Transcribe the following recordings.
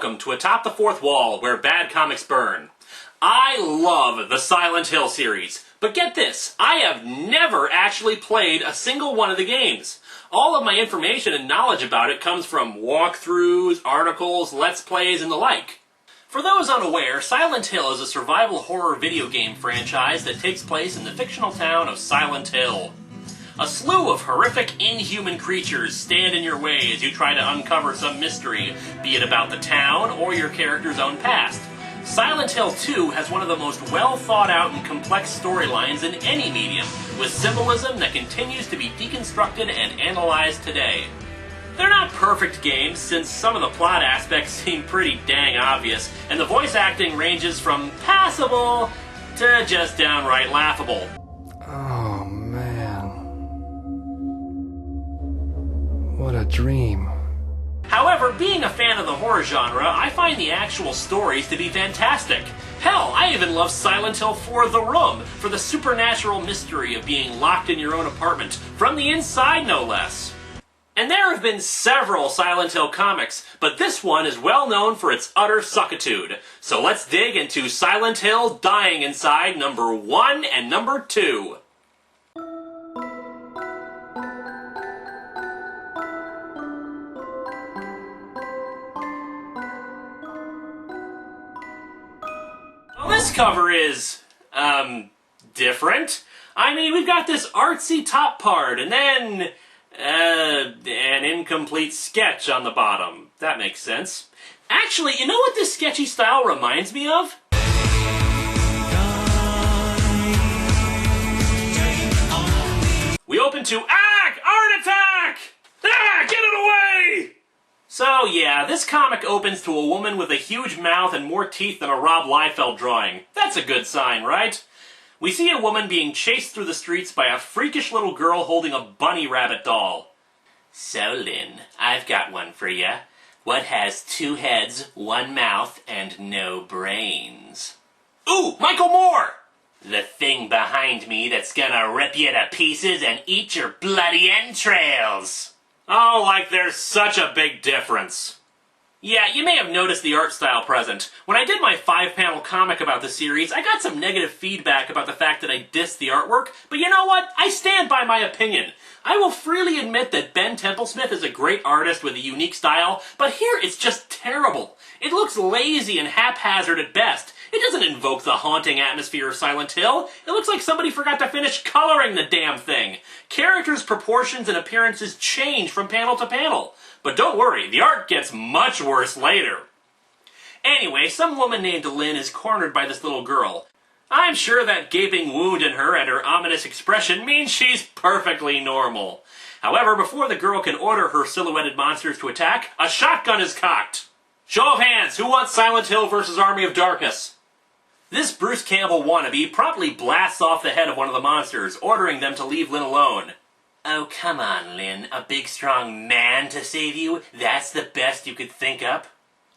welcome to Atop the Fourth Wall, where bad comics burn. I love the Silent Hill series, but get this, I have never actually played a single one of the games. All of my information and knowledge about it comes from walkthroughs, articles, let's plays, and the like. For those unaware, Silent Hill is a survival horror video game franchise that takes place in the fictional town of Silent Hill. A slew of horrific, inhuman creatures stand in your way as you try to uncover some mystery, be it about the town or your character's own past. Silent Hill 2 has one of the most well-thought-out and complex storylines in any medium, with symbolism that continues to be deconstructed and analyzed today. They're not perfect games, since some of the plot aspects seem pretty dang obvious, and the voice acting ranges from passable to just downright laughable. Oh, man. What a dream. However, being a fan of the horror genre, I find the actual stories to be fantastic. Hell, I even love Silent Hill 4: The Room for the supernatural mystery of being locked in your own apartment, from the inside no less. And there have been several Silent Hill comics, but this one is well known for its utter suckitude. So let's dig into Silent Hill Dying Inside number 1 and number 2. Well, this cover is, different. I mean, we've got this artsy top part, and then, an incomplete sketch on the bottom. That makes sense. Actually, you know what this sketchy style reminds me of? We open to, art attack! Get it away! So yeah, this comic opens to a woman with a huge mouth and more teeth than a Rob Liefeld drawing. That's a good sign, right? We see a woman being chased through the streets by a freakish little girl holding a bunny rabbit doll. So Lynn, I've got one for ya. What has 2 heads, 1 mouth, and no brains? Ooh, Michael Moore! The thing behind me that's gonna rip you to pieces and eat your bloody entrails. Oh, like there's such a big difference. Yeah, you may have noticed the art style present. When I did my 5-panel comic about the series, I got some negative feedback about the fact that I dissed the artwork, but you know what? I stand by my opinion. I will freely admit that Ben Templesmith is a great artist with a unique style, but here it's just terrible. It looks lazy and haphazard at best. It doesn't invoke the haunting atmosphere of Silent Hill. It looks like somebody forgot to finish coloring the damn thing. Characters' proportions and appearances change from panel to panel. But don't worry, the art gets much worse later. Anyway, some woman named Lynn is cornered by this little girl. I'm sure that gaping wound in her and her ominous expression means she's perfectly normal. However, before the girl can order her silhouetted monsters to attack, a shotgun is cocked. Show of hands, who wants Silent Hill vs. Army of Darkness? This Bruce Campbell wannabe promptly blasts off the head of one of the monsters, ordering them to leave Lynn alone. Oh, come on, Lynn. A big, strong man to save you? That's the best you could think up?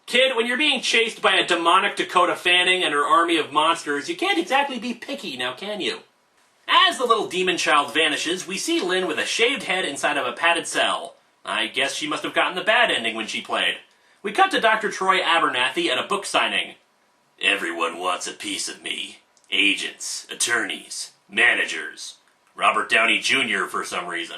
Kid, when you're being chased by a demonic Dakota Fanning and her army of monsters, you can't exactly be picky, now can you? As the little demon child vanishes, we see Lynn with a shaved head inside of a padded cell. I guess she must have gotten the bad ending when she played. We cut to Dr. Troy Abernathy at a book signing. Everyone wants a piece of me. Agents, attorneys, managers. Robert Downey Jr. for some reason.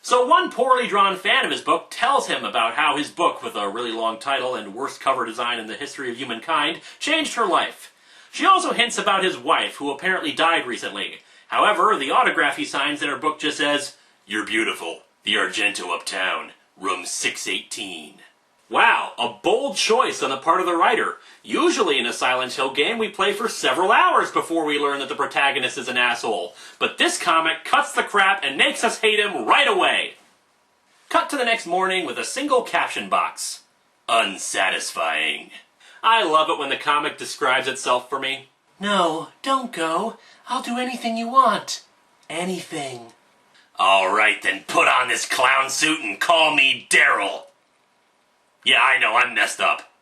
So one poorly drawn fan of his book tells him about how his book, with a really long title and worst cover design in the history of humankind, changed her life. She also hints about his wife, who apparently died recently. However, the autograph he signs in her book just says, "You're beautiful. The Argento uptown. Room 618. Wow, a bold choice on the part of the writer. Usually in a Silent Hill game, we play for several hours before we learn that the protagonist is an asshole. But this comic cuts the crap and makes us hate him right away. Cut to the next morning with a single caption box. Unsatisfying. I love it when the comic describes itself for me. No, don't go. I'll do anything you want. Anything. All right, then put on this clown suit and call me Daryl. Yeah, I know, I'm messed up.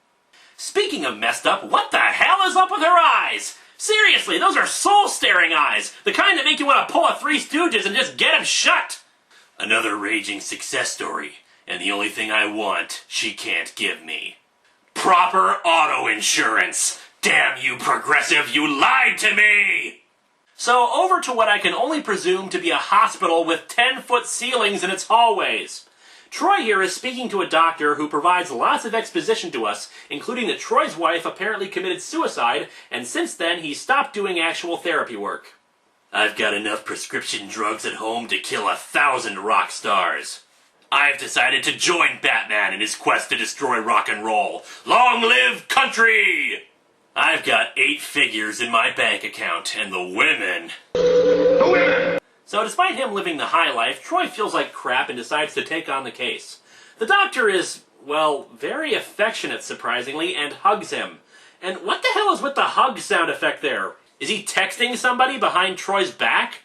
Speaking of messed up, what the hell is up with her eyes? Seriously, those are soul-staring eyes. The kind that make you want to pull a Three Stooges and just get them shut. Another raging success story. And the only thing I want, she can't give me. proper auto insurance. Damn you, Progressive, you lied to me! So over to what I can only presume to be a hospital with 10-foot ceilings in its hallways. Troy here is speaking to a doctor who provides lots of exposition to us, including that Troy's wife apparently committed suicide, and since then he stopped doing actual therapy work. I've got enough prescription drugs at home to kill 1,000 rock stars. I've decided to join Batman in his quest to destroy rock and roll. Long live country! I've got 8 figures in my bank account, and the women... The women! So despite him living the high life, Troy feels like crap and decides to take on the case. The doctor is, well, very affectionate, surprisingly, and hugs him. And what the hell is with the hug sound effect there? Is he texting somebody behind Troy's back?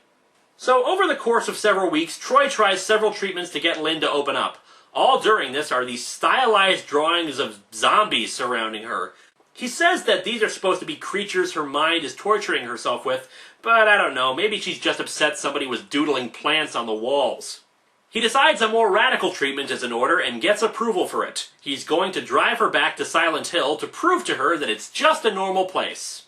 So over the course of several weeks, Troy tries several treatments to get Lynn to open up. All during this are these stylized drawings of zombies surrounding her. He says that these are supposed to be creatures her mind is torturing herself with, but I don't know, maybe she's just upset somebody was doodling plants on the walls. He decides a more radical treatment is in order and gets approval for it. He's going to drive her back to Silent Hill to prove to her that it's just a normal place.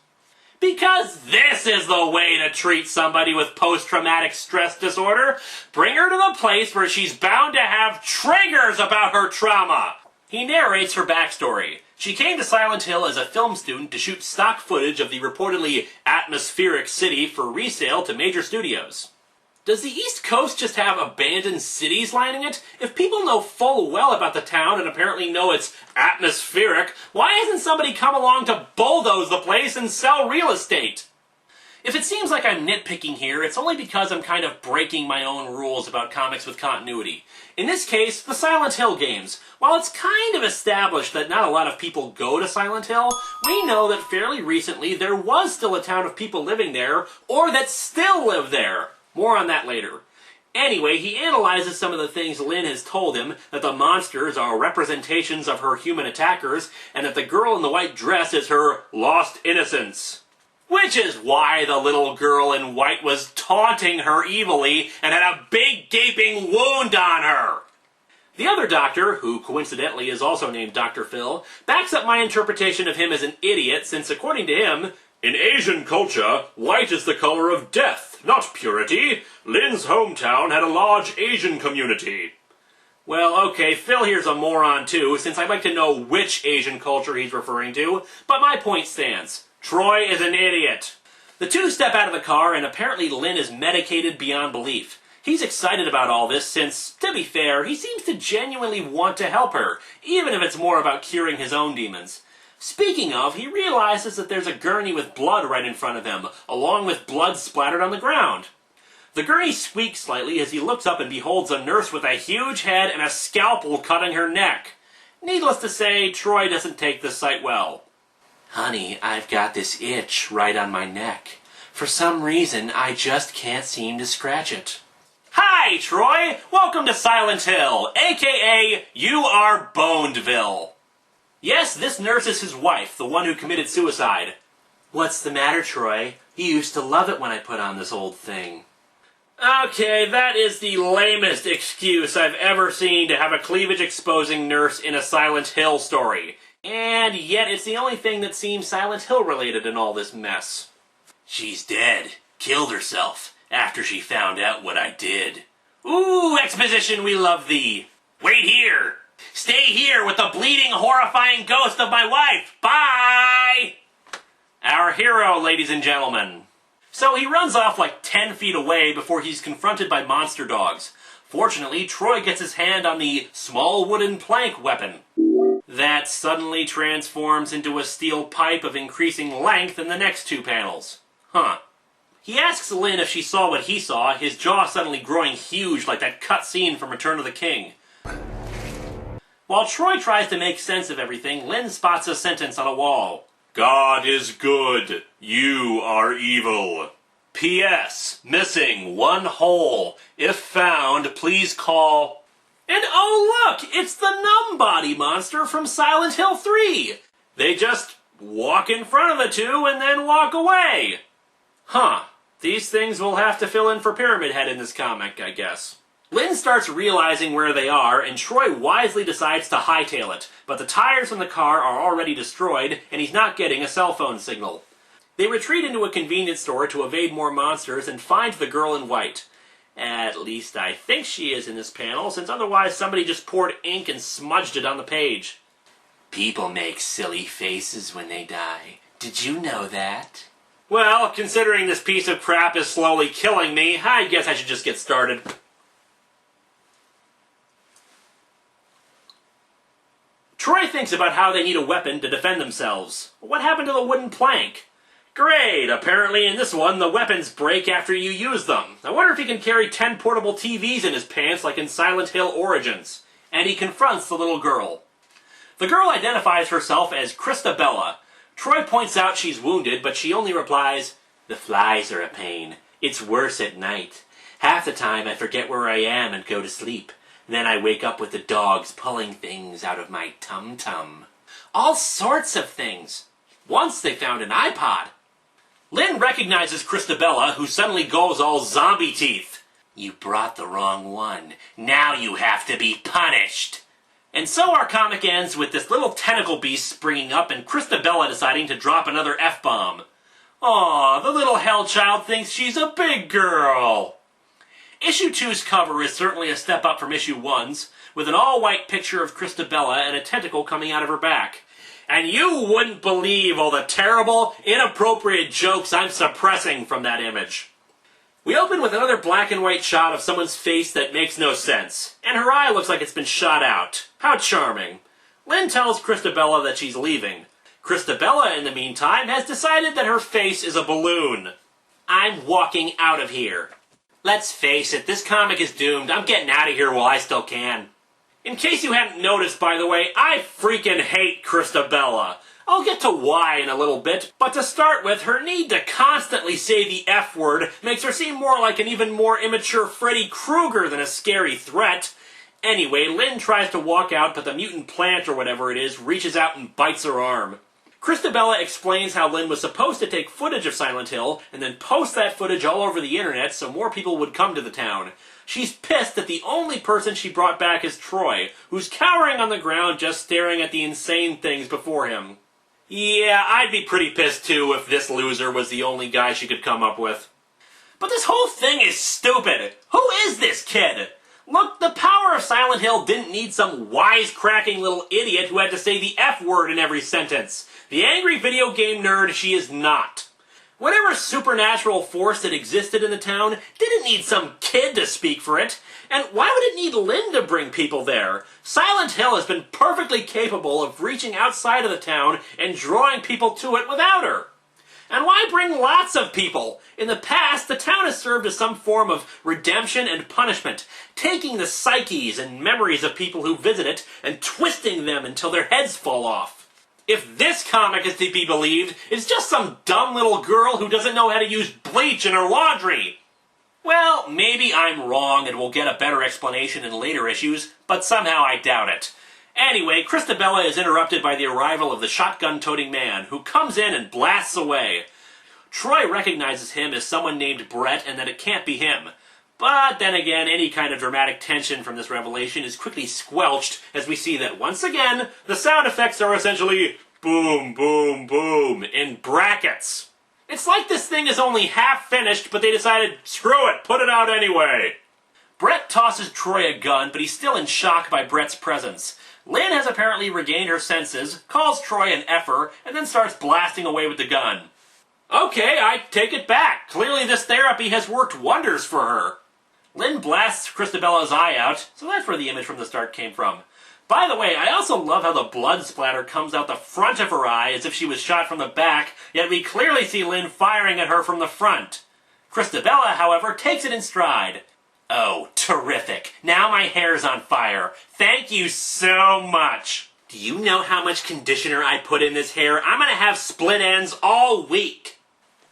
Because this is the way to treat somebody with post-traumatic stress disorder. Bring her to the place where she's bound to have triggers about her trauma. He narrates her backstory. She came to Silent Hill as a film student to shoot stock footage of the reportedly atmospheric city for resale to major studios. Does the East Coast just have abandoned cities lining it? If people know full well about the town and apparently know it's atmospheric, why hasn't somebody come along to bulldoze the place and sell real estate? If it seems like I'm nitpicking here, it's only because I'm kind of breaking my own rules about comics with continuity. In this case, the Silent Hill games. While it's kind of established that not a lot of people go to Silent Hill, we know that fairly recently there was still a town of people living there, or that still live there. More on that later. Anyway, he analyzes some of the things Lynn has told him, that the monsters are representations of her human attackers, and that the girl in the white dress is her lost innocence. Which is why the little girl in white was taunting her evilly and had a big gaping wound on her. The other doctor, who coincidentally is also named Dr. Phil, backs up my interpretation of him as an idiot since, according to him, in Asian culture, white is the color of death, not purity. Lynn's hometown had a large Asian community. Well, okay, Phil here's a moron too, since I'd like to know which Asian culture he's referring to, but my point stands. Troy is an idiot. The two step out of the car, and apparently Lynn is medicated beyond belief. He's excited about all this since, to be fair, he seems to genuinely want to help her, even if it's more about curing his own demons. Speaking of, he realizes that there's a gurney with blood right in front of him, along with blood splattered on the ground. The gurney squeaks slightly as he looks up and beholds a nurse with a huge head and a scalpel cutting her neck. Needless to say, Troy doesn't take this sight well. Honey, I've got this itch right on my neck. For some reason, I just can't seem to scratch it. Hi, Troy! Welcome to Silent Hill, a.k.a. You Are Bonedville. Yes, this nurse is his wife, the one who committed suicide. What's the matter, Troy? You used to love it when I put on this old thing. Okay, that is the lamest excuse I've ever seen to have a cleavage-exposing nurse in a Silent Hill story. And yet it's the only thing that seems Silent Hill related in all this mess. She's dead. Killed herself. After she found out what I did. Ooh, exposition, we love thee. Wait here. Stay here with the bleeding, horrifying ghost of my wife. Bye! Our hero, ladies and gentlemen. So he runs off like 10 feet away before he's confronted by monster dogs. Fortunately, Troy gets his hand on the small wooden plank weapon. That suddenly transforms into a steel pipe of increasing length in the next 2 panels. Huh. He asks Lynn if she saw what he saw, his jaw suddenly growing huge like that cut scene from Return of the King. While Troy tries to make sense of everything, Lynn spots a sentence on a wall. God is good. You are evil. P.S. Missing 1 hole. If found, please call... And oh look! It's the numb body monster from Silent Hill 3! They just walk in front of the two and then walk away. Huh. These things will have to fill in for Pyramid Head in this comic, I guess. Lynn starts realizing where they are, and Troy wisely decides to hightail it, but the tires on the car are already destroyed, and he's not getting a cell phone signal. They retreat into a convenience store to evade more monsters and find the girl in white. At least I think she is in this panel, since otherwise somebody just poured ink and smudged it on the page. People make silly faces when they die. Did you know that? Well, considering this piece of crap is slowly killing me, I guess I should just get started. Troy thinks about how they need a weapon to defend themselves. What happened to the wooden plank? Great, apparently in this one the weapons break after you use them. I wonder if he can carry 10 portable TVs in his pants like in Silent Hill Origins. And he confronts the little girl. The girl identifies herself as Christabella. Troy points out she's wounded, but she only replies, "The flies are a pain. It's worse at night. Half the time I forget where I am and go to sleep. Then I wake up with the dogs pulling things out of my tum-tum." All sorts of things. Once they found an iPod. Lynn recognizes Christabella, who suddenly goes all zombie teeth. "You brought the wrong one. Now you have to be punished." And so our comic ends with this little tentacle beast springing up and Christabella deciding to drop another F-bomb. Aw, the little hell child thinks she's a big girl. Issue 2's cover is certainly a step up from Issue 1's, with an all-white picture of Christabella and a tentacle coming out of her back. And you wouldn't believe all the terrible, inappropriate jokes I'm suppressing from that image. We open with another black and white shot of someone's face that makes no sense, and her eye looks like it's been shot out. How charming. Lynn tells Christabella that she's leaving. Christabella, in the meantime, has decided that her face is a balloon. "I'm walking out of here. Let's face it, this comic is doomed. I'm getting out of here while I still can." In case you hadn't noticed, by the way, I freaking hate Christabella. I'll get to why in a little bit, but to start with, her need to constantly say the F word makes her seem more like an even more immature Freddy Krueger than a scary threat. Anyway, Lynn tries to walk out, but the mutant plant or whatever it is reaches out and bites her arm. Christabella explains how Lynn was supposed to take footage of Silent Hill and then post that footage all over the internet so more people would come to the town. She's pissed that the only person she brought back is Troy, who's cowering on the ground just staring at the insane things before him. Yeah, I'd be pretty pissed too if this loser was the only guy she could come up with. But this whole thing is stupid. Who is this kid? Look, the power of Silent Hill didn't need some wisecracking little idiot who had to say the F word in every sentence. The angry video game nerd she is not. Whatever supernatural force that existed in the town didn't need some kid to speak for it. And why would it need Lynn to bring people there? Silent Hill has been perfectly capable of reaching outside of the town and drawing people to it without her. And why bring lots of people? In the past, the town has served as some form of redemption and punishment, taking the psyches and memories of people who visit it and twisting them until their heads fall off. If this comic is to be believed, it's just some dumb little girl who doesn't know how to use bleach in her laundry. Well, maybe I'm wrong and we'll get a better explanation in later issues, but somehow I doubt it. Anyway, Christabella is interrupted by the arrival of the shotgun-toting man, who comes in and blasts away. Troy recognizes him as someone named Brett and that it can't be him. But then again, any kind of dramatic tension from this revelation is quickly squelched as we see that once again, the sound effects are essentially boom, boom, boom in brackets. It's like this thing is only half finished, but they decided, screw it, put it out anyway. Brett tosses Troy a gun, but he's still in shock by Brett's presence. Lynn has apparently regained her senses, calls Troy an effer, and then starts blasting away with the gun. Okay, I take it back. Clearly this therapy has worked wonders for her. Lynn blasts Christabella's eye out, so that's where the image from the start came from. By the way, I also love how the blood splatter comes out the front of her eye as if she was shot from the back, yet we clearly see Lynn firing at her from the front. Christabella, however, takes it in stride. Oh, terrific. Now my hair's on fire. Thank you so much. Do you know how much conditioner I put in this hair? I'm gonna have split ends all week.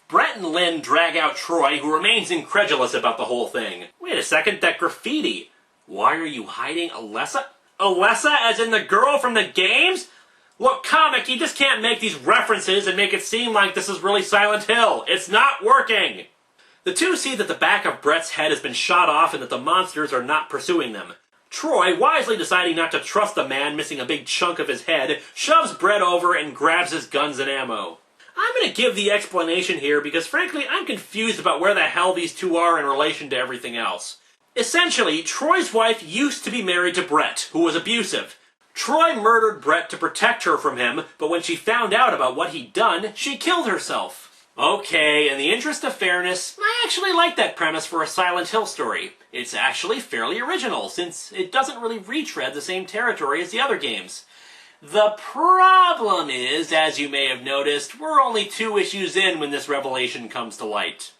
Brett and Lynn drag out Troy, who remains incredulous about the whole thing. Wait a second, that graffiti. Why are you hiding Alessa? Alessa, as in the girl from the games? Look, comic, you just can't make these references and make it seem like this is really Silent Hill. It's not working. The two see that the back of Brett's head has been shot off and that the monsters are not pursuing them. Troy, wisely deciding not to trust the man missing a big chunk of his head, shoves Brett over and grabs his guns and ammo. I'm going to give the explanation here because frankly I'm confused about where the hell these two are in relation to everything else. Essentially, Troy's wife used to be married to Brett, who was abusive. Troy murdered Brett to protect her from him, but when she found out about what he'd done, she killed herself. Okay, in the interest of fairness, I actually like that premise for a Silent Hill story. It's actually fairly original, since it doesn't really retread the same territory as the other games. The problem is, as you may have noticed, we're only 2 issues in when this revelation comes to light.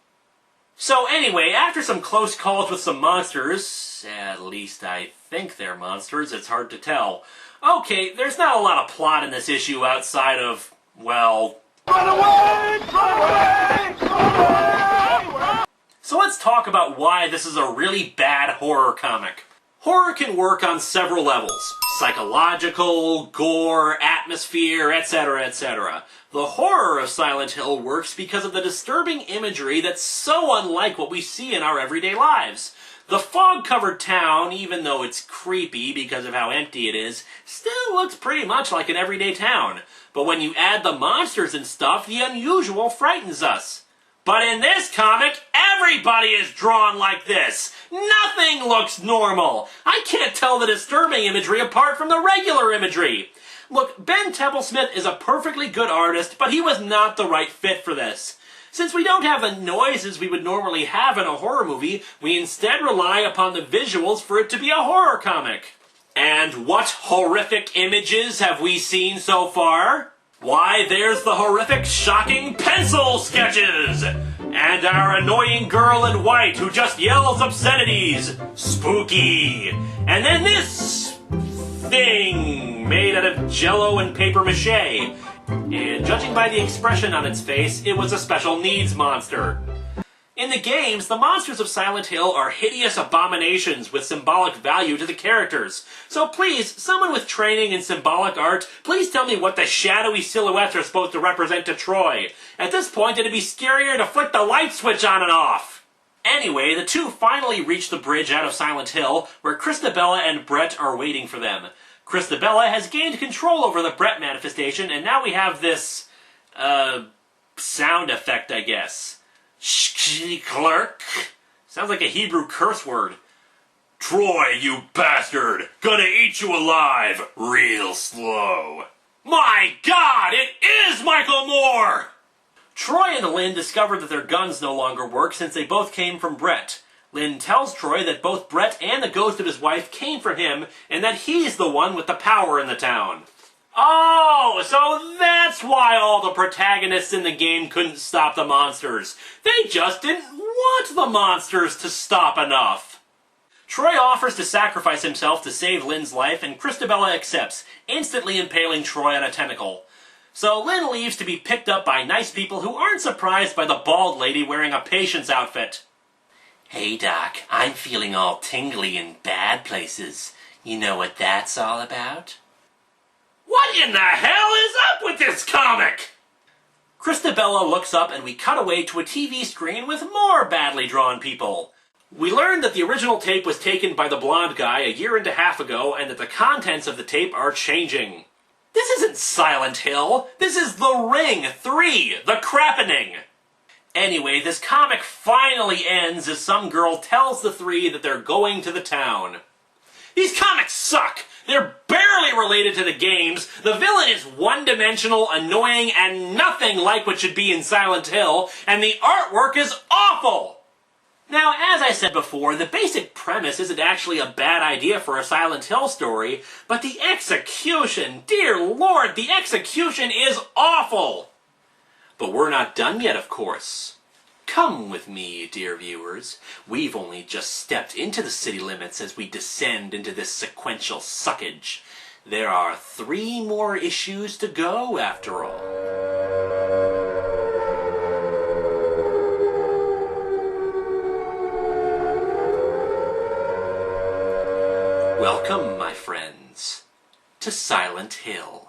So anyway, after some close calls with some monsters, at least I think they're monsters, it's hard to tell. Okay, there's not a lot of plot in this issue outside of, well... Run away! Run away! Run away! So let's talk about why this is a really bad horror comic. Horror can work on several levels. Psychological, gore, atmosphere, etc., etc. The horror of Silent Hill works because of the disturbing imagery that's so unlike what we see in our everyday lives. The fog-covered town, even though it's creepy because of how empty it is, still looks pretty much like an everyday town. But when you add the monsters and stuff, the unusual frightens us. But in this comic, everybody is drawn like this. Nothing looks normal. I can't tell the disturbing imagery apart from the regular imagery. Look, Ben Templesmith is a perfectly good artist, but he was not the right fit for this. Since we don't have the noises we would normally have in a horror movie, we instead rely upon the visuals for it to be a horror comic. And what horrific images have we seen so far? Why, there's the horrific, shocking pencil sketches! And our annoying girl in white who just yells obscenities! Spooky! And then this thing made out of jello and paper mache. And judging by the expression on its face, it was a special needs monster. In the games, the monsters of Silent Hill are hideous abominations with symbolic value to the characters. So please, someone with training in symbolic art, please tell me what the shadowy silhouettes are supposed to represent to Troy. At this point, it'd be scarier to flick the light switch on and off. Anyway, the two finally reach the bridge out of Silent Hill, where Christabella and Brett are waiting for them. Christabella has gained control over the Brett manifestation, and now we have this, sound effect, I guess. Clerk. Sounds like a Hebrew curse word. Troy, you bastard! Gonna eat you alive, real slow. My God, it is Michael Moore! Troy and Lynn discover that their guns no longer work since they both came from Brett. Lynn tells Troy that both Brett and the ghost of his wife came from him, and that he's the one with the power in the town. Oh, so that's why all the protagonists in the game couldn't stop the monsters. They just didn't want the monsters to stop enough. Troy offers to sacrifice himself to save Lynn's life, and Christabella accepts, instantly impaling Troy on a tentacle. So Lynn leaves to be picked up by nice people who aren't surprised by the bald lady wearing a patient's outfit. Hey Doc, I'm feeling all tingly in bad places. You know what that's all about? What in the hell is up with this comic? Christabella looks up and we cut away to a TV screen with more badly drawn people. We learn that the original tape was taken by the blonde guy a year and a half ago and that the contents of the tape are changing. This isn't Silent Hill. This is The Ring 3, The Crappening. Anyway, this comic finally ends as some girl tells the three that they're going to the town. These comics suck! They're barely related to the games, the villain is one-dimensional, annoying, and nothing like what should be in Silent Hill, and the artwork is awful! Now, as I said before, the basic premise isn't actually a bad idea for a Silent Hill story, but the execution, dear Lord, the execution is awful! But we're not done yet, of course. Come with me, dear viewers. We've only just stepped into the city limits as we descend into this sequential suckage. There are 3 more issues to go, after all. Welcome, my friends, to Silent Hill.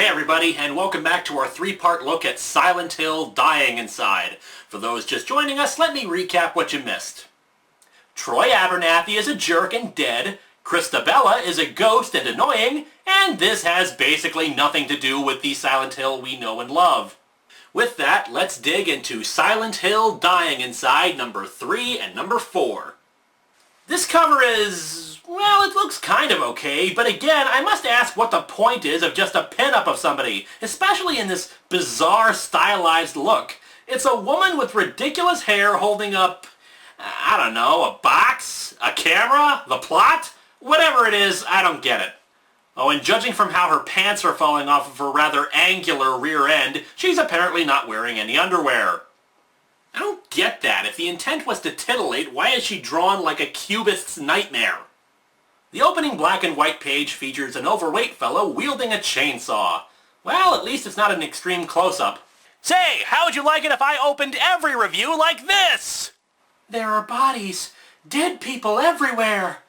Hey everybody, and welcome back to our three-part look at Silent Hill Dying Inside. For those just joining us, let me recap what you missed. Troy Abernathy is a jerk and dead, Christabella is a ghost and annoying, and this has basically nothing to do with the Silent Hill we know and love. With that, let's dig into Silent Hill Dying Inside number 3 and number 4. This cover is, well, it looks kind of okay, but again, I must ask what the point is of just a pin-up of somebody, especially in this bizarre stylized look. It's a woman with ridiculous hair holding up, I don't know, a box, a camera, the plot? Whatever it is, I don't get it. Oh, and judging from how her pants are falling off of her rather angular rear end, she's apparently not wearing any underwear. I don't get that. If the intent was to titillate, why is she drawn like a cubist's nightmare? The opening black and white page features an overweight fellow wielding a chainsaw. Well, at least it's not an extreme close-up. Say, how would you like it if I opened every review like this? There are bodies. Dead people everywhere.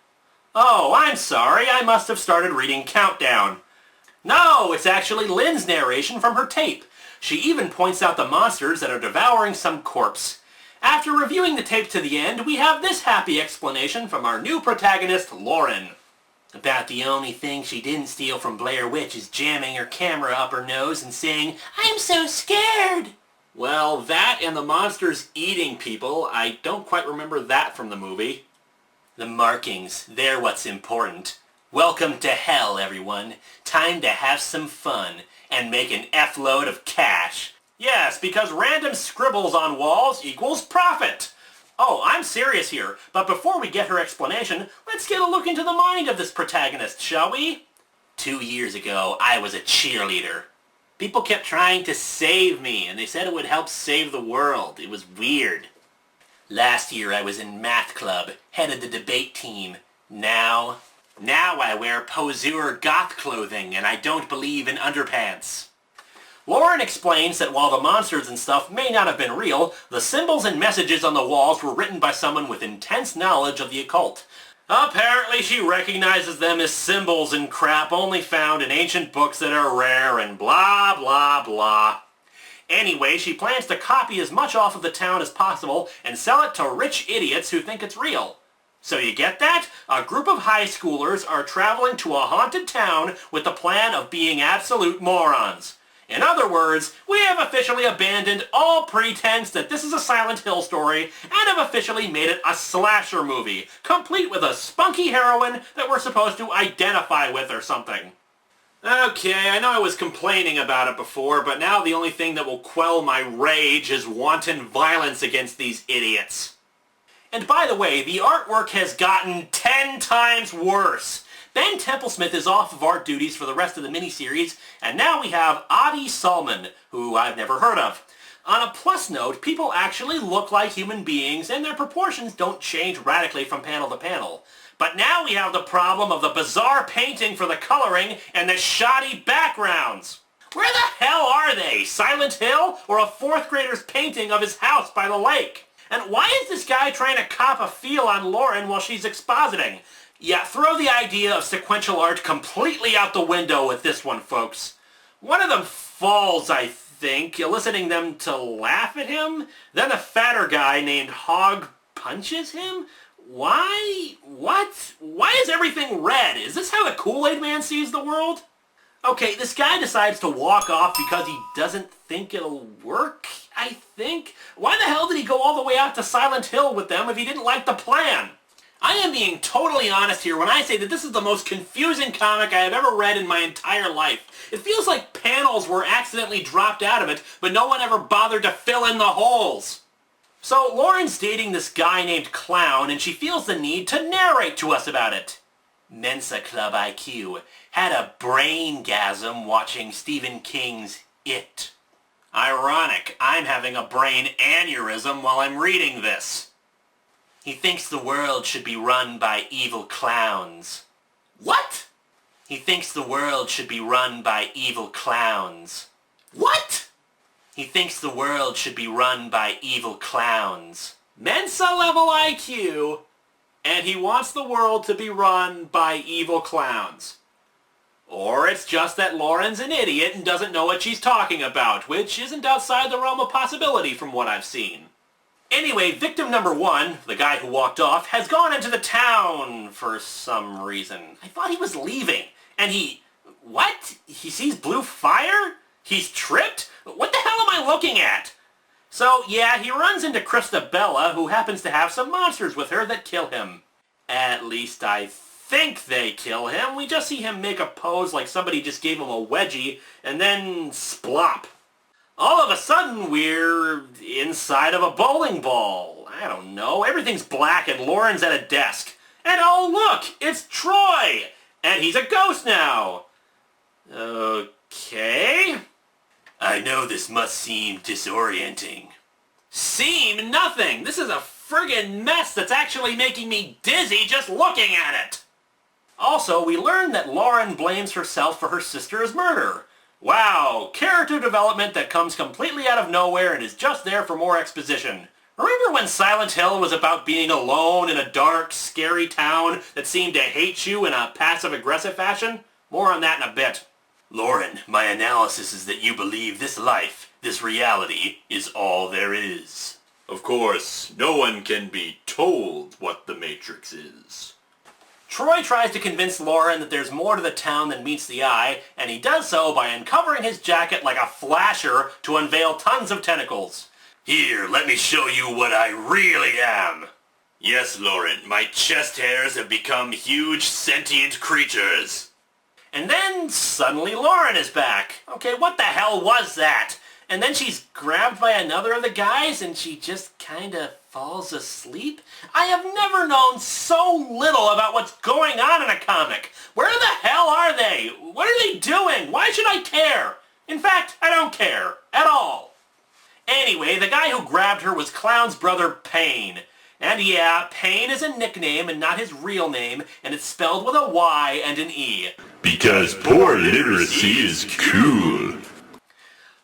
Oh, I'm sorry. I must have started reading Countdown. No, it's actually Lynn's narration from her tape. She even points out the monsters that are devouring some corpse. After reviewing the tape to the end, we have this happy explanation from our new protagonist, Lauren. About the only thing she didn't steal from Blair Witch is jamming her camera up her nose and saying, "I'm so scared!" Well, that and the monsters eating people, I don't quite remember that from the movie. The markings, they're what's important. Welcome to hell, everyone. Time to have some fun and make an F-load of cash. Yes, because random scribbles on walls equals profit. Oh, I'm serious here, but before we get her explanation, let's get a look into the mind of this protagonist, shall we? 2 years ago, I was a cheerleader. People kept trying to save me, and they said it would help save the world. It was weird. Last year I was in math club, headed the debate team. Now I wear poseur goth clothing, and I don't believe in underpants. Lauren explains that while the monsters and stuff may not have been real, the symbols and messages on the walls were written by someone with intense knowledge of the occult. Apparently she recognizes them as symbols and crap only found in ancient books that are rare and blah blah blah. Anyway, she plans to copy as much off of the town as possible and sell it to rich idiots who think it's real. So you get that? A group of high schoolers are traveling to a haunted town with the plan of being absolute morons. In other words, we have officially abandoned all pretense that this is a Silent Hill story and have officially made it a slasher movie, complete with a spunky heroine that we're supposed to identify with or something. Okay, I know I was complaining about it before, but now the only thing that will quell my rage is wanton violence against these idiots. And by the way, the artwork has gotten 10 times worse. Ben Templesmith is off of art duties for the rest of the miniseries, and now we have Adi Salman, who I've never heard of. On a plus note, people actually look like human beings, and their proportions don't change radically from panel to panel. But now we have the problem of the bizarre painting for the coloring and the shoddy backgrounds. Where the hell are they? Silent Hill or a fourth grader's painting of his house by the lake? And why is this guy trying to cop a feel on Lauren while she's expositing? Yeah, throw the idea of sequential art completely out the window with this one, folks. One of them falls, I think, eliciting them to laugh at him. Then a fatter guy named Hog punches him? Why? What? Why is everything red? Is this how the Kool-Aid Man sees the world? Okay, this guy decides to walk off because he doesn't think it'll work, I think. Why the hell did he go all the way out to Silent Hill with them if he didn't like the plan? I am being totally honest here when I say that this is the most confusing comic I have ever read in my entire life. It feels like panels were accidentally dropped out of it, but no one ever bothered to fill in the holes. So Lauren's dating this guy named Clown, and she feels the need to narrate to us about it. Mensa Club IQ had a brain-gasm watching Stephen King's It. Ironic, I'm having a brain aneurysm while I'm reading this. He thinks the world should be run by evil clowns. What? He thinks the world should be run by evil clowns. What? He thinks the world should be run by evil clowns. Mensa level IQ, and he wants the world to be run by evil clowns. Or it's just that Lauren's an idiot and doesn't know what she's talking about, which isn't outside the realm of possibility from what I've seen. Anyway, victim number 1, the guy who walked off, has gone into the town for some reason. I thought he was leaving, and what? He sees blue fire? He's tripped? What the hell am I looking at? So, yeah, he runs into Christabella, who happens to have some monsters with her that kill him. At least I think they kill him. We just see him make a pose like somebody just gave him a wedgie, and then splop. All of a sudden, we're inside of a bowling ball. I don't know. Everything's black and Lauren's at a desk. And oh look, it's Troy! And he's a ghost now. Okay. I know this must seem disorienting. Seem nothing! This is a friggin' mess that's actually making me dizzy just looking at it! Also, we learn that Lauren blames herself for her sister's murder. Wow, character development that comes completely out of nowhere and is just there for more exposition. Remember when Silent Hill was about being alone in a dark, scary town that seemed to hate you in a passive-aggressive fashion? More on that in a bit. Lauren, my analysis is that you believe this life, this reality, is all there is. Of course, no one can be told what the Matrix is. Troy tries to convince Lauren that there's more to the town than meets the eye, and he does so by uncovering his jacket like a flasher to unveil tons of tentacles. Here, let me show you what I really am. Yes, Lauren, my chest hairs have become huge sentient creatures. And then suddenly Lauren is back. Okay, what the hell was that? And then she's grabbed by another of the guys and she just kinda falls asleep? I have never known so little about what's going on in a comic. Where the hell are they? What are they doing? Why should I care? In fact, I don't care. At all. Anyway, the guy who grabbed her was Clown's brother Payne. And yeah, Payne is a nickname and not his real name, and it's spelled with a Y and an E. Because poor literacy is cool.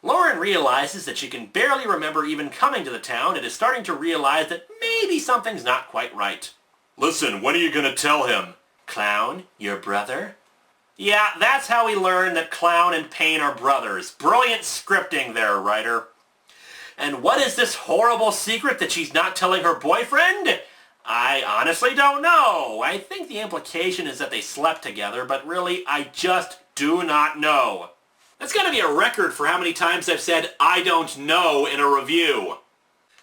Lauren realizes that she can barely remember even coming to the town and is starting to realize that maybe something's not quite right. Listen, when are you gonna tell him? Clown, your brother? Yeah, that's how we learn that Clown and Payne are brothers. Brilliant scripting there, writer. And what is this horrible secret that she's not telling her boyfriend? I honestly don't know. I think the implication is that they slept together, but really, I just do not know. That's gotta be a record for how many times I've said, I don't know in a review.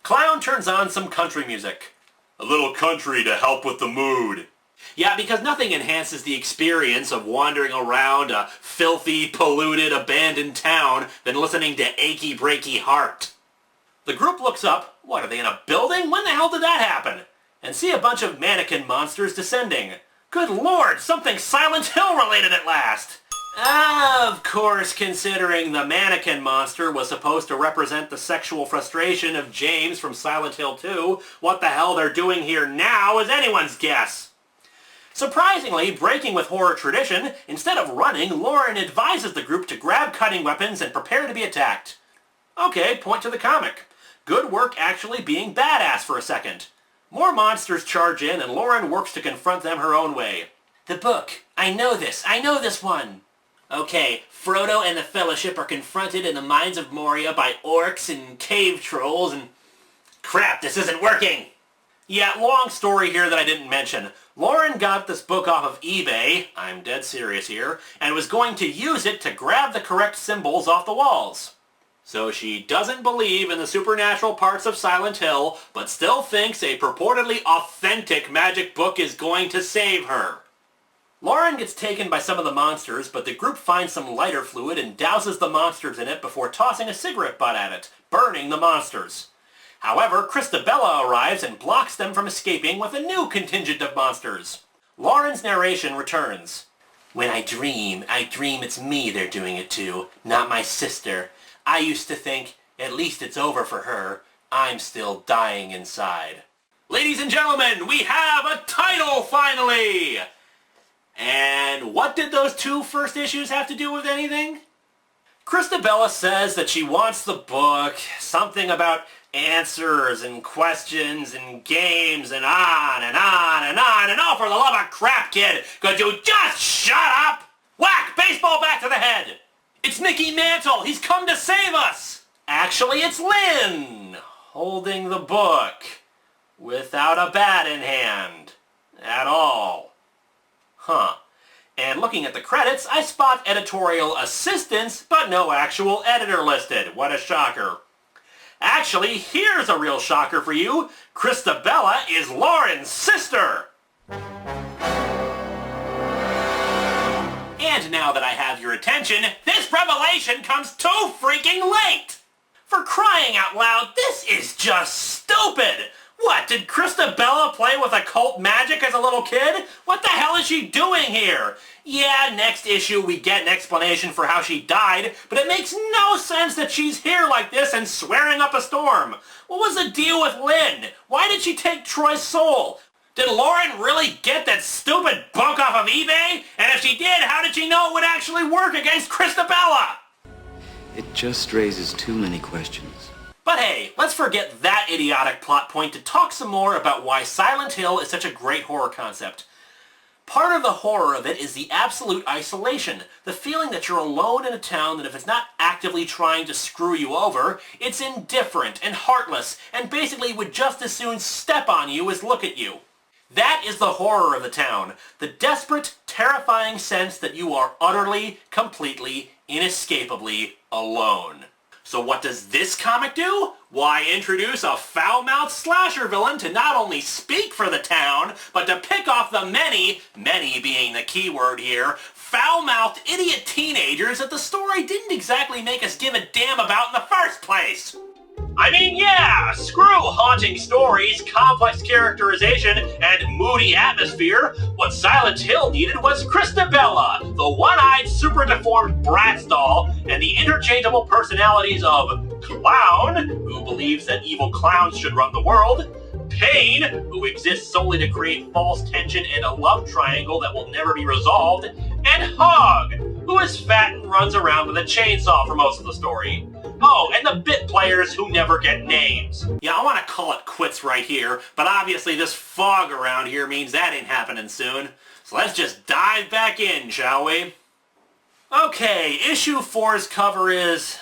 Clown turns on some country music. A little country to help with the mood. Yeah, because nothing enhances the experience of wandering around a filthy, polluted, abandoned town than listening to Achy Breaky Heart. The group looks up. What, are they in a building? When the hell did that happen? And see a bunch of mannequin monsters descending. Good lord, something Silent Hill related at last! Of course, considering the mannequin monster was supposed to represent the sexual frustration of James from Silent Hill 2, what the hell they're doing here now is anyone's guess. Surprisingly, breaking with horror tradition, instead of running, Lauren advises the group to grab cutting weapons and prepare to be attacked. Okay, point to the comic. Good work actually being badass for a second. More monsters charge in and Lauren works to confront them her own way. The book. I know this one. Okay, Frodo and the Fellowship are confronted in the mines of Moria by orcs and cave trolls and... Crap, this isn't working! Yeah, long story here that I didn't mention. Lauren got this book off of eBay, I'm dead serious here, and was going to use it to grab the correct symbols off the walls. So she doesn't believe in the supernatural parts of Silent Hill, but still thinks a purportedly authentic magic book is going to save her. Lauren gets taken by some of the monsters, but the group finds some lighter fluid and douses the monsters in it before tossing a cigarette butt at it, burning the monsters. However, Christabella arrives and blocks them from escaping with a new contingent of monsters. Lauren's narration returns. When I dream it's me they're doing it to, not my sister. I used to think, at least it's over for her. I'm still dying inside. Ladies and gentlemen, we have a title finally! And what did those two first issues have to do with anything? Christabella says that she wants the book, something about answers and questions and games and on and on and on and oh, for the love of crap, kid, could you just shut up? Whack! Baseball bat to the head! It's Mickey Mantle! He's come to save us! Actually, it's Lynn! Holding the book. Without a bat in hand. At all. Huh. And looking at the credits, I spot editorial assistants, but no actual editor listed. What a shocker. Actually, here's a real shocker for you. Christabella is Lauren's sister! And now that I have your attention, this revelation comes too freaking late! For crying out loud, this is just stupid! What, did Christabella play with occult magic as a little kid? What the hell is she doing here? Yeah, next issue we get an explanation for how she died, but it makes no sense that she's here like this and swearing up a storm. What was the deal with Lynn? Why did she take Troy's soul? Did Lauren really get that stupid bunk off of eBay? And if she did, how did she know it would actually work against Christabella? It just raises too many questions. But hey, let's forget that idiotic plot point to talk some more about why Silent Hill is such a great horror concept. Part of the horror of it is the absolute isolation, the feeling that you're alone in a town that if it's not actively trying to screw you over, it's indifferent and heartless and basically would just as soon step on you as look at you. That is the horror of the town, the desperate, terrifying sense that you are utterly, completely, inescapably alone. So what does this comic do? Why, introduce a foul-mouthed slasher villain to not only speak for the town, but to pick off the many being the key word here, foul-mouthed idiot teenagers that the story didn't exactly make us give a damn about in the first place. I mean, yeah, screw haunting stories, complex characterization, and moody atmosphere. What Silent Hill needed was Christabella, the one-eyed, super-deformed Bratz doll, and the interchangeable personalities of Clown, who believes that evil clowns should run the world, Pain, who exists solely to create false tension and a love triangle that will never be resolved, and Hog, who is fat and runs around with a chainsaw for most of the story. Oh, and the bit players who never get names. Yeah, I want to call it quits right here, but obviously this fog around here means that ain't happening soon. So let's just dive back in, shall we? Okay, issue 4's cover is...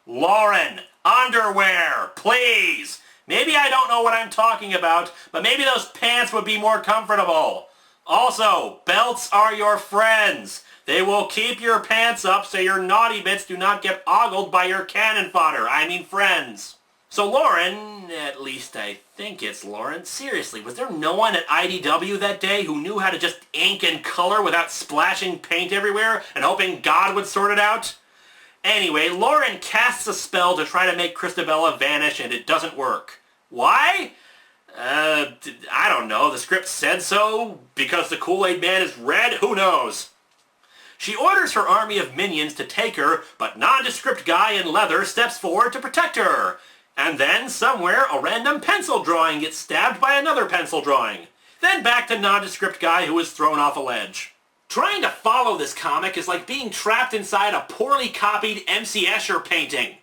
Lauren, underwear, please! Maybe I don't know what I'm talking about, but maybe those pants would be more comfortable. Also, belts are your friends. They will keep your pants up so your naughty bits do not get ogled by your cannon fodder. I mean friends. So Lauren, at least I think it's Lauren, seriously, was there no one at IDW that day who knew how to just ink and color without splashing paint everywhere and hoping God would sort it out? Anyway, Lauren casts a spell to try to make Christabella vanish and it doesn't work. Why? I don't know. The script said so? Because the Kool-Aid Man is red? Who knows? She orders her army of minions to take her, but nondescript guy in leather steps forward to protect her. And then, somewhere, a random pencil drawing gets stabbed by another pencil drawing. Then back to nondescript guy who is thrown off a ledge. Trying to follow this comic is like being trapped inside a poorly copied M.C. Escher painting.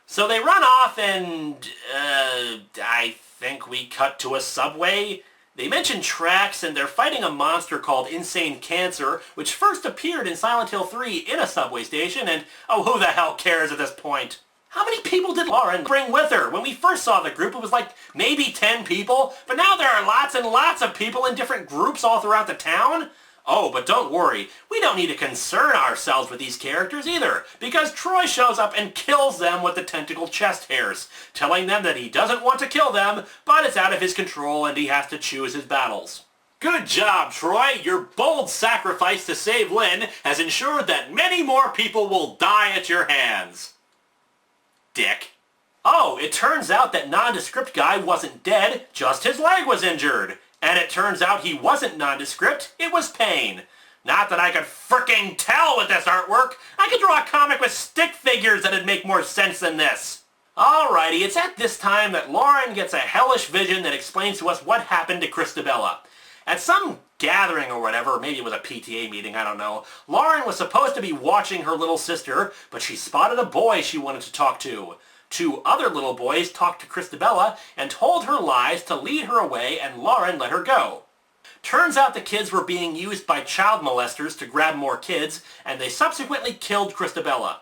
So they run off and, I think we cut to a subway. They mention tracks and they're fighting a monster called Insane Cancer, which first appeared in Silent Hill 3 in a subway station, and oh, who the hell cares at this point? How many people did Lauren bring with her? When we first saw the group, it was like maybe 10 people, but now there are lots and lots of people in different groups all throughout the town. Oh, but don't worry, we don't need to concern ourselves with these characters either, because Troy shows up and kills them with the tentacle chest hairs, telling them that he doesn't want to kill them, but it's out of his control and he has to choose his battles. Good job, Troy! Your bold sacrifice to save Lynn has ensured that many more people will die at your hands. Dick. Oh, it turns out that nondescript guy wasn't dead, just his leg was injured. And it turns out he wasn't nondescript, it was Pain. Not that I could fricking tell with this artwork. I could draw a comic with stick figures that'd make more sense than this. Alrighty, it's at this time that Lauren gets a hellish vision that explains to us what happened to Christabella. At some gathering or whatever, maybe it was a PTA meeting, I don't know, Lauren was supposed to be watching her little sister, but she spotted a boy she wanted to talk to. Two other little boys talked to Christabella and told her lies to lead her away, and Lauren let her go. Turns out the kids were being used by child molesters to grab more kids, and they subsequently killed Christabella.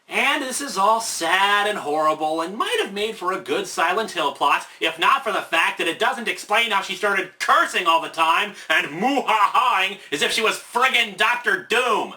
And this is all sad and horrible and might have made for a good Silent Hill plot, if not for the fact that it doesn't explain how she started cursing all the time and moo-ha-hawing as if she was friggin' Dr. Doom.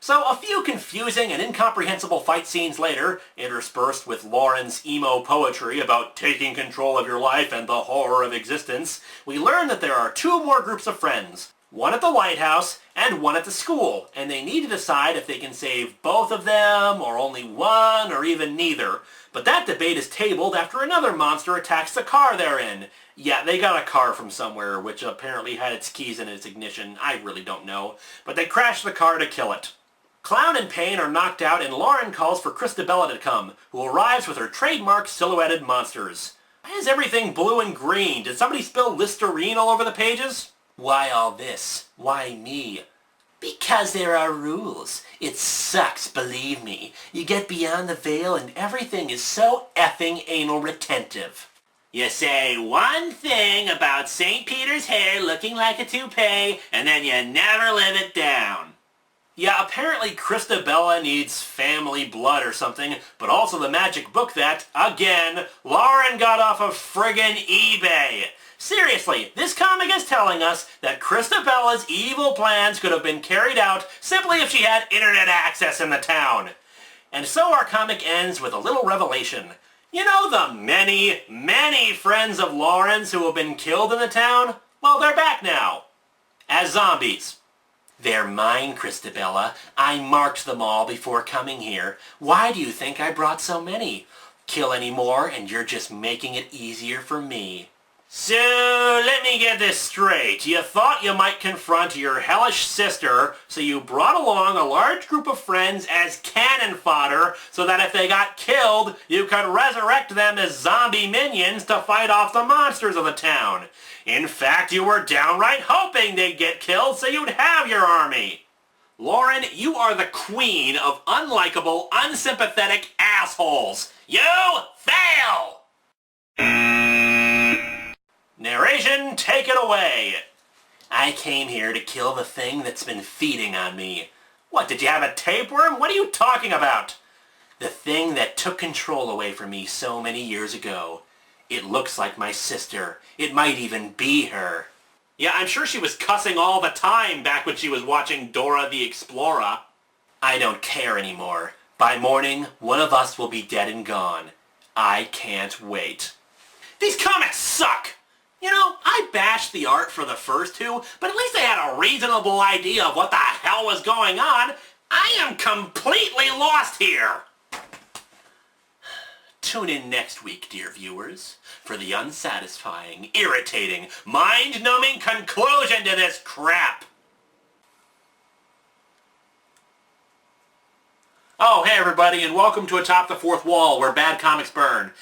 So a few confusing and incomprehensible fight scenes later, interspersed with Lauren's emo poetry about taking control of your life and the horror of existence, we learn that there are two more groups of friends. One at the lighthouse and one at the school, and they need to decide if they can save both of them, or only one, or even neither. But that debate is tabled after another monster attacks the car they're in. Yeah, they got a car from somewhere, which apparently had its keys in its ignition. I really don't know. But they crash the car to kill it. Clown and Payne are knocked out, and Lauren calls for Christabella to come, who arrives with her trademark silhouetted monsters. Why is everything blue and green? Did somebody spill Listerine all over the pages? Why all this? Why me? Because there are rules. It sucks, believe me. You get beyond the veil and everything is so effing anal retentive. You say one thing about St. Peter's hair looking like a toupee, and then you never live it down. Yeah, apparently Christabella needs family blood or something, but also the magic book that, again, Lauren got off of friggin' eBay. Seriously, this comic is telling us that Christabella's evil plans could have been carried out simply if she had internet access in the town. And so our comic ends with a little revelation. You know the many, many friends of Lauren's who have been killed in the town? Well, they're back now. As zombies. They're mine, Christabella. I marked them all before coming here. Why do you think I brought so many? Kill any more and you're just making it easier for me. So, let me get this straight. You thought you might confront your hellish sister, so you brought along a large group of friends as cannon fodder, so that if they got killed, you could resurrect them as zombie minions to fight off the monsters of the town. In fact, you were downright hoping they'd get killed so you'd have your army. Lauren, you are the queen of unlikable, unsympathetic assholes. You fail! Narration, take it away. I came here to kill the thing that's been feeding on me. What, did you have a tapeworm? What are you talking about? The thing that took control away from me so many years ago. It looks like my sister. It might even be her. Yeah, I'm sure she was cussing all the time back when she was watching Dora the Explorer. I don't care anymore. By morning, one of us will be dead and gone. I can't wait. These comics suck! You know, I bashed the art for the first two, but at least I had a reasonable idea of what the hell was going on. I am completely lost here! Tune in next week, dear viewers, for the unsatisfying, irritating, mind-numbing conclusion to this crap! Oh, hey everybody, and welcome to Atop the Fourth Wall, where bad comics burn.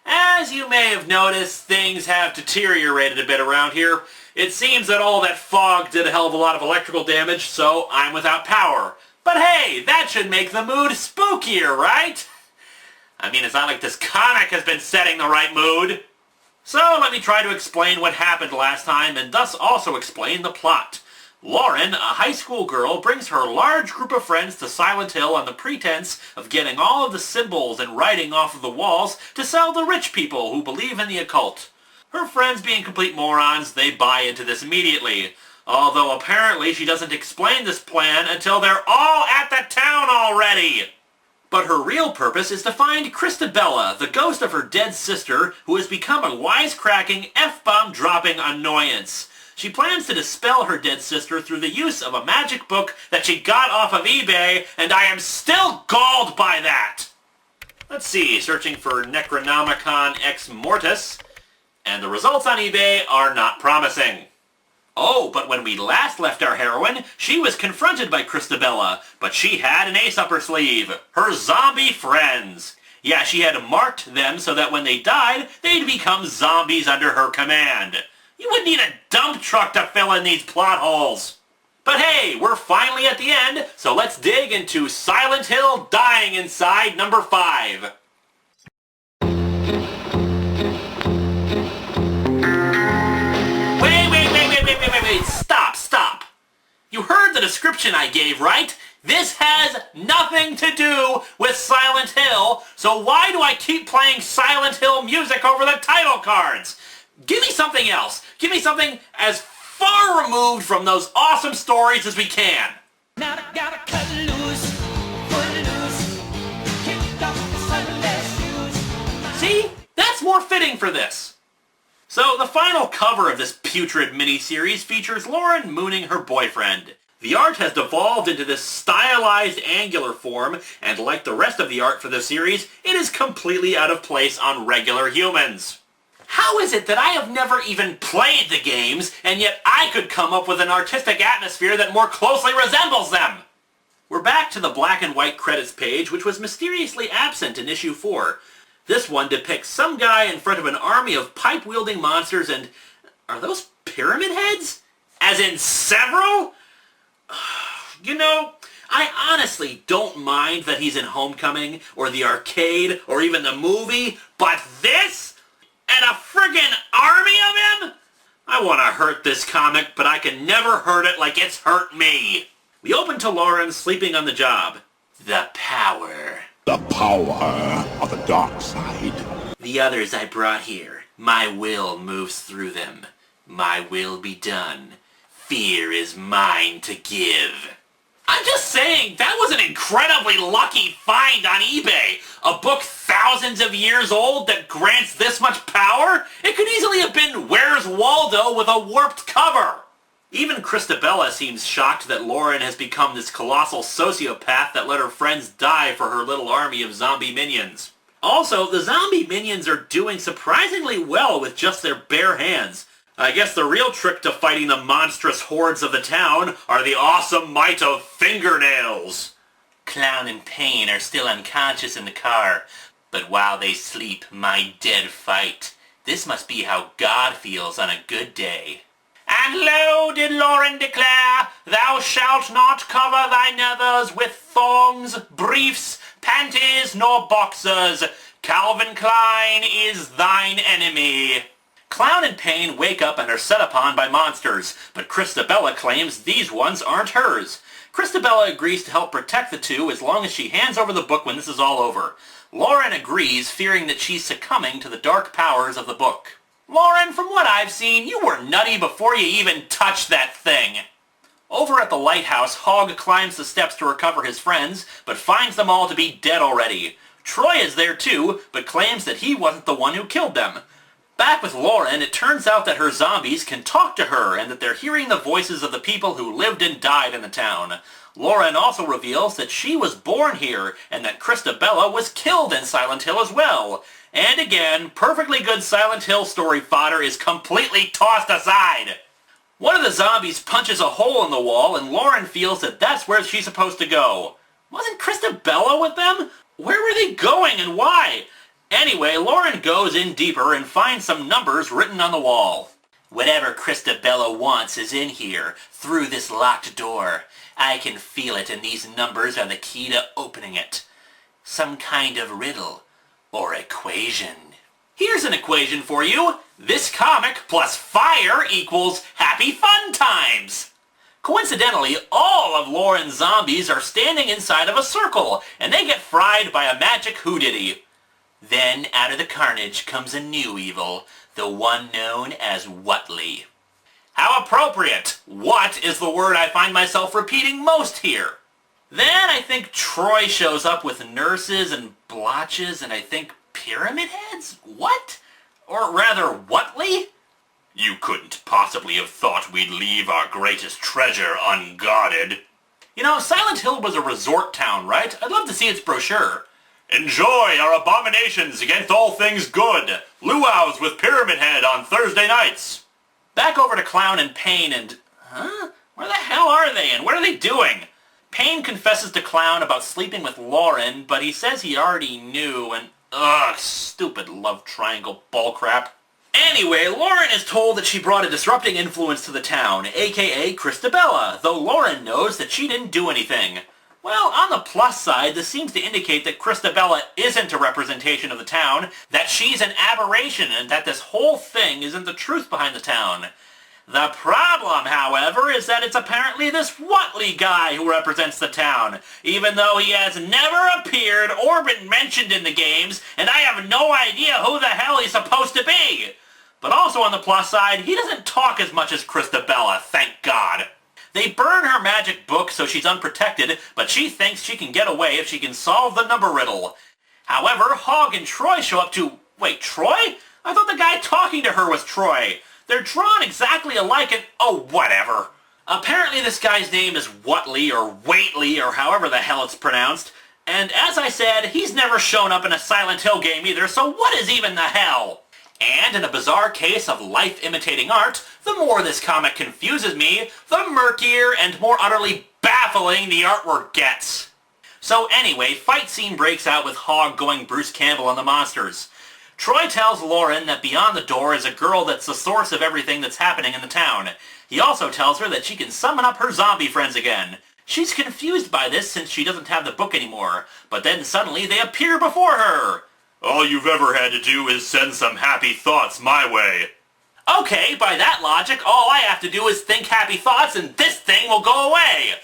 As you may have noticed, things have deteriorated a bit around here. It seems that all that fog did a hell of a lot of electrical damage, so I'm without power. But hey, that should make the mood spookier, right? I mean, it's not like this comic has been setting the right mood. So let me try to explain what happened last time, and thus also explain the plot. Lauren, a high school girl, brings her large group of friends to Silent Hill on the pretense of getting all of the symbols and writing off of the walls to sell to rich people who believe in the occult. Her friends being complete morons, they buy into this immediately. Although apparently she doesn't explain this plan until they're all at the town already. But her real purpose is to find Christabella, the ghost of her dead sister, who has become a wisecracking, F-bomb dropping annoyance. She plans to dispel her dead sister through the use of a magic book that she got off of eBay, and I am still galled by that! Let's see, searching for Necronomicon Ex Mortis, and the results on eBay are not promising. Oh, but when we last left our heroine, she was confronted by Christabella, but she had an ace up her sleeve. Her zombie friends. Yeah, she had marked them so that when they died, they'd become zombies under her command. You would need a dump truck to fill in these plot holes. But hey, we're finally at the end, so let's dig into Silent Hill Dying Inside number 5. Wait, You heard the description I gave, right? This has nothing to do with Silent Hill, so why do I keep playing Silent Hill music over the title cards? Give me something else. Give me something as far removed from those awesome stories as we can. Now I gotta cut loose, put loose, kick off the Sunday shoes. See? That's more fitting for this. So the final cover of this putrid miniseries features Lauren mooning her boyfriend. The art has devolved into this stylized angular form, and like the rest of the art for the series, it is completely out of place on regular humans. How is it that I have never even played the games, and yet I could come up with an artistic atmosphere that more closely resembles them? We're back to the black and white credits page, which was mysteriously absent in issue 4. This one depicts some guy in front of an army of pipe-wielding monsters and... are those pyramid heads? As in several? You know, I honestly don't mind that he's in Homecoming, or the arcade, or even the movie, but this? And a friggin' army of him? I want to hurt this comic, but I can never hurt it like it's hurt me. We open to Lauren sleeping on the job. The power. The power of the dark side. The others I brought here. My will moves through them. My will be done. Fear is mine to give. I'm just saying, that was an incredibly lucky find on eBay. A book thousands of years old that grants this much power? It could easily have been Where's Waldo with a warped cover. Even Christabella seems shocked that Lauren has become this colossal sociopath that let her friends die for her little army of zombie minions. Also, the zombie minions are doing surprisingly well with just their bare hands. I guess the real trick to fighting the monstrous hordes of the town are the awesome might of fingernails. Clown and Pain are still unconscious in the car, but while they sleep, my dead fight. This must be how God feels on a good day. And lo did Lauren declare, thou shalt not cover thy nethers with thongs, briefs, panties, nor boxers. Calvin Klein is thine enemy. Clown and Pain wake up and are set upon by monsters, but Christabella claims these ones aren't hers. Christabella agrees to help protect the two as long as she hands over the book when this is all over. Lauren agrees, fearing that she's succumbing to the dark powers of the book. Lauren, from what I've seen, you were nutty before you even touched that thing. Over at the lighthouse, Hogg climbs the steps to recover his friends, but finds them all to be dead already. Troy is there too, but claims that he wasn't the one who killed them. Back with Lauren, it turns out that her zombies can talk to her and that they're hearing the voices of the people who lived and died in the town. Lauren also reveals that she was born here and that Christabella was killed in Silent Hill as well. And again, perfectly good Silent Hill story fodder is completely tossed aside. One of the zombies punches a hole in the wall and Lauren feels that that's where she's supposed to go. Wasn't Christabella with them? Where were they going and why? Anyway, Lauren goes in deeper and finds some numbers written on the wall. Whatever Christabella wants is in here, through this locked door. I can feel it, and these numbers are the key to opening it. Some kind of riddle or equation. Here's an equation for you. This comic plus fire equals happy fun times. Coincidentally, all of Lauren's zombies are standing inside of a circle, and they get fried by a magic hooditty. Then, out of the carnage comes a new evil, the one known as Whatley. How appropriate! What is the word I find myself repeating most here? Then I think Troy shows up with nurses and blotches and I think pyramid heads? What? Or rather, Whatley? You couldn't possibly have thought we'd leave our greatest treasure unguarded. You know, Silent Hill was a resort town, right? I'd love to see its brochure. Enjoy our abominations against all things good. Luau's with Pyramid Head on Thursday nights. Back over to Clown and Pain and... Huh? Where the hell are they and what are they doing? Pain confesses to Clown about sleeping with Lauren, but he says he already knew and... Ugh, stupid love triangle bullcrap. Anyway, Lauren is told that she brought a disrupting influence to the town, aka Christabella, though Lauren knows that she didn't do anything. Well, on the plus side, this seems to indicate that Christabella isn't a representation of the town, that she's an aberration, and that this whole thing isn't the truth behind the town. The problem, however, is that it's apparently this Whatley guy who represents the town, even though he has never appeared or been mentioned in the games, and I have no idea who the hell he's supposed to be. But also on the plus side, he doesn't talk as much as Christabella, thank God. They burn her magic book so she's unprotected, but she thinks she can get away if she can solve the number riddle. However, Hogg and Troy show up to... Wait, Troy? I thought the guy talking to her was Troy. They're drawn exactly alike and... Oh, whatever. Apparently this guy's name is Whatley or Waitley or however the hell it's pronounced. And as I said, he's never shown up in a Silent Hill game either, so what is even the hell? And in a bizarre case of life imitating art, the more this comic confuses me, the murkier and more utterly baffling the artwork gets. So anyway, fight scene breaks out with Hogg going Bruce Campbell on the monsters. Troy tells Lauren that beyond the door is a girl that's the source of everything that's happening in the town. He also tells her that she can summon up her zombie friends again. She's confused by this since she doesn't have the book anymore, but then suddenly they appear before her. All you've ever had to do is send some happy thoughts my way. Okay, by that logic, all I have to do is think happy thoughts and this thing will go away.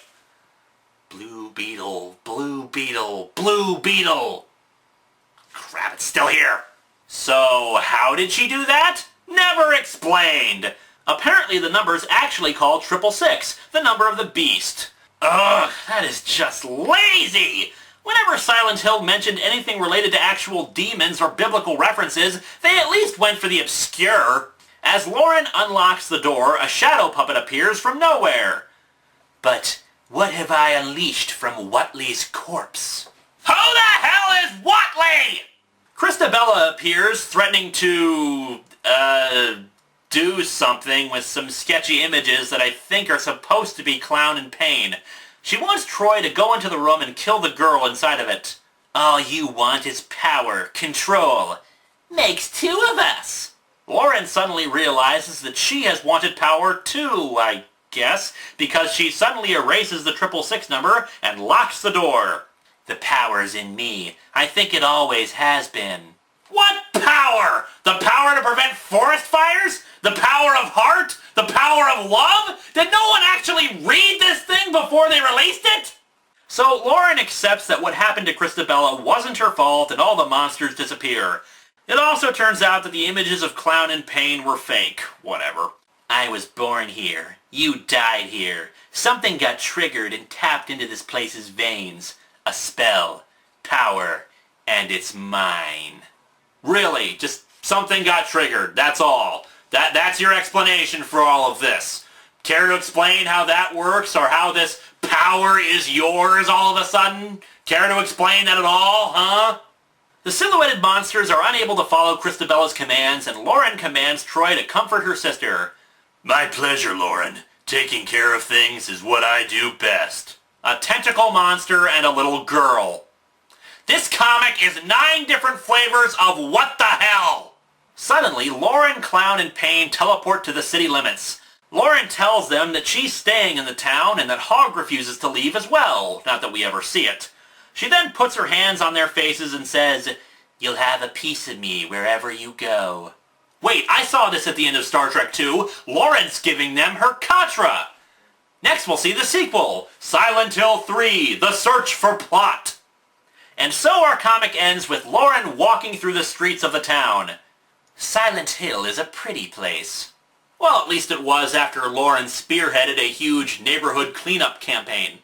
Blue Beetle, Blue Beetle, Blue Beetle. Crap, it's still here. So, how did she do that? Never explained. Apparently the number's actually called 666, the number of the beast. Ugh, that is just lazy! Whenever Silent Hill mentioned anything related to actual demons or biblical references, they at least went for the obscure. As Lauren unlocks the door, a shadow puppet appears from nowhere. But what have I unleashed from Whatley's corpse? Who the hell is Whatley? Christabella appears, threatening to, do something with some sketchy images that I think are supposed to be Clown in Pain. She wants Troy to go into the room and kill the girl inside of it. All you want is power, control. Makes two of us. Lauren suddenly realizes that she has wanted power too, I guess, because she suddenly erases the 666 number and locks the door. The power's in me. I think it always has been. What power? The power to prevent forest fires? The power of heart? The power of love? Did no one actually read this thing before they released it? So Lauren accepts that what happened to Christabella wasn't her fault and all the monsters disappear. It also turns out that the images of Clown in Pain were fake. Whatever. I was born here. You died here. Something got triggered and tapped into this place's veins. A spell. Power. And it's mine. Really, just something got triggered, that's all. That's your explanation for all of this. Care to explain how that works, or how this power is yours all of a sudden? Care to explain that at all, huh? The silhouetted monsters are unable to follow Christabella's commands, and Lauren commands Troy to comfort her sister. My pleasure, Lauren. Taking care of things is what I do best. A tentacle monster and a little girl. This comic is 9 different flavors of what the hell! Suddenly, Lauren, Clown, and Pain teleport to the city limits. Lauren tells them that she's staying in the town and that Hogg refuses to leave as well, not that we ever see it. She then puts her hands on their faces and says, "You'll have a piece of me wherever you go." Wait, I saw this at the end of Star Trek II. Lauren's giving them her Katra. Next we'll see the sequel, Silent Hill 3, The Search for Plot. And so our comic ends with Lauren walking through the streets of the town. Silent Hill is a pretty place. Well, at least it was after Lauren spearheaded a huge neighborhood cleanup campaign.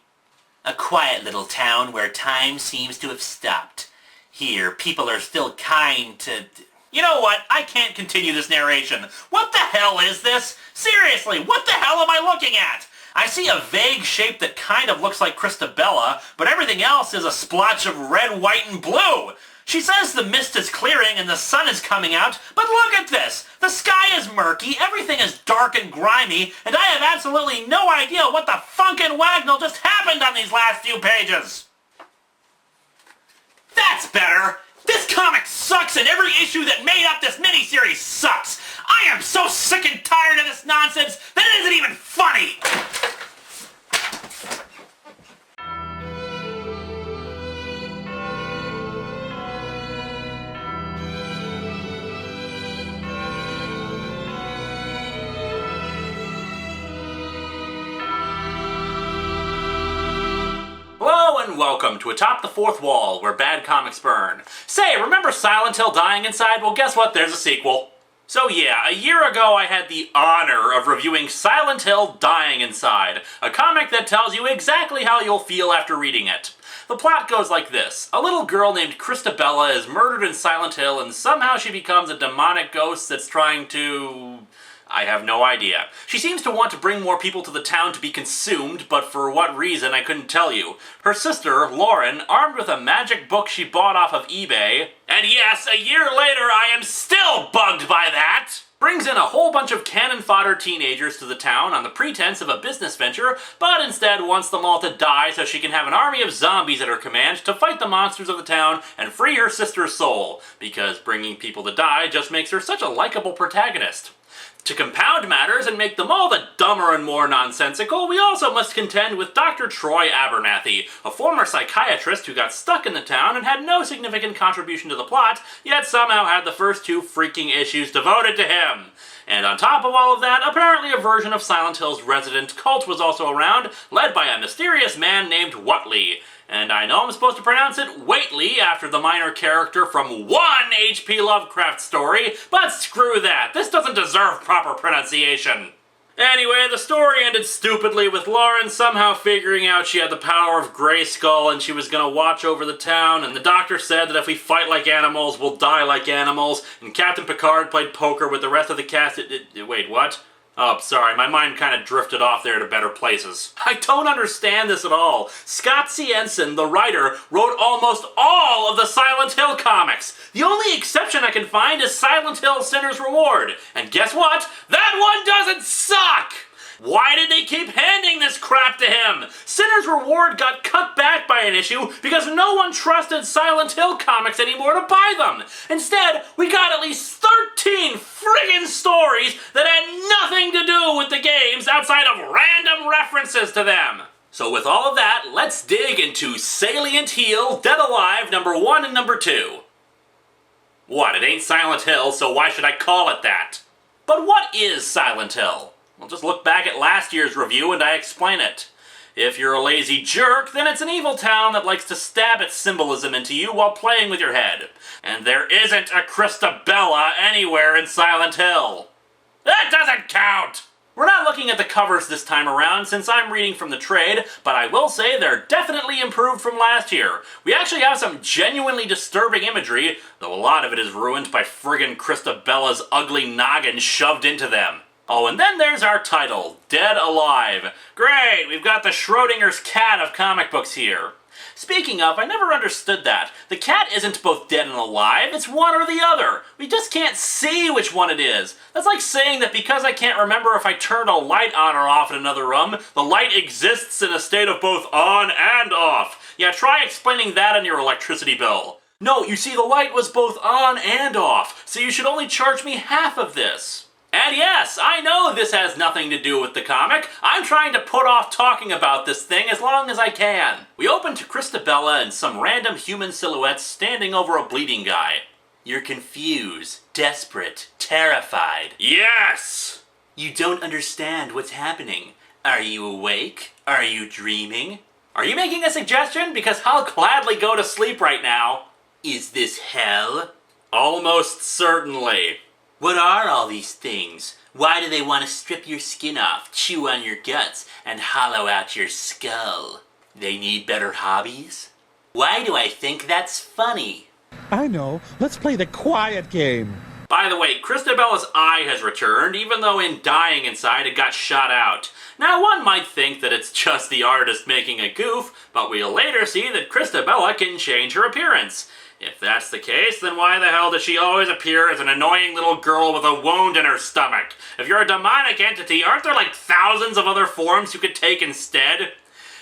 A quiet little town where time seems to have stopped. Here, people are still kind to... You know what? I can't continue this narration. What the hell is this? Seriously, what the hell am I looking at? I see a vague shape that kind of looks like Christabella, but everything else is a splotch of red, white, and blue. She says the mist is clearing and the sun is coming out, but look at this! The sky is murky, everything is dark and grimy, and I have absolutely no idea what the funkin' wagnall just happened on these last few pages! That's better! This comic sucks and every issue that made up this miniseries sucks! I am so sick and tired of this nonsense that it isn't even funny! welcome to Atop the Fourth Wall, where bad comics burn. Say, remember Silent Hill dying inside? Well, guess what? There's a sequel. So yeah, a year ago I had the honor of reviewing Silent Hill Dying Inside, a comic that tells you exactly how you'll feel after reading it. The plot goes like this. A little girl named Christabella is murdered in Silent Hill, and somehow she becomes a demonic ghost that's trying to... I have no idea. She seems to want to bring more people to the town to be consumed, but for what reason I couldn't tell you. Her sister, Lauren, armed with a magic book she bought off of eBay, and yes, a year later I am still bugged by that, brings in a whole bunch of cannon fodder teenagers to the town on the pretense of a business venture, but instead wants them all to die so she can have an army of zombies at her command to fight the monsters of the town and free her sister's soul, because bringing people to die just makes her such a likable protagonist. To compound matters and make them all the dumber and more nonsensical, we also must contend with Dr. Troy Abernathy, a former psychiatrist who got stuck in the town and had no significant contribution to the plot, yet somehow had the first two freaking issues devoted to him. And on top of all of that, apparently a version of Silent Hill's resident cult was also around, led by a mysterious man named Whatley. And I know I'm supposed to pronounce it Waitley after the minor character from one H.P. Lovecraft story, but screw that, this doesn't deserve proper pronunciation. Anyway, the story ended stupidly with Lauren somehow figuring out she had the power of Grayskull and she was gonna watch over the town, and the doctor said that if we fight like animals, we'll die like animals, and Captain Picard played poker with the rest of the cast. Wait, what? Oh, sorry, my mind kind of drifted off there to better places. I don't understand this at all. Scott C. Ensign, the writer, wrote almost all of the Silent Hill comics. The only exception I can find is Silent Hill Sinner's Reward. And guess what? That one doesn't suck! Why did they keep handing this crap to him? Sinner's Reward got cut back by an issue because no one trusted Silent Hill comics anymore to buy them. Instead, we got at least 13 friggin' stories that had nothing to do with the games outside of random references to them. So with all of that, let's dig into Salient Heel, Dead Alive, number 1 and number 2. What, it ain't Silent Hill, so why should I call it that? But what is Silent Hill? Well, just look back at last year's review and I explain it. If you're a lazy jerk, then it's an evil town that likes to stab its symbolism into you while playing with your head. And there isn't a Christabella anywhere in Silent Hill. That doesn't count! We're not looking at the covers this time around since I'm reading from the trade, but I will say they're definitely improved from last year. We actually have some genuinely disturbing imagery, though a lot of it is ruined by friggin' Christabella's ugly noggin shoved into them. Oh, and then there's our title, Dead Alive. Great, we've got the Schrodinger's cat of comic books here. Speaking of, I never understood that. The cat isn't both dead and alive, it's one or the other. We just can't see which one it is. That's like saying that because I can't remember if I turned a light on or off in another room, the light exists in a state of both on and off. Yeah, try explaining that on your electricity bill. No, you see, the light was both on and off, so you should only charge me half of this. And yes, I know this has nothing to do with the comic. I'm trying to put off talking about this thing as long as I can. We open to Christabella and some random human silhouettes standing over a bleeding guy. You're confused, desperate, terrified. Yes! You don't understand what's happening. Are you awake? Are you dreaming? Are you making a suggestion? Because I'll gladly go to sleep right now. Is this hell? Almost certainly. What are all these things? Why do they want to strip your skin off, chew on your guts, and hollow out your skull? They need better hobbies? Why do I think that's funny? I know. Let's play the quiet game. By the way, Christabella's eye has returned, even though in dying inside it got shot out. Now one might think that it's just the artist making a goof, but we'll later see that Christabella can change her appearance. If that's the case, then why the hell does she always appear as an annoying little girl with a wound in her stomach? If you're a demonic entity, aren't there like thousands of other forms you could take instead?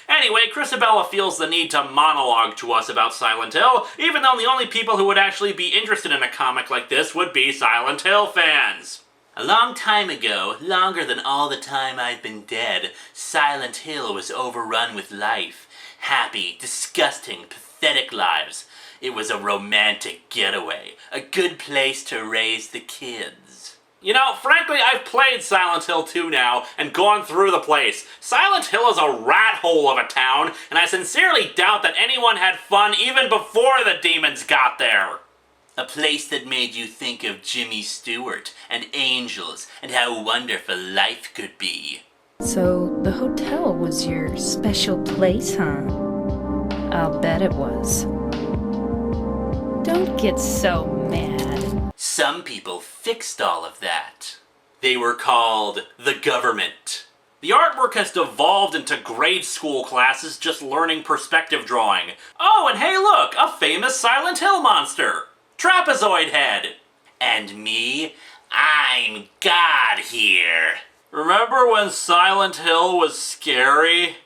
Anyway, Christabella feels the need to monologue to us about Silent Hill, even though the only people who would actually be interested in a comic like this would be Silent Hill fans. A long time ago, longer than all the time I've been dead, Silent Hill was overrun with life. Happy, disgusting, pathetic lives. It was a romantic getaway, a good place to raise the kids. You know, frankly, I've played Silent Hill 2 now and gone through the place. Silent Hill is a rat hole of a town, and I sincerely doubt that anyone had fun even before the demons got there. A place that made you think of Jimmy Stewart and angels and how wonderful life could be. So the hotel was your special place, huh? I'll bet it was. Don't get so mad. Some people fixed all of that. They were called the government. The artwork has devolved into grade school classes just learning perspective drawing. Oh, and hey look, a famous Silent Hill monster. Trapezoid head. And me, I'm God here. Remember when Silent Hill was scary?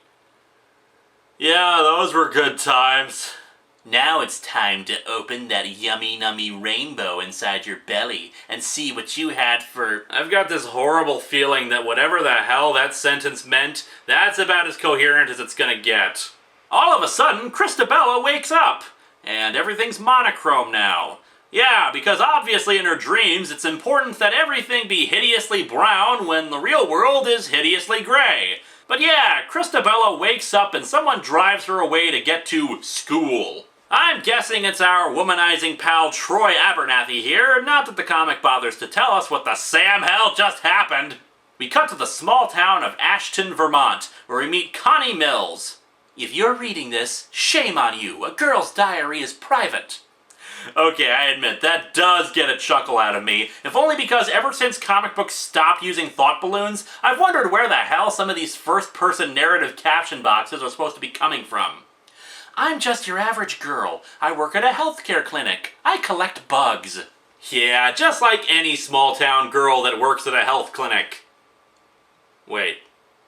Yeah, those were good times. Now it's time to open that yummy nummy rainbow inside your belly and see what you had for... I've got this horrible feeling that whatever the hell that sentence meant, that's about as coherent as it's gonna get. All of a sudden, Christabella wakes up, and everything's monochrome now. Yeah, because obviously in her dreams it's important that everything be hideously brown when the real world is hideously gray. But yeah, Christabella wakes up and someone drives her away to get to school. I'm guessing it's our womanizing pal Troy Abernathy here, not that the comic bothers to tell us what the Sam hell just happened. We cut to the small town of Ashton, Vermont, where we meet Connie Mills. If you're reading this, shame on you, a girl's diary is private. Okay, I admit, that does get a chuckle out of me, if only because ever since comic books stopped using thought balloons, I've wondered where the hell some of these first-person narrative caption boxes are supposed to be coming from. I'm just your average girl. I work at a healthcare clinic. I collect bugs. Yeah, just like any small-town girl that works at a health clinic. Wait.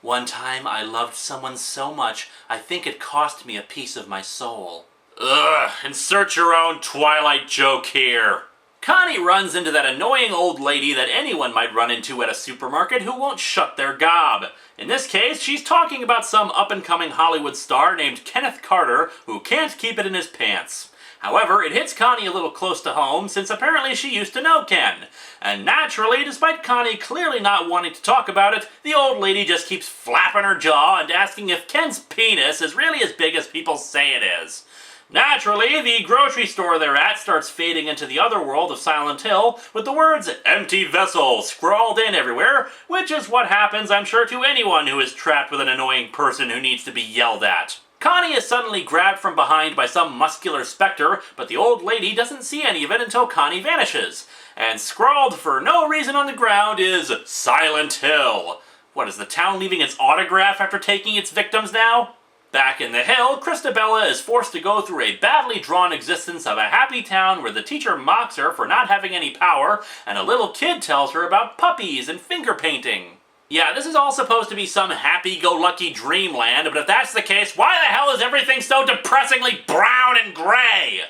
One time I loved someone so much, I think it cost me a piece of my soul. Ugh, insert your own Twilight joke here. Connie runs into that annoying old lady that anyone might run into at a supermarket who won't shut their gob. In this case, she's talking about some up-and-coming Hollywood star named Kenneth Carter who can't keep it in his pants. However, it hits Connie a little close to home since apparently she used to know Ken. And naturally, despite Connie clearly not wanting to talk about it, the old lady just keeps flapping her jaw and asking if Ken's penis is really as big as people say it is. Naturally, the grocery store they're at starts fading into the other world of Silent Hill with the words "empty vessel" scrawled in everywhere, which is what happens, I'm sure, to anyone who is trapped with an annoying person who needs to be yelled at. Connie is suddenly grabbed from behind by some muscular specter, but the old lady doesn't see any of it until Connie vanishes. And scrawled for no reason on the ground is Silent Hill. What, is the town leaving its autograph after taking its victims now? Back in the hill, Christabella is forced to go through a badly drawn existence of a happy town where the teacher mocks her for not having any power, and a little kid tells her about puppies and finger painting. Yeah, this is all supposed to be some happy-go-lucky dreamland, but if that's the case, why the hell is everything so depressingly brown and gray?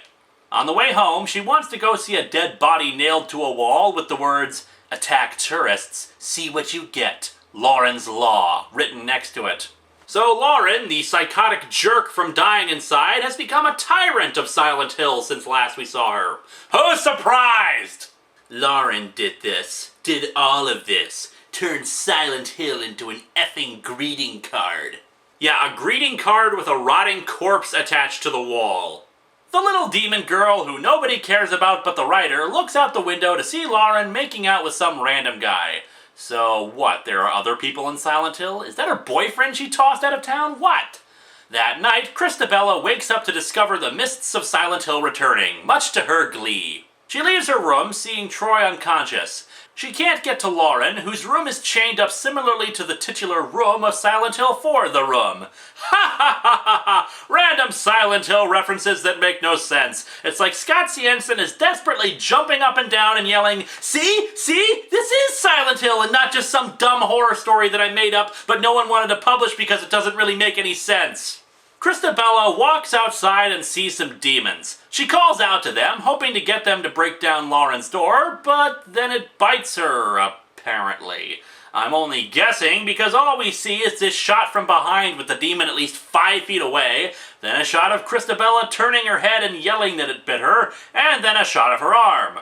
On the way home, she wants to go see a dead body nailed to a wall with the words, "Attack tourists, see what you get, Lauren's Law," written next to it. So Lauren, the psychotic jerk from Dying Inside, has become a tyrant of Silent Hill since last we saw her. Who's surprised? Lauren did this, did all of this, turned Silent Hill into an effing greeting card. Yeah, a greeting card with a rotting corpse attached to the wall. The little demon girl, who nobody cares about but the writer, looks out the window to see Lauren making out with some random guy. So what, there are other people in Silent Hill? Is that her boyfriend she tossed out of town? What? That night, Christabella wakes up to discover the mists of Silent Hill returning, much to her glee. She leaves her room, seeing Troy unconscious. She can't get to Lauren, whose room is chained up similarly to the titular room of Silent Hill 4, The Room. Ha ha ha ha ha! Random Silent Hill references that make no sense. It's like Scott Siensen is desperately jumping up and down and yelling, "See? See? This is Silent Hill and not just some dumb horror story that I made up but no one wanted to publish because it doesn't really make any sense." Christabella walks outside and sees some demons. She calls out to them, hoping to get them to break down Lauren's door, but then it bites her, apparently. I'm only guessing because all we see is this shot from behind with the demon at least 5 feet away, then a shot of Christabella turning her head and yelling that it bit her, and then a shot of her arm.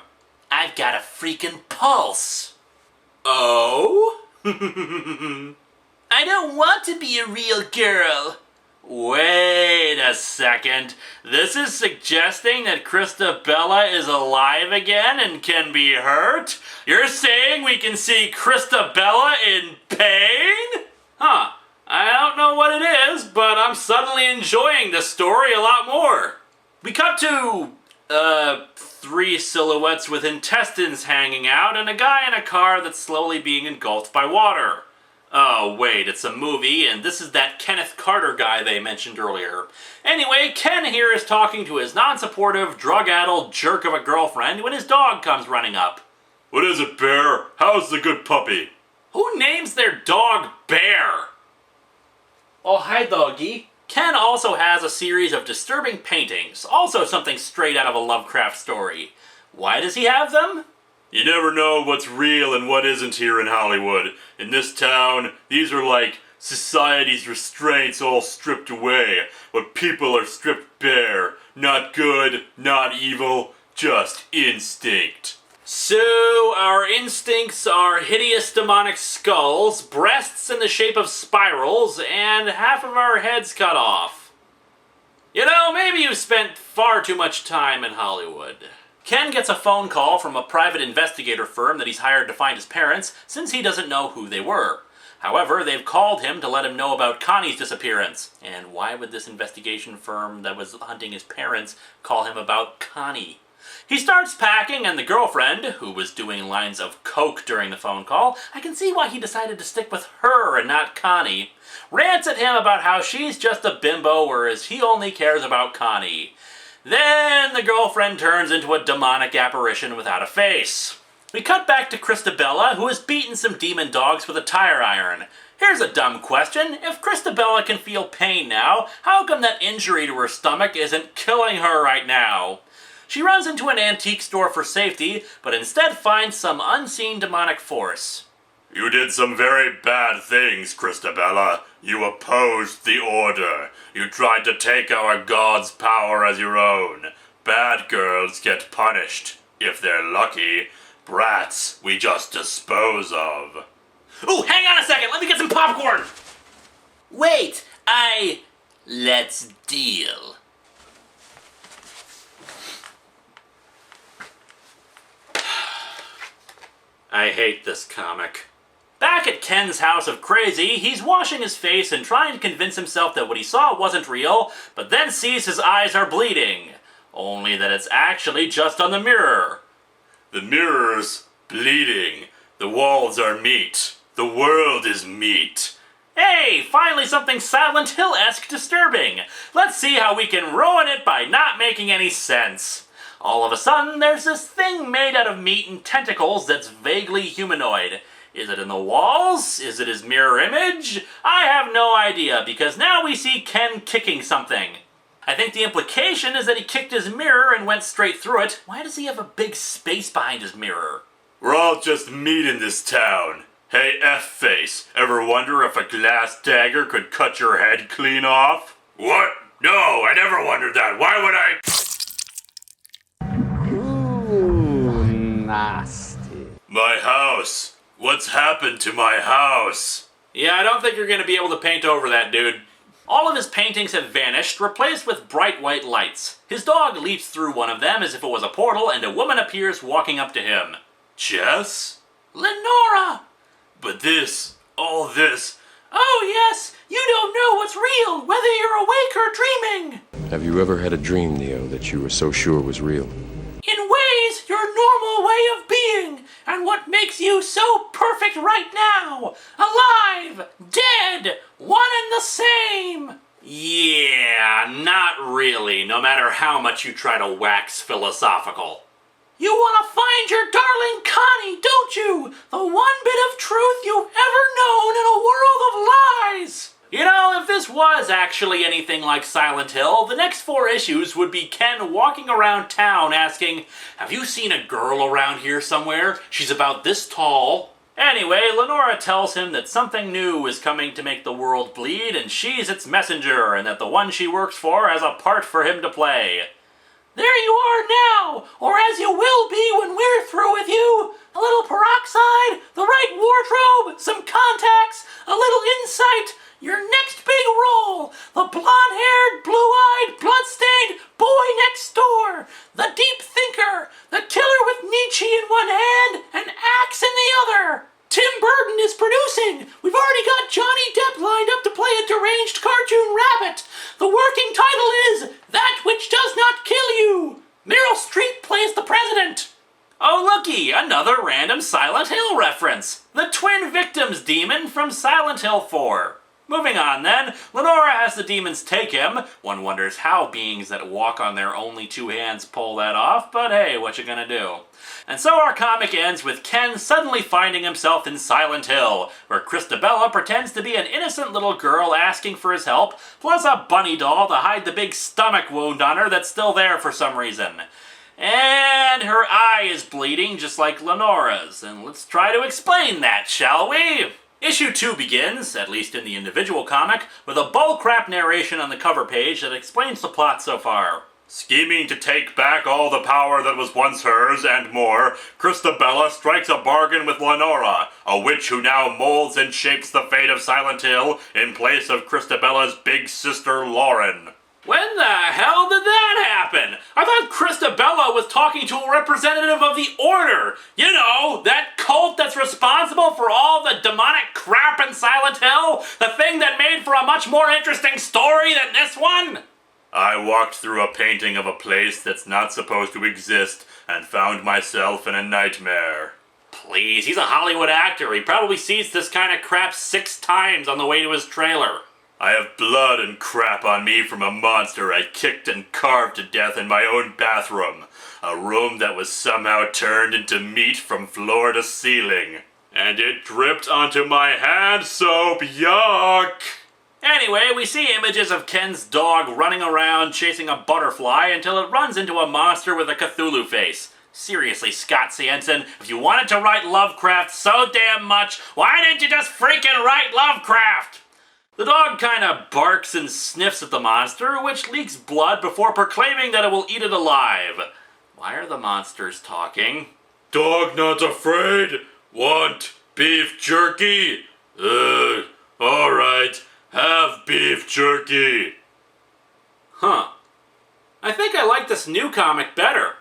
I've got a freaking pulse. Oh? I don't want to be a real girl. Wait a second. This is suggesting that Christabella is alive again and can be hurt? You're saying we can see Christabella in pain? Huh. I don't know what it is, but I'm suddenly enjoying this story a lot more. We cut to, 3 silhouettes with intestines hanging out and a guy in a car that's slowly being engulfed by water. Oh, wait, it's a movie, and this is that Kenneth Carter guy they mentioned earlier. Anyway, Ken here is talking to his non-supportive, drug-addled jerk of a girlfriend when his dog comes running up. What is it, Bear? How's the good puppy? Who names their dog Bear? Oh, hi, doggy. Ken also has a series of disturbing paintings, also something straight out of a Lovecraft story. Why does he have them? You never know what's real and what isn't here in Hollywood. In this town, these are like society's restraints all stripped away, but people are stripped bare. Not good, not evil, just instinct. So, our instincts are hideous demonic skulls, breasts in the shape of spirals, and half of our heads cut off. You know, maybe you've spent far too much time in Hollywood. Ken gets a phone call from a private investigator firm that he's hired to find his parents, since he doesn't know who they were. However, they've called him to let him know about Connie's disappearance. And why would this investigation firm that was hunting his parents call him about Connie? He starts packing, and the girlfriend, who was doing lines of coke during the phone call, I can see why he decided to stick with her and not Connie, rants at him about how she's just a bimbo, whereas he only cares about Connie. Then the girlfriend turns into a demonic apparition without a face. We cut back to Christabella, who has beaten some demon dogs with a tire iron. Here's a dumb question. If Christabella can feel pain now, how come that injury to her stomach isn't killing her right now? She runs into an antique store for safety, but instead finds some unseen demonic force. You did some very bad things, Christabella. You opposed the order. You tried to take our god's power as your own. Bad girls get punished. If they're lucky, brats we just dispose of. Ooh, hang on a second, let me get some popcorn! Wait, let's deal. I hate this comic. Back at Ken's house of crazy, he's washing his face and trying to convince himself that what he saw wasn't real, but then sees his eyes are bleeding. Only that it's actually just on the mirror. The mirror's bleeding. The walls are meat. The world is meat. Hey, finally something Silent Hill-esque disturbing. Let's see how we can ruin it by not making any sense. All of a sudden, there's this thing made out of meat and tentacles that's vaguely humanoid. Is it in the walls? Is it his mirror image? I have no idea, because now we see Ken kicking something. I think the implication is that he kicked his mirror and went straight through it. Why does he have a big space behind his mirror? We're all just meat in this town. Hey, F-face, ever wonder if a glass dagger could cut your head clean off? What? No, I never wondered that. Why would I... Nasty. My house. What's happened to my house? Yeah, I don't think you're going to be able to paint over that, dude. All of his paintings have vanished, replaced with bright white lights. His dog leaps through one of them as if it was a portal, and a woman appears walking up to him. Jess? Lenora! But this, all this... Oh yes, you don't know what's real, whether you're awake or dreaming! Have you ever had a dream, Neo, that you were so sure was real? In ways, your normal way of being, and what makes you so perfect right now. Alive, dead, one and the same. Yeah, not really, no matter how much you try to wax philosophical. You want to find your darling Connie, don't you? The one bit of truth you've ever known in a world of lies. You know, if this was actually anything like Silent Hill, the next 4 issues would be Ken walking around town asking, have you seen a girl around here somewhere? She's about this tall. Anyway, Lenora tells him that something new is coming to make the world bleed, and she's its messenger, and that the one she works for has a part for him to play. There you are now, or as you will be when we're through with you. A little peroxide, the right Oh looky, another random Silent Hill reference. The twin victims demon from Silent Hill 4. Moving on then, Lenora has the demons take him. One wonders how beings that walk on their only two hands pull that off, but hey, what you gonna do? And so our comic ends with Ken suddenly finding himself in Silent Hill, where Christabella pretends to be an innocent little girl asking for his help, plus a bunny doll to hide the big stomach wound on her that's still there for some reason. And her eye is bleeding just like Lenora's, and let's try to explain that, shall we? Issue 2 begins, at least in the individual comic, with a bullcrap narration on the cover page that explains the plot so far. Scheming to take back all the power that was once hers and more, Christabella strikes a bargain with Lenora, a witch who now molds and shapes the fate of Silent Hill in place of Christabella's big sister Lauren. When the hell did that happen? I thought Christabella was talking to a representative of the Order. You know, that cult that's responsible for all the demonic crap in Silent Hill? The thing that made for a much more interesting story than this one? I walked through a painting of a place that's not supposed to exist and found myself in a nightmare. Please, he's a Hollywood actor. He probably sees this kind of crap 6 times on the way to his trailer. I have blood and crap on me from a monster I kicked and carved to death in my own bathroom. A room that was somehow turned into meat from floor to ceiling. And it dripped onto my hand soap, yuck! Anyway, we see images of Ken's dog running around chasing a butterfly until it runs into a monster with a Cthulhu face. Seriously, Scott Siensen, if you wanted to write Lovecraft so damn much, why didn't you just freaking write Lovecraft? The dog kinda barks and sniffs at the monster, which leaks blood before proclaiming that it will eat it alive. Why are the monsters talking? Dog not afraid? Want beef jerky? Alright, have beef jerky. Huh. I think I like this new comic better.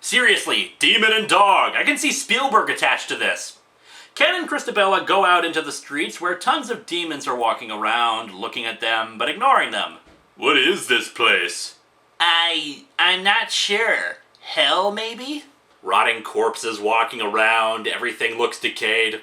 Seriously, demon and dog. I can see Spielberg attached to this. Ken and Christabella go out into the streets where tons of demons are walking around, looking at them, but ignoring them. What is this place? I'm not sure. Hell, maybe? Rotting corpses walking around, everything looks decayed.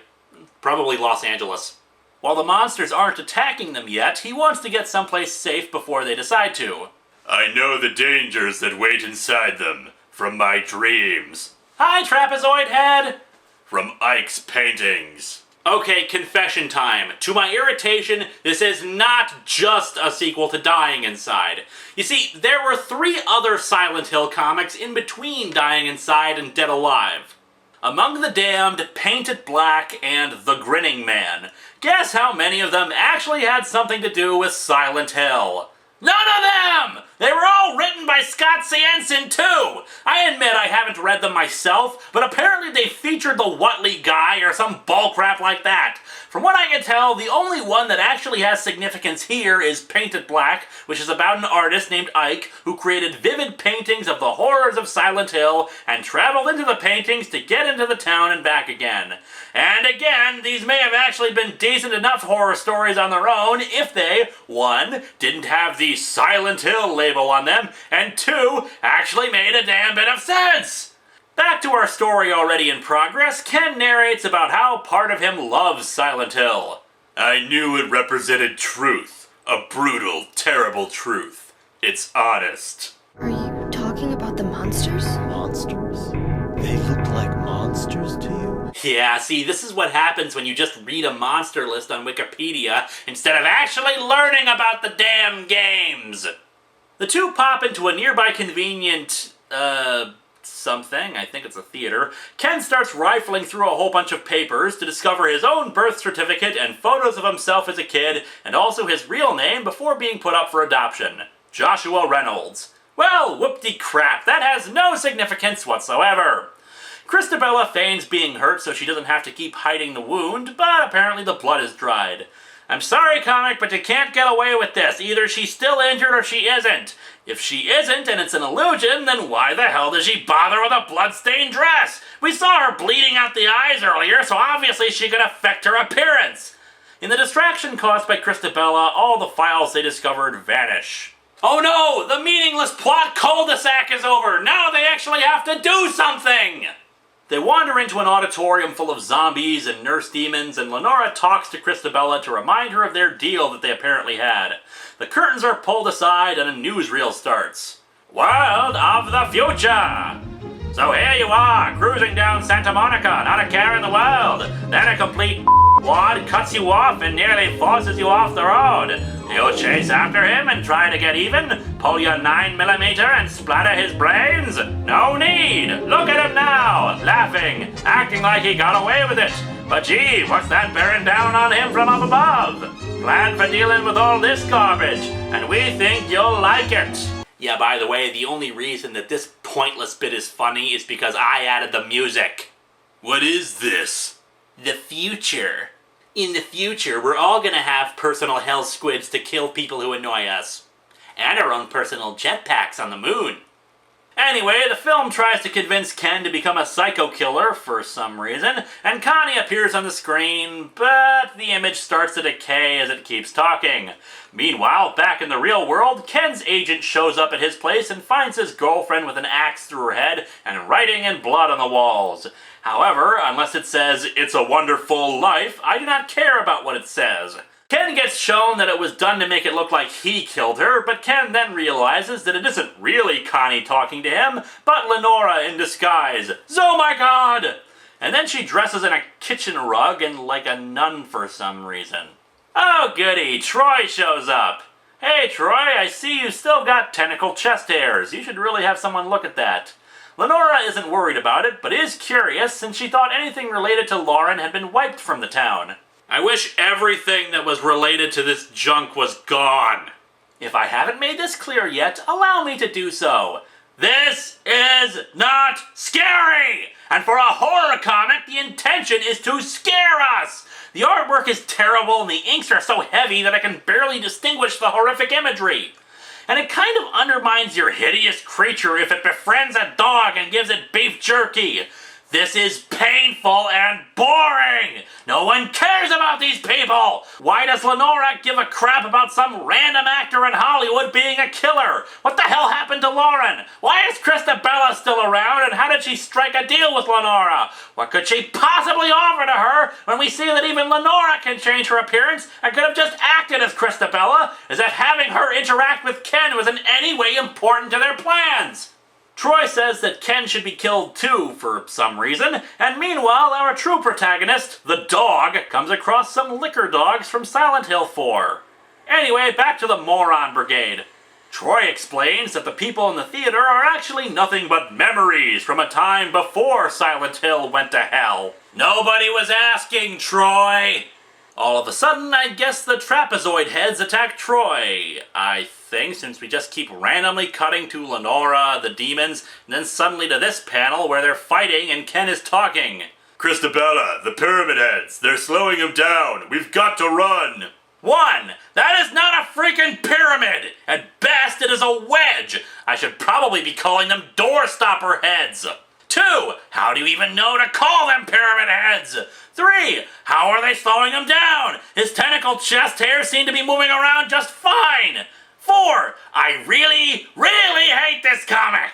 Probably Los Angeles. While the monsters aren't attacking them yet, he wants to get someplace safe before they decide to. I know the dangers that wait inside them, from my dreams. Hi, Trapezoid Head! From Ike's paintings. Okay, confession time. To my irritation, this is not just a sequel to Dying Inside. You see, there were 3 other Silent Hill comics in between Dying Inside and Dead Alive. Among the Damned, Painted Black, and The Grinning Man. Guess how many of them actually had something to do with Silent Hill? None of them! They were all written by Scott Siensen, too! I admit I haven't read them myself, but apparently they featured the Whatley guy or some bullcrap like that. From what I can tell, the only one that actually has significance here is Painted Black, which is about an artist named Ike who created vivid paintings of the horrors of Silent Hill and traveled into the paintings to get into the town and back again. And again, these may have actually been decent enough horror stories on their own if they, 1, didn't have the Silent Hill label on them, and 2, actually made a damn bit of sense! Back to our story already in progress, Ken narrates about how part of him loves Silent Hill. I knew it represented truth. A brutal, terrible truth. It's honest. Are you talking about the monsters? Monsters? They looked like monsters to you? Yeah, see, this is what happens when you just read a monster list on Wikipedia instead of actually learning about the damn games. The two pop into a nearby convenient, something, I think it's a theater. Ken starts rifling through a whole bunch of papers to discover his own birth certificate and photos of himself as a kid, and also his real name before being put up for adoption. Joshua Reynolds. Well, whoop-de-crap, that has no significance whatsoever. Christabella feigns being hurt so she doesn't have to keep hiding the wound, but apparently the blood is dried. I'm sorry, comic, but you can't get away with this. Either she's still injured or she isn't. If she isn't and it's an illusion, then why the hell does she bother with a blood-stained dress? We saw her bleeding out the eyes earlier, so obviously she could affect her appearance. In the distraction caused by Christabella, all the files they discovered vanish. Oh no! The meaningless plot cul-de-sac is over! Now they actually have to do something! They wander into an auditorium full of zombies and nurse demons, and Lenora talks to Christabella to remind her of their deal that they apparently had. The curtains are pulled aside and a newsreel starts. World of the future! So here you are, cruising down Santa Monica, not a care in the world. Then a complete wad cuts you off and nearly forces you off the road. You chase after him and try to get even, pull your 9mm and splatter his brains? No need! Look at him now, laughing, acting like he got away with it. But gee, what's that bearing down on him from up above? Plan for dealing with all this garbage, and we think you'll like it. Yeah, by the way, the only reason that this pointless bit is funny is because I added the music. What is this? The future. In the future, we're all gonna have personal hell squids to kill people who annoy us. And our own personal jetpacks on the moon. Anyway, the film tries to convince Ken to become a psycho killer for some reason, and Connie appears on the screen, but the image starts to decay as it keeps talking. Meanwhile, back in the real world, Ken's agent shows up at his place and finds his girlfriend with an axe through her head and writing in blood on the walls. However, unless it says, "It's a wonderful life," I do not care about what it says. Ken gets shown that it was done to make it look like he killed her, but Ken then realizes that it isn't really Connie talking to him, but Lenora in disguise. Oh my god! And then she dresses in a kitchen rug and like a nun for some reason. Oh goody, Troy shows up. Hey Troy, I see you still got tentacle chest hairs. You should really have someone look at that. Lenora isn't worried about it, but is curious since she thought anything related to Lauren had been wiped from the town. I wish everything that was related to this junk was gone. If I haven't made this clear yet, allow me to do so. This is not scary! And for a horror comic, the intention is to scare us! The artwork is terrible and the inks are so heavy that I can barely distinguish the horrific imagery. And it kind of undermines your hideous creature if it befriends a dog and gives it beef jerky. This is painful and boring! No one cares about these people! Why does Lenora give a crap about some random actor in Hollywood being a killer? What the hell happened to Lauren? Why is Christabella still around, and how did she strike a deal with Lenora? What could she possibly offer to her when we see that even Lenora can change her appearance and could have just acted as Christabella, as if having her interact with Ken was in any way important to their plans? Troy says that Ken should be killed too for some reason, and meanwhile our true protagonist, the dog, comes across some liquor dogs from Silent Hill 4. Anyway, back to the moron brigade. Troy explains that the people in the theater are actually nothing but memories from a time before Silent Hill went to hell. Nobody was asking, Troy! All of a sudden, I guess the trapezoid heads attack Troy. I think, since we just keep randomly cutting to Lenora, the demons, and then suddenly to this panel where they're fighting and Ken is talking. Christabella, the pyramid heads, they're slowing him down. We've got to run. 1. That is not a freaking pyramid! At best, it is a wedge! I should probably be calling them doorstopper heads! 2. How do you even know to call them pyramid heads? 3. How are they slowing him down? His tentacle chest hairs seem to be moving around just fine! 4. I really, really hate this comic!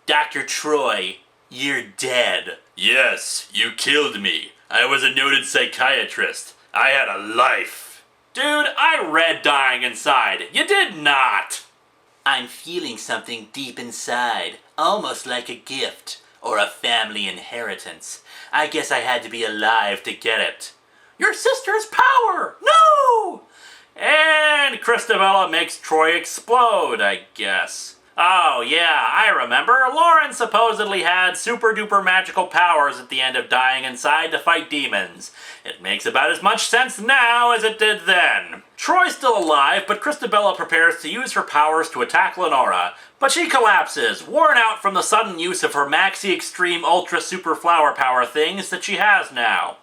Dr. Troy, you're dead. Yes, you killed me. I was a noted psychiatrist. I had a life. Dude, I read Dying Inside. You did not! I'm feeling something deep inside, almost like a gift, or a family inheritance. I guess I had to be alive to get it. Your sister's power! No! And Christabella makes Troy explode, I guess. Oh yeah, I remember. Lauren supposedly had super duper magical powers at the end of Dying Inside to fight demons. It makes about as much sense now as it did then. Troy's still alive, but Christabella prepares to use her powers to attack Lenora. But she collapses, worn out from the sudden use of her maxi extreme ultra super flower power things that she has now.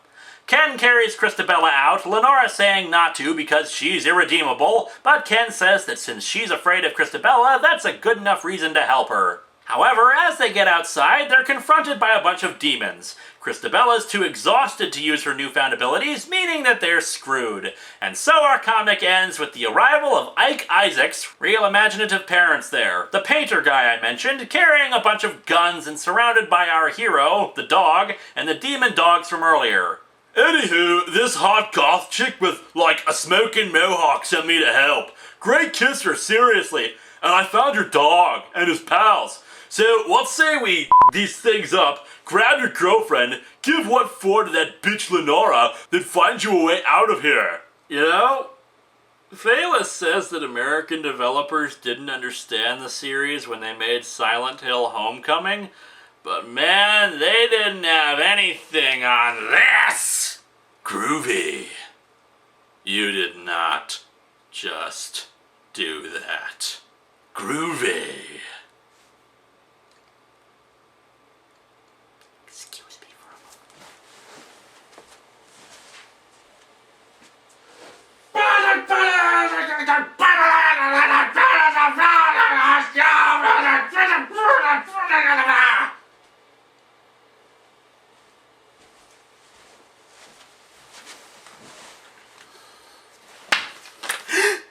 Ken carries Christabella out, Lenora saying not to because she's irredeemable, but Ken says that since she's afraid of Christabella, that's a good enough reason to help her. However, as they get outside, they're confronted by a bunch of demons. Christabella's too exhausted to use her newfound abilities, meaning that they're screwed. And so our comic ends with the arrival of Ike Isaac's real imaginative parents there. The painter guy I mentioned, carrying a bunch of guns and surrounded by our hero, the dog, and the demon dogs from earlier. Anywho, this hot goth chick with, like, a smoking mohawk sent me to help. Great kisser, seriously. And I found your dog and his pals. So, let's say we these things up, grab your girlfriend, give what for to that bitch Linkara, then find you a way out of here. You know, Phalis says that American developers didn't understand the series when they made Silent Hill Homecoming, but man, they didn't have anything on this! Groovy. You did not just do that. Groovy. Excuse me for a moment.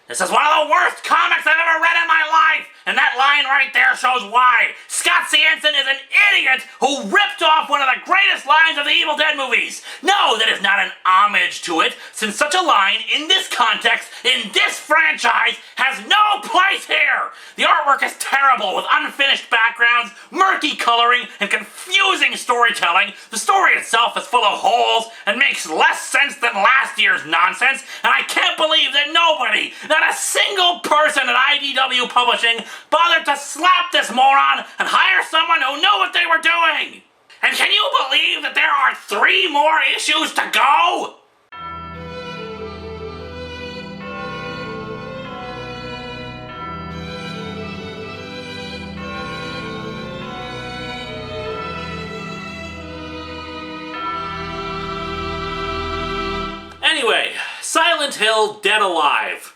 This is one of the worst comics I've ever read in my life! And that line right there shows why. Scott Sanson is an idiot who ripped off one of the greatest lines of the Evil Dead movies. No, that is not an homage to it, since such a line, in this context, in this franchise, has no place here. The artwork is terrible, with unfinished backgrounds, murky coloring, and confusing storytelling. The story itself is full of holes and makes less sense than last year's nonsense, and I can't believe that nobody, not a single person at IDW Publishing, bothered to slap this moron and hire someone who knew what they were doing! And can you believe that there are 3 more issues to go? Anyway, Silent Hill Dead Alive.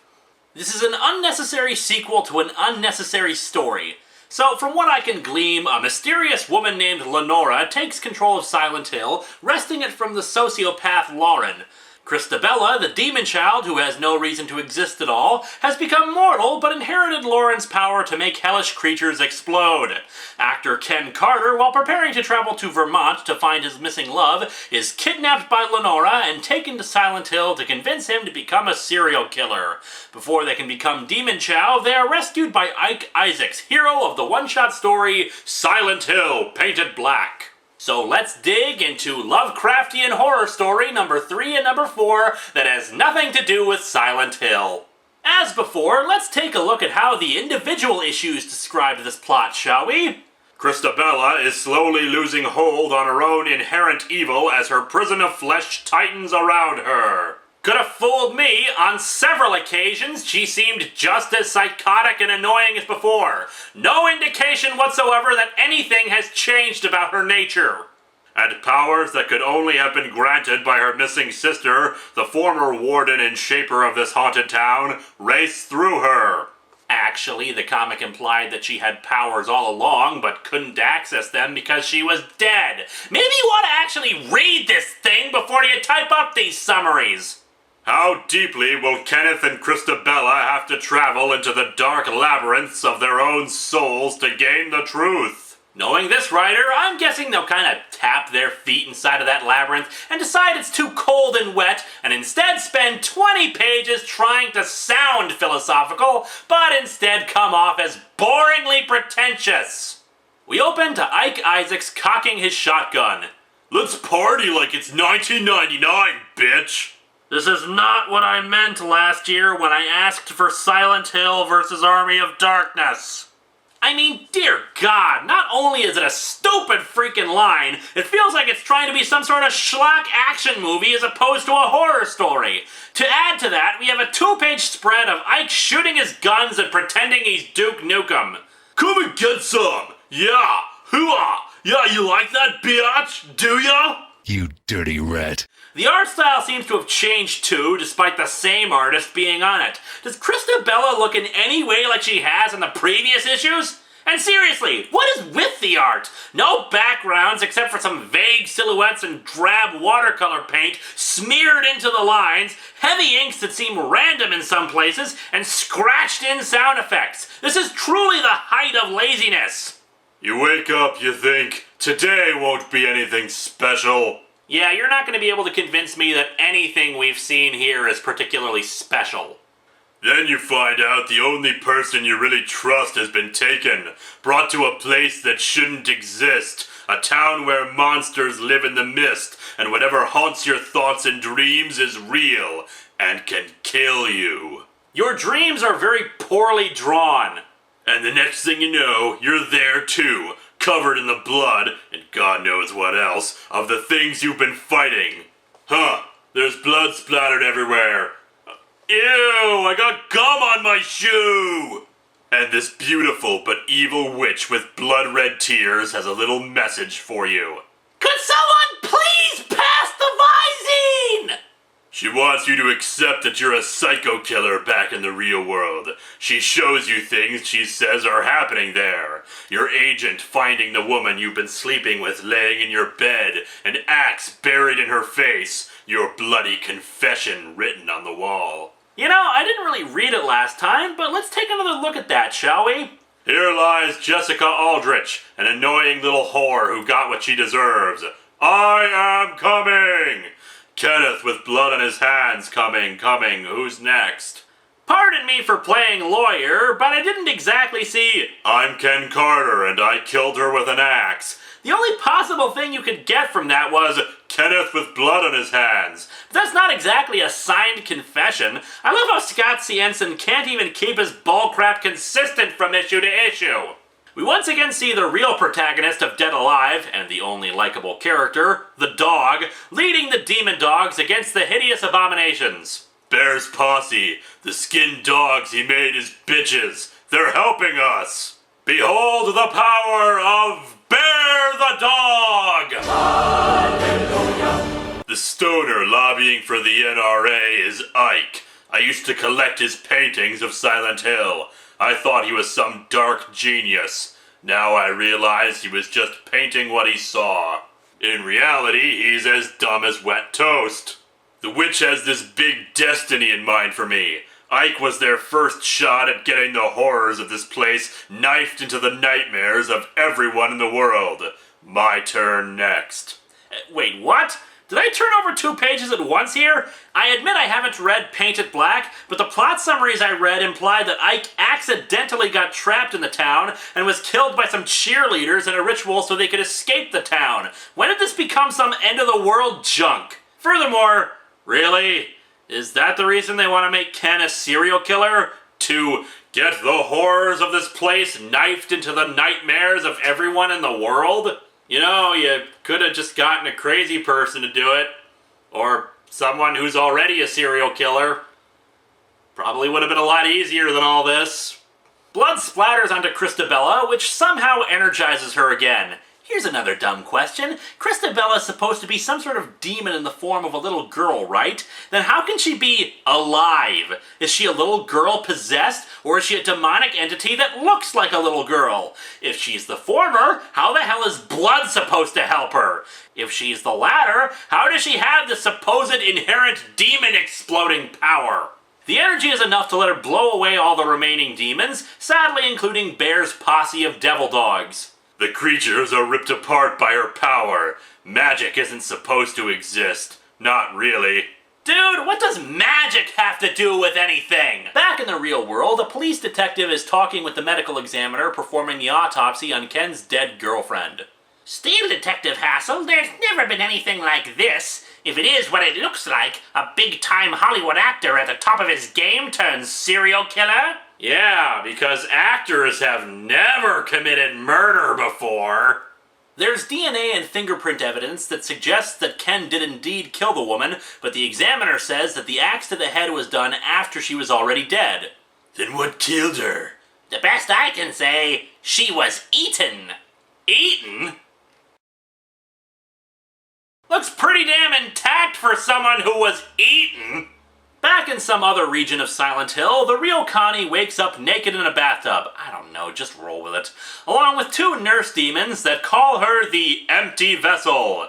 This is an unnecessary sequel to an unnecessary story. So, from what I can glean, a mysterious woman named Lenora takes control of Silent Hill, wresting it from the sociopath Lauren. Christabella, the demon child who has no reason to exist at all, has become mortal but inherited Lauren's power to make hellish creatures explode. Actor Ken Carter, while preparing to travel to Vermont to find his missing love, is kidnapped by Lenora and taken to Silent Hill to convince him to become a serial killer. Before they can become Demon Chow, they are rescued by Ike Isaacs, hero of the one-shot story Silent Hill Painted Black. So let's dig into Lovecraftian horror story number 3 and number 4 that has nothing to do with Silent Hill. As before, let's take a look at how the individual issues describe this plot, shall we? Christabella is slowly losing hold on her own inherent evil as her prison of flesh tightens around her. Could have fooled me. On several occasions, she seemed just as psychotic and annoying as before. No indication whatsoever that anything has changed about her nature. And powers that could only have been granted by her missing sister, the former warden and shaper of this haunted town, race through her. Actually, the comic implied that she had powers all along, but couldn't access them because she was dead. Maybe you want to actually read this thing before you type up these summaries. How deeply will Kenneth and Christabella have to travel into the dark labyrinths of their own souls to gain the truth? Knowing this writer, I'm guessing they'll kind of tap their feet inside of that labyrinth and decide it's too cold and wet, and instead spend 20 pages trying to sound philosophical, but instead come off as boringly pretentious. We open to Ike Isaacs cocking his shotgun. Let's party like it's 1999, bitch! This is not what I meant last year when I asked for Silent Hill versus Army of Darkness. I mean, dear God, not only is it a stupid freaking line, it feels like it's trying to be some sort of schlock action movie as opposed to a horror story. To add to that, we have a 2-page spread of Ike shooting his guns and pretending he's Duke Nukem. Come and get some! Yeah! Hooah! Yeah, you like that, biatch? Do ya? You dirty rat. The art style seems to have changed too, despite the same artist being on it. Does Christabella look in any way like she has in the previous issues? And seriously, what is with the art? No backgrounds except for some vague silhouettes and drab watercolor paint smeared into the lines, heavy inks that seem random in some places, and scratched in sound effects. This is truly the height of laziness. You wake up, you think, today won't be anything special. Yeah, you're not going to be able to convince me that anything we've seen here is particularly special. Then you find out the only person you really trust has been taken, brought to a place that shouldn't exist, a town where monsters live in the mist, and whatever haunts your thoughts and dreams is real, and can kill you. Your dreams are very poorly drawn. And the next thing you know, you're there too, covered in the blood, and God knows what else, of the things you've been fighting. Huh, there's blood splattered everywhere. Ew, I got gum on my shoe! And this beautiful but evil witch with blood-red tears has a little message for you. Could someone please pass the Visine? She wants you to accept that you're a psycho killer back in the real world. She shows you things she says are happening there. Your agent finding the woman you've been sleeping with laying in your bed, an axe buried in her face, your bloody confession written on the wall. You know, I didn't really read it last time, but let's take another look at that, shall we? Here lies Jessica Aldrich, an annoying little whore who got what she deserves. I am coming! Kenneth with blood on his hands coming. Who's next? Pardon me for playing lawyer, but I didn't exactly see... I'm Ken Carter, and I killed her with an axe. The only possible thing you could get from that was... Kenneth with blood on his hands. That's not exactly a signed confession. I love how Scott Cienson can't even keep his bullcrap consistent from issue to issue. We once again see the real protagonist of Dead Alive, and the only likable character, the dog, leading the demon dogs against the hideous abominations. Bear's posse, the skinned dogs he made his bitches. They're helping us. Behold the power of Bear the Dog! Hallelujah. The stoner lobbying for the NRA is Ike. I used to collect his paintings of Silent Hill. I thought he was some dark genius. Now I realize he was just painting what he saw. In reality, he's as dumb as wet toast. The witch has this big destiny in mind for me. Ike was their first shot at getting the horrors of this place knifed into the nightmares of everyone in the world. My turn next. Wait, what? Did I turn over 2 pages at once here? I admit I haven't read Paint It Black, but the plot summaries I read imply that Ike accidentally got trapped in the town and was killed by some cheerleaders in a ritual so they could escape the town. When did this become some end-of-the-world junk? Furthermore, really? Is that the reason they want to make Ken a serial killer? To get the horrors of this place knifed into the nightmares of everyone in the world? You know, you could have just gotten a crazy person to do it. Or someone who's already a serial killer. Probably would have been a lot easier than all this. Blood splatters onto Christabella, which somehow energizes her again. Here's another dumb question. Christabella's supposed to be some sort of demon in the form of a little girl, right? Then how can she be alive? Is she a little girl possessed, or is she a demonic entity that looks like a little girl? If she's the former, how the hell is blood supposed to help her? If she's the latter, how does she have the supposed inherent demon-exploding power? The energy is enough to let her blow away all the remaining demons, sadly including Bear's posse of devil dogs. The creatures are ripped apart by her power. Magic isn't supposed to exist. Not really. Dude, what does magic have to do with anything? Back in the real world, a police detective is talking with the medical examiner performing the autopsy on Ken's dead girlfriend. Still, Detective Hassel, there's never been anything like this. If it is what it looks like, a big-time Hollywood actor at the top of his game turns serial killer? Yeah, because actors have never committed murder before. There's DNA and fingerprint evidence that suggests that Ken did indeed kill the woman, but the examiner says that the axe to the head was done after she was already dead. Then what killed her? The best I can say, she was eaten. Eaten? Looks pretty damn intact for someone who was eaten. Back in some other region of Silent Hill, the real Connie wakes up naked in a bathtub. I don't know, just roll with it. Along with two nurse demons that call her the Empty Vessel.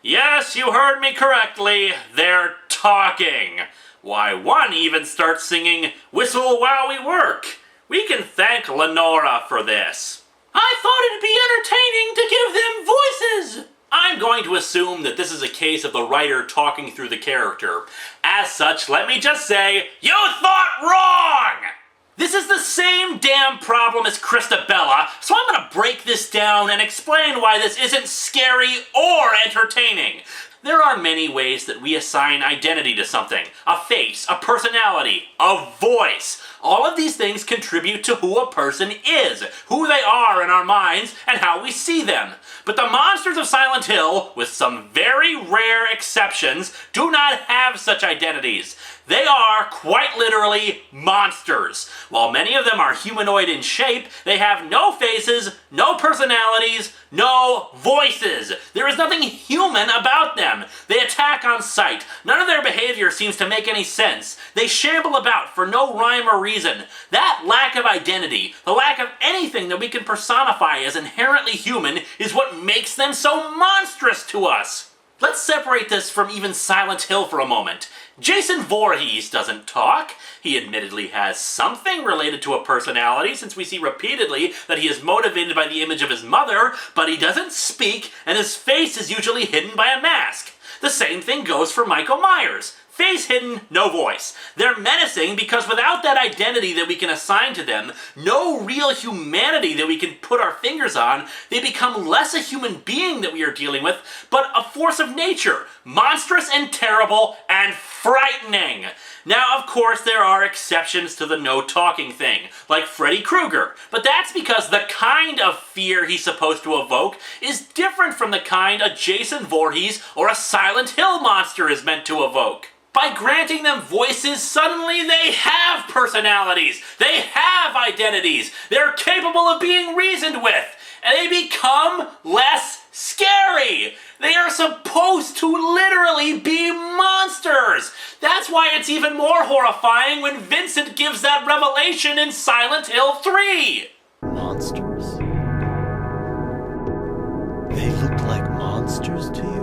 Yes, you heard me correctly. They're talking. Why, one even starts singing Whistle While We Work. We can thank Lenora for this. I thought it'd be entertaining to give them voices. I'm going to assume that this is a case of the writer talking through the character. As such, let me just say, you thought wrong! This is the same damn problem as Christabella, so I'm gonna break this down and explain why this isn't scary or entertaining. There are many ways that we assign identity to something. A face, a personality, a voice. All of these things contribute to who a person is, who they are in our minds, and how we see them. But the monsters of Silent Hill, with some very rare exceptions, do not have such identities. They are, quite literally, monsters. While many of them are humanoid in shape, they have no faces, no personalities, no voices. There is nothing human about them. They attack on sight. None of their behavior seems to make any sense. They shamble about for no rhyme or reason. That lack of identity, the lack of anything that we can personify as inherently human, is what makes them so monstrous to us. Let's separate this from even Silent Hill for a moment. Jason Voorhees doesn't talk. He admittedly has something related to a personality, since we see repeatedly that he is motivated by the image of his mother, but he doesn't speak, and his face is usually hidden by a mask. The same thing goes for Michael Myers. Face hidden, no voice. They're menacing because without that identity that we can assign to them, no real humanity that we can put our fingers on, they become less a human being that we are dealing with, but a force of nature, monstrous and terrible and frightening. Now, of course, there are exceptions to the no-talking thing, like Freddy Krueger, but that's because the kind of fear he's supposed to evoke is different from the kind a Jason Voorhees or a Silent Hill monster is meant to evoke. By granting them voices, suddenly they have personalities, they have identities, they're capable of being reasoned with, and they become less scary. They are supposed to literally be monsters. That's why it's even more horrifying when Vincent gives that revelation in Silent Hill 3. Monsters? They look like monsters to you?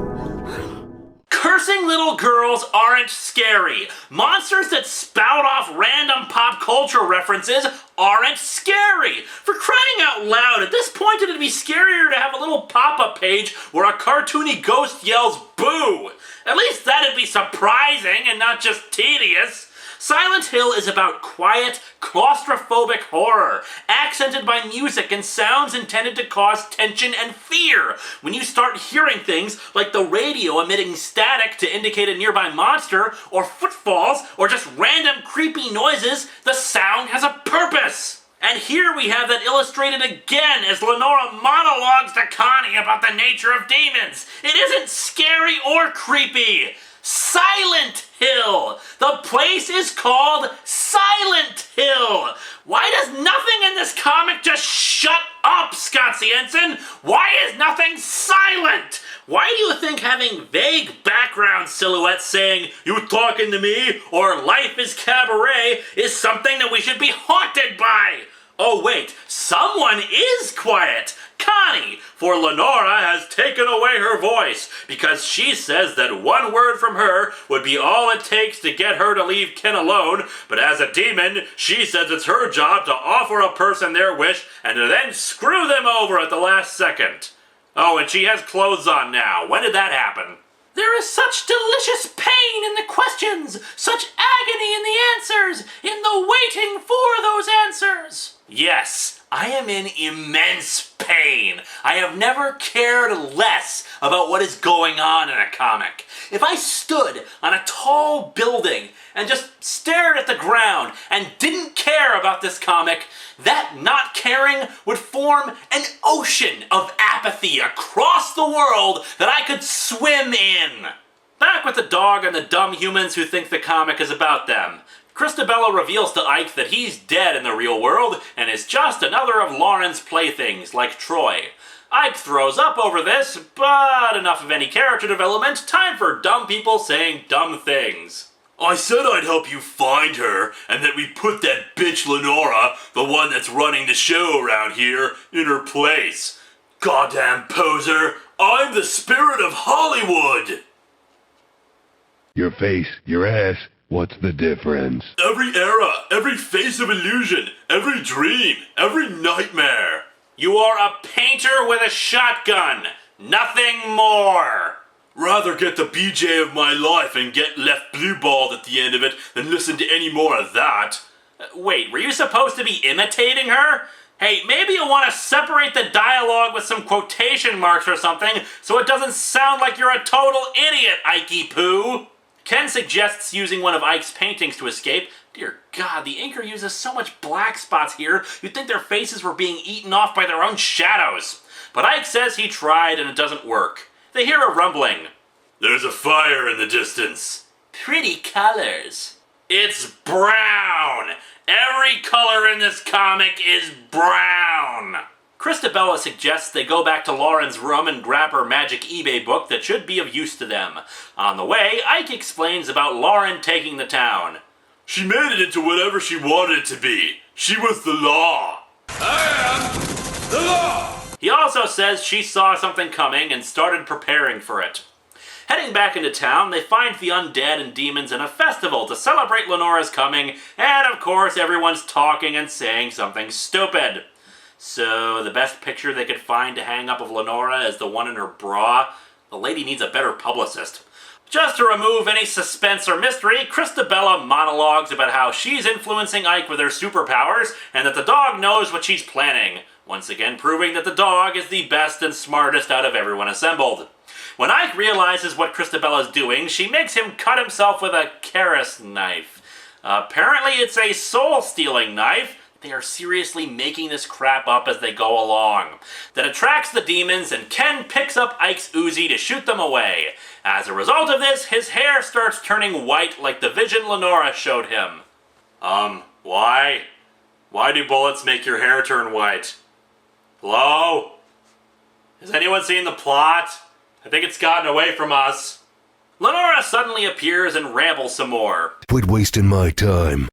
Cursing little girls aren't scary. Monsters that spout off random pop culture references aren't scary. For crying out loud, at this point it'd be scarier to have a little pop-up page where a cartoony ghost yells boo. At least that'd be surprising and not just tedious. Silent Hill is about quiet, claustrophobic horror, accented by music and sounds intended to cause tension and fear. When you start hearing things like the radio emitting static to indicate a nearby monster, or footfalls, or just random creepy noises, the sound has a purpose. And here we have that illustrated again as Lenora monologues to Connie about the nature of demons. It isn't scary or creepy. Silent Hill! The place is called Silent Hill! Why does nothing in this comic just shut up, Scott Cienson? Why is nothing silent? Why do you think having vague background silhouettes saying, "You talking to me?" or "Life is cabaret" is something that we should be haunted by? Oh wait, someone is quiet! Connie, for Lenora has taken away her voice because she says that one word from her would be all it takes to get her to leave Ken alone, but as a demon, she says it's her job to offer a person their wish and to then screw them over at the last second. Oh, and she has clothes on now. When did that happen? There is such delicious pain in the questions, such agony in the answers, in the waiting for those answers. Yes, I am in immense pain. I have never cared less about what is going on in a comic. If I stood on a tall building and just stared at the ground and didn't care about this comic, that not caring would form an ocean of apathy across the world that I could swim in. Back with the dog and the dumb humans who think the comic is about them. Christabella reveals to Ike that he's dead in the real world and is just another of Lauren's playthings, like Troy. Ike throws up over this, but enough of any character development, time for dumb people saying dumb things. I said I'd help you find her, and that we'd put that bitch Lenora, the one that's running the show around here, in her place. Goddamn poser! I'm the spirit of Hollywood! Your face, your ass, what's the difference? Every era, every face of illusion, every dream, every nightmare. You are a painter with a shotgun. Nothing more. Rather get the BJ of my life and get left blue-balled at the end of it than listen to any more of that. Wait, were you supposed to be imitating her? Hey, maybe you want to separate the dialogue with some quotation marks or something so it doesn't sound like you're a total idiot, Ikey Poo. Ken suggests using one of Ike's paintings to escape. Dear God, the inker uses so much black spots here, you'd think their faces were being eaten off by their own shadows. But Ike says he tried and it doesn't work. They hear a rumbling. There's a fire in the distance. Pretty colors. It's brown. Every color in this comic is brown. Christabella suggests they go back to Lauren's room and grab her magic eBay book that should be of use to them. On the way, Ike explains about Lauren taking the town. She made it into whatever she wanted it to be. She was the law. I am the law! He also says she saw something coming and started preparing for it. Heading back into town, they find the undead and demons in a festival to celebrate Lenora's coming, and of course everyone's talking and saying something stupid. So the best picture they could find to hang up of Lenora is the one in her bra. The lady needs a better publicist. Just to remove any suspense or mystery, Christabella monologues about how she's influencing Ike with her superpowers, and that the dog knows what she's planning. Once again proving that the dog is the best and smartest out of everyone assembled. When Ike realizes what Christabella's doing, she makes him cut himself with a Karis knife. Apparently it's a soul-stealing knife. They are seriously making this crap up as they go along. That attracts the demons, and Ken picks up Ike's Uzi to shoot them away. As a result of this, his hair starts turning white like the vision Lenora showed him. Why? Why do bullets make your hair turn white? Hello? Has anyone seen the plot? I think it's gotten away from us. Lenora suddenly appears and rambles some more. Quit wasting my time.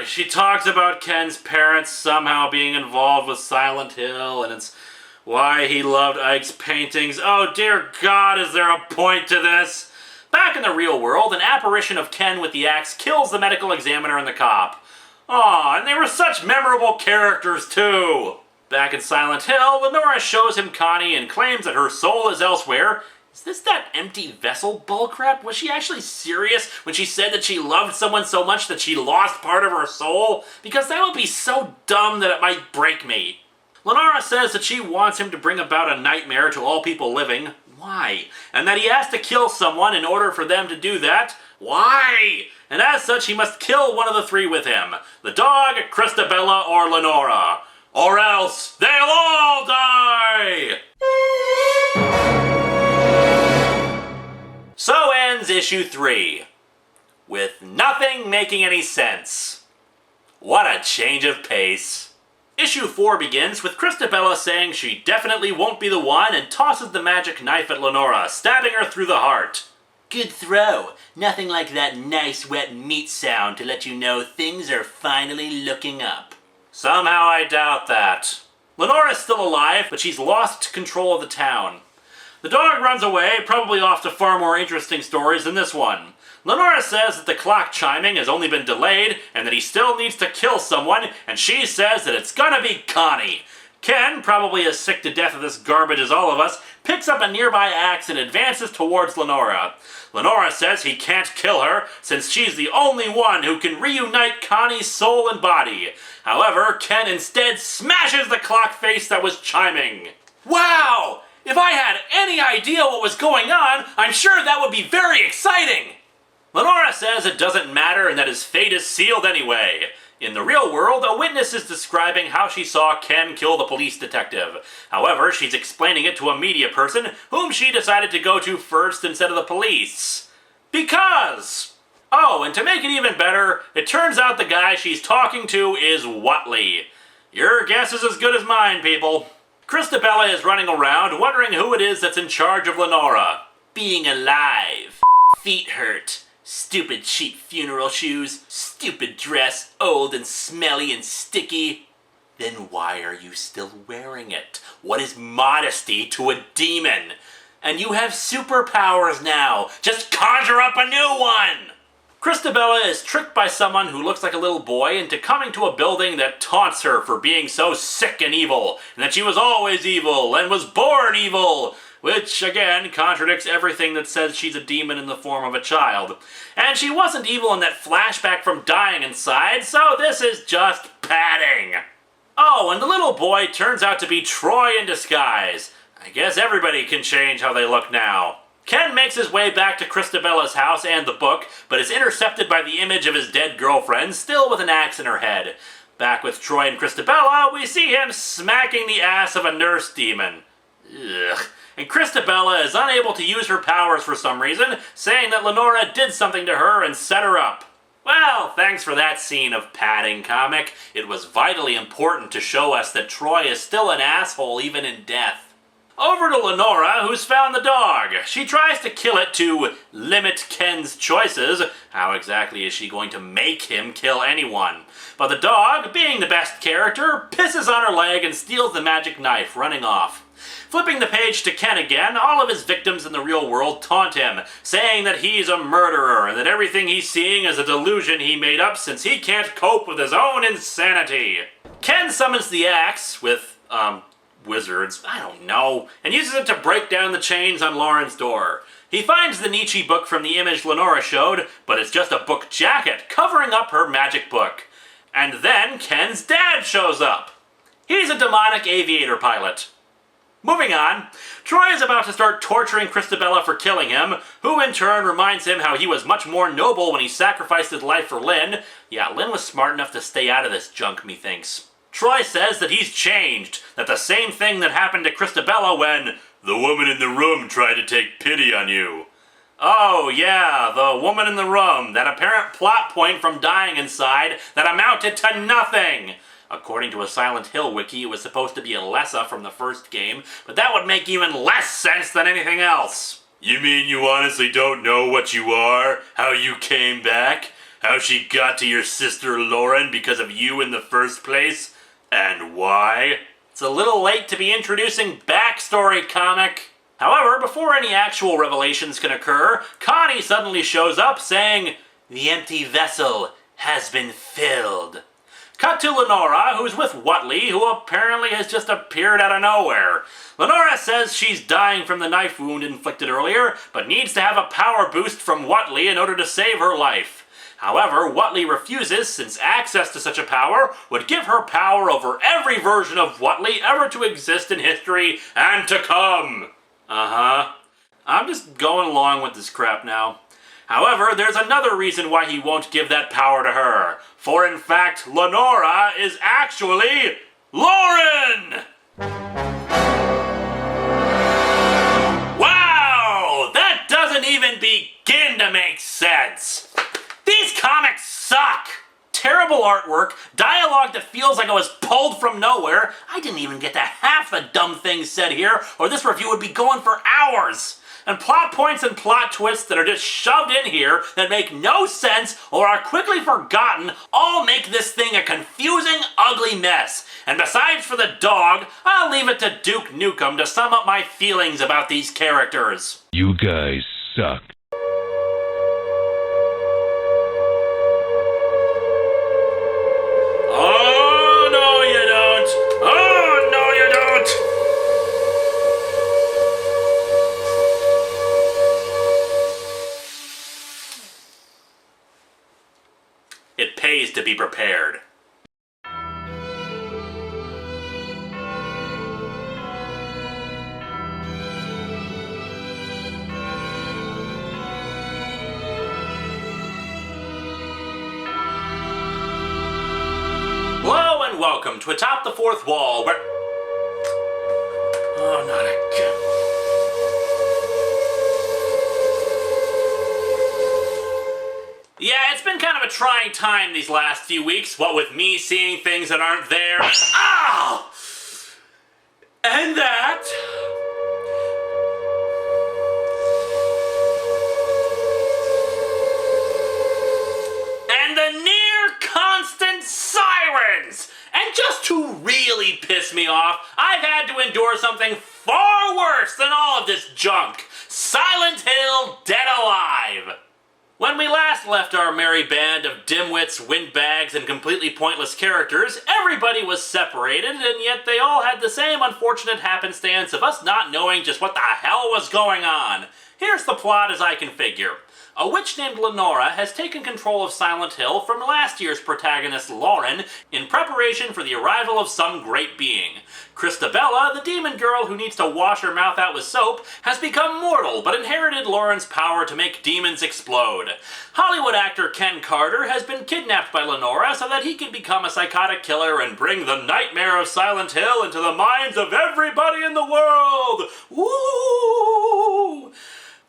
She talks about Ken's parents somehow being involved with Silent Hill, and it's why he loved Ike's paintings. Oh dear God, is there a point to this? Back in the real world, an apparition of Ken with the axe kills the medical examiner and the cop. Aw, and they were such memorable characters too. Back in Silent Hill, Lenora shows him Connie and claims that her soul is elsewhere. Is this that empty vessel bullcrap? Was she actually serious when she said that she loved someone so much that she lost part of her soul? Because that would be so dumb that it might break me. Lenora says that she wants him to bring about a nightmare to all people living. Why? And that he has to kill someone in order for them to do that. Why? And as such, he must kill one of the three with him. The dog, Christabella, or Lenora. Or else they'll all die! So ends issue 3. With nothing making any sense. What a change of pace. Issue 4 begins with Christabella saying she definitely won't be the one and tosses the magic knife at Lenora, stabbing her through the heart. Good throw. Nothing like that nice wet meat sound to let you know things are finally looking up. Somehow I doubt that. Lenora's still alive, but she's lost control of the town. The dog runs away, probably off to far more interesting stories than this one. Lenora says that the clock chiming has only been delayed, and that he still needs to kill someone, and she says that it's gonna be Connie. Ken, probably as sick to death of this garbage as all of us, picks up a nearby axe and advances towards Lenora. Lenora says he can't kill her, since she's the only one who can reunite Connie's soul and body. However, Ken instead smashes the clock face that was chiming. Wow! If I had any idea what was going on, I'm sure that would be very exciting! Lenora says it doesn't matter and that his fate is sealed anyway. In the real world, a witness is describing how she saw Ken kill the police detective. However, she's explaining it to a media person whom she decided to go to first instead of the police. Because! Oh, and to make it even better, it turns out the guy she's talking to is Watley. Your guess is as good as mine, people. Christabella is running around wondering who it is that's in charge of Lenora. Being alive. Feet hurt. Stupid cheap funeral shoes, stupid dress, old and smelly and sticky. Then why are you still wearing it? What is modesty to a demon? And you have superpowers now. Just conjure up a new one! Christabella is tricked by someone who looks like a little boy into coming to a building that taunts her for being so sick and evil, and that she was always evil and was born evil, which, again, contradicts everything that says she's a demon in the form of a child. And she wasn't evil in that flashback from dying inside, so this is just padding. Oh, and the little boy turns out to be Troy in disguise. I guess everybody can change how they look now. Ken makes his way back to Christabella's house and the book, but is intercepted by the image of his dead girlfriend, still with an axe in her head. Back with Troy and Christabella, we see him smacking the ass of a nurse demon. Ugh. And Christabella is unable to use her powers for some reason, saying that Lenora did something to her and set her up. Well, thanks for that scene of padding, comic. It was vitally important to show us that Troy is still an asshole even in death. Over to Lenora, who's found the dog. She tries to kill it to limit Ken's choices. How exactly is she going to make him kill anyone? But the dog, being the best character, pisses on her leg and steals the magic knife, running off. Flipping the page to Ken again, all of his victims in the real world taunt him, saying that he's a murderer and that everything he's seeing is a delusion he made up since he can't cope with his own insanity. Ken summons the axe with, wizards, I don't know, and uses it to break down the chains on Lauren's door. He finds the Nietzsche book from the image Lenora showed, but it's just a book jacket covering up her magic book. And then Ken's dad shows up. He's a demonic aviator pilot. Moving on, Troy is about to start torturing Christabella for killing him, who in turn reminds him how he was much more noble when he sacrificed his life for Lynn. Yeah, Lynn was smart enough to stay out of this junk, methinks. Troy says that he's changed, that the same thing that happened to Christabella when the woman in the room tried to take pity on you. Oh yeah, the woman in the room, that apparent plot point from dying inside that amounted to nothing. According to a Silent Hill wiki, it was supposed to be Alessa from the first game, but that would make even less sense than anything else. You mean you honestly don't know what you are? How you came back? How she got to your sister Lauren because of you in the first place? And why? It's a little late to be introducing backstory, comic. However, before any actual revelations can occur, Connie suddenly shows up saying, "The empty vessel has been filled." Cut to Lenora, who's with Whatley, who apparently has just appeared out of nowhere. Lenora says she's dying from the knife wound inflicted earlier, but needs to have a power boost from Whatley in order to save her life. However, Whatley refuses, since access to such a power would give her power over every version of Whatley ever to exist in history and to come. I'm just going along with this crap now. However, there's another reason why he won't give that power to her. For in fact, Lenora is actually Lauren! Wow! That doesn't even begin to make sense! These comics suck! Terrible artwork, dialogue that feels like it was pulled from nowhere. I didn't even get to half the dumb things said here, or this review would be going for hours. And plot points and plot twists that are just shoved in here that make no sense or are quickly forgotten all make this thing a confusing, ugly mess. And besides for the dog, I'll leave it to Duke Nukem to sum up my feelings about these characters. You guys suck. Oh, no you don't! Oh, no you don't! It pays to be prepared. Hello and welcome to Atop the Fourth Wall, where... Oh, not again. Yeah, it's been kind of a trying time these last few weeks, what with me seeing things that aren't there. Ow! And that... Hill dead alive! When we last left our merry band of dimwits, windbags, and completely pointless characters, everybody was separated, and yet they all had the same unfortunate happenstance of us not knowing just what the hell was going on. Here's the plot as I can figure. A witch named Lenora has taken control of Silent Hill from last year's protagonist Lauren in preparation for the arrival of some great being. Christabella, the demon girl who needs to wash her mouth out with soap, has become mortal but inherited Lauren's power to make demons explode. Hollywood actor Ken Carter has been kidnapped by Lenora so that he can become a psychotic killer and bring the nightmare of Silent Hill into the minds of everybody in the world! Woo!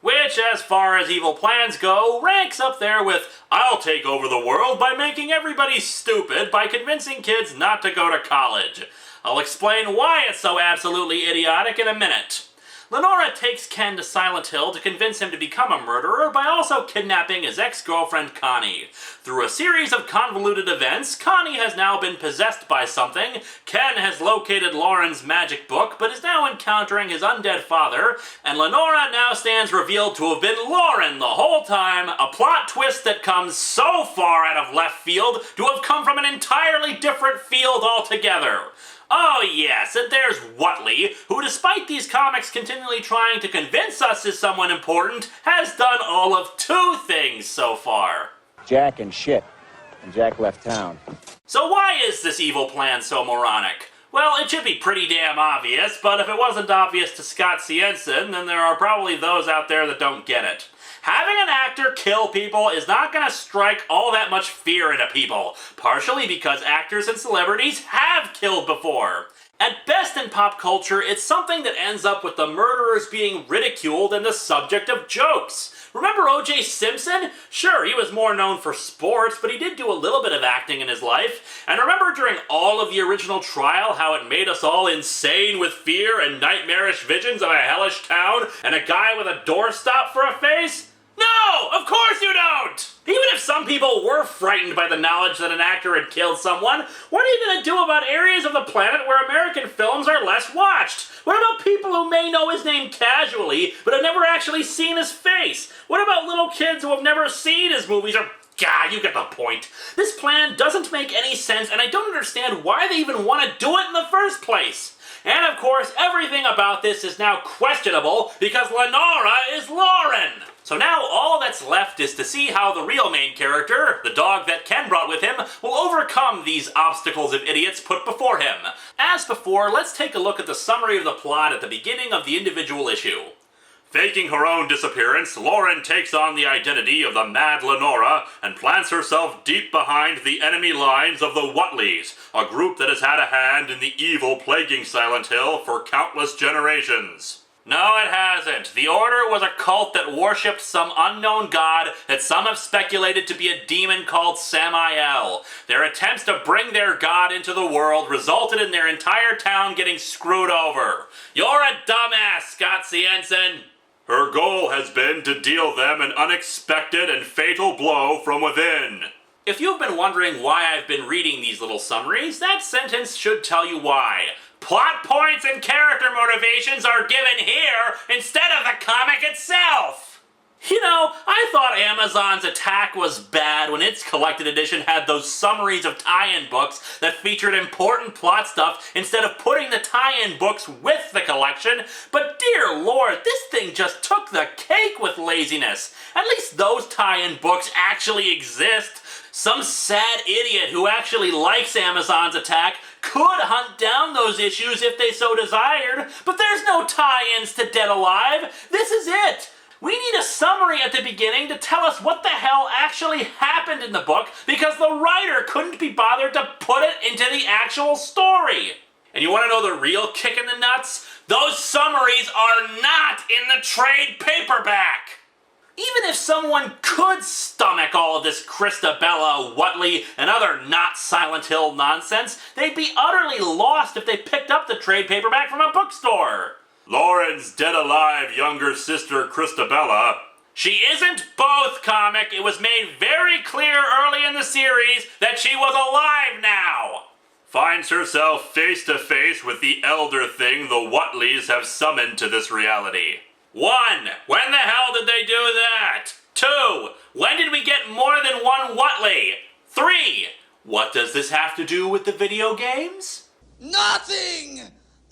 Which, as far as evil plans go, ranks up there with I'll take over the world by making everybody stupid by convincing kids not to go to college. I'll explain why it's so absolutely idiotic in a minute. Lenora takes Ken to Silent Hill to convince him to become a murderer by also kidnapping his ex-girlfriend Connie. Through a series of convoluted events, Connie has now been possessed by something, Ken has located Lauren's magic book but is now encountering his undead father, and Lenora now stands revealed to have been Lauren the whole time, a plot twist that comes so far out of left field to have come from an entirely different field altogether. Oh yes, and there's Whatley, who despite these comics continually trying to convince us is someone important, has done all of 2 things so far. Jack and shit. And Jack left town. So why is this evil plan so moronic? Well, it should be pretty damn obvious, but if it wasn't obvious to Scott Siensen, then there are probably those out there that don't get it. Having an actor kill people is not going to strike all that much fear into people, partially because actors and celebrities have killed before. At best in pop culture, it's something that ends up with the murderers being ridiculed and the subject of jokes. Remember O.J. Simpson? Sure, he was more known for sports, but he did do a little bit of acting in his life. And remember during all of the original trial how it made us all insane with fear and nightmarish visions of a hellish town and a guy with a doorstop for a face? No! Of course you don't! Even if some people were frightened by the knowledge that an actor had killed someone, what are you going to do about areas of the planet where American films are less watched? What about people who may know his name casually, but have never actually seen his face? What about little kids who have never seen his movies or... God, you get the point. This plan doesn't make any sense, and I don't understand why they even want to do it in the first place. And of course, everything about this is now questionable because Lenora is Lauren. So now all that's left is to see how the real main character, the dog that Ken brought with him, will overcome these obstacles of idiots put before him. As before, let's take a look at the summary of the plot at the beginning of the individual issue. Faking her own disappearance, Lauren takes on the identity of the Mad Lenora and plants herself deep behind the enemy lines of the Whatleys, a group that has had a hand in the evil plaguing Silent Hill for countless generations. No, it hasn't. The Order was a cult that worshipped some unknown god that some have speculated to be a demon called Samael. Their attempts to bring their god into the world resulted in their entire town getting screwed over. You're a dumbass, Scott Siensen! Her goal has been to deal them an unexpected and fatal blow from within. If you've been wondering why I've been reading these little summaries, that sentence should tell you why. Plot points and character motivations are given here instead of the comic itself! You know, I thought Amazon's Attack was bad when its collected edition had those summaries of tie-in books that featured important plot stuff instead of putting the tie-in books with the collection, but dear lord, this thing just took the cake with laziness. At least those tie-in books actually exist. Some sad idiot who actually likes Amazon's Attack could hunt down those issues if they so desired, but there's no tie-ins to Dead Alive. This is it. We need a summary at the beginning to tell us what the hell actually happened in the book because the writer couldn't be bothered to put it into the actual story. And you want to know the real kick in the nuts? Those summaries are not in the trade paperback! Even if someone could stomach all of this Christabella, Whatley, and other not Silent Hill nonsense, they'd be utterly lost if they picked up the trade paperback from a bookstore. Lauren's dead-alive younger sister, Christabella. She isn't both, comic. It was made very clear early in the series that she was alive now. Finds herself face-to-face with the elder thing the Whatleys have summoned to this reality. 1. When the hell did they do that? 2. When did we get more than one Whatley? 3. What does this have to do with the video games? Nothing!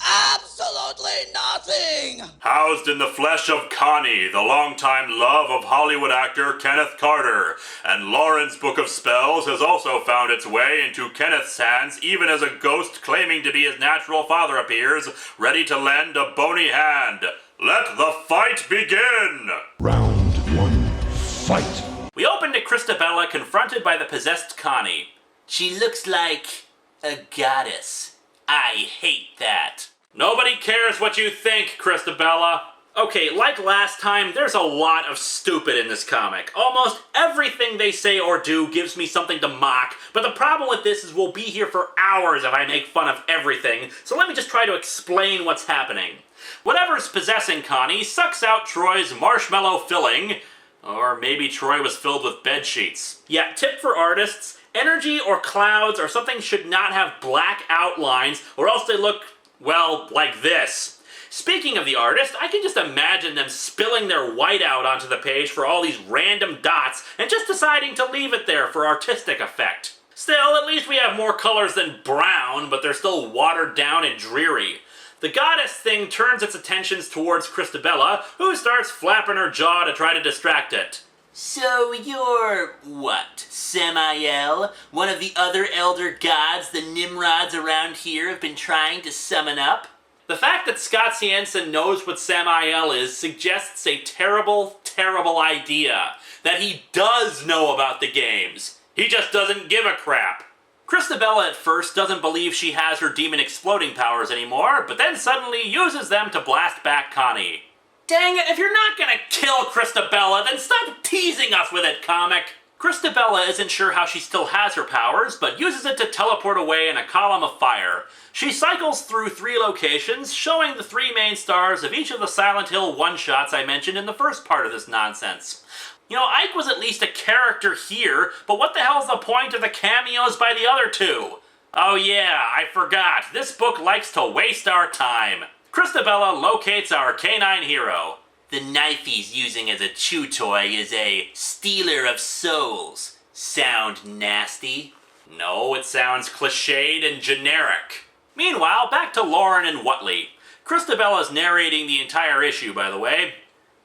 Absolutely nothing! Housed in the flesh of Connie, the longtime love of Hollywood actor Kenneth Carter, and Lauren's Book of Spells has also found its way into Kenneth's hands even as a ghost claiming to be his natural father appears, ready to lend a bony hand. Let the fight begin! Round 1, fight! We open to Christabella confronted by the possessed Connie. She looks like a goddess. I hate that. Nobody cares what you think, Christabella. Okay, like last time, there's a lot of stupid in this comic. Almost everything they say or do gives me something to mock, but the problem with this is we'll be here for hours if I make fun of everything, so let me just try to explain what's happening. Whatever's possessing Connie sucks out Troy's marshmallow filling, or maybe Troy was filled with bed sheets. Yeah, tip for artists, energy or clouds or something should not have black outlines, or else they look, well, like this. Speaking of the artist, I can just imagine them spilling their whiteout onto the page for all these random dots and just deciding to leave it there for artistic effect. Still, at least we have more colors than brown, but they're still watered down and dreary. The goddess thing turns its attentions towards Christabella, who starts flapping her jaw to try to distract it. So you're, what, Samael? One of the other elder gods the Nimrods around here have been trying to summon up? The fact that Scott Siensen knows what Samael is suggests a terrible, terrible idea. That he does know about the games. He just doesn't give a crap. Christabella at first doesn't believe she has her demon exploding powers anymore, but then suddenly uses them to blast back Connie. Dang it, if you're not gonna kill Christabella, then stop teasing us with it, comic! Christabella isn't sure how she still has her powers, but uses it to teleport away in a column of fire. She cycles through 3 locations, showing the 3 main stars of each of the Silent Hill one-shots I mentioned in the first part of this nonsense. You know, Ike was at least a character here, but what the hell's the point of the cameos by the other 2? Oh yeah, I forgot. This book likes to waste our time. Christabella locates our canine hero. The knife he's using as a chew toy is a stealer of souls. Sound nasty? No, it sounds cliched and generic. Meanwhile, back to Lauren and Whatley. Christabella's narrating the entire issue, by the way.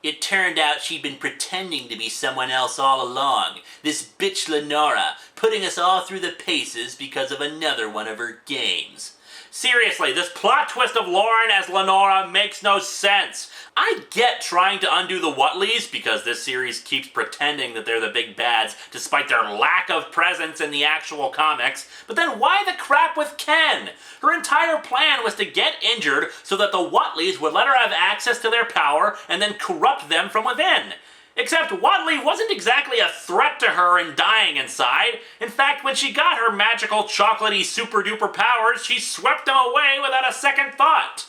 It turned out she'd been pretending to be someone else all along. This bitch Lenora, putting us all through the paces because of another one of her games. Seriously, this plot twist of Lauren as Lenora makes no sense. I get trying to undo the Whatleys because this series keeps pretending that they're the big bads despite their lack of presence in the actual comics, but then why the crap with Ken? Her entire plan was to get injured so that the Whatleys would let her have access to their power and then corrupt them from within. Except Whatley wasn't exactly a threat to her in dying inside. In fact, when she got her magical chocolatey super-duper powers, she swept them away without a second thought.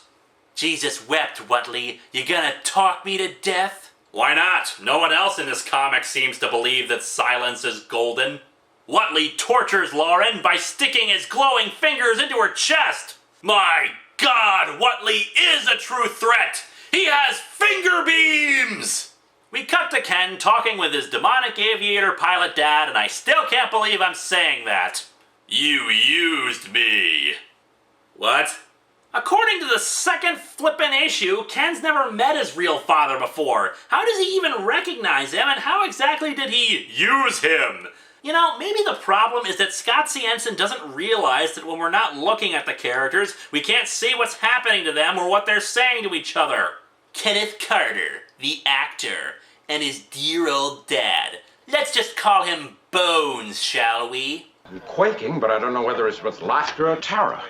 Jesus wept, Whatley. You gonna talk me to death? Why not? No one else in this comic seems to believe that silence is golden. Whatley tortures Lauren by sticking his glowing fingers into her chest. My God, Whatley is a true threat. He has finger beams! We cut to Ken talking with his demonic aviator pilot dad, and I still can't believe I'm saying that. You used me. What? According to the second flippin' issue, Ken's never met his real father before. How does he even recognize him, and how exactly did he use him? You know, maybe the problem is that Scott Siensen doesn't realize that when we're not looking at the characters, we can't see what's happening to them or what they're saying to each other. Kenneth Carter, the actor, and his dear old dad. Let's just call him Bones, shall we? I'm quaking, but I don't know whether it's with laughter or terror.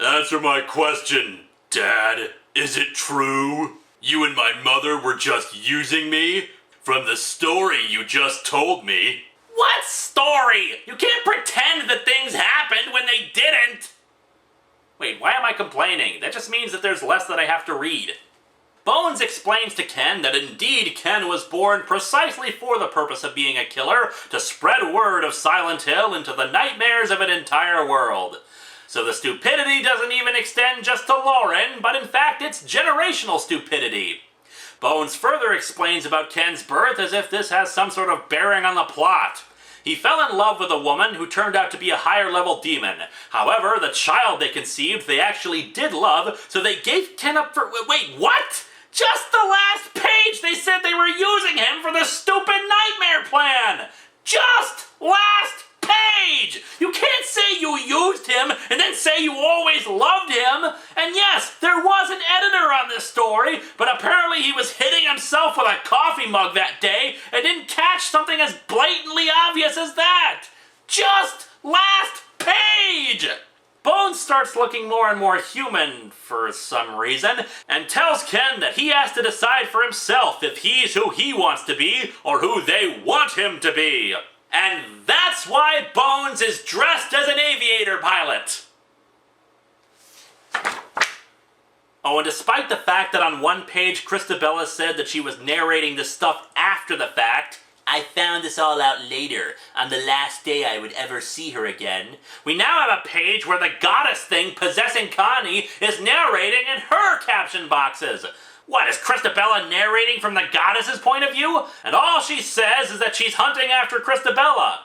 Answer my question, Dad. Is it true? You and my mother were just using me? From the story you just told me. What story? You can't pretend that things happened when they didn't! Wait, why am I complaining? That just means that there's less that I have to read. Bones explains to Ken that indeed Ken was born precisely for the purpose of being a killer, to spread word of Silent Hill into the nightmares of an entire world. So the stupidity doesn't even extend just to Lauren, but in fact it's generational stupidity. Bones further explains about Ken's birth as if this has some sort of bearing on the plot. He fell in love with a woman who turned out to be a higher-level demon. However, the child they conceived they actually did love, so they gave Ken up for... Wait, what? Just the last page they said they were using him for the stupid nightmare plan! Just last page! You can't say you used him and then say you always loved him. And yes, there was an editor on this story, but apparently he was hitting himself with a coffee mug that day and didn't catch something as blatantly obvious as that. Just last page! Bones starts looking more and more human for some reason, and tells Ken that he has to decide for himself if he's who he wants to be or who they want him to be. And that's why Bones is dressed as an aviator pilot. Oh, and despite the fact that on one page Christabella said that she was narrating this stuff after the fact, I found this all out later, on the last day I would ever see her again. We now have a page where the goddess thing possessing Connie is narrating in her caption boxes. What, is Christabella narrating from the goddess's point of view? And all she says is that she's hunting after Christabella.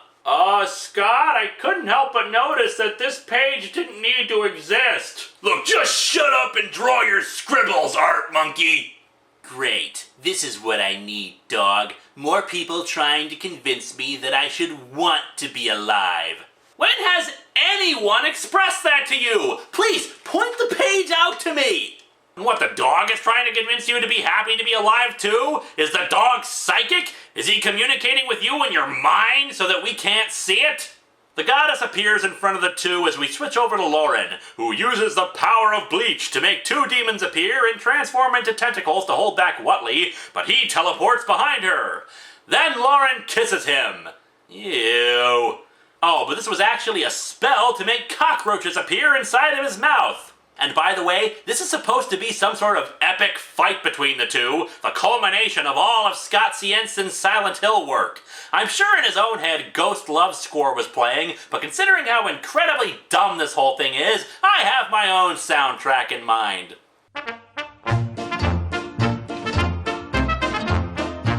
Scott, I couldn't help but notice that this page didn't need to exist. Look, just shut up and draw your scribbles, art monkey! Great. This is what I need, dog. More people trying to convince me that I should want to be alive. When has anyone expressed that to you? Please, point the page out to me. And what, the dog is trying to convince you to be happy to be alive too? Is the dog psychic? Is he communicating with you in your mind so that we can't see it? The goddess appears in front of the two as we switch over to Lauren, who uses the power of bleach to make two demons appear and transform into tentacles to hold back Whatley, but he teleports behind her. Then Lauren kisses him. Ew. Oh, but this was actually a spell to make cockroaches appear inside of his mouth. And by the way, this is supposed to be some sort of epic fight between the two, the culmination of all of Scott Siensen's Silent Hill work. I'm sure in his own head Ghost Love Score was playing, but considering how incredibly dumb this whole thing is, I have my own soundtrack in mind.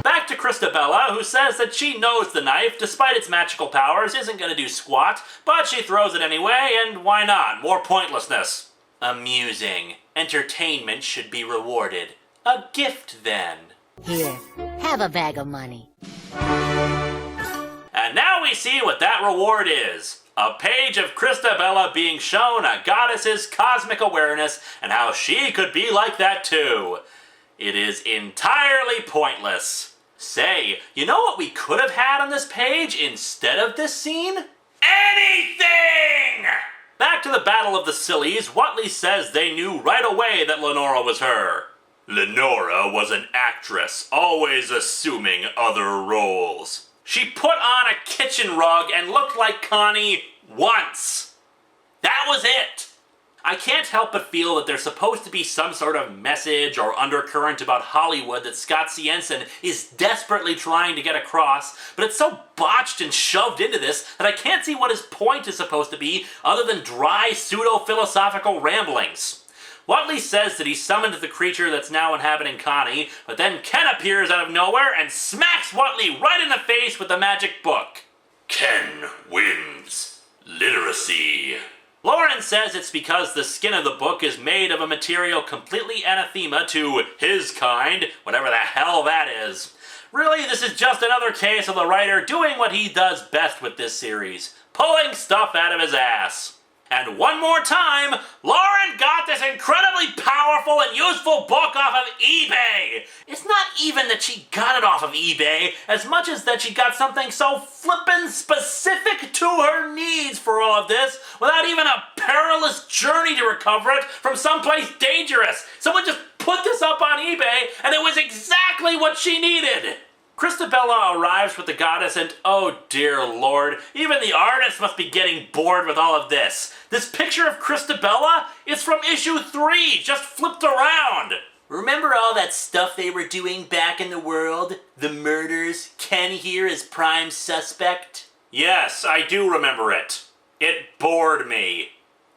Back to Christabella, who says that she knows the knife, despite its magical powers, isn't going to do squat, but she throws it anyway, and why not? More pointlessness. Amusing. Entertainment should be rewarded. A gift, then. Here, have a bag of money. And now we see what that reward is. A page of Christabella being shown a goddess's cosmic awareness and how she could be like that too. It is entirely pointless. Say, you know what we could have had on this page instead of this scene? Anything! Back to the Battle of the Sillies, Whatley says they knew right away that Lenora was her. Lenora was an actress, always assuming other roles. She put on a kitchen rug and looked like Connie once. That was it. I can't help but feel that there's supposed to be some sort of message or undercurrent about Hollywood that Scott Siensen is desperately trying to get across, but it's so botched and shoved into this that I can't see what his point is supposed to be other than dry pseudo-philosophical ramblings. Whatley says that he summoned the creature that's now inhabiting Connie, but then Ken appears out of nowhere and smacks Whatley right in the face with the magic book. Ken wins. Literacy. Lauren says it's because the skin of the book is made of a material completely anathema to his kind, whatever the hell that is. Really, this is just another case of the writer doing what he does best with this series, pulling stuff out of his ass. And one more time, Lauren got this incredibly powerful and useful book off of eBay! It's not even that she got it off of eBay, as much as that she got something so flippin' specific to her needs for all of this, without even a perilous journey to recover it from someplace dangerous. Someone just put this up on eBay, and it was exactly what she needed! Christabella arrives with the goddess and, oh dear lord, even the artist must be getting bored with all of this. This picture of Christabella is from issue 3, just flipped around. Remember all that stuff they were doing back in the world? The murders, Ken here as prime suspect? Yes, I do remember it. It bored me.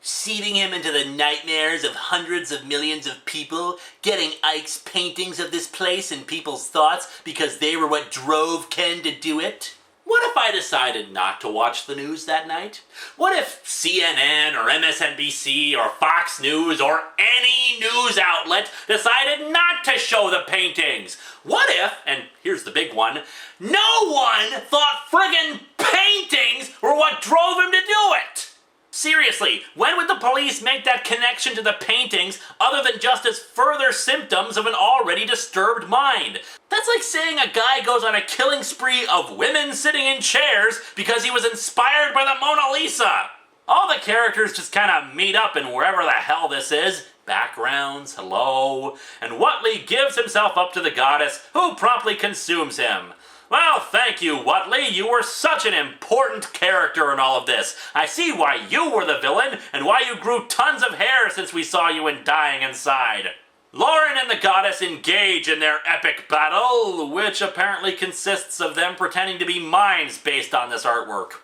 seeding him into the nightmares of hundreds of millions of people, getting Ike's paintings of this place in people's thoughts because they were what drove Ken to do it? What if I decided not to watch the news that night? What if CNN or MSNBC or Fox News or any news outlet decided not to show the paintings? What if, and here's the big one, no one thought friggin' paintings were what drove him to do it? Seriously, when would the police make that connection to the paintings other than just as further symptoms of an already disturbed mind? That's like saying a guy goes on a killing spree of women sitting in chairs because he was inspired by the Mona Lisa. All the characters just kind of meet up in wherever the hell this is. Backgrounds, hello, and Whatley gives himself up to the goddess, who promptly consumes him. Well, thank you, Whatley. You were such an important character in all of this. I see why you were the villain, and why you grew tons of hair since we saw you in Dying Inside. Lauren and the goddess engage in their epic battle, which apparently consists of them pretending to be mimes based on this artwork.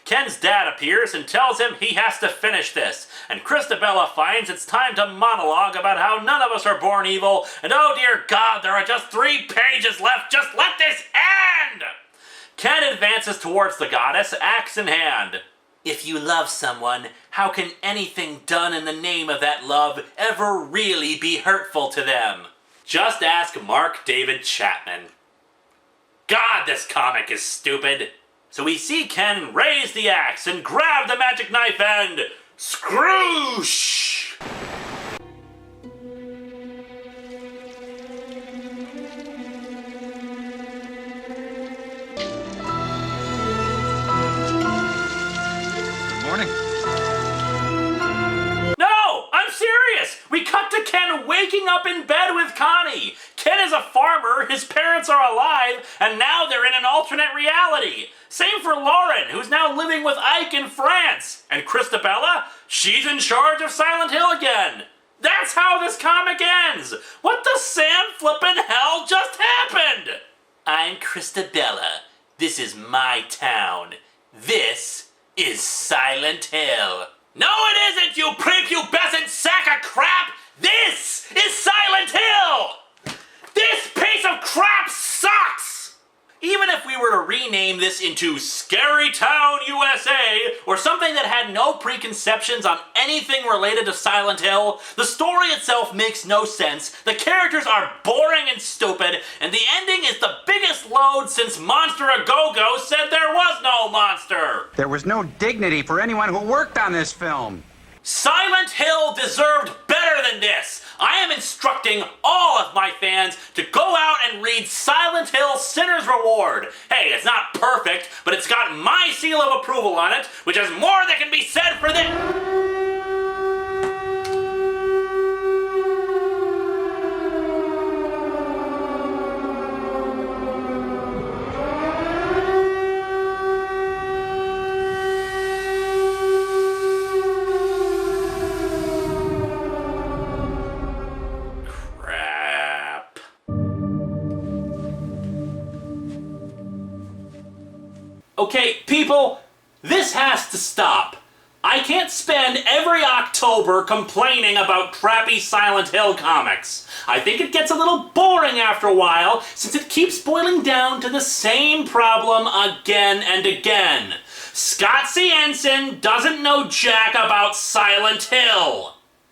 Ken's dad appears and tells him he has to finish this, and Christabella finds it's time to monologue about how none of us are born evil, and oh dear God, there are just 3 pages left, just let this end! Ken advances towards the goddess, axe in hand. If you love someone, how can anything done in the name of that love ever really be hurtful to them? Just ask Mark David Chapman. God, this comic is stupid. So we see Ken raise the axe and grab the magic knife and scroosh! Good morning. No! I'm serious! We cut to Ken waking up in bed with Connie. Ken is a farmer, his parents are alive, and now they're in an alternate reality. Same for Lauren, who's now living with Ike in France. And Christabella, she's in charge of Silent Hill again. That's how this comic ends. What the Sam flippin' hell just happened? I'm Christabella. This is my town. This is Silent Hill. No, it isn't, you prepubescent sack of crap! This is Silent Hill! This piece of crap sucks! Even if we were to rename this into Scary Town, USA, or something that had no preconceptions on anything related to Silent Hill, the story itself makes no sense, the characters are boring and stupid, and the ending is the biggest load since Monster A Go-Go said there was no monster! There was no dignity for anyone who worked on this film. Silent Hill deserved better than this! I am instructing all of my fans to go out and read Silent Hill Sinner's Reward. Hey, it's not perfect, but it's got my seal of approval on it, which is more that can be said for this. Okay, people, this has to stop. I can't spend every October complaining about crappy Silent Hill comics. I think it gets a little boring after a while, since it keeps boiling down to the same problem again and again. Scott C. Ensign doesn't know jack about Silent Hill.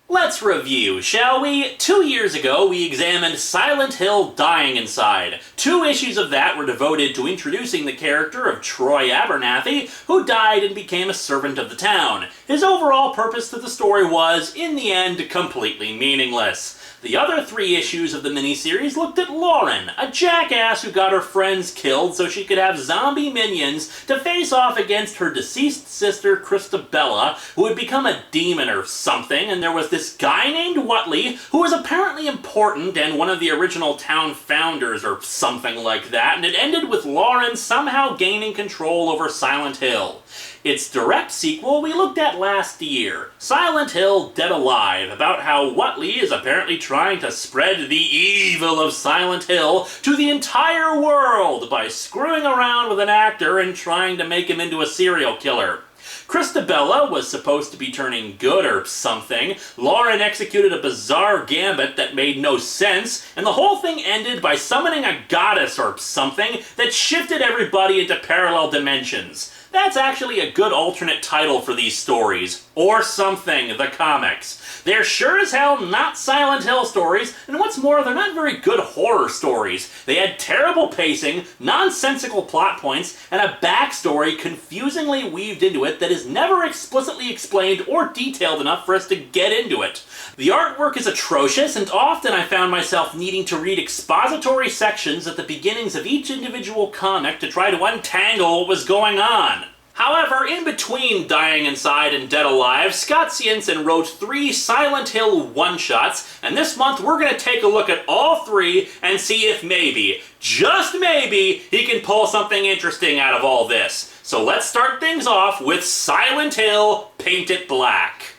Let's review, shall we? 2 years ago, we examined Silent Hill Dying Inside. 2 issues of that were devoted to introducing the character of Troy Abernathy, who died and became a servant of the town. His overall purpose to the story was, in the end, completely meaningless. The other 3 issues of the miniseries looked at Lauren, a jackass who got her friends killed so she could have zombie minions to face off against her deceased sister Christabella, who had become a demon or something, and there was this guy named Whatley, who was apparently important and one of the original town founders or something like that, and it ended with Lauren somehow gaining control over Silent Hill. Its direct sequel we looked at last year, Silent Hill Dead Alive, about how Whatley is apparently trying to spread the evil of Silent Hill to the entire world by screwing around with an actor and trying to make him into a serial killer. Christabella was supposed to be turning good or something, Lauren executed a bizarre gambit that made no sense, and the whole thing ended by summoning a goddess or something that shifted everybody into parallel dimensions. That's actually a good alternate title for these stories. Or Something, the comics. They're sure as hell not Silent Hill stories, and what's more, they're not very good horror stories. They had terrible pacing, nonsensical plot points, and a backstory confusingly weaved into it that is never explicitly explained or detailed enough for us to get into it. The artwork is atrocious, and often I found myself needing to read expository sections at the beginnings of each individual comic to try to untangle what was going on. However, in between Dying Inside and Dead Alive, Scott Ciensin wrote 3 Silent Hill one-shots, and this month we're going to take a look at all 3 and see if maybe, just maybe, he can pull something interesting out of all this. So let's start things off with Silent Hill Paint It Black.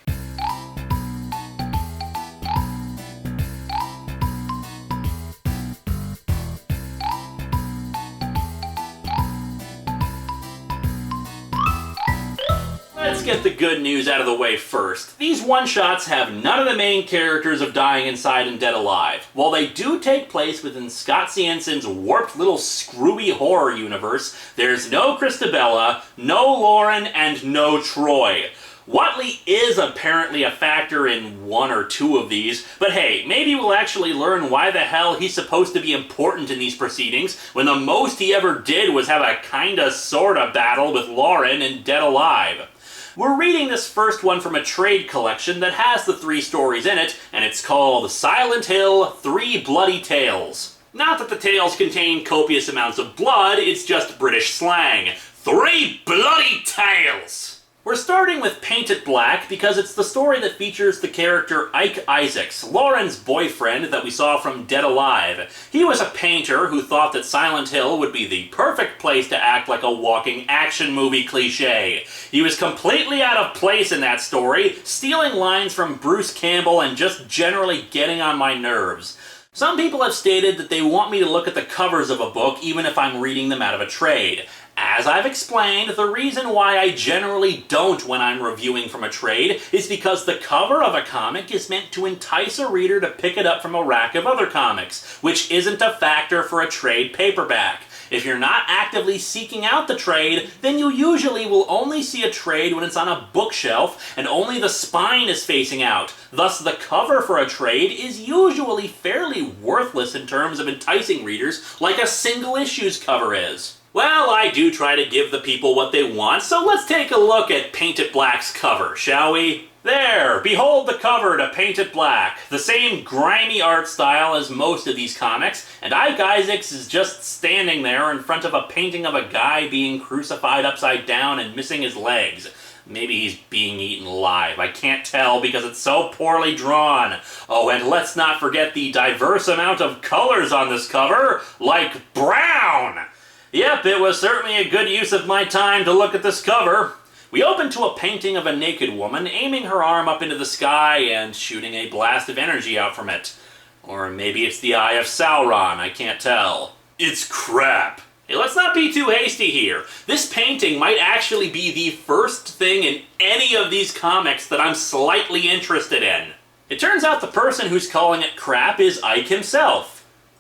Let's get the good news out of the way first. These one-shots have none of the main characters of Dying Inside and Dead Alive. While they do take place within Scott Ciensin's warped little screwy horror universe, there's no Christabella, no Lauren, and no Troy. Whatley is apparently a factor in 1 or 2 of these, but hey, maybe we'll actually learn why the hell he's supposed to be important in these proceedings when the most he ever did was have a kinda sorta battle with Lauren in Dead Alive. We're reading this first one from a trade collection that has the 3 stories in it, and it's called Silent Hill 3 Bloody Tales. Not that the tales contain copious amounts of blood, it's just British slang. 3 bloody tales! We're starting with Paint It Black because it's the story that features the character Ike Isaacs, Lauren's boyfriend that we saw from Dead Alive. He was a painter who thought that Silent Hill would be the perfect place to act like a walking action movie cliché. He was completely out of place in that story, stealing lines from Bruce Campbell and just generally getting on my nerves. Some people have stated that they want me to look at the covers of a book even if I'm reading them out of a trade. As I've explained, the reason why I generally don't when I'm reviewing from a trade is because the cover of a comic is meant to entice a reader to pick it up from a rack of other comics, which isn't a factor for a trade paperback. If you're not actively seeking out the trade, then you usually will only see a trade when it's on a bookshelf and only the spine is facing out. Thus, the cover for a trade is usually fairly worthless in terms of enticing readers, like a single issue's cover is. Well, I do try to give the people what they want, so let's take a look at Paint It Black's cover, shall we? There, behold the cover to Paint It Black. The same grimy art style as most of these comics, and Ike Isaacs is just standing there in front of a painting of a guy being crucified upside down and missing his legs. Maybe he's being eaten alive. I can't tell because it's so poorly drawn. Oh, and let's not forget the diverse amount of colors on this cover, like brown! Yep, it was certainly a good use of my time to look at this cover. We open to a painting of a naked woman aiming her arm up into the sky and shooting a blast of energy out from it. Or maybe it's the Eye of Sauron, I can't tell. It's crap. Hey, let's not be too hasty here. This painting might actually be the first thing in any of these comics that I'm slightly interested in. It turns out the person who's calling it crap is Ike himself.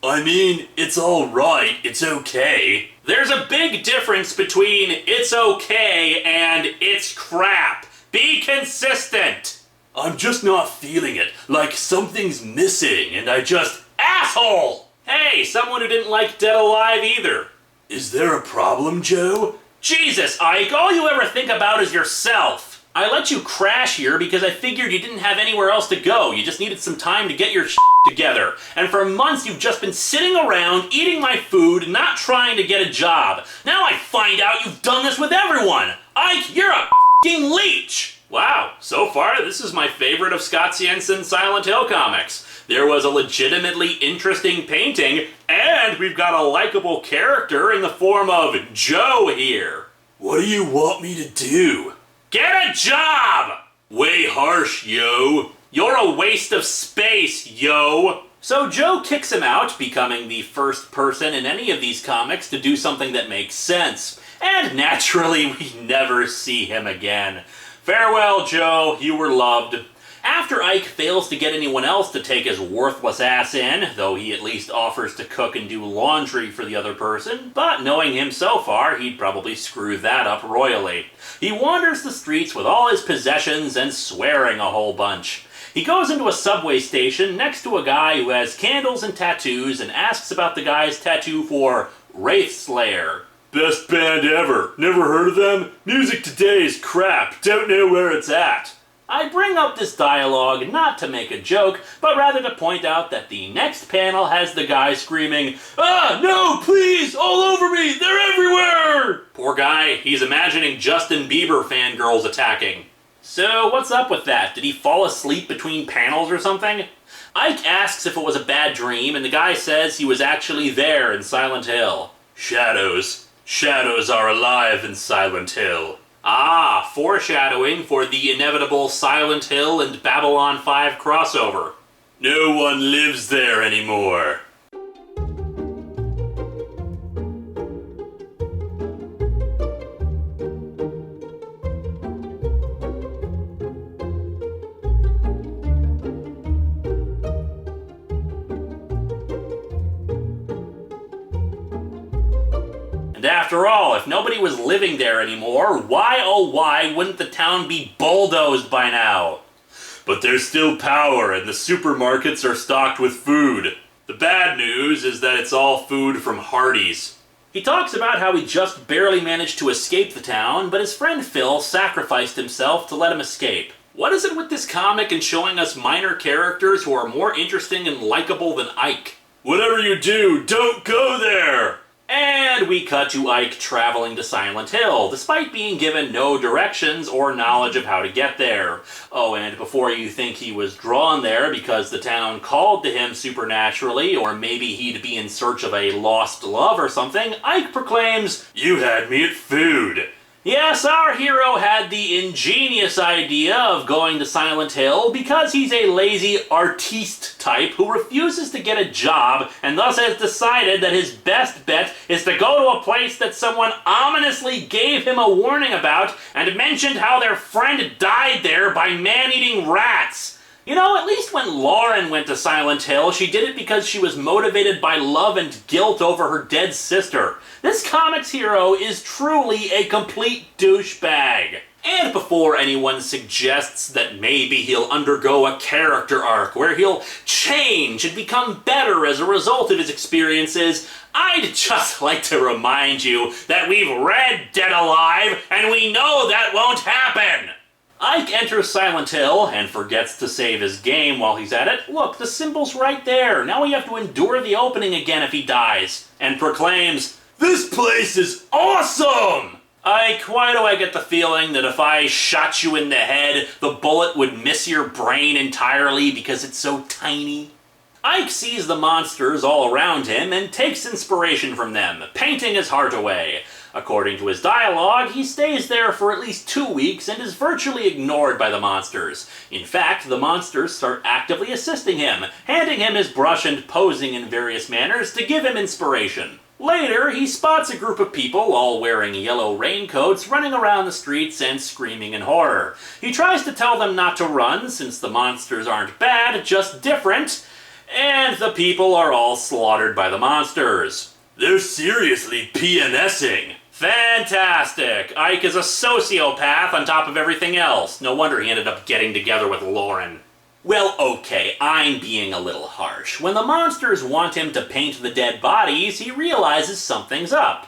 I mean, it's alright, it's okay. There's a big difference between it's okay and it's crap. Be consistent! I'm just not feeling it, like something's missing and I just... Asshole! Hey, someone who didn't like Dead Alive either. Is there a problem, Joe? Jesus, Ike, all you ever think about is yourself. I let you crash here because I figured you didn't have anywhere else to go. You just needed some time to get your shit together. And for months you've just been sitting around, eating my food, not trying to get a job. Now I find out you've done this with everyone. Ike, you're a f***ing leech. Wow, so far this is my favorite of Scott Ciensin's Silent Hill comics. There was a legitimately interesting painting, and we've got a likable character in the form of Joe here. What do you want me to do? Get a job! Way harsh, yo. You're a waste of space, yo. So Joe kicks him out, becoming the first person in any of these comics to do something that makes sense. And naturally, we never see him again. Farewell, Joe, you were loved. After Ike fails to get anyone else to take his worthless ass in, though he at least offers to cook and do laundry for the other person, but knowing him so far, he'd probably screw that up royally. He wanders the streets with all his possessions and swearing a whole bunch. He goes into a subway station next to a guy who has candles and tattoos and asks about the guy's tattoo for Wraith Slayer. Best band ever. Never heard of them? Music today is crap. Don't know where it's at. I bring up this dialogue not to make a joke, but rather to point out that the next panel has the guy screaming, "Ah, no, please, all over me, they're everywhere!" Poor guy, he's imagining Justin Bieber fangirls attacking. So what's up with that? Did he fall asleep between panels or something? Ike asks if it was a bad dream, and the guy says he was actually there in Silent Hill. Shadows. Shadows are alive in Silent Hill. Ah, foreshadowing for the inevitable Silent Hill and Babylon 5 crossover. No one lives there anymore. And after all, if nobody was living there anymore, why oh why wouldn't the town be bulldozed by now? But there's still power and the supermarkets are stocked with food. The bad news is that it's all food from Hardee's. He talks about how he just barely managed to escape the town, but his friend Phil sacrificed himself to let him escape. What is it with this comic and showing us minor characters who are more interesting and likable than Ike? Whatever you do, don't go there! And we cut to Ike traveling to Silent Hill, despite being given no directions or knowledge of how to get there. Oh, and before you think he was drawn there because the town called to him supernaturally, or maybe he'd be in search of a lost love or something, Ike proclaims, "You had me at food." Yes, our hero had the ingenious idea of going to Silent Hill because he's a lazy artiste type who refuses to get a job and thus has decided that his best bet is to go to a place that someone ominously gave him a warning about and mentioned how their friend died there by man-eating rats. You know, at least when Lauren went to Silent Hill, she did it because she was motivated by love and guilt over her dead sister. This comic's hero is truly a complete douchebag. And before anyone suggests that maybe he'll undergo a character arc where he'll change and become better as a result of his experiences, I'd just like to remind you that we've read Dead Alive and we know that won't happen! Ike enters Silent Hill and forgets to save his game while he's at it. Look, the symbol's right there. Now we have to endure the opening again if he dies. And proclaims, "This place is awesome!" Ike, why do I get the feeling that if I shot you in the head, the bullet would miss your brain entirely because it's so tiny? Ike sees the monsters all around him and takes inspiration from them, painting his heart away. According to his dialogue, he stays there for at least 2 weeks and is virtually ignored by the monsters. In fact, the monsters start actively assisting him, handing him his brush and posing in various manners to give him inspiration. Later, he spots a group of people, all wearing yellow raincoats, running around the streets and screaming in horror. He tries to tell them not to run, since the monsters aren't bad, just different, and the people are all slaughtered by the monsters. They're seriously PMSing. Fantastic! Ike is a sociopath on top of everything else. No wonder he ended up getting together with Lauren. Well, okay, I'm being a little harsh. When the monsters want him to paint the dead bodies, he realizes something's up.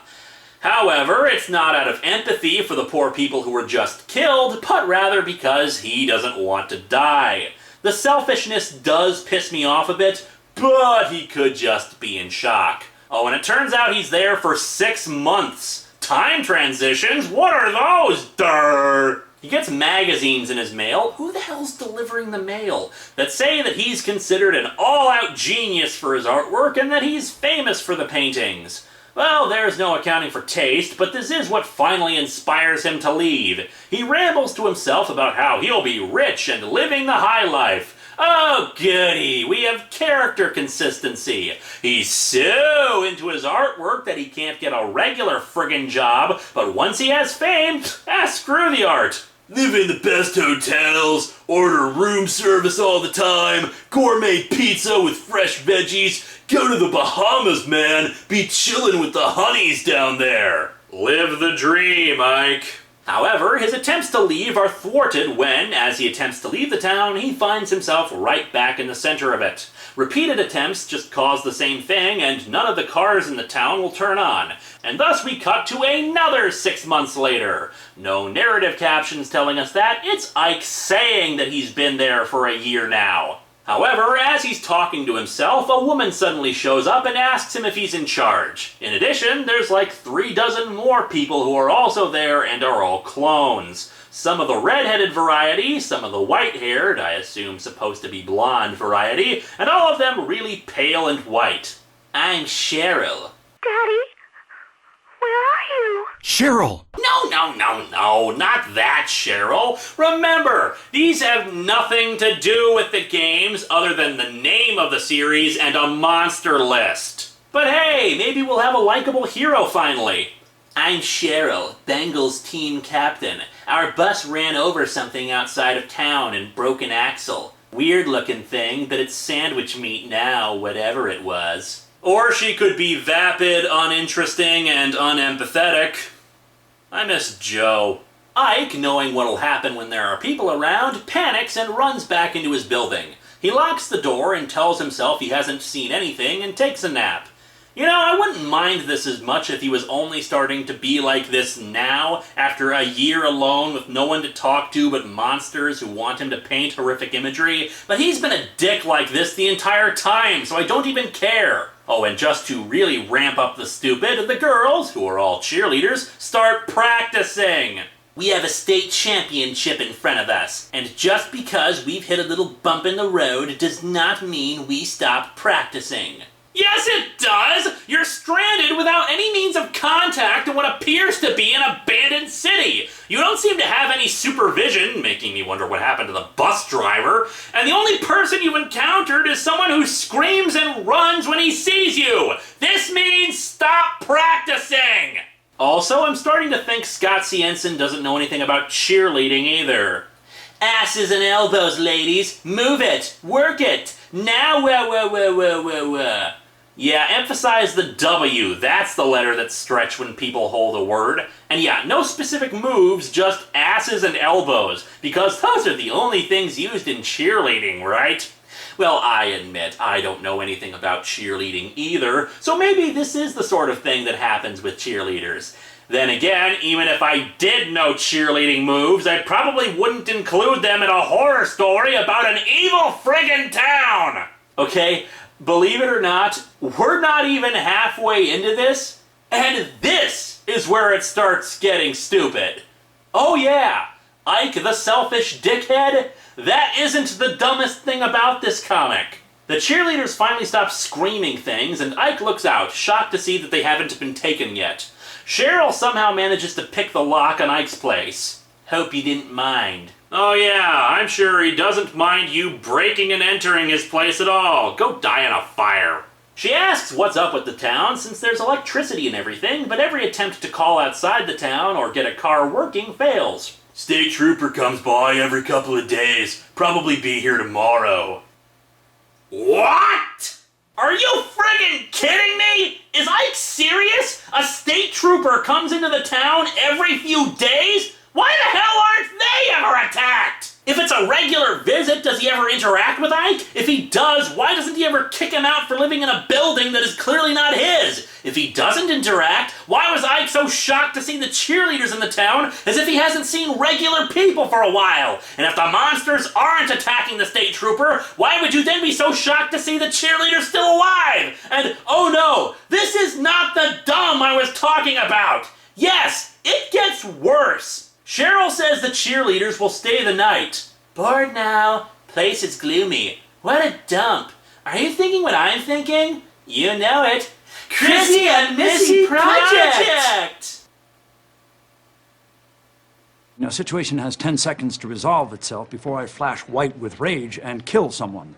However, it's not out of empathy for the poor people who were just killed, but rather because he doesn't want to die. The selfishness does piss me off a bit, but he could just be in shock. Oh, and it turns out he's there for 6 months. Time transitions? What are those? Durr! He gets magazines in his mail. Who the hell's delivering the mail? That say that he's considered an all-out genius for his artwork and that he's famous for the paintings. Well, there's no accounting for taste, but this is what finally inspires him to leave. He rambles to himself about how he'll be rich and living the high life. Oh, goody, we have character consistency. He's so into his artwork that he can't get a regular friggin' job, but once he has fame, screw the art. Live in the best hotels, order room service all the time, gourmet pizza with fresh veggies, go to the Bahamas, man, be chillin' with the honeys down there. Live the dream, Ike. However, his attempts to leave are thwarted when, as he attempts to leave the town, he finds himself right back in the center of it. Repeated attempts just cause the same thing, and none of the cars in the town will turn on. And thus we cut to another 6 months later. No narrative captions telling us that, it's Ike saying that he's been there for a year now. However, as he's talking to himself, a woman suddenly shows up and asks him if he's in charge. In addition, there's like 36 more people who are also there and are all clones. Some of the red-headed variety, some of the white-haired, I assume supposed to be blonde variety, and all of them really pale and white. I'm Cheryl. Daddy, where are you? Cheryl! No, not that Cheryl. Remember, these have nothing to do with the games other than the name of the series and a monster list. But hey, maybe we'll have a likable hero finally. I'm Cheryl, Bengals team captain. Our bus ran over something outside of town and broke an axle. Weird looking thing, but it's sandwich meat now, whatever it was. Or she could be vapid, uninteresting, and unempathetic. I miss Joe. Ike, knowing what'll happen when there are people around, panics and runs back into his building. He locks the door and tells himself he hasn't seen anything and takes a nap. You know, I wouldn't mind this as much if he was only starting to be like this now, after a year alone with no one to talk to but monsters who want him to paint horrific imagery, but he's been a dick like this the entire time, so I don't even care. Oh, and just to really ramp up the stupid, the girls, who are all cheerleaders, start practicing. We have a state championship in front of us, and just because we've hit a little bump in the road does not mean we stop practicing. Yes, it does! You're stranded without any means of contact in what appears to be an abandoned city. You don't seem to have any supervision, making me wonder what happened to the bus driver, and the only person you've encountered is someone who screams and runs when he sees you. This means stop practicing! Also, I'm starting to think Scott Cienson doesn't know anything about cheerleading either. Asses and elbows, ladies. Move it. Work it. Now, Yeah, emphasize the W. That's the letter that's stretched when people hold a word. And yeah, no specific moves, just asses and elbows, because those are the only things used in cheerleading, right? Well, I admit I don't know anything about cheerleading either, so maybe this is the sort of thing that happens with cheerleaders. Then again, even if I did know cheerleading moves, I probably wouldn't include them in a horror story about an evil friggin' town! Okay, believe it or not, we're not even halfway into this, and this is where it starts getting stupid. Oh yeah, Ike the selfish dickhead? That isn't the dumbest thing about this comic. The cheerleaders finally stop screaming things, and Ike looks out, shocked to see that they haven't been taken yet. Cheryl somehow manages to pick the lock on Ike's place. Hope you didn't mind. Oh yeah, I'm sure he doesn't mind you breaking and entering his place at all. Go die in a fire. She asks what's up with the town since there's electricity and everything, but every attempt to call outside the town or get a car working fails. State trooper comes by every couple of days. Probably be here tomorrow. What? Are you friggin' kidding me? Is Ike serious? A state trooper comes into the town every few days? Why the hell aren't they ever attacked? If it's a regular visit, does he ever interact with Ike? If he does, why doesn't he ever kick him out for living in a building that is clearly not his? If he doesn't interact, why was Ike so shocked to see the cheerleaders in the town as if he hasn't seen regular people for a while? And if the monsters aren't attacking the state trooper, why would you then be so shocked to see the cheerleaders still alive? And oh no, this is not the dumb I was talking about. Yes, it gets worse. Cheryl says the cheerleaders will stay the night. Bored now. Place is gloomy. What a dump. Are you thinking what I'm thinking? You know it. Chrissy and Missy Project! A situation has 10 seconds to resolve itself before I flash white with rage and kill someone.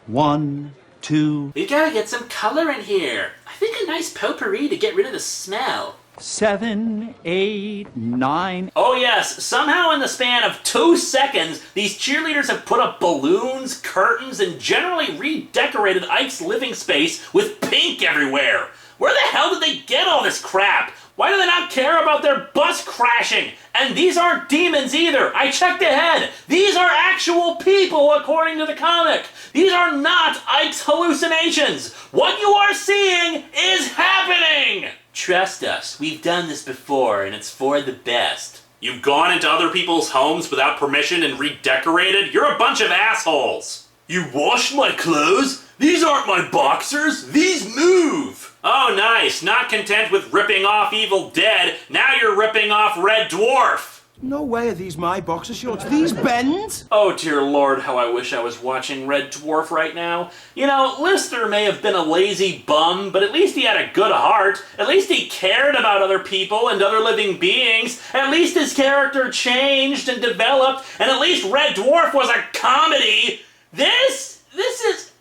1, 2... We gotta get some color in here. I think a nice potpourri to get rid of the smell. 7, 8, 9... Oh yes, somehow in the span of 2 seconds, these cheerleaders have put up balloons, curtains, and generally redecorated Ike's living space with pink everywhere. Where the hell did they get all this crap? Why do they not care about their bus crashing? And these aren't demons either. I checked ahead. These are actual people according to the comic. These are not Ike's hallucinations. What you are seeing is happening. Trust us, we've done this before and it's for the best. You've gone into other people's homes without permission and redecorated? You're a bunch of assholes. You washed my clothes? These aren't my boxers. These move. Oh, nice. Not content with ripping off Evil Dead, now you're ripping off Red Dwarf. No way are these my boxer shorts. These bend? Oh, dear Lord, how I wish I was watching Red Dwarf right now. You know, Lister may have been a lazy bum, but at least he had a good heart. At least he cared about other people and other living beings. At least his character changed and developed, and at least Red Dwarf was a comedy. This is...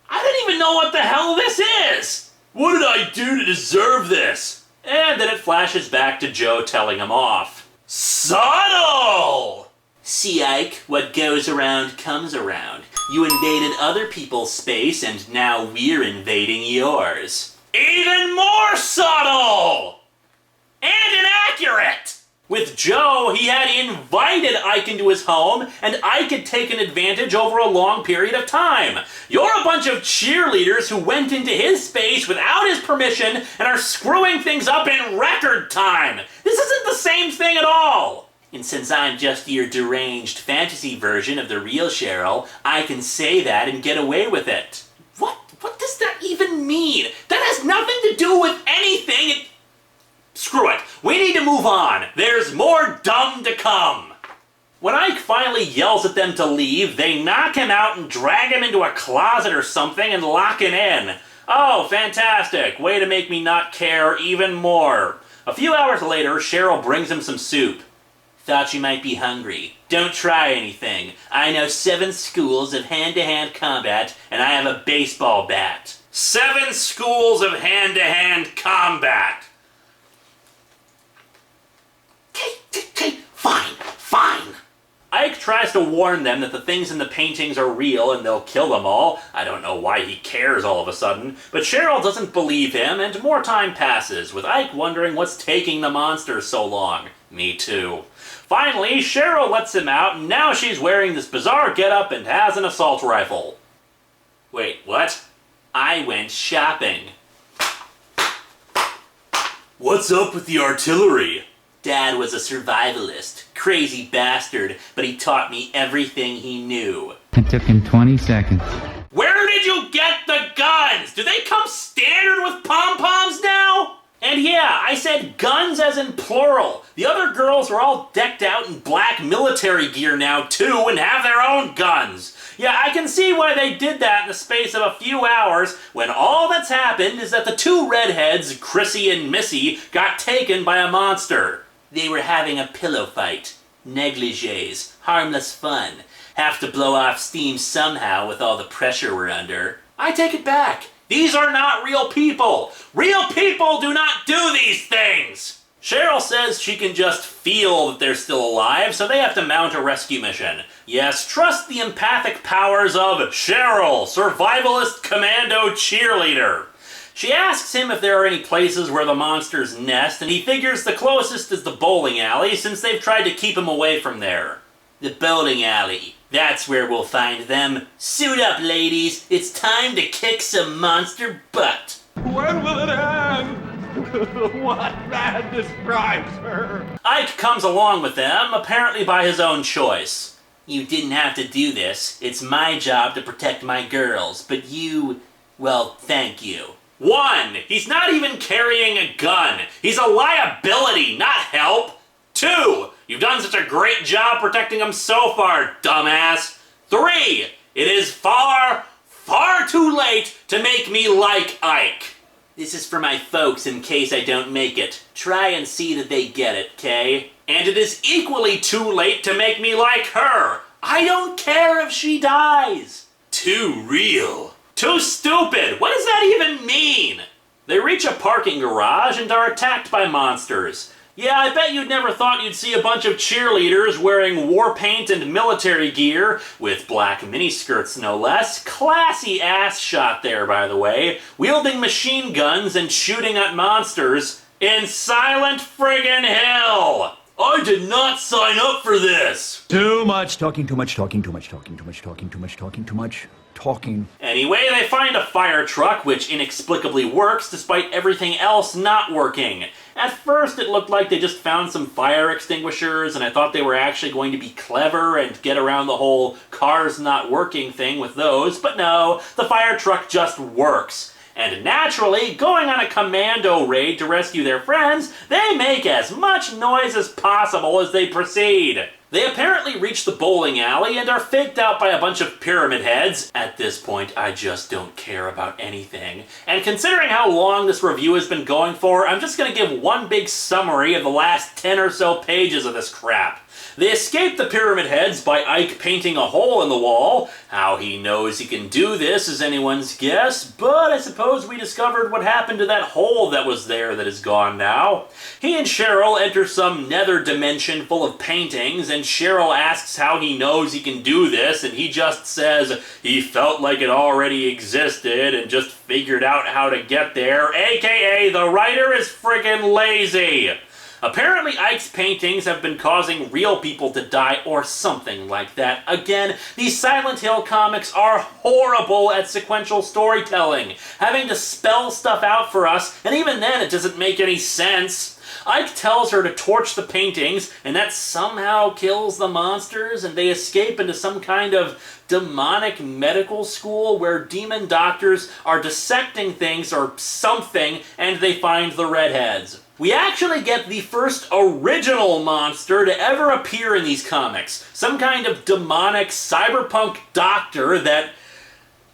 I don't even know what the hell this is. What did I do to deserve this? And then it flashes back to Joe telling him off. Subtle! See, Ike, what goes around comes around. You invaded other people's space, and now we're invading yours. Even more subtle! And inaccurate! With Joe, he had invited Ike into his home, and Ike had taken advantage over a long period of time. You're a bunch of cheerleaders who went into his space without his permission and are screwing things up in record time. This isn't the same thing at all. And since I'm just your deranged fantasy version of the real Cheryl, I can say that and get away with it. What does that even mean? That has nothing to do with anything. Screw it. We need to move on. There's more dumb to come. When Ike finally yells at them to leave, they knock him out and drag him into a closet or something and lock him in. Oh, fantastic. Way to make me not care even more. A few hours later, Cheryl brings him some soup. Thought you might be hungry. Don't try anything. I know 7 schools of hand-to-hand combat, and I have a baseball bat. 7 schools of hand-to-hand combat. Okay, fine. Ike tries to warn them that the things in the paintings are real and they'll kill them all. I don't know why he cares all of a sudden, but Cheryl doesn't believe him, and more time passes, with Ike wondering what's taking the monsters so long. Me too. Finally, Cheryl lets him out, and now she's wearing this bizarre getup and has an assault rifle. Wait, what? I went shopping. What's up with the artillery? Dad was a survivalist, crazy bastard, but he taught me everything he knew. It took him 20 seconds. Where did you get the guns? Do they come standard with pom-poms now? And yeah, I said guns as in plural. The other girls are all decked out in black military gear now too and have their own guns. Yeah, I can see why they did that in the space of a few hours when all that's happened is that the 2 redheads, Chrissy and Missy, got taken by a monster. They were having a pillow fight. Negligees. Harmless fun. Have to blow off steam somehow with all the pressure we're under. I take it back. These are not real people. Real people do not do these things. Cheryl says she can just feel that they're still alive, so they have to mount a rescue mission. Yes, trust the empathic powers of Cheryl, survivalist commando cheerleader. She asks him if there are any places where the monsters nest, and he figures the closest is the bowling alley, since they've tried to keep him away from there. The bowling alley. That's where we'll find them. Suit up, ladies. It's time to kick some monster butt. When will it end? What madness drives her? Ike comes along with them, apparently by his own choice. You didn't have to do this. It's my job to protect my girls, but you... well, thank you. 1. He's not even carrying a gun. He's a liability, not help. 2. You've done such a great job protecting him so far, dumbass. 3. It is far, far too late to make me like Ike. This is for my folks in case I don't make it. Try and see that they get it, 'kay? And it is equally too late to make me like her. I don't care if she dies. Too real. Too stupid. What does that even mean? They reach a parking garage and are attacked by monsters. Yeah, I bet you'd never thought you'd see a bunch of cheerleaders wearing war paint and military gear, with black miniskirts no less. Classy ass shot there, by the way. Wielding machine guns and shooting at monsters in Silent Friggin' Hill! I did not sign up for this! Too much talking, too much talking, too much talking, too much talking, too much talking, too much talking. Anyway, they find a fire truck, which inexplicably works despite everything else not working. At first, it looked like they just found some fire extinguishers, and I thought they were actually going to be clever and get around the whole cars not working thing with those, but no, the fire truck just works. And naturally, going on a commando raid to rescue their friends, they make as much noise as possible as they proceed. They apparently reach the bowling alley and are faked out by a bunch of pyramid heads. At this point, I just don't care about anything. And considering how long this review has been going for, I'm just going to give one big summary of the last 10 or so pages of this crap. They escape the pyramid heads by Ike painting a hole in the wall. How he knows he can do this is anyone's guess, but I suppose we discovered what happened to that hole that was there that is gone now. He and Cheryl enter some nether dimension full of paintings, and Cheryl asks how he knows he can do this, and he just says he felt like it already existed and just figured out how to get there, aka the writer is friggin' lazy. Apparently Ike's paintings have been causing real people to die or something like that. Again, these Silent Hill comics are horrible at sequential storytelling, having to spell stuff out for us, and even then it doesn't make any sense. Ike tells her to torch the paintings, and that somehow kills the monsters, and they escape into some kind of demonic medical school where demon doctors are dissecting things or something, and they find the redheads. We actually get the first original monster to ever appear in these comics. Some kind of demonic cyberpunk doctor that,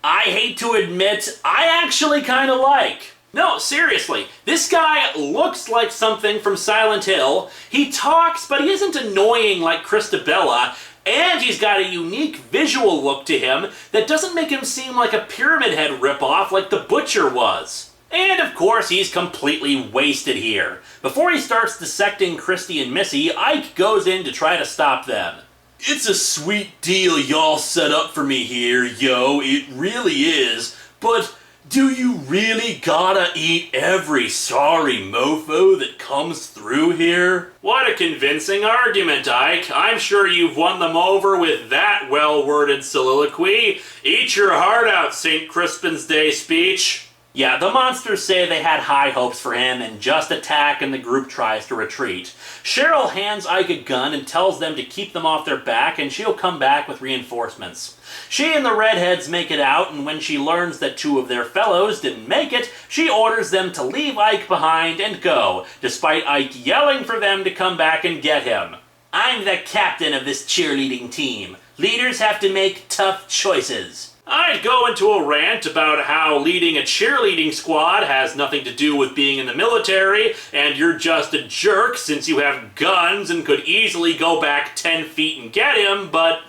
I hate to admit, I actually kind of like. No, seriously, this guy looks like something from Silent Hill. He talks, but he isn't annoying like Christabella, and he's got a unique visual look to him that doesn't make him seem like a Pyramid Head ripoff like the Butcher was. And of course, he's completely wasted here. Before he starts dissecting Christy and Missy, Ike goes in to try to stop them. It's a sweet deal y'all set up for me here, yo, it really is, but do you really gotta eat every sorry mofo that comes through here? What a convincing argument, Ike. I'm sure you've won them over with that well-worded soliloquy. Eat your heart out, St. Crispin's Day speech. Yeah, the monsters say they had high hopes for him and just attack, and the group tries to retreat. Cheryl hands Ike a gun and tells them to keep them off their back, and she'll come back with reinforcements. She and the redheads make it out, and when she learns that two of their fellows didn't make it, she orders them to leave Ike behind and go, despite Ike yelling for them to come back and get him. I'm the captain of this cheerleading team. Leaders have to make tough choices. I'd go into a rant about how leading a cheerleading squad has nothing to do with being in the military, and you're just a jerk since you have guns and could easily go back 10 feet and get him, but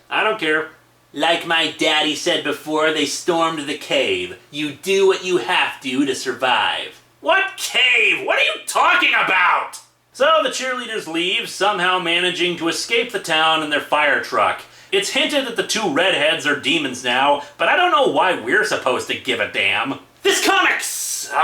I don't care. Like my daddy said before they stormed the cave, you do what you have to survive. What cave? What are you talking about? So the cheerleaders leave, somehow managing to escape the town in their fire truck. It's hinted that the two redheads are demons now, but I don't know why we're supposed to give a damn. This comic sucks!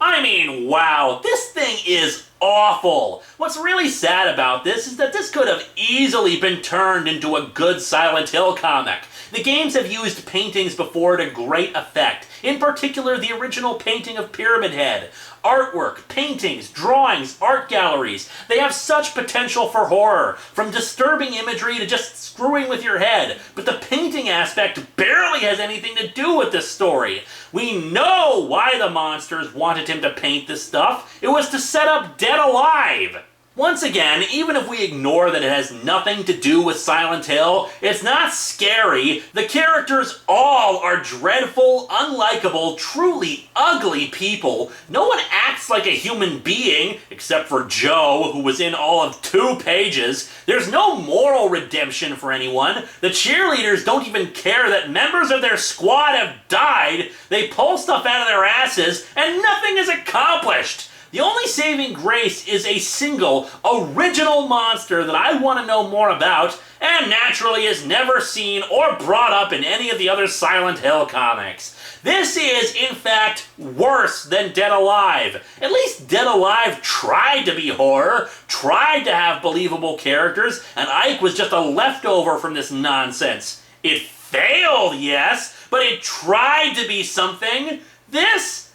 I mean, wow, this thing is awful. What's really sad about this is that this could have easily been turned into a good Silent Hill comic. The games have used paintings before to great effect, in particular the original painting of Pyramid Head. Artwork, paintings, drawings, art galleries, they have such potential for horror, from disturbing imagery to just screwing with your head, but the painting aspect barely has anything to do with this story. We know why the monsters wanted him to paint this stuff. It was to set up Dead Alive. Once again, even if we ignore that it has nothing to do with Silent Hill, it's not scary. The characters all are dreadful, unlikable, truly ugly people. No one acts like a human being, except for Joe, who was in all of 2 pages. There's no moral redemption for anyone. The cheerleaders don't even care that members of their squad have died. They pull stuff out of their asses, and nothing is accomplished. The only saving grace is a single, original monster that I want to know more about, and naturally is never seen or brought up in any of the other Silent Hill comics. This is, in fact, worse than Dead Alive. At least Dead Alive tried to be horror, tried to have believable characters, and Ike was just a leftover from this nonsense. It failed, yes, but it tried to be something. This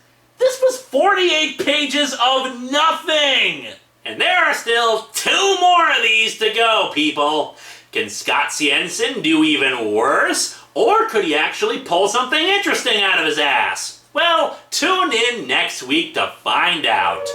was 48 pages of nothing! And there are still 2 more of these to go, people. Can Scott Siensen do even worse? Or could he actually pull something interesting out of his ass? Well, tune in next week to find out.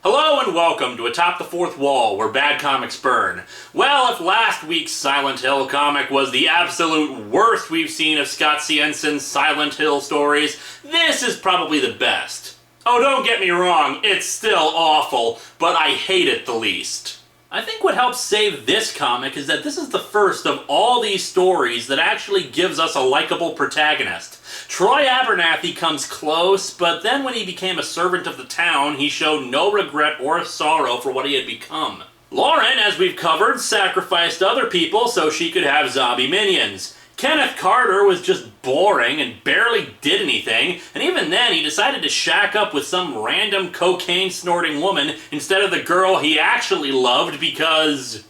Hello and welcome to Atop the Fourth Wall, where bad comics burn. Well, if last week's Silent Hill comic was the absolute worst we've seen of Scott Siensen's Silent Hill stories, this is probably the best. Oh, don't get me wrong, it's still awful, but I hate it the least. I think what helps save this comic is that this is the first of all these stories that actually gives us a likable protagonist. Troy Abernathy comes close, but then when he became a servant of the town, he showed no regret or sorrow for what he had become. Lauren, as we've covered, sacrificed other people so she could have zombie minions. Kenneth Carter was just boring and barely did anything, and even then he decided to shack up with some random cocaine-snorting woman instead of the girl he actually loved because...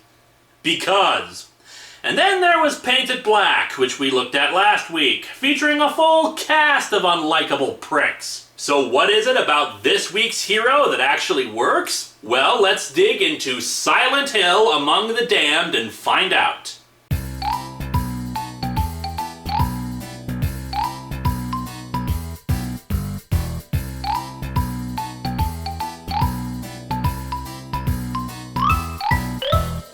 And then there was Painted Black, which we looked at last week, featuring a full cast of unlikable pricks. So what is it about this week's hero that actually works? Well, let's dig into Silent Hill Among the Damned and find out.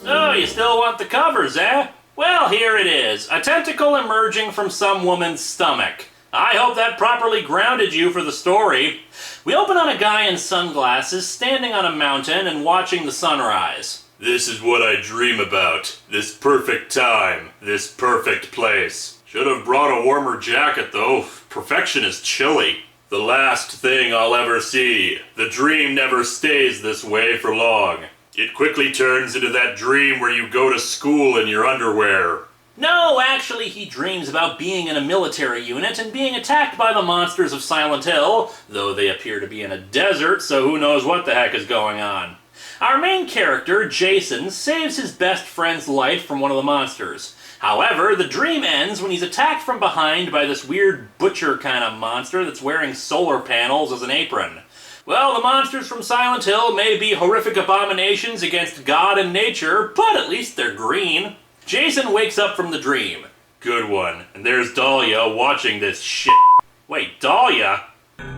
Oh, you still want the covers, eh? Well, here it is. A tentacle emerging from some woman's stomach. I hope that properly grounded you for the story. We open on a guy in sunglasses standing on a mountain and watching the sunrise. This is what I dream about. This perfect time. This perfect place. Should have brought a warmer jacket, though. Perfection is chilly. The last thing I'll ever see. The dream never stays this way for long. It quickly turns into that dream where you go to school in your underwear. No, actually he dreams about being in a military unit and being attacked by the monsters of Silent Hill, though they appear to be in a desert, so who knows what the heck is going on. Our main character, Jason, saves his best friend's life from one of the monsters. However, the dream ends when he's attacked from behind by this weird butcher kind of monster that's wearing solar panels as an apron. Well, the monsters from Silent Hill may be horrific abominations against God and nature, but at least they're green. Jason wakes up from the dream. Good one. And there's Dahlia watching this shit. Wait, Dahlia?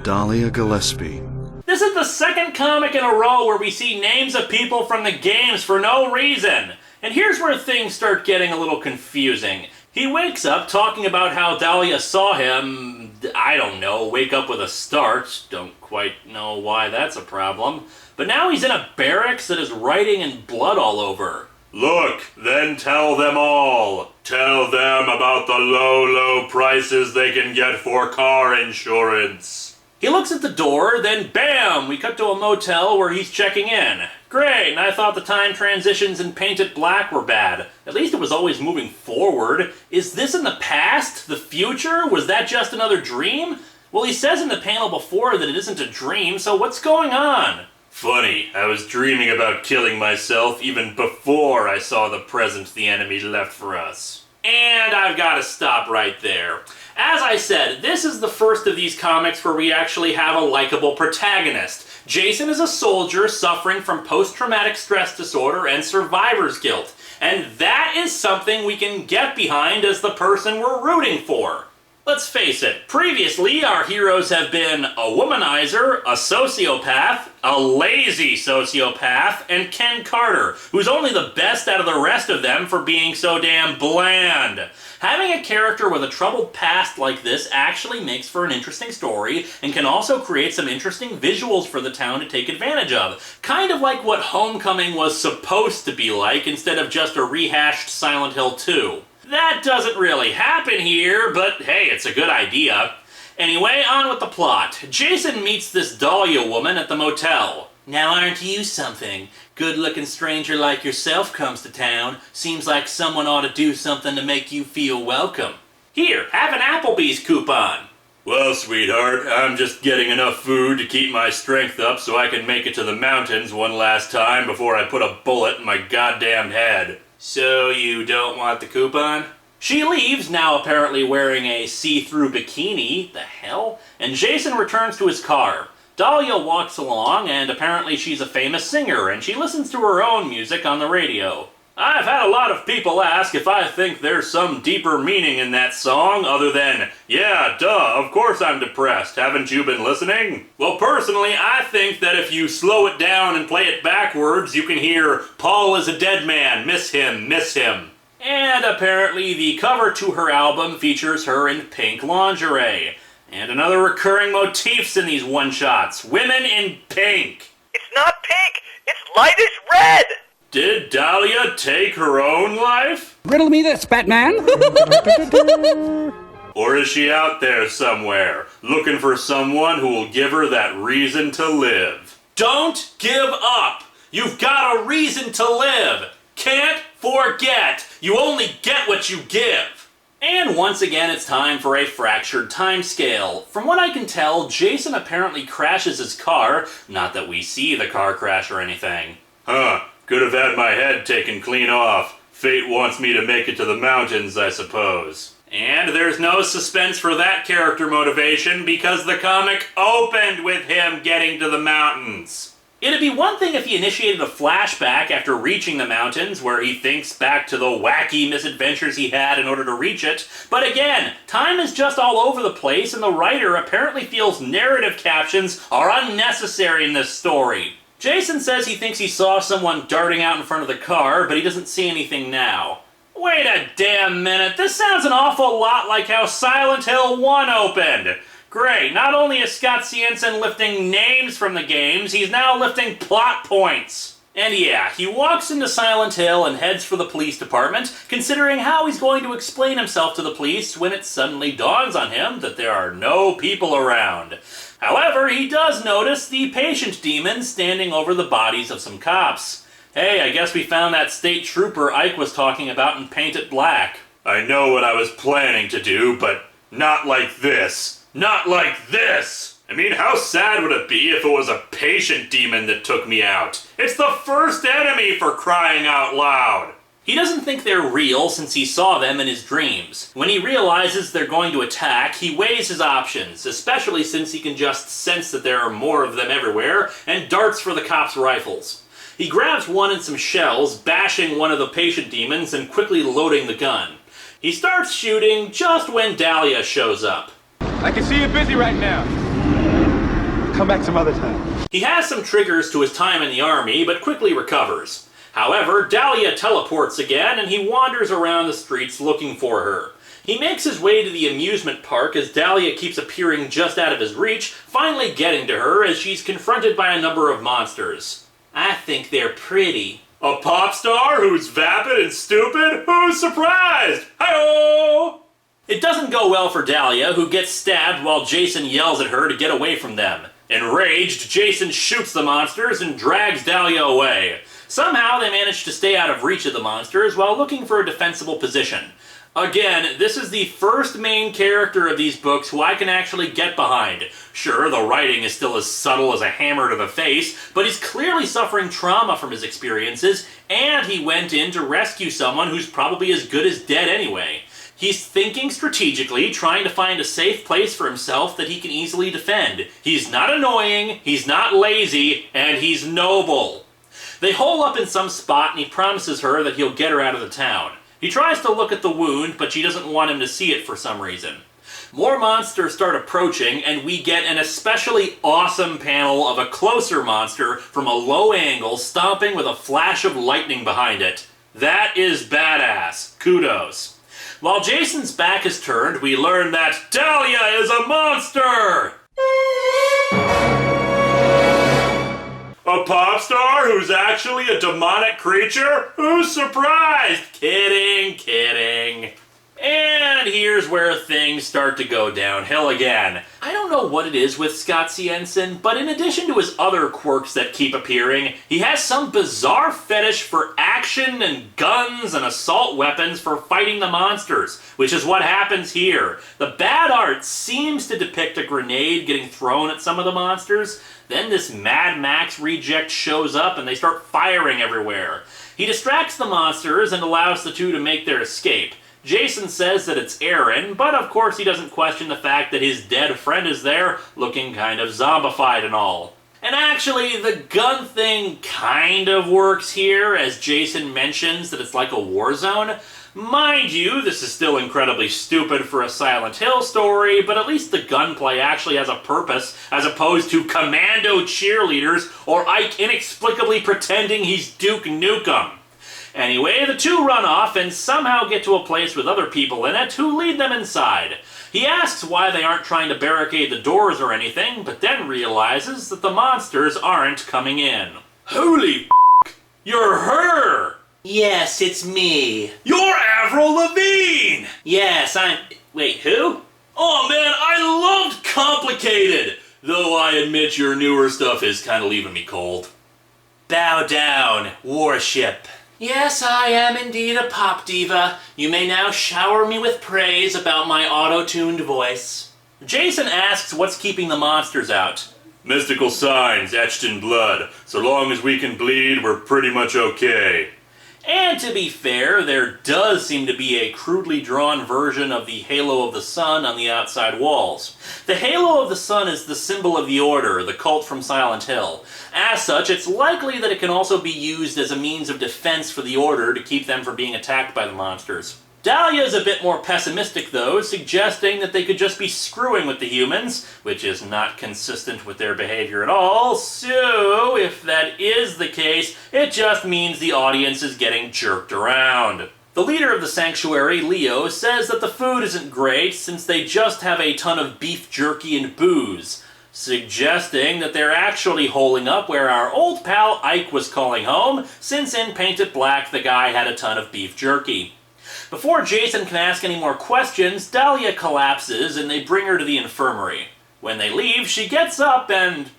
Dahlia Gillespie. This is the second comic in a row where we see names of people from the games for no reason. And here's where things start getting a little confusing. He wakes up talking about how Dahlia saw him, I don't know, wake up with a start. Don't quite know why that's a problem. But now he's in a barracks that is writing in blood all over. Look, then tell them all. Tell them about the low, low prices they can get for car insurance. He looks at the door, then bam, we cut to a motel where he's checking in. Great, and I thought the time transitions in Painted Black were bad. At least it was always moving forward. Is this in the past? The future? Was that just another dream? Well, he says in the panel before that it isn't a dream, so what's going on? Funny, I was dreaming about killing myself even before I saw the present the enemy left for us. And I've got to stop right there. As I said, this is the first of these comics where we actually have a likable protagonist. Jason is a soldier suffering from post-traumatic stress disorder and survivor's guilt. And that is something we can get behind as the person we're rooting for. Let's face it, previously our heroes have been a womanizer, a sociopath, a lazy sociopath, and Ken Carter, who's only the best out of the rest of them for being so damn bland. Having a character with a troubled past like this actually makes for an interesting story, and can also create some interesting visuals for the town to take advantage of. Kind of like what Homecoming was supposed to be like, instead of just a rehashed Silent Hill 2. That doesn't really happen here, but hey, it's a good idea. Anyway, on with the plot. Jason meets this Dahlia woman at the motel. Now aren't you something? Good-looking stranger like yourself comes to town. Seems like someone ought to do something to make you feel welcome. Here, have an Applebee's coupon. Well, sweetheart, I'm just getting enough food to keep my strength up so I can make it to the mountains one last time before I put a bullet in my goddamn head. So you don't want the coupon? She leaves, now apparently wearing a see-through bikini. The hell? And Jason returns to his car. Dahlia walks along, and apparently she's a famous singer, and she listens to her own music on the radio. I've had a lot of people ask if I think there's some deeper meaning in that song other than, yeah, duh, of course I'm depressed, haven't you been listening? Well, personally, I think that if you slow it down and play it backwards, you can hear, Paul is a dead man, miss him, miss him. And apparently the cover to her album features her in pink lingerie. And another recurring motifs in these one-shots, women in pink. It's not pink, it's lightish red! Did Dahlia take her own life? Riddle me this, Batman! Or is she out there somewhere, looking for someone who will give her that reason to live? Don't give up! You've got a reason to live! Can't forget! You only get what you give! And once again, it's time for a fractured timescale. From what I can tell, Jason apparently crashes his car, not that we see the car crash or anything. Huh, could have had my head taken clean off. Fate wants me to make it to the mountains, I suppose. And there's no suspense for that character motivation because the comic opened with him getting to the mountains. It'd be one thing if he initiated a flashback after reaching the mountains, where he thinks back to the wacky misadventures he had in order to reach it. But again, time is just all over the place, and the writer apparently feels narrative captions are unnecessary in this story. Jason says he thinks he saw someone darting out in front of the car, but he doesn't see anything now. Wait a damn minute, this sounds an awful lot like how Silent Hill 1 opened. Great, not only is Scott Cianson lifting names from the games, he's now lifting plot points. And yeah, he walks into Silent Hill and heads for the police department, considering how he's going to explain himself to the police when it suddenly dawns on him that there are no people around. However, he does notice the patient demon standing over the bodies of some cops. Hey, I guess we found that state trooper Ike was talking about in Paint It Black. I know what I was planning to do, but not like this. Not like this! I mean, how sad would it be if it was a patient demon that took me out? It's the first enemy, for crying out loud! He doesn't think they're real since he saw them in his dreams. When he realizes they're going to attack, he weighs his options, especially since he can just sense that there are more of them everywhere, and darts for the cops' rifles. He grabs one and some shells, bashing one of the patient demons and quickly loading the gun. He starts shooting just when Dahlia shows up. I can see you're busy right now. Come back some other time. He has some triggers to his time in the army, but quickly recovers. However, Dahlia teleports again, and he wanders around the streets looking for her. He makes his way to the amusement park as Dahlia keeps appearing just out of his reach, finally getting to her as she's confronted by a number of monsters. I think they're pretty. A pop star who's vapid and stupid? Who's surprised? Hi-oh! It doesn't go well for Dahlia, who gets stabbed while Jason yells at her to get away from them. Enraged, Jason shoots the monsters and drags Dahlia away. Somehow they manage to stay out of reach of the monsters while looking for a defensible position. Again, this is the first main character of these books who I can actually get behind. Sure, the writing is still as subtle as a hammer to the face, but he's clearly suffering trauma from his experiences, and he went in to rescue someone who's probably as good as dead anyway. He's thinking strategically, trying to find a safe place for himself that he can easily defend. He's not annoying, he's not lazy, and he's noble. They hole up in some spot and he promises her that he'll get her out of the town. He tries to look at the wound, but she doesn't want him to see it for some reason. More monsters start approaching, and we get an especially awesome panel of a closer monster from a low angle stomping with a flash of lightning behind it. That is badass. Kudos. While Jason's back is turned, we learn that Dahlia is a monster! A pop star who's actually a demonic creature? Who's surprised? Kidding, kidding. And here's where things start to go downhill again. I don't know what it is with Scott Jensen, but in addition to his other quirks that keep appearing, he has some bizarre fetish for action and guns and assault weapons for fighting the monsters, which is what happens here. The bad art seems to depict a grenade getting thrown at some of the monsters. Then this Mad Max reject shows up and they start firing everywhere. He distracts the monsters and allows the two to make their escape. Jason says that it's Aaron, but of course he doesn't question the fact that his dead friend is there, looking kind of zombified and all. And actually, the gun thing kind of works here, as Jason mentions that it's like a war zone. Mind you, this is still incredibly stupid for a Silent Hill story, but at least the gunplay actually has a purpose, as opposed to commando cheerleaders or Ike inexplicably pretending he's Duke Nukem. Anyway, the two run off and somehow get to a place with other people in it who lead them inside. He asks why they aren't trying to barricade the doors or anything, but then realizes that the monsters aren't coming in. Holy f***! You're her! Yes, it's me. You're Avril Lavigne! Yes, Wait, who? Oh man, I loved Complicated! Though I admit your newer stuff is kind of leaving me cold. Bow down, warship. Yes, I am indeed a pop diva. You may now shower me with praise about my auto-tuned voice. Jason asks what's keeping the monsters out. Mystical signs etched in blood. So long as we can bleed, we're pretty much okay. And to be fair, there does seem to be a crudely drawn version of the Halo of the Sun on the outside walls. The Halo of the Sun is the symbol of the Order, the cult from Silent Hill. As such, it's likely that it can also be used as a means of defense for the Order to keep them from being attacked by the monsters. Dahlia is a bit more pessimistic though, suggesting that they could just be screwing with the humans, which is not consistent with their behavior at all, so if that is the case, it just means the audience is getting jerked around. The leader of the sanctuary, Leo, says that the food isn't great since they just have a ton of beef jerky and booze, suggesting that they're actually holing up where our old pal Ike was calling home, since in Paint It Black the guy had a ton of beef jerky. Before Jason can ask any more questions, Dahlia collapses and they bring her to the infirmary. When they leave, she gets up and,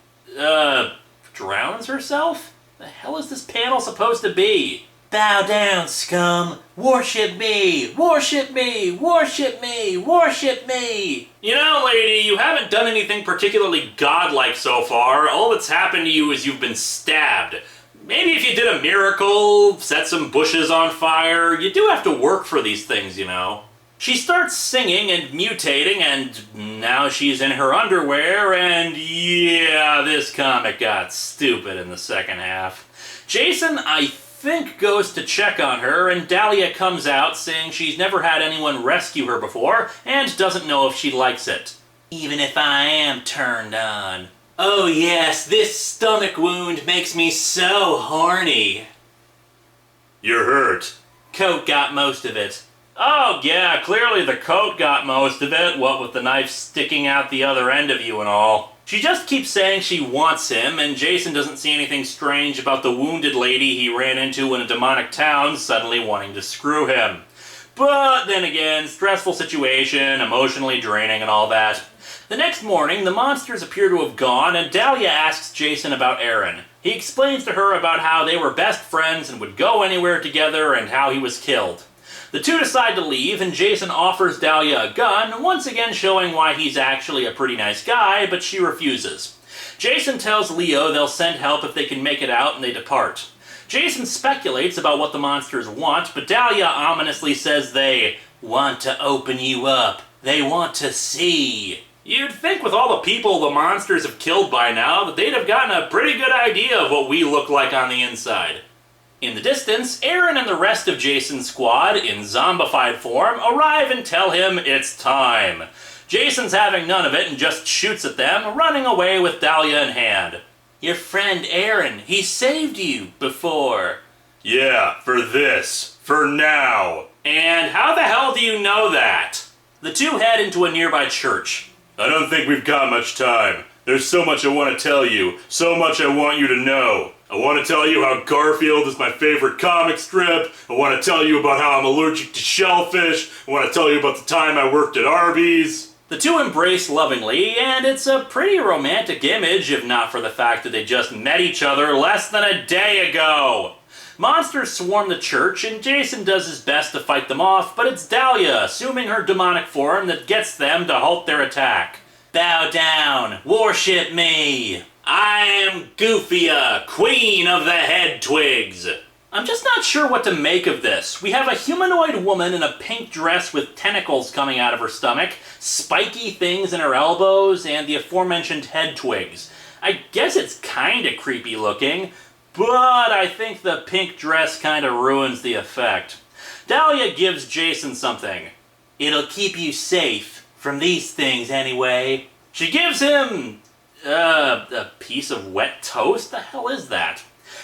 drowns herself? The hell is this panel supposed to be? Bow down, scum! Worship me! Worship me! Worship me! Worship me! You know, lady, you haven't done anything particularly godlike so far. All that's happened to you is you've been stabbed. Maybe if you did a miracle, set some bushes on fire, you do have to work for these things, you know. She starts singing and mutating, and now she's in her underwear, and yeah, this comic got stupid in the second half. Jason, I think, goes to check on her, and Dahlia comes out saying she's never had anyone rescue her before, and doesn't know if she likes it. Even if I am turned on. Oh yes, this stomach wound makes me so horny. You're hurt. Coat got most of it. Oh yeah, clearly the coat got most of it, what with the knife sticking out the other end of you and all. She just keeps saying she wants him, and Jason doesn't see anything strange about the wounded lady he ran into in a demonic town suddenly wanting to screw him. But then again, stressful situation, emotionally draining and all that. The next morning, the monsters appear to have gone, and Dahlia asks Jason about Aaron. He explains to her about how they were best friends and would go anywhere together and how he was killed. The two decide to leave, and Jason offers Dahlia a gun, once again showing why he's actually a pretty nice guy, but she refuses. Jason tells Leo they'll send help if they can make it out, and they depart. Jason speculates about what the monsters want, but Dahlia ominously says they want to open you up. They want to see. You'd think with all the people the monsters have killed by now that they'd have gotten a pretty good idea of what we look like on the inside. In the distance, Aaron and the rest of Jason's squad, in zombified form, arrive and tell him it's time. Jason's having none of it and just shoots at them, running away with Dahlia in hand. Your friend Aaron, he saved you before. Yeah, for this. For now. And how the hell do you know that? The two head into a nearby church. I don't think we've got much time. There's so much I want to tell you. So much I want you to know. I want to tell you how Garfield is my favorite comic strip. I want to tell you about how I'm allergic to shellfish. I want to tell you about the time I worked at Arby's. The two embrace lovingly, and it's a pretty romantic image, if not for the fact that they just met each other less than a day ago. Monsters swarm the church, and Jason does his best to fight them off, but it's Dahlia, assuming her demonic form, that gets them to halt their attack. Bow down, worship me. I am Goofia, queen of the head twigs. I'm just not sure what to make of this. We have a humanoid woman in a pink dress with tentacles coming out of her stomach, spiky things in her elbows, and the aforementioned head twigs. I guess it's kinda creepy looking, but I think the pink dress kinda ruins the effect. Dahlia gives Jason something. It'll keep you safe from these things anyway. She gives him a piece of wet toast? The hell is that?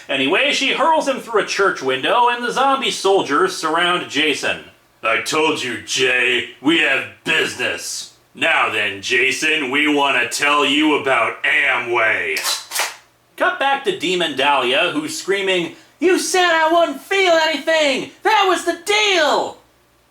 Anyway, she hurls him through a church window, and the zombie soldiers surround Jason. I told you, Jay, we have business. Now then, Jason, we want to tell you about Amway. Cut back to Demon Dahlia, who's screaming, "You said I wouldn't feel anything! That was the deal!"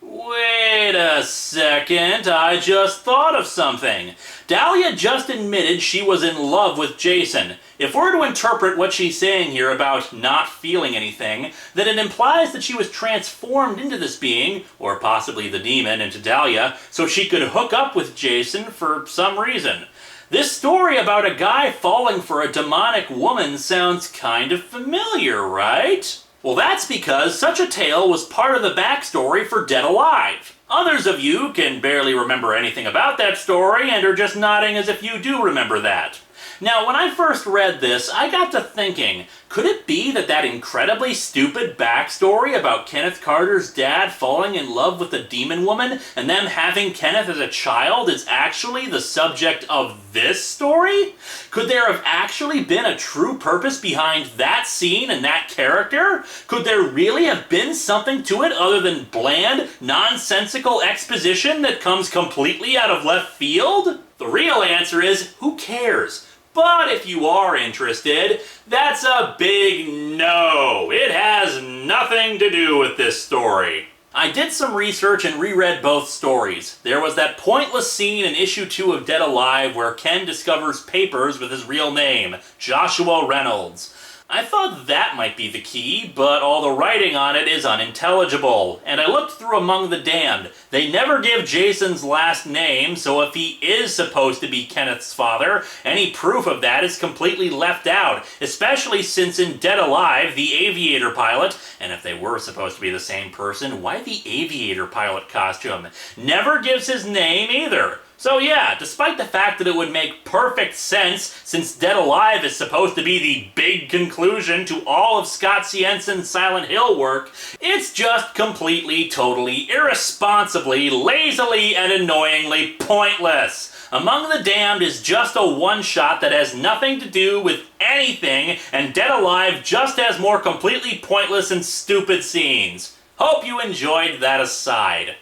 Wait a second, I just thought of something. Dahlia just admitted she was in love with Jason. If we're to interpret what she's saying here about not feeling anything, then it implies that she was transformed into this being, or possibly the demon into Dahlia, so she could hook up with Jason for some reason. This story about a guy falling for a demonic woman sounds kind of familiar, right? Well, that's because such a tale was part of the backstory for Dead Alive. Others of you can barely remember anything about that story and are just nodding as if you do remember that. Now, when I first read this, I got to thinking, could it be that that incredibly stupid backstory about Kenneth Carter's dad falling in love with a demon woman and them having Kenneth as a child is actually the subject of this story? Could there have actually been a true purpose behind that scene and that character? Could there really have been something to it other than bland, nonsensical exposition that comes completely out of left field? The real answer is, who cares? But if you are interested, that's a big no. It has nothing to do with this story. I did some research and reread both stories. There was that pointless scene in issue 2 of Dead Alive where Ken discovers papers with his real name, Joshua Reynolds. I thought that might be the key, but all the writing on it is unintelligible, and I looked through Among the Damned. They never give Jason's last name, so if he is supposed to be Kenneth's father, any proof of that is completely left out, especially since in Dead Alive, the aviator pilot, and if they were supposed to be the same person, why the aviator pilot costume? Never gives his name either. So yeah, despite the fact that it would make perfect sense since Dead Alive is supposed to be the big conclusion to all of Scott Siensen's Silent Hill work, it's just completely, totally, irresponsibly, lazily, and annoyingly pointless. Among the Damned is just a one-shot that has nothing to do with anything, and Dead Alive just has more completely pointless and stupid scenes. Hope you enjoyed that aside.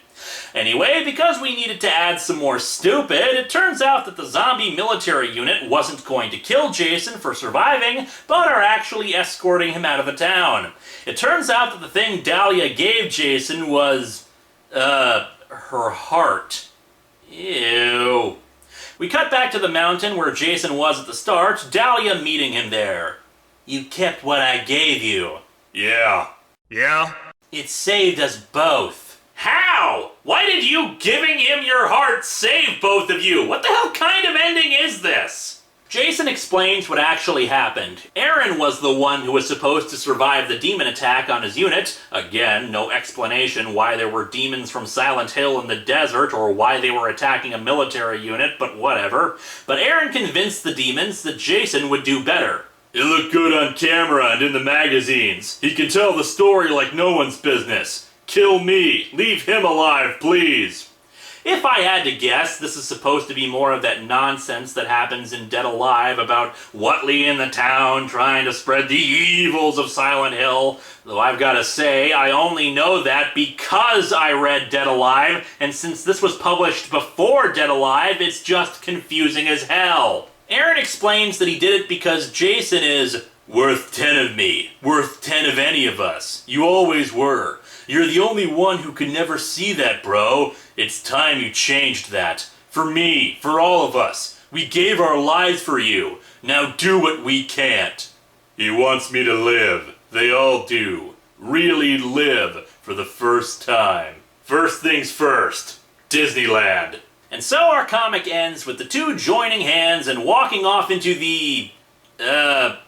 Anyway, because we needed to add some more stupid, it turns out that the zombie military unit wasn't going to kill Jason for surviving, but are actually escorting him out of the town. It turns out that the thing Dahlia gave Jason was, her heart. Ew. We cut back to the mountain where Jason was at the start, Dahlia meeting him there. You kept what I gave you. Yeah. Yeah? It saved us both. How? Why did you giving him your heart save both of you? What the hell kind of ending is this? Jason explains what actually happened. Aaron was the one who was supposed to survive the demon attack on his unit. Again, no explanation why there were demons from Silent Hill in the desert or why they were attacking a military unit, but whatever. But Aaron convinced the demons that Jason would do better. He'll look good on camera and in the magazines. He can tell the story like no one's business. Kill me. Leave him alive, please. If I had to guess, this is supposed to be more of that nonsense that happens in Dead Alive about Whatley in the town trying to spread the evils of Silent Hill. Though I've got to say, I only know that because I read Dead Alive, and since this was published before Dead Alive, it's just confusing as hell. Aaron explains that he did it because Jason is worth 10 of me, worth 10 of any of us. You always were. You're the only one who could never see that, bro. It's time you changed that. For me, for all of us. We gave our lives for you. Now do what we can't. He wants me to live. They all do. Really live for the first time. First things first. Disneyland. And so our comic ends with the two joining hands and walking off into the...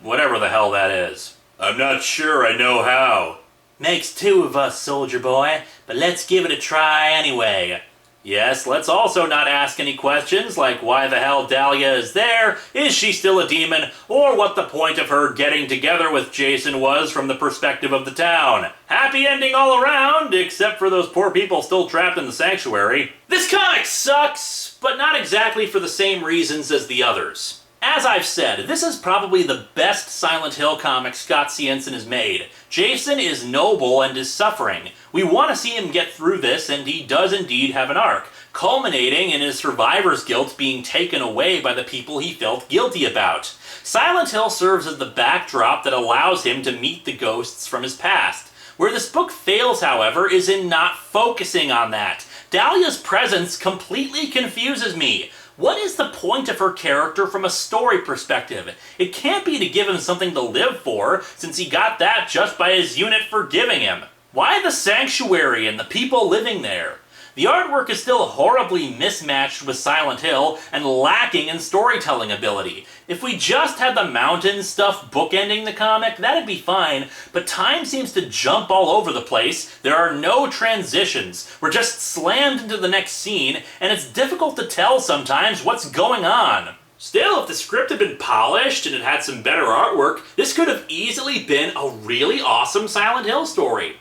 whatever the hell that is. I'm not sure I know how. Makes two of us, soldier boy, but let's give it a try anyway. Yes, let's also not ask any questions like why the hell Dahlia is there, is she still a demon, or what the point of her getting together with Jason was from the perspective of the town. Happy ending all around, except for those poor people still trapped in the sanctuary. This comic sucks, but not exactly for the same reasons as the others. As I've said, this is probably the best Silent Hill comic Scott Siensen has made. Jason is noble and is suffering. We want to see him get through this, and he does indeed have an arc, culminating in his survivor's guilt being taken away by the people he felt guilty about. Silent Hill serves as the backdrop that allows him to meet the ghosts from his past. Where this book fails, however, is in not focusing on that. Dahlia's presence completely confuses me. What is the point of her character from a story perspective? It can't be to give him something to live for, since he got that just by his unit forgiving him. Why the sanctuary and the people living there? The artwork is still horribly mismatched with Silent Hill and lacking in storytelling ability. If we just had the mountain stuff bookending the comic, that'd be fine, but time seems to jump all over the place, there are no transitions, we're just slammed into the next scene, and it's difficult to tell sometimes what's going on. Still, if the script had been polished and it had some better artwork, this could have easily been a really awesome Silent Hill story.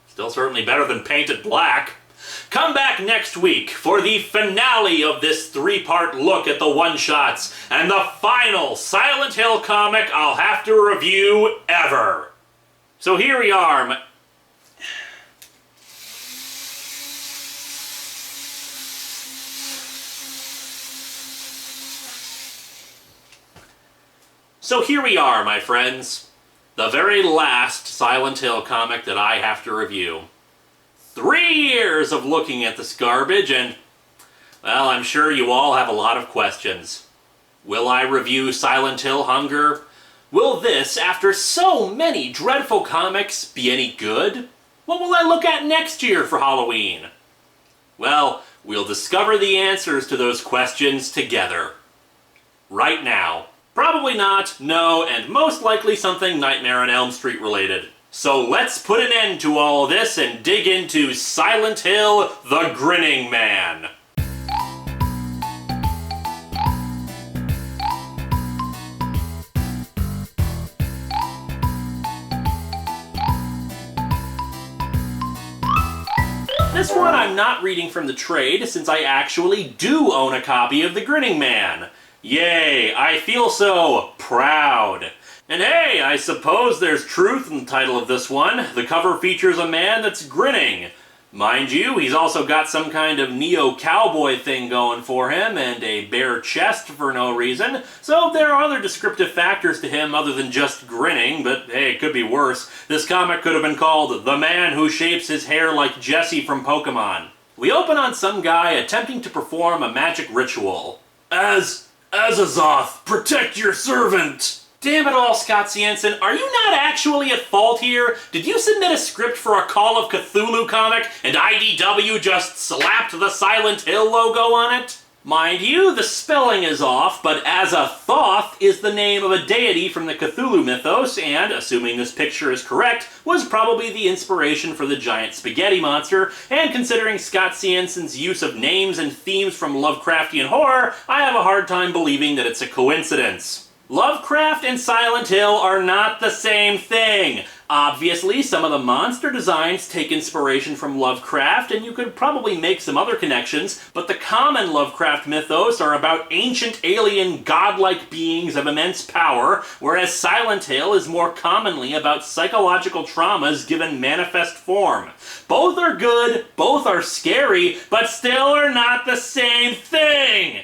Still certainly better than Painted Black. Come back next week for the finale of this three-part look at the one-shots and the final Silent Hill comic I'll have to review ever. So here we are. So here we are, my friends. The very last Silent Hill comic that I have to review. 3 years of looking at this garbage and, well, I'm sure you all have a lot of questions. Will I review Silent Hill Hunger? Will this, after so many dreadful comics, be any good? What will I look at next year for Halloween? Well, we'll discover the answers to those questions together. Right now. Probably not, no, and most likely something Nightmare on Elm Street related. So let's put an end to all this and dig into Silent Hill, the Grinning Man. This one I'm not reading from the trade, since I actually do own a copy of The Grinning Man. Yay, I feel so proud. And hey, I suppose there's truth in the title of this one. The cover features a man that's grinning. Mind you, he's also got some kind of neo-cowboy thing going for him, and a bare chest for no reason, so there are other descriptive factors to him other than just grinning, but hey, it could be worse. This comic could have been called The Man Who Shapes His Hair Like Jesse from Pokemon. We open on some guy attempting to perform a magic ritual. Azazoth, protect your servant! Damn it all, Scott Siensen, are you not actually at fault here? Did you submit a script for a Call of Cthulhu comic and IDW just slapped the Silent Hill logo on it? Mind you, the spelling is off, but Azathoth is the name of a deity from the Cthulhu mythos and, assuming this picture is correct, was probably the inspiration for the giant spaghetti monster, and considering Scott Siensen's use of names and themes from Lovecraftian horror, I have a hard time believing that it's a coincidence. Lovecraft and Silent Hill are not the same thing. Obviously, some of the monster designs take inspiration from Lovecraft, and you could probably make some other connections, but the common Lovecraft mythos are about ancient alien godlike beings of immense power, whereas Silent Hill is more commonly about psychological traumas given manifest form. Both are good, both are scary, but still are not the same thing!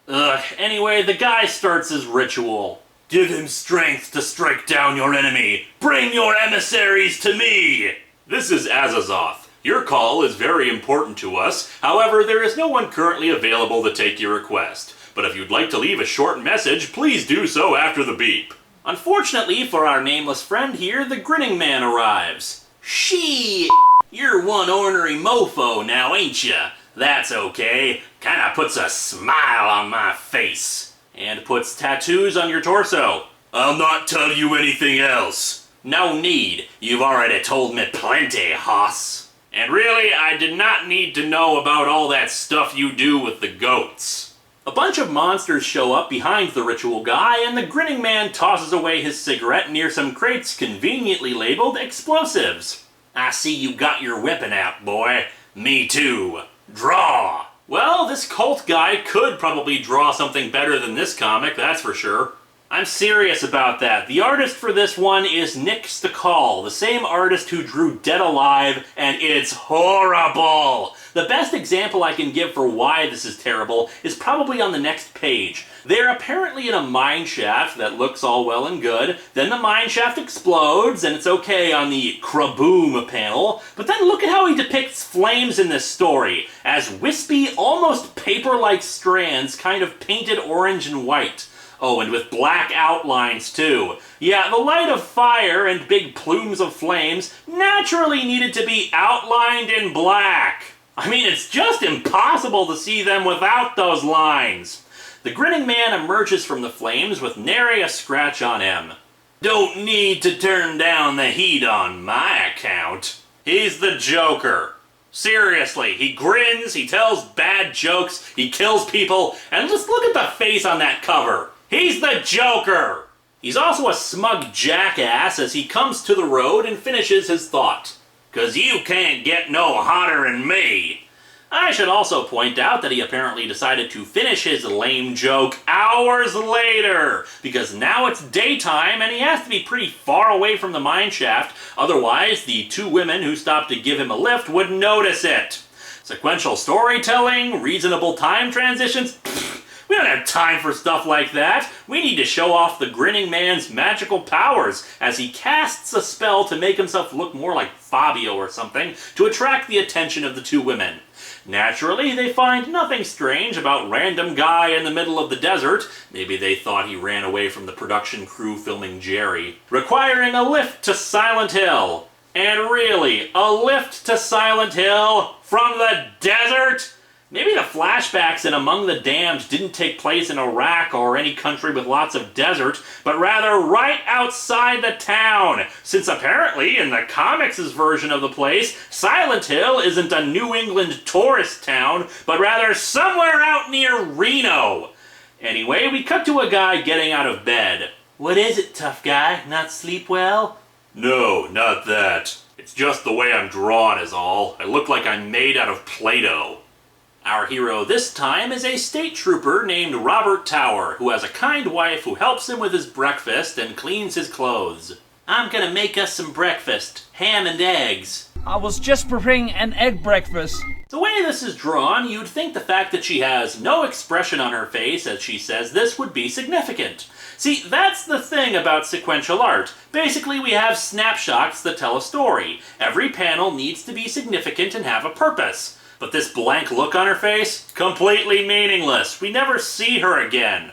Ugh, anyway, the guy starts his ritual. Give him strength to strike down your enemy. Bring your emissaries to me! This is Azazoth. Your call is very important to us. However, there is no one currently available to take your request. But if you'd like to leave a short message, please do so after the beep. Unfortunately for our nameless friend here, the Grinning Man arrives. Shit! You're one ornery mofo now, ain't ya? That's okay. Kinda puts a smile on my face. And puts tattoos on your torso. I'll not tell you anything else. No need. You've already told me plenty, hoss. And really, I did not need to know about all that stuff you do with the goats. A bunch of monsters show up behind the ritual guy, and the Grinning Man tosses away his cigarette near some crates conveniently labeled explosives. I see you got your weapon out, boy. Me too. Draw! Well, this cult guy could probably draw something better than this comic, that's for sure. I'm serious about that. The artist for this one is Nick Stakal, the same artist who drew Dead Alive, and it's horrible! The best example I can give for why this is terrible is probably on the next page. They're apparently in a mine shaft that looks all well and good, then the mine shaft explodes, and it's okay on the Kraboom panel, but then look at how he depicts flames in this story, as wispy, almost paper-like strands kind of painted orange and white. Oh, and with black outlines, too. Yeah, the light of fire and big plumes of flames naturally needed to be outlined in black. I mean, it's just impossible to see them without those lines. The Grinning Man emerges from the flames with nary a scratch on him. Don't need to turn down the heat on my account. He's the Joker. Seriously, he grins, he tells bad jokes, he kills people, and just look at the face on that cover. He's the Joker! He's also a smug jackass as he comes to the road and finishes his thought. 'Cause you can't get no hotter than me. I should also point out that he apparently decided to finish his lame joke hours later, because now it's daytime and he has to be pretty far away from the mine shaft, otherwise the two women who stopped to give him a lift would notice it. Sequential storytelling, reasonable time transitions, pfft, we don't have time for stuff like that. We need to show off the Grinning Man's magical powers as he casts a spell to make himself look more like Fabio or something to attract the attention of the two women. Naturally, they find nothing strange about random guy in the middle of the desert, maybe they thought he ran away from the production crew filming Jerry, requiring a lift to Silent Hill. And really, a lift to Silent Hill from the desert? Maybe the flashbacks in Among the Damned didn't take place in Iraq or any country with lots of desert, but rather right outside the town, since apparently in the comics' version of the place, Silent Hill isn't a New England tourist town, but rather somewhere out near Reno. Anyway, we cut to a guy getting out of bed. What is it, tough guy? Not sleep well? No, not that. It's just the way I'm drawn is all. I look like I'm made out of Play-Doh. Our hero this time is a state trooper named Robert Tower, who has a kind wife who helps him with his breakfast and cleans his clothes. I'm gonna make us some breakfast. Ham and eggs. I was just preparing an egg breakfast. The way this is drawn, you'd think the fact that she has no expression on her face as she says this would be significant. See, that's the thing about sequential art. Basically, we have snapshots that tell a story. Every panel needs to be significant and have a purpose. But this blank look on her face? Completely meaningless. We never see her again.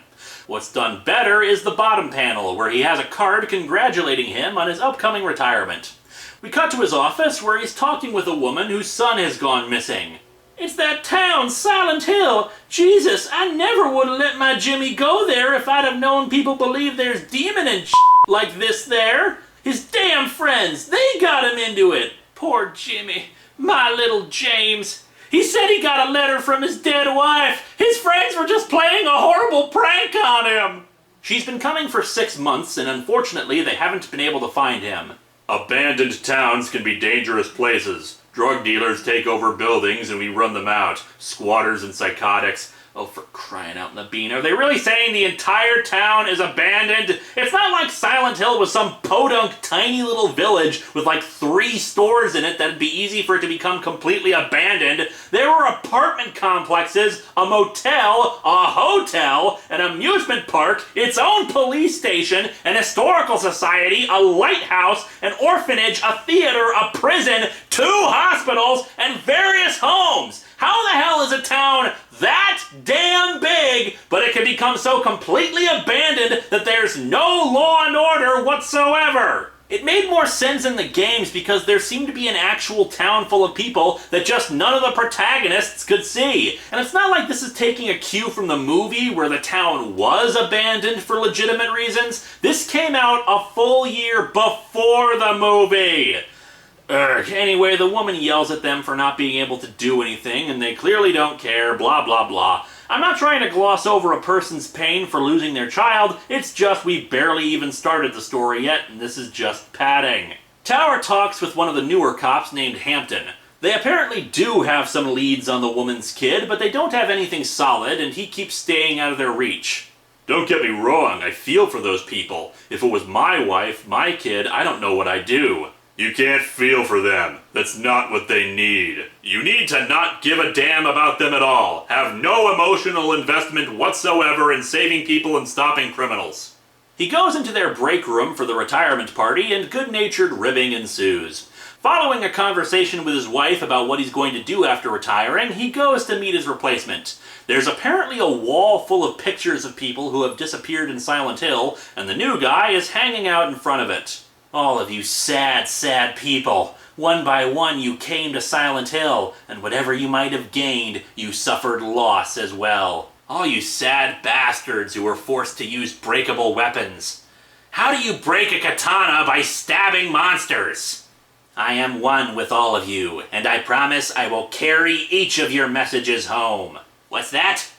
What's done better is the bottom panel, where he has a card congratulating him on his upcoming retirement. We cut to his office, where he's talking with a woman whose son has gone missing. It's that town, Silent Hill. Jesus, I never would have let my Jimmy go there if I'd have known people believe there's demon and shit like this there. His damn friends, they got him into it. Poor Jimmy. My little James. He said he got a letter from his dead wife. His friends were just playing a horrible prank on him. She's been coming for 6 months, and unfortunately they haven't been able to find him. Abandoned towns can be dangerous places. Drug dealers take over buildings and we run them out. Squatters and psychotics. Oh, for crying out in the bean. Are they really saying the entire town is abandoned? It's not like Silent Hill was some podunk tiny little village with like 3 stores in it that'd be easy for it to become completely abandoned. There were apartment complexes, a motel, a hotel, an amusement park, its own police station, an historical society, a lighthouse, an orphanage, a theater, a prison, 2 hospitals, and various homes. How the hell is a town that damn big, but it can become so completely abandoned that there's no law and order whatsoever? It made more sense in the games because there seemed to be an actual town full of people that just none of the protagonists could see. And it's not like this is taking a cue from the movie where the town was abandoned for legitimate reasons. This came out a full year before the movie. Anyway, the woman yells at them for not being able to do anything, and they clearly don't care, blah blah blah. I'm not trying to gloss over a person's pain for losing their child, it's just we barely even started the story yet, and this is just padding. Tower talks with one of the newer cops named Hampton. They apparently do have some leads on the woman's kid, but they don't have anything solid, and he keeps staying out of their reach. Don't get me wrong, I feel for those people. If it was my wife, my kid, I don't know what I'd do. You can't feel for them. That's not what they need. You need to not give a damn about them at all. Have no emotional investment whatsoever in saving people and stopping criminals. He goes into their break room for the retirement party, and good-natured ribbing ensues. Following a conversation with his wife about what he's going to do after retiring, he goes to meet his replacement. There's apparently a wall full of pictures of people who have disappeared in Silent Hill, and the new guy is hanging out in front of it. All of you sad, sad people. One by one you came to Silent Hill, and whatever you might have gained, you suffered loss as well. All you sad bastards who were forced to use breakable weapons. How do you break a katana by stabbing monsters? I am one with all of you, and I promise I will carry each of your messages home. What's that?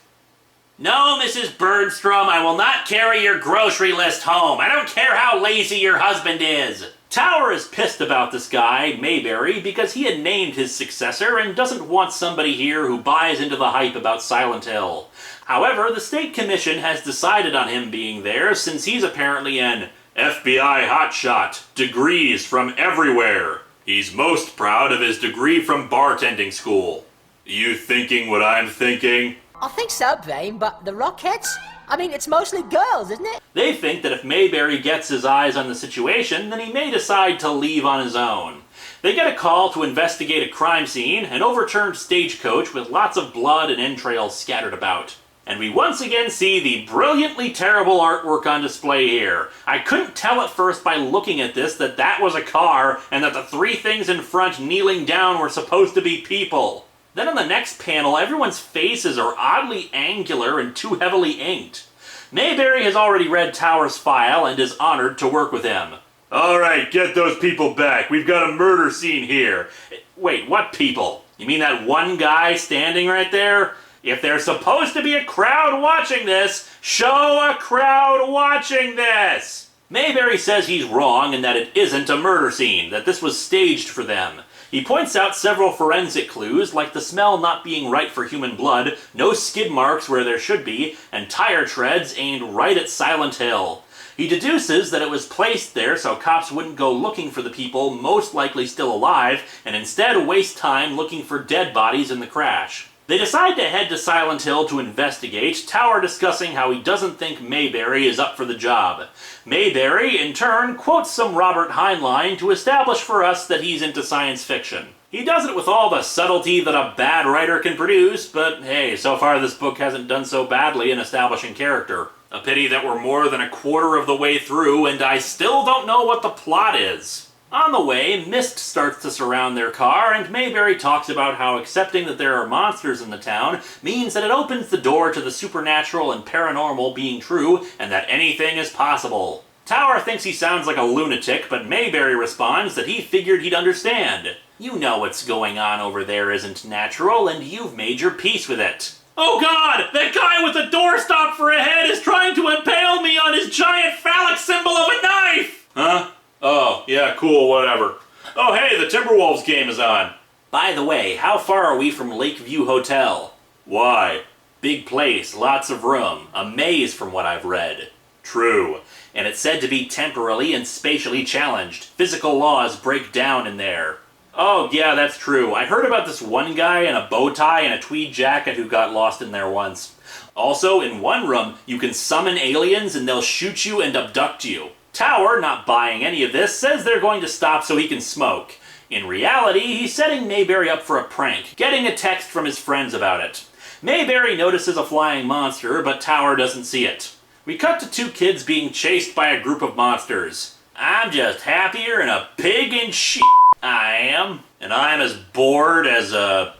No, Mrs. Bergstrom, I will not carry your grocery list home. I don't care how lazy your husband is. Tower is pissed about this guy, Mayberry, because he had named his successor and doesn't want somebody here who buys into the hype about Silent Hill. However, the state commission has decided on him being there since he's apparently an FBI hotshot, degrees from everywhere. He's most proud of his degree from bartending school. You thinking what I'm thinking? I think so, Bane, but the Rockettes? I mean, it's mostly girls, isn't it? They think that if Mayberry gets his eyes on the situation, then he may decide to leave on his own. They get a call to investigate a crime scene, an overturned stagecoach with lots of blood and entrails scattered about. And we once again see the brilliantly terrible artwork on display here. I couldn't tell at first by looking at this that that was a car, and that the 3 things in front kneeling down were supposed to be people. Then on the next panel, everyone's faces are oddly angular and too heavily inked. Mayberry has already read Tower's file and is honored to work with him. Alright, get those people back. We've got a murder scene here. Wait, what people? You mean that one guy standing right there? If there's supposed to be a crowd watching this, show a crowd watching this! Mayberry says he's wrong and that it isn't a murder scene, that this was staged for them. He points out several forensic clues, like the smell not being right for human blood, no skid marks where there should be, and tire treads aimed right at Silent Hill. He deduces that it was placed there so cops wouldn't go looking for the people most likely still alive, and instead waste time looking for dead bodies in the crash. They decide to head to Silent Hill to investigate, Tower discussing how he doesn't think Mayberry is up for the job. Mayberry, in turn, quotes some Robert Heinlein to establish for us that he's into science fiction. He does it with all the subtlety that a bad writer can produce, but hey, so far this book hasn't done so badly in establishing character. A pity that we're more than a quarter of the way through, and I still don't know what the plot is. On the way, mist starts to surround their car, and Mayberry talks about how accepting that there are monsters in the town means that it opens the door to the supernatural and paranormal being true, and that anything is possible. Tower thinks he sounds like a lunatic, but Mayberry responds that he figured he'd understand. You know what's going on over there isn't natural, and you've made your peace with it. Oh god! That guy with the doorstop for a head is trying to impale me on his giant phallic symbol of a knife! Huh? Oh, yeah, cool, whatever. Oh hey, the Timberwolves game is on. By the way, how far are we from Lakeview Hotel? Why? Big place, lots of room, a maze from what I've read. True. And it's said to be temporally and spatially challenged. Physical laws break down in there. Oh, yeah, that's true. I heard about this one guy in a bow tie and a tweed jacket who got lost in there once. Also, in one room, you can summon aliens and they'll shoot you and abduct you. Tower, not buying any of this, says they're going to stop so he can smoke. In reality, he's setting Mayberry up for a prank, getting a text from his friends about it. Mayberry notices a flying monster, but Tower doesn't see it. We cut to two kids being chased by a group of monsters. I'm just happier than a pig in shit. I am. And I'm as bored as a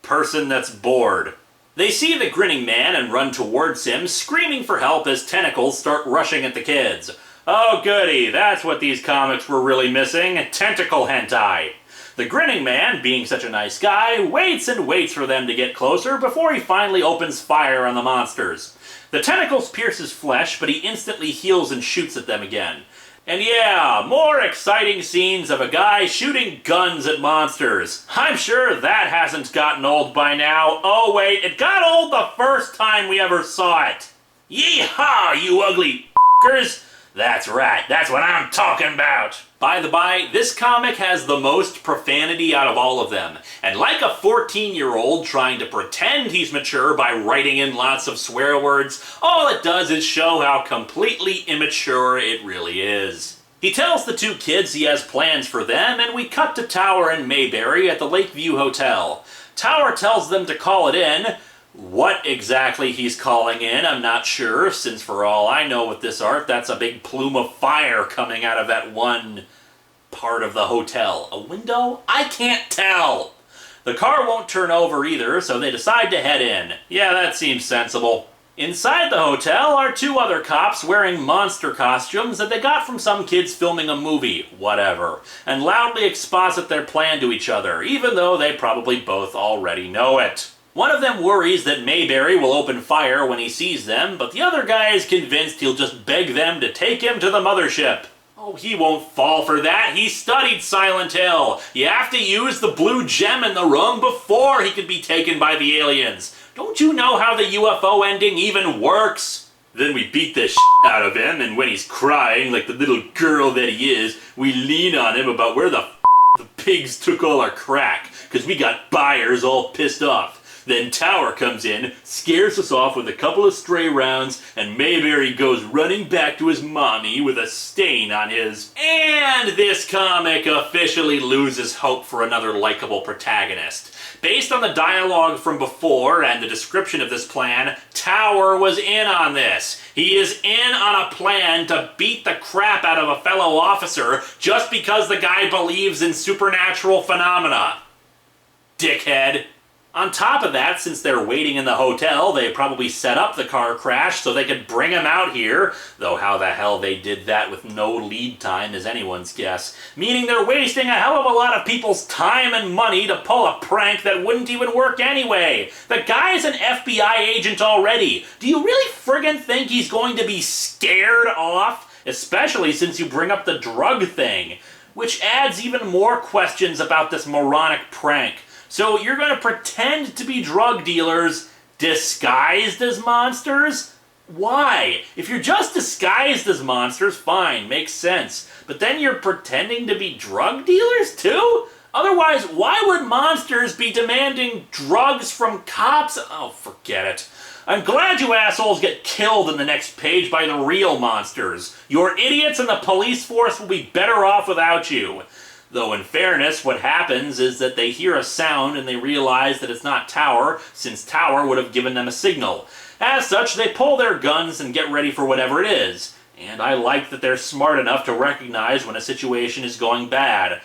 person that's bored. They see the Grinning Man and run towards him, screaming for help as tentacles start rushing at the kids. Oh goody, that's what these comics were really missing, tentacle hentai. The Grinning Man, being such a nice guy, waits and waits for them to get closer before he finally opens fire on the monsters. The tentacles pierce his flesh, but he instantly heals and shoots at them again. And yeah, more exciting scenes of a guy shooting guns at monsters. I'm sure that hasn't gotten old by now. Oh wait, it got old the first time we ever saw it. Yeehaw, you ugly f***ers. That's right, that's what I'm talking about. By the by, this comic has the most profanity out of all of them. And like a 14-year-old trying to pretend he's mature by writing in lots of swear words, all it does is show how completely immature it really is. He tells the two kids he has plans for them, and we cut to Tower and Mayberry at the Lakeview Hotel. Tower tells them to call it in. What exactly he's calling in, I'm not sure, since for all I know with this art, that's a big plume of fire coming out of that one part of the hotel. A window? I can't tell! The car won't turn over either, so they decide to head in. Yeah, that seems sensible. Inside the hotel are two other cops wearing monster costumes that they got from some kids filming a movie, whatever, and loudly exposit their plan to each other, even though they probably both already know it. One of them worries that Mayberry will open fire when he sees them, but the other guy is convinced he'll just beg them to take him to the mothership. Oh, he won't fall for that. He studied Silent Hill. You have to use the blue gem in the room before he can be taken by the aliens. Don't you know how the UFO ending even works? Then we beat the shit out of him, and when he's crying like the little girl that he is, we lean on him about where the pigs took all our crack, because we got buyers all pissed off. Then Tower comes in, scares us off with a couple of stray rounds, and Mayberry goes running back to his mommy with a stain on his... And this comic officially loses hope for another likable protagonist. Based on the dialogue from before and the description of this plan, Tower was in on this. He is in on a plan to beat the crap out of a fellow officer just because the guy believes in supernatural phenomena. Dickhead. On top of that, since they're waiting in the hotel, they probably set up the car crash so they could bring him out here, though how the hell they did that with no lead time is anyone's guess, meaning they're wasting a hell of a lot of people's time and money to pull a prank that wouldn't even work anyway. The guy's an FBI agent already. Do you really friggin' think he's going to be scared off? Especially since you bring up the drug thing, which adds even more questions about this moronic prank. So you're going to pretend to be drug dealers disguised as monsters? Why? If you're just disguised as monsters, fine, makes sense. But then you're pretending to be drug dealers too? Otherwise, why would monsters be demanding drugs from cops? Oh, forget it. I'm glad you assholes get killed in the next page by the real monsters. Your idiots and the police force will be better off without you. Though in fairness, what happens is that they hear a sound and they realize that it's not Tower, since Tower would have given them a signal. As such, they pull their guns and get ready for whatever it is. And I like that they're smart enough to recognize when a situation is going bad.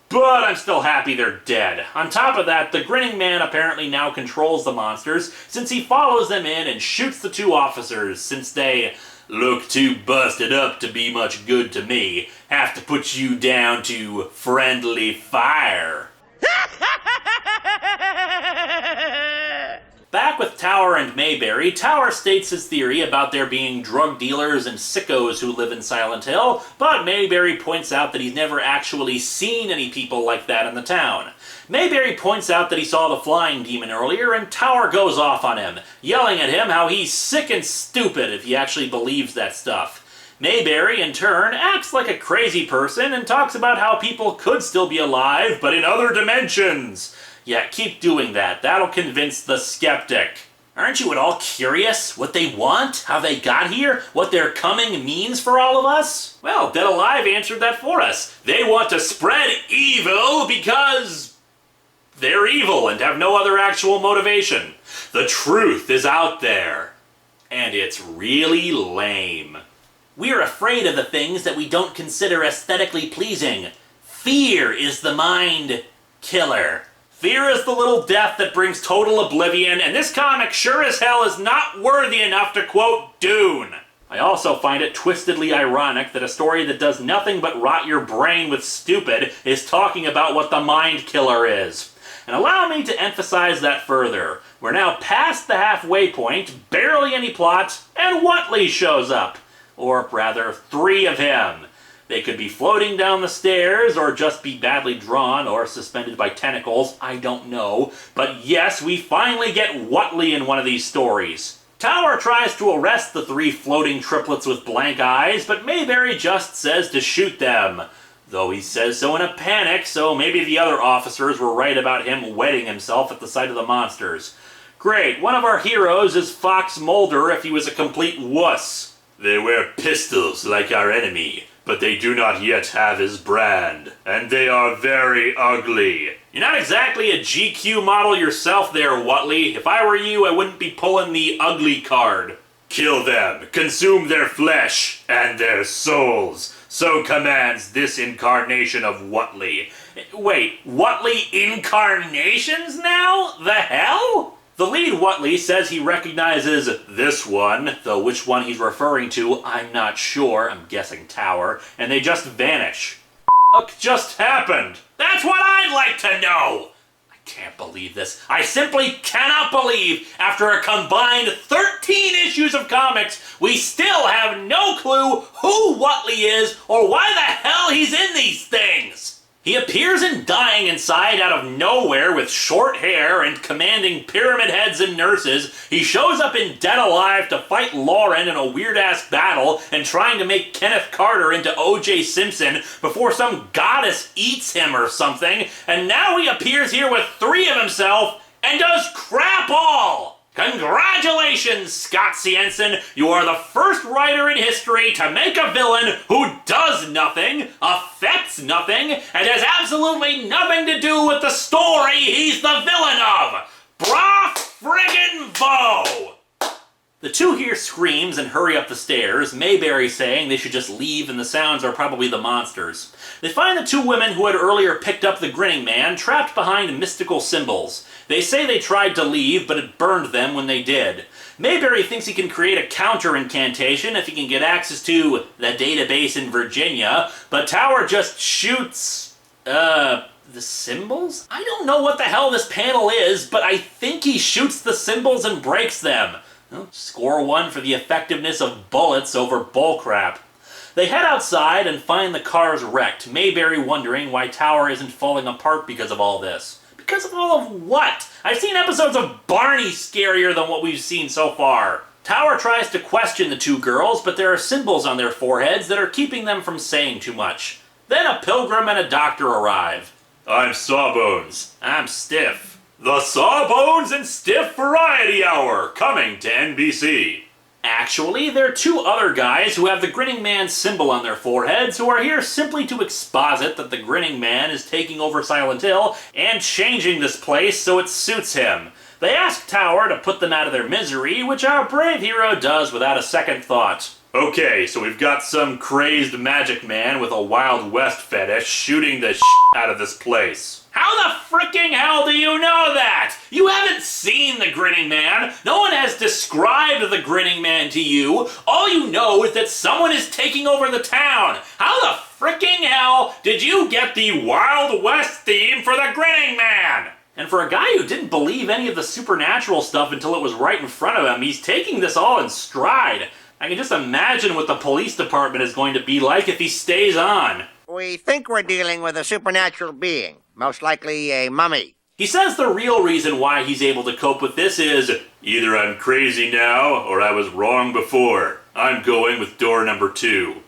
But I'm still happy they're dead. On top of that, the Grinning Man apparently now controls the monsters, since he follows them in and shoots the two officers, since they look too busted up to be much good to me. Have to put you down to friendly fire. Back Back with Tower and Mayberry, Tower states his theory about there being drug dealers and sickos who live in Silent Hill, but Mayberry points out that he's never actually seen any people like that in the town. Mayberry points out that he saw the flying demon earlier, and Tower goes off on him, yelling at him how he's sick and stupid if he actually believes that stuff. Mayberry, in turn, acts like a crazy person and talks about how people could still be alive, but in other dimensions. Yeah, keep doing that. That'll convince the skeptic. Aren't you at all curious what they want, how they got here, what their coming means for all of us? Well, Dead Alive answered that for us. They want to spread evil because they're evil and have no other actual motivation. The truth is out there, and it's really lame. We're afraid of the things that we don't consider aesthetically pleasing. Fear is the mind killer. Fear is the little death that brings total oblivion, and this comic sure as hell is not worthy enough to quote Dune. I also find it twistedly ironic that a story that does nothing but rot your brain with stupid is talking about what the mind killer is. And allow me to emphasize that further. We're now past the halfway point, barely any plot, and Whatley shows up. Or rather, 3 of him. They could be floating down the stairs, or just be badly drawn, or suspended by tentacles, I don't know. But yes, we finally get Whatley in one of these stories. Tower tries to arrest the 3 floating triplets with blank eyes, but Mayberry just says to shoot them. Though he says so in a panic, so maybe the other officers were right about him wetting himself at the sight of the monsters. Great, one of our heroes is Fox Mulder if he was a complete wuss. They wear pistols like our enemy, but they do not yet have his brand, and they are very ugly. You're not exactly a GQ model yourself there, Whatley. If I were you, I wouldn't be pulling the ugly card. Kill them, consume their flesh, and their souls. So commands this incarnation of Whatley. Wait, Whatley incarnations now? The hell? The lead Whatley says he recognizes this one, though which one he's referring to, I'm not sure. I'm guessing Tower. And they just vanish. What just happened? That's what I'd like to know! I can't believe this. I simply cannot believe, after a combined 13 issues of comics, we still have no clue who Whatley is or why the hell he's in these things! He appears in Dying Inside out of nowhere with short hair and commanding pyramid heads and nurses. He shows up in Dead Alive to fight Lauren in a weird-ass battle and trying to make Kenneth Carter into O.J. Simpson before some goddess eats him or something. And now he appears here with 3 of himself and does crap all! Congratulations, Scott Cienson! You are the first writer in history to make a villain who does nothing, affects nothing, and has absolutely nothing to do with the story he's the villain of! Bra friggin' vo! The 2 hear screams and hurry up the stairs, Mayberry saying they should just leave and the sounds are probably the monsters. They find the 2 women who had earlier picked up the Grinning Man trapped behind mystical symbols. They say they tried to leave, but it burned them when they did. Mayberry thinks he can create a counter-incantation if he can get access to the database in Virginia, but Tower just shoots, the symbols? I don't know what the hell this panel is, but I think he shoots the symbols and breaks them. Well, score 1 for the effectiveness of bullets over bullcrap. They head outside and find the cars wrecked, Mayberry wondering why Tower isn't falling apart because of all this. Because of all of what? I've seen episodes of Barney scarier than what we've seen so far. Tower tries to question the 2 girls, but there are symbols on their foreheads that are keeping them from saying too much. Then a pilgrim and a doctor arrive. I'm Sawbones. I'm Stiff. The Sawbones and Stiff Variety Hour, coming to NBC. Actually, there are 2 other guys who have the Grinning Man symbol on their foreheads who are here simply to exposit that the Grinning Man is taking over Silent Hill and changing this place so it suits him. They ask Tower to put them out of their misery, which our brave hero does without a second thought. Okay, so we've got some crazed magic man with a Wild West fetish shooting the out of this place. How the fricking hell do you know that? You haven't seen the Grinning Man. No one has described the Grinning Man to you. All you know is that someone is taking over the town. How the fricking hell did you get the Wild West theme for the Grinning Man? And for a guy who didn't believe any of the supernatural stuff until it was right in front of him, he's taking this all in stride. I can just imagine what the police department is going to be like if he stays on. We think we're dealing with a supernatural being, most likely a mummy. He says the real reason why he's able to cope with this is, either I'm crazy now, or I was wrong before. I'm going with door number 2.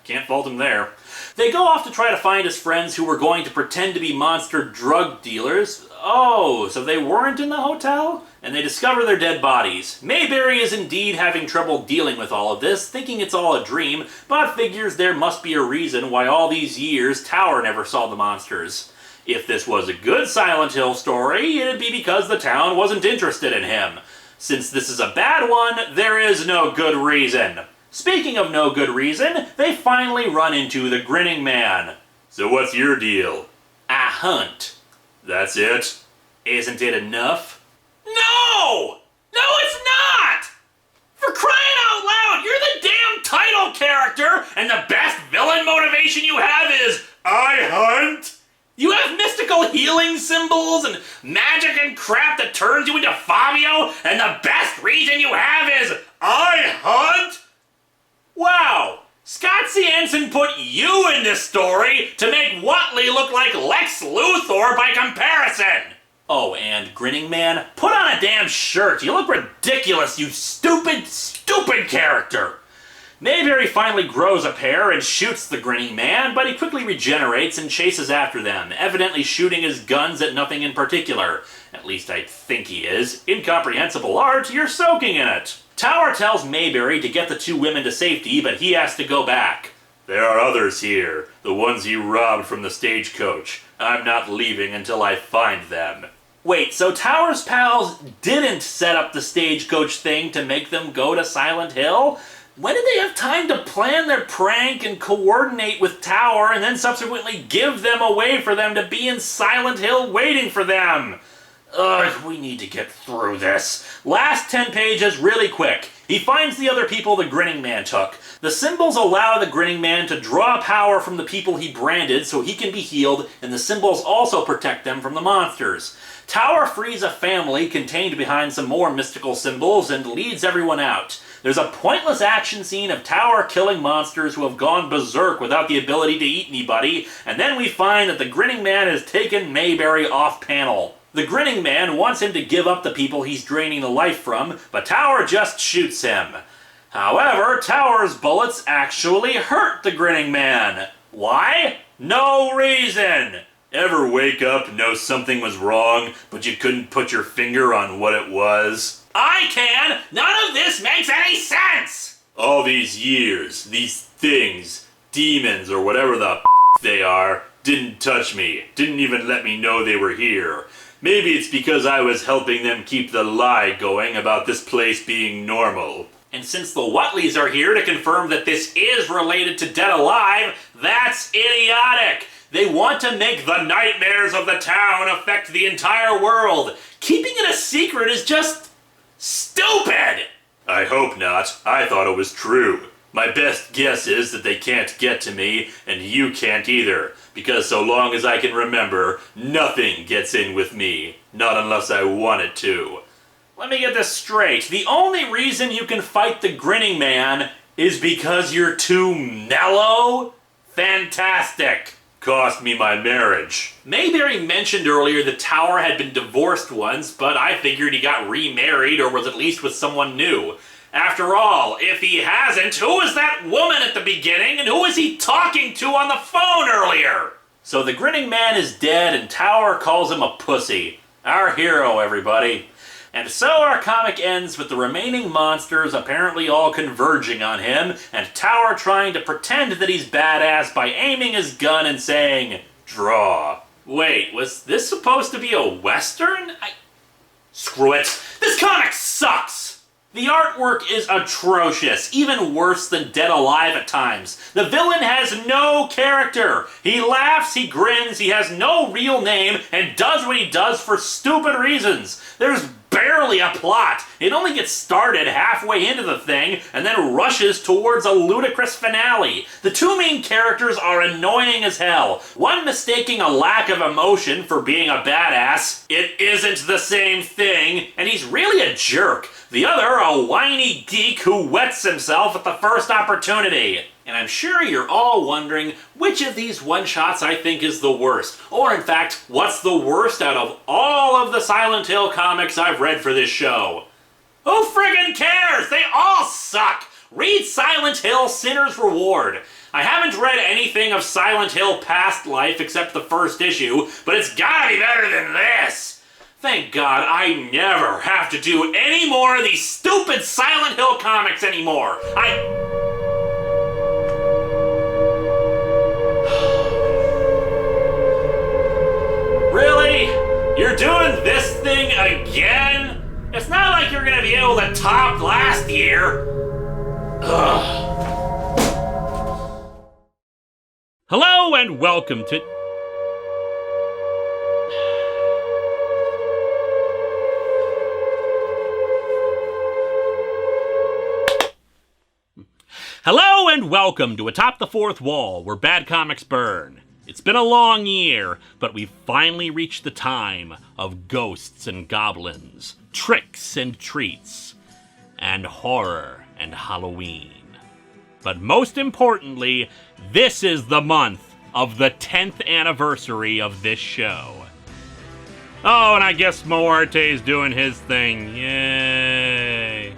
Can't fault him there. They go off to try to find his friends who were going to pretend to be monster drug dealers. Oh, so they weren't in the hotel? And they discover their dead bodies. Mayberry is indeed having trouble dealing with all of this, thinking it's all a dream, but figures there must be a reason why all these years Tower never saw the monsters. If this was a good Silent Hill story, it'd be because the town wasn't interested in him. Since this is a bad one, there is no good reason. Speaking of no good reason, they finally run into the Grinning Man. So what's your deal? A hunt. That's it? Isn't it enough? No! No, it's not! For crying out loud, you're the damn title character, and the best villain motivation you have is, I hunt? You have mystical healing symbols and magic and crap that turns you into Fabio, and the best reason you have is, I hunt? Wow, Scott Cianson put you in this story to make Watley look like Lex Luthor by comparison. Oh, and Grinning Man, put on a damn shirt. You look ridiculous, you stupid, stupid character. Mayberry finally grows a pair and shoots the Grinning Man, but he quickly regenerates and chases after them, evidently shooting his guns at nothing in particular. At least I think he is. Incomprehensible art, you're soaking in it. Tower tells Mayberry to get the two women to safety, but he has to go back. There are others here, the ones you robbed from the stagecoach. I'm not leaving until I find them. Wait, so Tower's pals didn't set up the stagecoach thing to make them go to Silent Hill? When did they have time to plan their prank and coordinate with Tower and then subsequently give them away for them to be in Silent Hill waiting for them? Ugh, we need to get through this. Last 10 pages really quick. He finds the other people the Grinning Man took. The symbols allow the Grinning Man to draw power from the people he branded so he can be healed, and the symbols also protect them from the monsters. Tower frees a family contained behind some more mystical symbols and leads everyone out. There's a pointless action scene of Tower killing monsters who have gone berserk without the ability to eat anybody, and then we find that the Grinning Man has taken Mayberry off panel. The Grinning Man wants him to give up the people he's draining the life from, but Tower just shoots him. However, Tower's bullets actually hurt the Grinning Man. Why? No reason! Ever wake up, know something was wrong, but you couldn't put your finger on what it was? I can! None of this makes any sense! All these years, these things, demons or whatever the they are, didn't touch me, didn't even let me know they were here. Maybe it's because I was helping them keep the lie going about this place being normal. And since the Whatleys are here to confirm that this is related to Dead Alive, that's idiotic! They want to make the nightmares of the town affect the entire world. Keeping it a secret is just stupid! I hope not. I thought it was true. My best guess is that they can't get to me, and you can't either, because so long as I can remember, nothing gets in with me. Not unless I want it to. Let me get this straight. The only reason you can fight the Grinning Man is because you're too mellow? Fantastic. Cost me my marriage. Mayberry mentioned earlier that Tower had been divorced once, but I figured he got remarried or was at least with someone new. After all, if he hasn't, who was that woman at the beginning, and who was he talking to on the phone earlier? So the Grinning Man is dead, and Tower calls him a pussy. Our hero, everybody. And so our comic ends with the remaining monsters apparently all converging on him, and Tower trying to pretend that he's badass by aiming his gun and saying, "Draw." Wait, was this supposed to be a Western? Screw it. This comic sucks! The artwork is atrocious, even worse than Dead Alive at times. The villain has no character. He laughs, he grins, he has no real name, and does what he does for stupid reasons. There's barely barely a plot. It only gets started halfway into the thing and then rushes towards a ludicrous finale. The two main characters are annoying as hell. One mistaking a lack of emotion for being a badass. It isn't the same thing, and he's really a jerk. The other, a whiny geek who wets himself at the first opportunity. And I'm sure you're all wondering which of these one-shots I think is the worst. Or in fact, what's the worst out of all of the Silent Hill comics I've read for this show? Who friggin' cares? They all suck! Read Silent Hill Sinner's Reward. I haven't read anything of Silent Hill Past Life except the first issue, but it's gotta be better than this! Thank God I never have to do any more of these stupid Silent Hill comics anymore! Really? You're doing this thing again? It's not like you're gonna be able to top last year. Ugh. Hello and welcome to... Hello and welcome to Atop the Fourth Wall, where bad comics burn. It's been a long year, but we've finally reached the time of ghosts and goblins, tricks and treats, and horror and Halloween. But most importantly, this is the month of the 10th anniversary of this show. Oh, and I guess Moarte's doing his thing. Yay.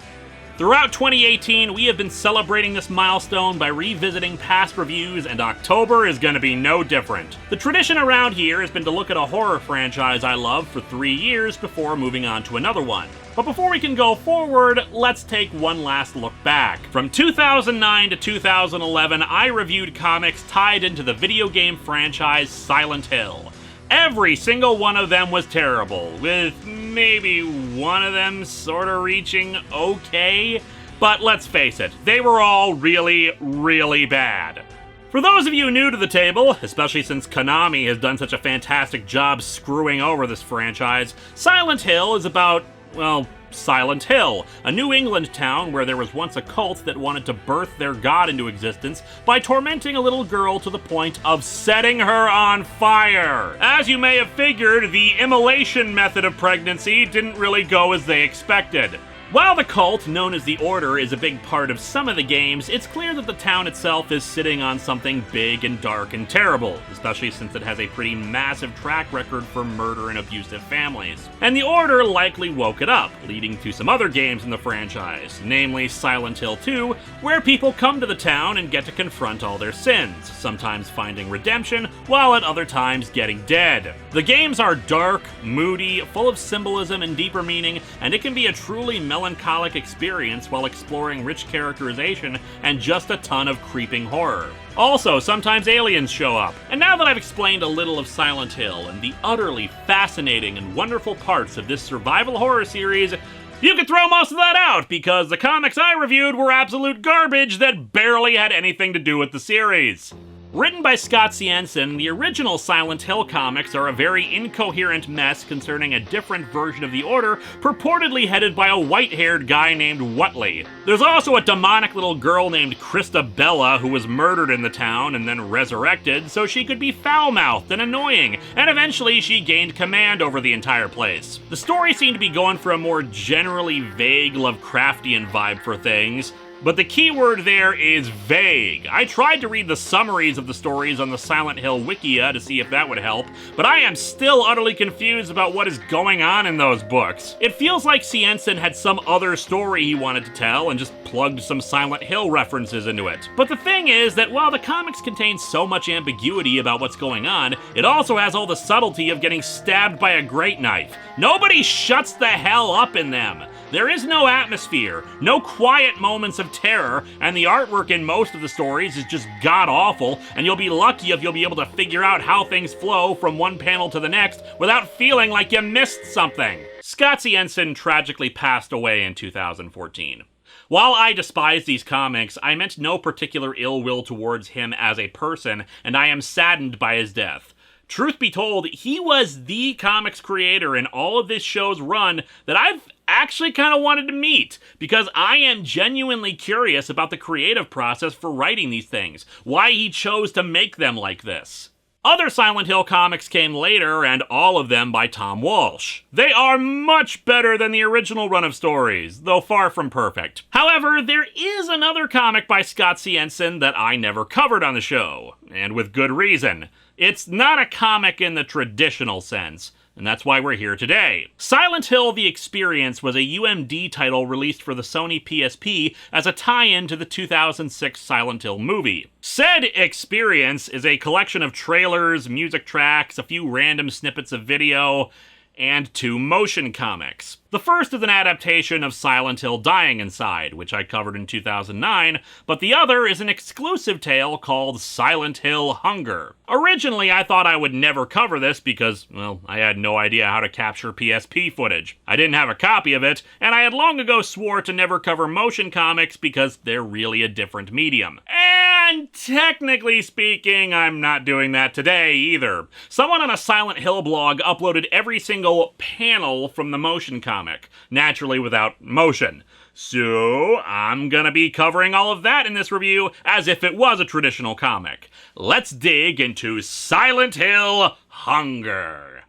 Throughout 2018, we have been celebrating this milestone by revisiting past reviews, and October is going to be no different. The tradition around here has been to look at a horror franchise I love for 3 years before moving on to another one. But before we can go forward, let's take one last look back. From 2009 to 2011, I reviewed comics tied into the video game franchise Silent Hill. Every single one of them was terrible, with maybe one of them sort of reaching okay. But let's face it, they were all really, really bad. For those of you new to the table, especially since Konami has done such a fantastic job screwing over this franchise, Silent Hill is about, well, Silent Hill, a New England town where there was once a cult that wanted to birth their god into existence by tormenting a little girl to the point of setting her on fire. As you may have figured, the immolation method of pregnancy didn't really go as they expected. While the cult, known as the Order, is a big part of some of the games, it's clear that the town itself is sitting on something big and dark and terrible, especially since it has a pretty massive track record for murder and abusive families. And the Order likely woke it up, leading to some other games in the franchise, namely Silent Hill 2, where people come to the town and get to confront all their sins, sometimes finding redemption, while at other times getting dead. The games are dark, moody, full of symbolism and deeper meaning, and it can be a truly melancholic experience while exploring rich characterization and just a ton of creeping horror. Also, sometimes aliens show up. And now that I've explained a little of Silent Hill and the utterly fascinating and wonderful parts of this survival horror series, you could throw most of that out because the comics I reviewed were absolute garbage that barely had anything to do with the series. Written by Scott Siensen, the original Silent Hill comics are a very incoherent mess concerning a different version of the Order, purportedly headed by a white-haired guy named Whatley. There's also a demonic little girl named Christabella who was murdered in the town and then resurrected so she could be foul-mouthed and annoying, and eventually she gained command over the entire place. The story seemed to be going for a more generally vague Lovecraftian vibe for things, but the key word there is vague. I tried to read the summaries of the stories on the Silent Hill Wikia to see if that would help, but I am still utterly confused about what is going on in those books. It feels like Siensen had some other story he wanted to tell and just plugged some Silent Hill references into it. But the thing is that while the comics contain so much ambiguity about what's going on, it also has all the subtlety of getting stabbed by a great knife. Nobody shuts the hell up in them. There is no atmosphere, no quiet moments of terror, and the artwork in most of the stories is just god-awful, and you'll be lucky if you'll be able to figure out how things flow from one panel to the next without feeling like you missed something. Scott Siensen tragically passed away in 2014. While I despise these comics, I meant no particular ill will towards him as a person, and I am saddened by his death. Truth be told, he was the comics creator in all of this show's run that I've actually kind of wanted to meet, because I am genuinely curious about the creative process for writing these things, why he chose to make them like this. Other Silent Hill comics came later, and all of them by Tom Walsh. They are much better than the original run of stories, though far from perfect. However, there is another comic by Scott Cienson that I never covered on the show, and with good reason. It's not a comic in the traditional sense, and that's why we're here today. Silent Hill: The Experience was a UMD title released for the Sony PSP as a tie-in to the 2006 Silent Hill movie. Said experience is a collection of trailers, music tracks, a few random snippets of video, and 2 motion comics. The first is an adaptation of Silent Hill: Dying Inside, which I covered in 2009, but the other is an exclusive tale called Silent Hill: Hunger. Originally, I thought I would never cover this because, well, I had no idea how to capture PSP footage. I didn't have a copy of it, and I had long ago swore to never cover motion comics because they're really a different medium. And technically speaking, I'm not doing that today either. Someone on a Silent Hill blog uploaded every single panel from the motion comic, naturally without motion. So, I'm gonna be covering all of that in this review as if it was a traditional comic. Let's dig into Silent Hill: Hunger.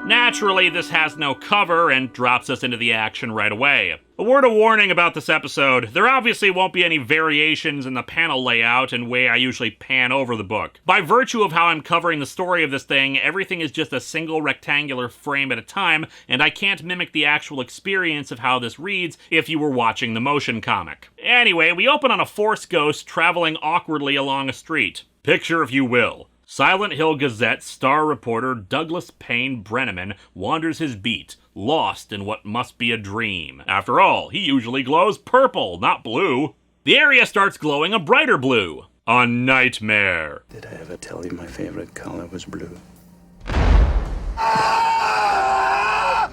Naturally, this has no cover and drops us into the action right away. A word of warning about this episode, there obviously won't be any variations in the panel layout and way I usually pan over the book. By virtue of how I'm covering the story of this thing, everything is just a single rectangular frame at a time, and I can't mimic the actual experience of how this reads if you were watching the motion comic. Anyway, we open on a Force ghost traveling awkwardly along a street. Picture, if you will, Silent Hill Gazette star reporter Douglas Payne Brenneman wanders his beat, lost in what must be a dream. After all, he usually glows purple, not blue. The area starts glowing a brighter blue. A nightmare. Did I ever tell you my favorite color was blue?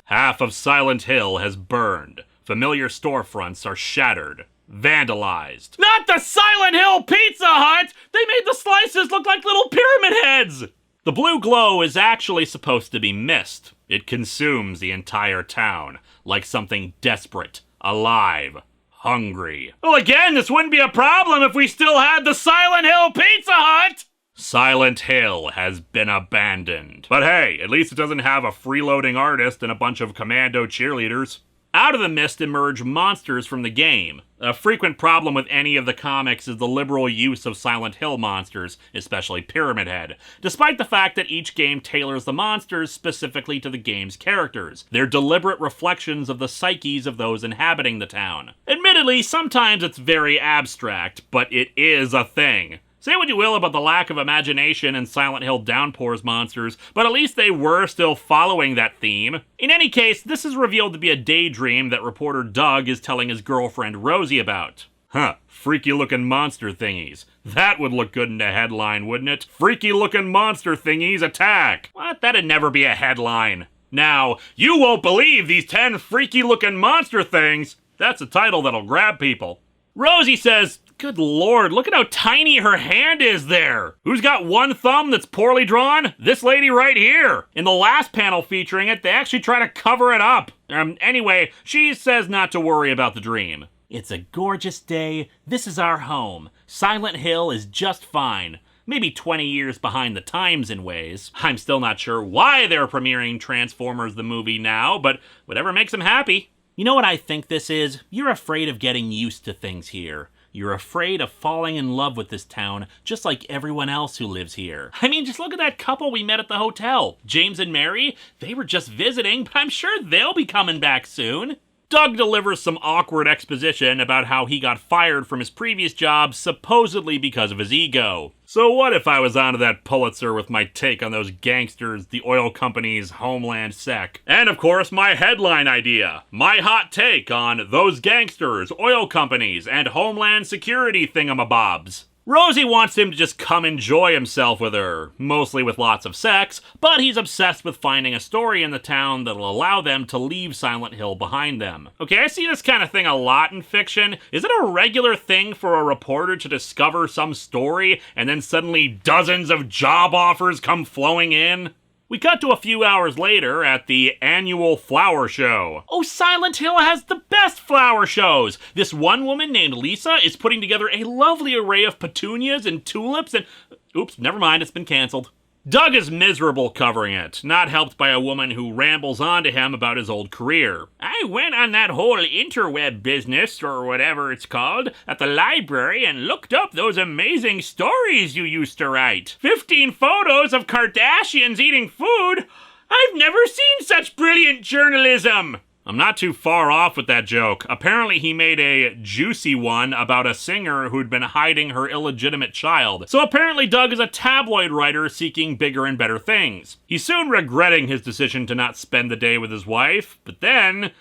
Half of Silent Hill has burned. Familiar storefronts are shattered. Vandalized. Not the Silent Hill Pizza Hut! They made the slices look like little pyramid heads! The blue glow is actually supposed to be mist. It consumes the entire town, like something desperate, alive, hungry. Well, again, this wouldn't be a problem if we still had the Silent Hill Pizza Hut! Silent Hill has been abandoned. But hey, at least it doesn't have a freeloading artist and a bunch of commando cheerleaders. Out of the mist emerge monsters from the game. A frequent problem with any of the comics is the liberal use of Silent Hill monsters, especially Pyramid Head, despite the fact that each game tailors the monsters specifically to the game's characters. They're deliberate reflections of the psyches of those inhabiting the town. Admittedly, sometimes it's very abstract, but it is a thing. Say what you will about the lack of imagination in Silent Hill Downpour's monsters, but at least they were still following that theme. In any case, this is revealed to be a daydream that reporter Doug is telling his girlfriend Rosie about. Huh, freaky looking monster thingies. That would look good in a headline, wouldn't it? Freaky looking monster thingies attack. What? That'd never be a headline. Now, you won't believe these 10 freaky looking monster things. That's a title that'll grab people. Rosie says, good lord, look at how tiny her hand is there. Who's got one thumb that's poorly drawn? This lady right here. In the last panel featuring it, they actually try to cover it up. Anyway, she says not to worry about the dream. It's a gorgeous day. This is our home. Silent Hill is just fine. Maybe 20 years behind the times in ways. I'm still not sure why they're premiering Transformers the movie now, but whatever makes them happy. You know what I think this is? You're afraid of getting used to things here. You're afraid of falling in love with this town, just like everyone else who lives here. I mean, just look at that couple we met at the hotel. James and Mary, they were just visiting, but I'm sure they'll be coming back soon. Doug delivers some awkward exposition about how he got fired from his previous job, supposedly because of his ego. So what if I was onto that Pulitzer with my take on those gangsters, the oil company's Homeland Sec? And of course, my headline idea. My hot take on those gangsters, oil companies, and Homeland Security thingamabobs. Rosie wants him to just come enjoy himself with her, mostly with lots of sex, but he's obsessed with finding a story in the town that'll allow them to leave Silent Hill behind them. Okay, I see this kind of thing a lot in fiction. Is it a regular thing for a reporter to discover some story and then suddenly dozens of job offers come flowing in? We cut to a few hours later at the annual flower show. Oh, Silent Hill has the best flower shows! This one woman named Lisa is putting together a lovely array of petunias and tulips and... Oops, never mind, it's been canceled. Doug is miserable covering it, not helped by a woman who rambles on to him about his old career. I went on that whole interweb business, or whatever it's called, at the library and looked up those amazing stories you used to write. 15 photos of Kardashians eating food? I've never seen such brilliant journalism! I'm not too far off with that joke. Apparently he made a juicy one about a singer who'd been hiding her illegitimate child. So apparently Doug is a tabloid writer seeking bigger and better things. He's soon regretting his decision to not spend the day with his wife, but then,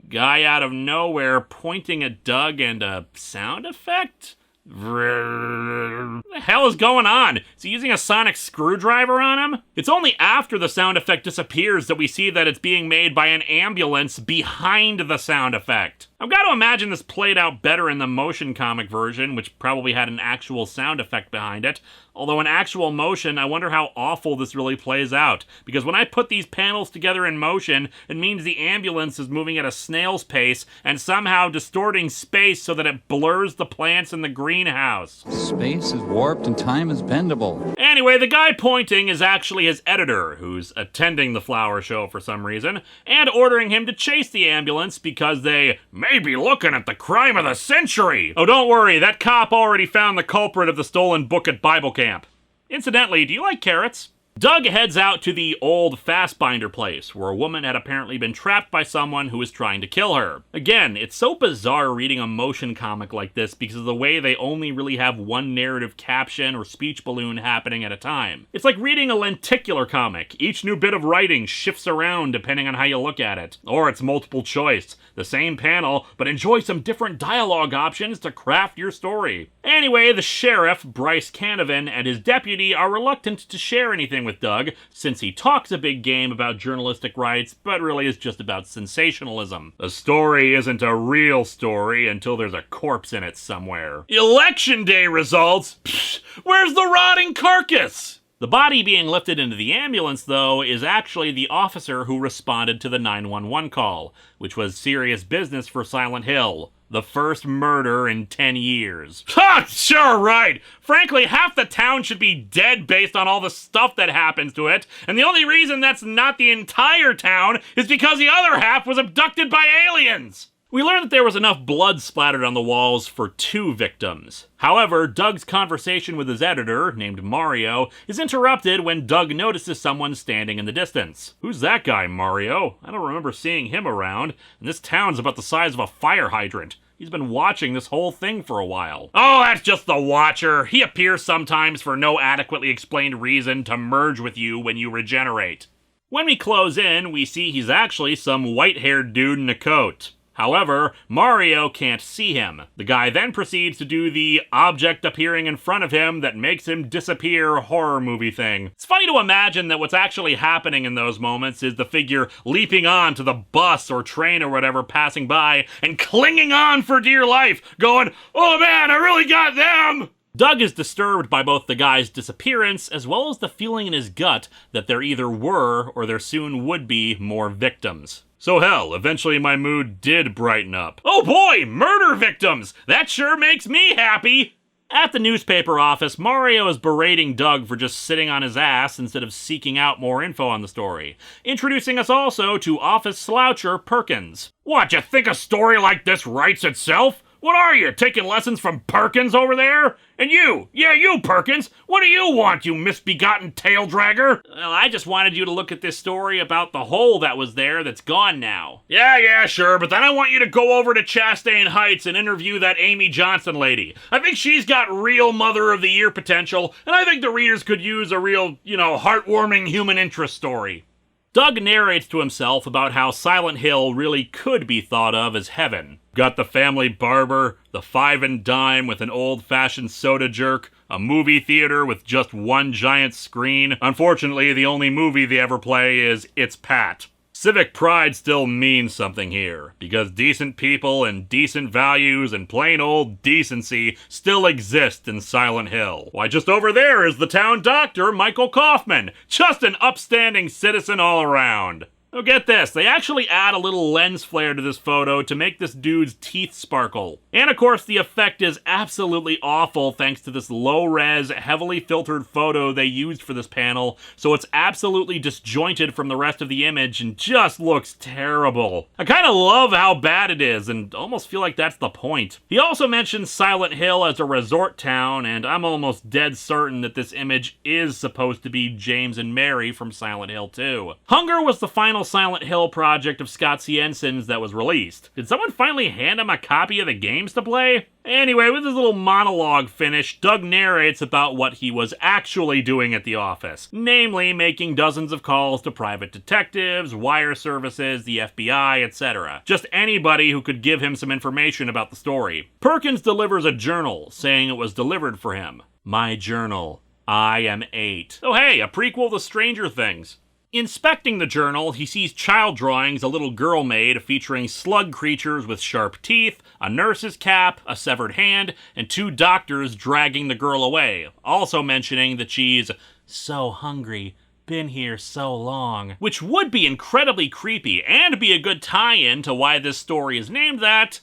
guy out of nowhere pointing at Doug and a sound effect? What the hell is going on? Is he using a sonic screwdriver on him? It's only after the sound effect disappears that we see that it's being made by an ambulance behind the sound effect. I've got to imagine this played out better in the motion comic version, which probably had an actual sound effect behind it. Although in actual motion, I wonder how awful this really plays out. Because when I put these panels together in motion, it means the ambulance is moving at a snail's pace and somehow distorting space so that it blurs the plants in the greenhouse. Space is warped and time is bendable. Anyway, the guy pointing is actually his editor, who's attending the flower show for some reason, and ordering him to chase the ambulance because they may be looking at the crime of the century. Oh, don't worry, that cop already found the culprit of the stolen book at Bible camp. Incidentally, do you like carrots? Doug heads out to the old Fastbinder place, where a woman had apparently been trapped by someone who was trying to kill her. Again, it's so bizarre reading a motion comic like this because of the way they only really have one narrative caption or speech balloon happening at a time. It's like reading a lenticular comic. Each new bit of writing shifts around depending on how you look at it. Or it's multiple choice. The same panel, but enjoy some different dialogue options to craft your story. Anyway, the sheriff, Bryce Canavan, and his deputy are reluctant to share anything with Doug, since he talks a big game about journalistic rights, but really is just about sensationalism. A story isn't a real story until there's a corpse in it somewhere. Election day results? Psh, where's the rotting carcass? The body being lifted into the ambulance, though, is actually the officer who responded to the 911 call, which was serious business for Silent Hill. The first murder in 10 years. Ha! Sure, right! Frankly, half the town should be dead based on all the stuff that happens to it, and the only reason that's not the entire town is because the other half was abducted by aliens! We learned that there was enough blood splattered on the walls for 2 victims. However, Doug's conversation with his editor, named Mario, is interrupted when Doug notices someone standing in the distance. Who's that guy, Mario? I don't remember seeing him around, and this town's about the size of a fire hydrant. He's been watching this whole thing for a while. Oh, that's just the Watcher. He appears sometimes for no adequately explained reason to merge with you when you regenerate. When we close in, we see he's actually some white-haired dude in a coat. However, Mario can't see him. The guy then proceeds to do the object appearing in front of him that makes him disappear horror movie thing. It's funny to imagine that what's actually happening in those moments is the figure leaping on to the bus or train or whatever passing by and clinging on for dear life, going, "Oh man, I really got them!" Doug is disturbed by both the guy's disappearance as well as the feeling in his gut that there either were or there soon would be more victims. So hell, eventually my mood did brighten up. Oh boy, murder victims! That sure makes me happy! At the newspaper office, Mario is berating Doug for just sitting on his ass instead of seeking out more info on the story, introducing us also to office sloucher Perkins. What, you think a story like this writes itself? What are you, taking lessons from Perkins over there? And you, yeah, you, Perkins, what do you want, you misbegotten tail dragger? Well, I just wanted you to look at this story about the hole that was there that's gone now. Yeah, sure, but then I want you to go over to Chastain Heights and interview that Amy Johnson lady. I think she's got real Mother of the Year potential, and I think the readers could use a real, heartwarming human interest story. Doug narrates to himself about how Silent Hill really could be thought of as heaven. Got the family barber, the five and dime with an old-fashioned soda jerk, a movie theater with just one giant screen. Unfortunately, the only movie they ever play is It's Pat. Civic pride still means something here, because decent people and decent values and plain old decency still exist in Silent Hill. Why, just over there is the town doctor, Michael Kaufman, just an upstanding citizen all around. Oh, get this, they actually add a little lens flare to this photo to make this dude's teeth sparkle. And of course, the effect is absolutely awful thanks to this low-res, heavily filtered photo they used for this panel, so it's absolutely disjointed from the rest of the image and just looks terrible. I kind of love how bad it is, and almost feel like that's the point. He also mentions Silent Hill as a resort town, and I'm almost dead certain that this image is supposed to be James and Mary from Silent Hill 2. Hunger was the final Silent Hill project of Scott Sienson's that was released. Did someone finally hand him a copy of the games to play? Anyway, with his little monologue finished, Doug narrates about what he was actually doing at the office, namely making dozens of calls to private detectives, wire services, the FBI, etc. Just anybody who could give him some information about the story. Perkins delivers a journal, saying it was delivered for him. My journal. I am 8. Oh hey, a prequel to Stranger Things. Inspecting the journal, he sees child drawings a little girl made featuring slug creatures with sharp teeth, a nurse's cap, a severed hand, and 2 doctors dragging the girl away, also mentioning that she's so hungry, been here so long, which would be incredibly creepy and be a good tie-in to why this story is named that.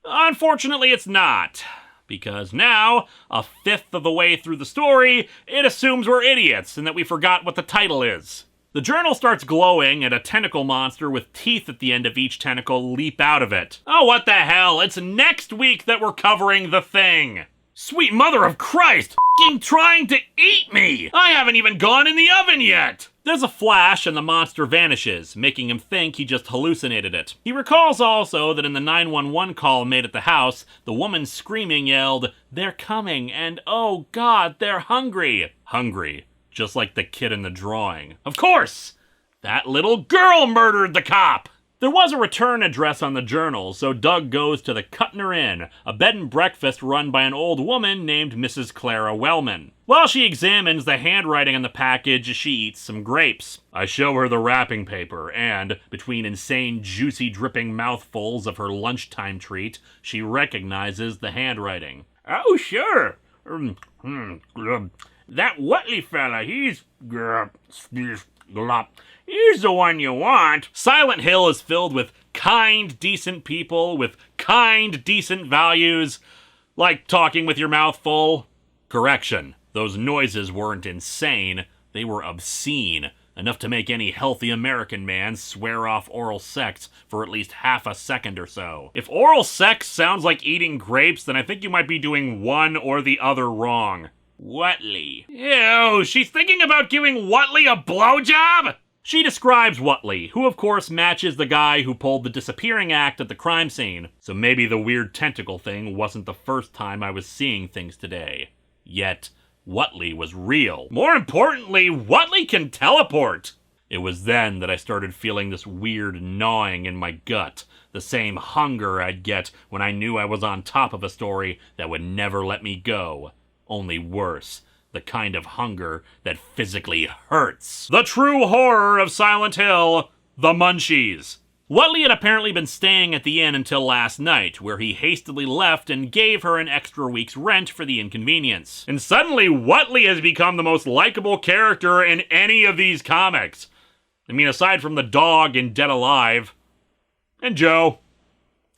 Unfortunately, it's not. Because now, a fifth of the way through the story, it assumes we're idiots and that we forgot what the title is. The journal starts glowing and a tentacle monster with teeth at the end of each tentacle leap out of it. Oh, what the hell? It's next week that we're covering The Thing. Sweet mother of Christ, f***ing trying to eat me! I haven't even gone in the oven yet! There's a flash and the monster vanishes, making him think he just hallucinated it. He recalls also that in the 911 call made at the house, the woman screaming yelled, "They're coming," and oh god, they're hungry. Hungry. Just like the kid in the drawing. Of course! That little girl murdered the cop! There was a return address on the journal, so Doug goes to the Kuttner Inn, a bed and breakfast run by an old woman named Mrs. Clara Wellman. While she examines the handwriting on the package, she eats some grapes. I show her the wrapping paper, and, between insane, juicy, dripping mouthfuls of her lunchtime treat, she recognizes the handwriting. Oh, sure! That Whatley fella, he's the one you want. Silent Hill is filled with kind, decent people with kind, decent values, like talking with your mouth full. Correction, those noises weren't insane, they were obscene, enough to make any healthy American man swear off oral sex for at least half a second or so. If oral sex sounds like eating grapes, then I think you might be doing one or the other wrong. Whatley. Ew, she's thinking about giving Whatley a blowjob? She describes Whatley, who of course matches the guy who pulled the disappearing act at the crime scene. So maybe the weird tentacle thing wasn't the first time I was seeing things today. Yet, Whatley was real. More importantly, Whatley can teleport! It was then that I started feeling this weird gnawing in my gut. The same hunger I'd get when I knew I was on top of a story that would never let me go. Only worse, the kind of hunger that physically hurts. The true horror of Silent Hill, the Munchies. Whatley had apparently been staying at the inn until last night, where he hastily left and gave her an extra week's rent for the inconvenience. And suddenly, Whatley has become the most likable character in any of these comics. I mean, aside from the dog in Dead Alive. And Joe.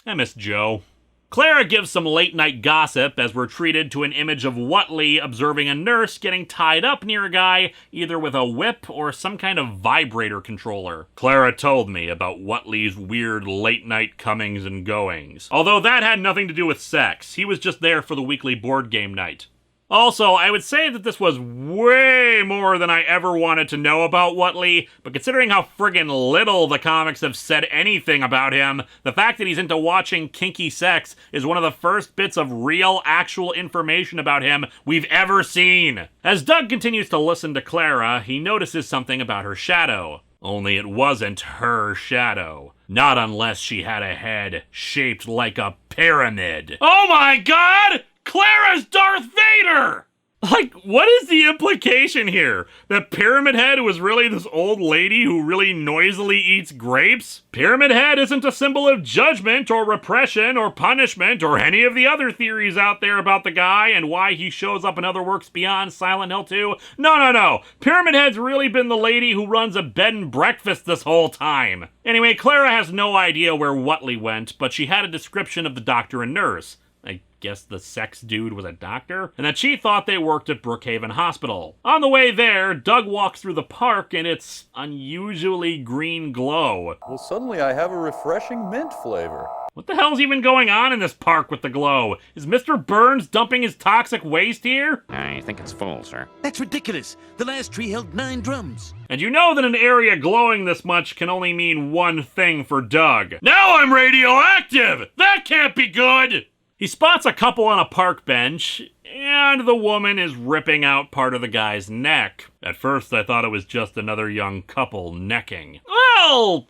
I miss Joe. Clara gives some late-night gossip as we're treated to an image of Whatley observing a nurse getting tied up near a guy, either with a whip or some kind of vibrator controller. Clara told me about Whatley's weird late-night comings and goings. Although that had nothing to do with sex. He was just there for the weekly board game night. Also, I would say that this was way more than I ever wanted to know about Whatley, but considering how friggin' little the comics have said anything about him, the fact that he's into watching kinky sex is one of the first bits of real, actual information about him we've ever seen. As Doug continues to listen to Clara, he notices something about her shadow. Only it wasn't her shadow. Not unless she had a head shaped like a pyramid. Oh my god! Clara's Darth Vader! Like, what is the implication here? That Pyramid Head was really this old lady who really noisily eats grapes? Pyramid Head isn't a symbol of judgment or repression or punishment or any of the other theories out there about the guy and why he shows up in other works beyond Silent Hill 2. No. Pyramid Head's really been the lady who runs a bed and breakfast this whole time. Anyway, Clara has no idea where Whatley went, but she had a description of the doctor and nurse. I guess the sex dude was a doctor, and that she thought they worked at Brookhaven Hospital. On the way there, Doug walks through the park and it's unusually green glow. Well, suddenly I have a refreshing mint flavor. What the hell's even going on in this park with the glow? Is Mr. Burns dumping his toxic waste here? I think it's full, sir. That's ridiculous. The last tree held 9 drums. And you know that an area glowing this much can only mean one thing for Doug. Now I'm radioactive! That can't be good! He spots a couple on a park bench, and the woman is ripping out part of the guy's neck. At first, I thought it was just another young couple necking. Well,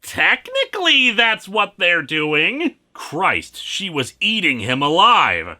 technically that's what they're doing. Christ, she was eating him alive.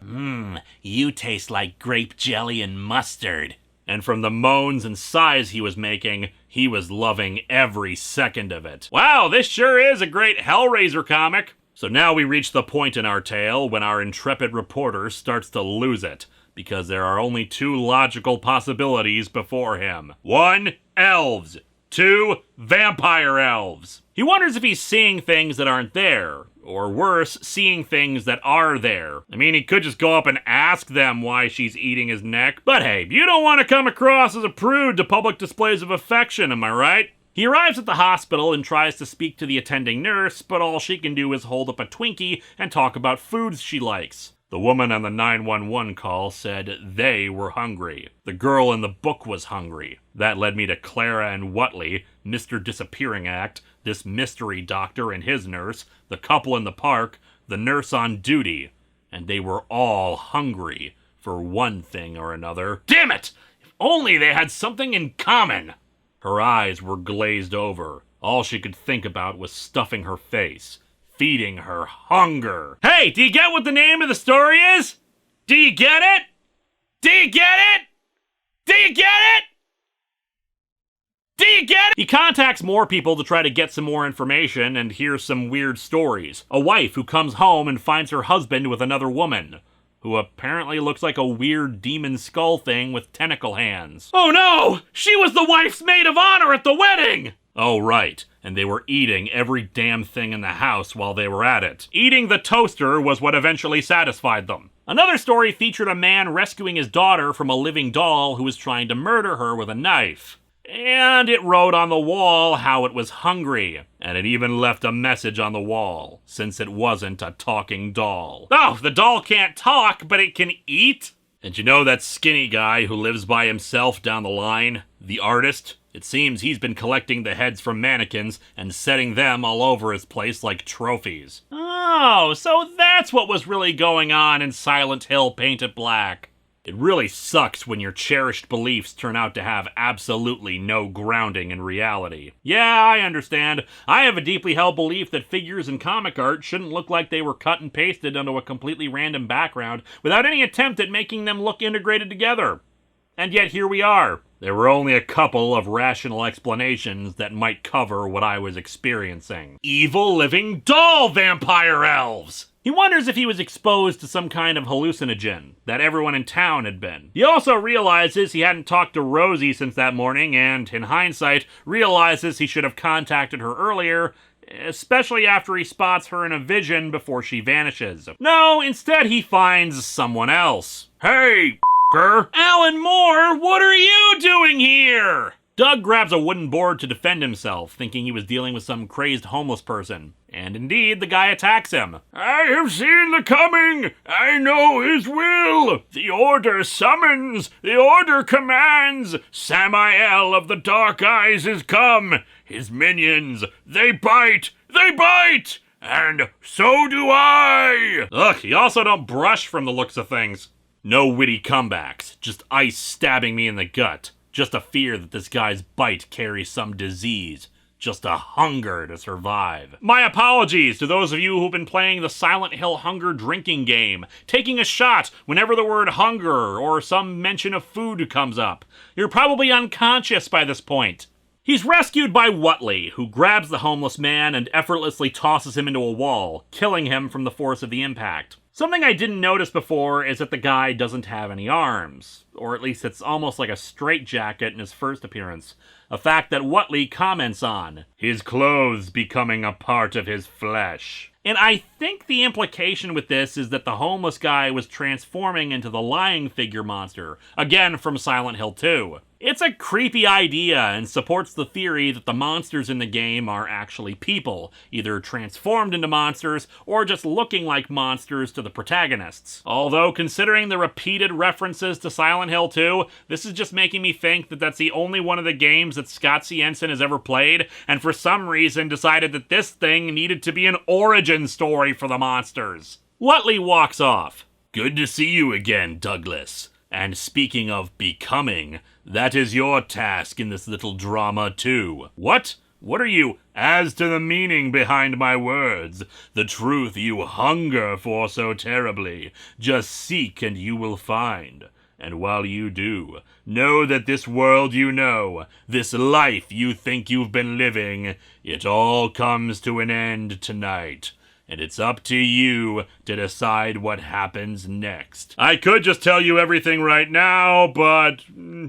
You taste like grape jelly and mustard. And from the moans and sighs he was making, he was loving every second of it. Wow, this sure is a great Hellraiser comic. So now we reach the point in our tale when our intrepid reporter starts to lose it, because there are only 2 logical possibilities before him. 1, elves. 2, vampire elves. He wonders if he's seeing things that aren't there, or worse, seeing things that are there. I mean, he could just go up and ask them why she's eating his neck, but hey, you don't want to come across as a prude to public displays of affection, am I right? He arrives at the hospital and tries to speak to the attending nurse, but all she can do is hold up a Twinkie and talk about foods she likes. The woman on the 911 call said they were hungry. The girl in the book was hungry. That led me to Clara and Whatley, Mr. Disappearing Act, this mystery doctor and his nurse, the couple in the park, the nurse on duty. And they were all hungry for one thing or another. Damn it! If only they had something in common! Her eyes were glazed over. All she could think about was stuffing her face, feeding her hunger. Hey, do you get what the name of the story is? Do you get it? Do you get it? Do you get it? Do you get it? He contacts more people to try to get some more information and hear some weird stories. A wife who comes home and finds her husband with another woman, who apparently looks like a weird demon skull thing with tentacle hands. Oh no! She was the wife's maid of honor at the wedding! Oh right, and they were eating every damn thing in the house while they were at it. Eating the toaster was what eventually satisfied them. Another story featured a man rescuing his daughter from a living doll who was trying to murder her with a knife. And it wrote on the wall how it was hungry, and it even left a message on the wall, since it wasn't a talking doll. Oh, the doll can't talk, but it can eat? And you know that skinny guy who lives by himself down the line? The artist? It seems he's been collecting the heads from mannequins and setting them all over his place like trophies. Oh, so that's what was really going on in Silent Hill Painted Black. It really sucks when your cherished beliefs turn out to have absolutely no grounding in reality. Yeah, I understand. I have a deeply held belief that figures in comic art shouldn't look like they were cut and pasted onto a completely random background without any attempt at making them look integrated together. And yet here we are. There were only a couple of rational explanations that might cover what I was experiencing. Evil living doll vampire elves! He wonders if he was exposed to some kind of hallucinogen that everyone in town had been. He also realizes he hadn't talked to Rosie since that morning and, in hindsight, realizes he should have contacted her earlier, especially after he spots her in a vision before she vanishes. No, instead he finds someone else. Hey, Alan Moore, what are you doing here? Doug grabs a wooden board to defend himself, thinking he was dealing with some crazed homeless person. And indeed, the guy attacks him. I have seen the coming! I know his will! The order summons! The order commands! Samael of the Dark Eyes is come! His minions, they bite! They bite! And so do I! Ugh, you also don't brush from the looks of things. No witty comebacks, just ice stabbing me in the gut. just a fear that this guy's bite carries some disease. Just a hunger to survive. My apologies to those of you who've been playing the Silent Hill hunger drinking game, taking a shot whenever the word hunger or some mention of food comes up. You're probably unconscious by this point. He's rescued by Whatley, who grabs the homeless man and effortlessly tosses him into a wall, killing him from the force of the impact. Something I didn't notice before is that the guy doesn't have any arms, or at least it's almost like a straitjacket in his first appearance, a fact that Whatley comments on, his clothes becoming a part of his flesh. And I think the implication with this is that the homeless guy was transforming into the lying figure monster, again from Silent Hill 2. It's a creepy idea and supports the theory that the monsters in the game are actually people, either transformed into monsters or just looking like monsters to the protagonists. Although, considering the repeated references to Silent Hill 2, this is just making me think that that's the only one of the games that Scott C. Ensign has ever played, and for some reason decided that this thing needed to be an origin story for the monsters. Whatley walks off. Good to see you again, Douglas. And speaking of becoming, that is your task in this little drama too. What? What are you? As to the meaning behind my words, the truth you hunger for so terribly, just seek and you will find. And while you do, know that this world you know, this life you think you've been living, it all comes to an end tonight. And it's up to you to decide what happens next. I could just tell you everything right now, but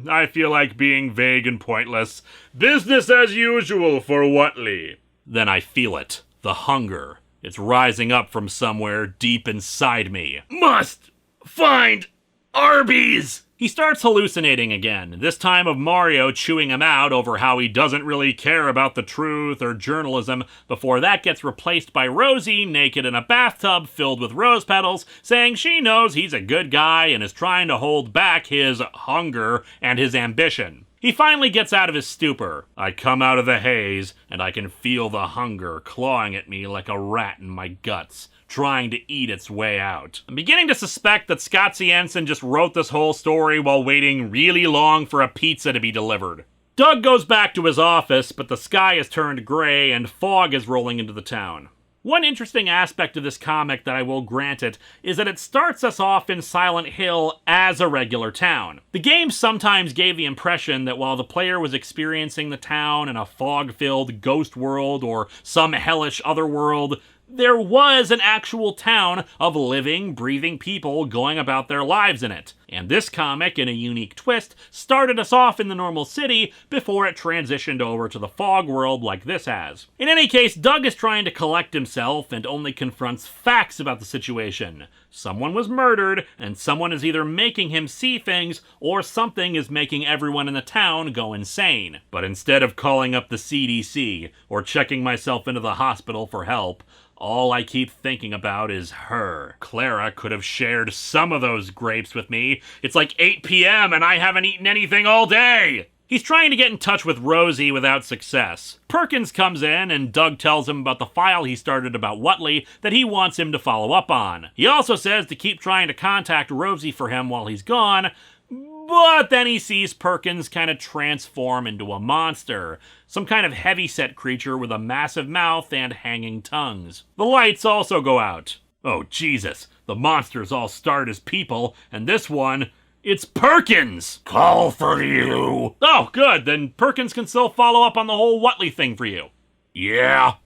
I feel like being vague and pointless. Business as usual for Whatley. Then I feel it. The hunger. It's rising up from somewhere deep inside me. Must find Arby's! He starts hallucinating again, this time of Mario chewing him out over how he doesn't really care about the truth or journalism, before that gets replaced by Rosie naked in a bathtub filled with rose petals, saying she knows he's a good guy and is trying to hold back his hunger and his ambition. He finally gets out of his stupor. I come out of the haze, and I can feel the hunger clawing at me like a rat in my guts, trying to eat its way out. I'm beginning to suspect that Scott C. Ensign just wrote this whole story while waiting really long for a pizza to be delivered. Doug goes back to his office, but the sky has turned gray and fog is rolling into the town. One interesting aspect of this comic that I will grant it is that it starts us off in Silent Hill as a regular town. The game sometimes gave the impression that while the player was experiencing the town in a fog-filled ghost world or some hellish other world, there was an actual town of living, breathing people going about their lives in it. And this comic, in a unique twist, started us off in the normal city before it transitioned over to the fog world like this has. In any case, Doug is trying to collect himself and only confronts facts about the situation. Someone was murdered, and someone is either making him see things, or something is making everyone in the town go insane. But instead of calling up the CDC, or checking myself into the hospital for help, all I keep thinking about is her. Clara could have shared some of those grapes with me. It's like 8 p.m. and I haven't eaten anything all day! He's trying to get in touch with Rosie without success. Perkins comes in and Doug tells him about the file he started about Whatley that he wants him to follow up on. He also says to keep trying to contact Rosie for him while he's gone, but then he sees Perkins kind of transform into a monster. Some kind of heavyset creature with a massive mouth and hanging tongues. The lights also go out. Oh, Jesus. The monsters all start as people, and this one, it's Perkins! Call for you! Oh, good. Then Perkins can still follow up on the whole Whatley thing for you. Yeah?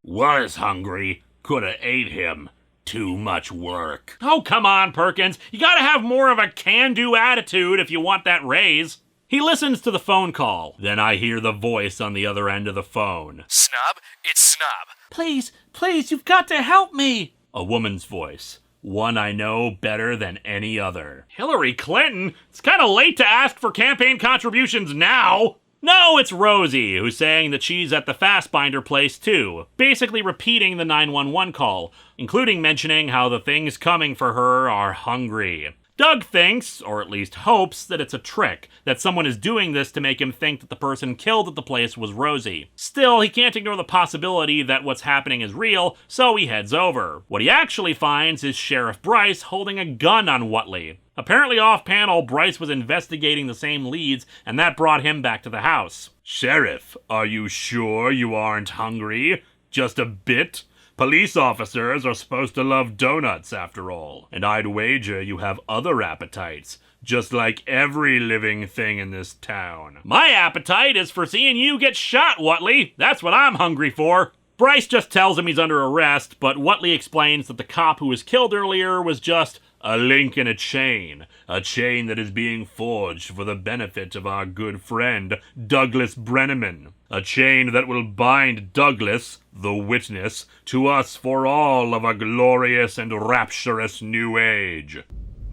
Was hungry. Coulda ate him. Too much work. Oh, come on, Perkins. You gotta have more of a can-do attitude if you want that raise. He listens to the phone call. Then I hear the voice on the other end of the phone. Snob, it's Snob. Please, you've got to help me. A woman's voice. One I know better than any other. Hillary Clinton? It's kind of late to ask for campaign contributions now. No, it's Rosie, who's saying that she's at the Fastbinder place too, basically repeating the 911 call, including mentioning how the things coming for her are hungry. Doug thinks, or at least hopes, that it's a trick, that someone is doing this to make him think that the person killed at the place was Rosie. Still, he can't ignore the possibility that what's happening is real, so he heads over. What he actually finds is Sheriff Bryce holding a gun on Whatley. Apparently off-panel, Bryce was investigating the same leads, and that brought him back to the house. "Sheriff, are you sure you aren't hungry? Just a bit? Police officers are supposed to love donuts, after all. And I'd wager you have other appetites, just like every living thing in this town." "My appetite is for seeing you get shot, Whatley. That's what I'm hungry for." Bryce just tells him he's under arrest, but Whatley explains that the cop who was killed earlier was just a link in a chain that is being forged for the benefit of our good friend, Douglas Brenneman. A chain that will bind Douglas, the witness, to us for all of a glorious and rapturous new age.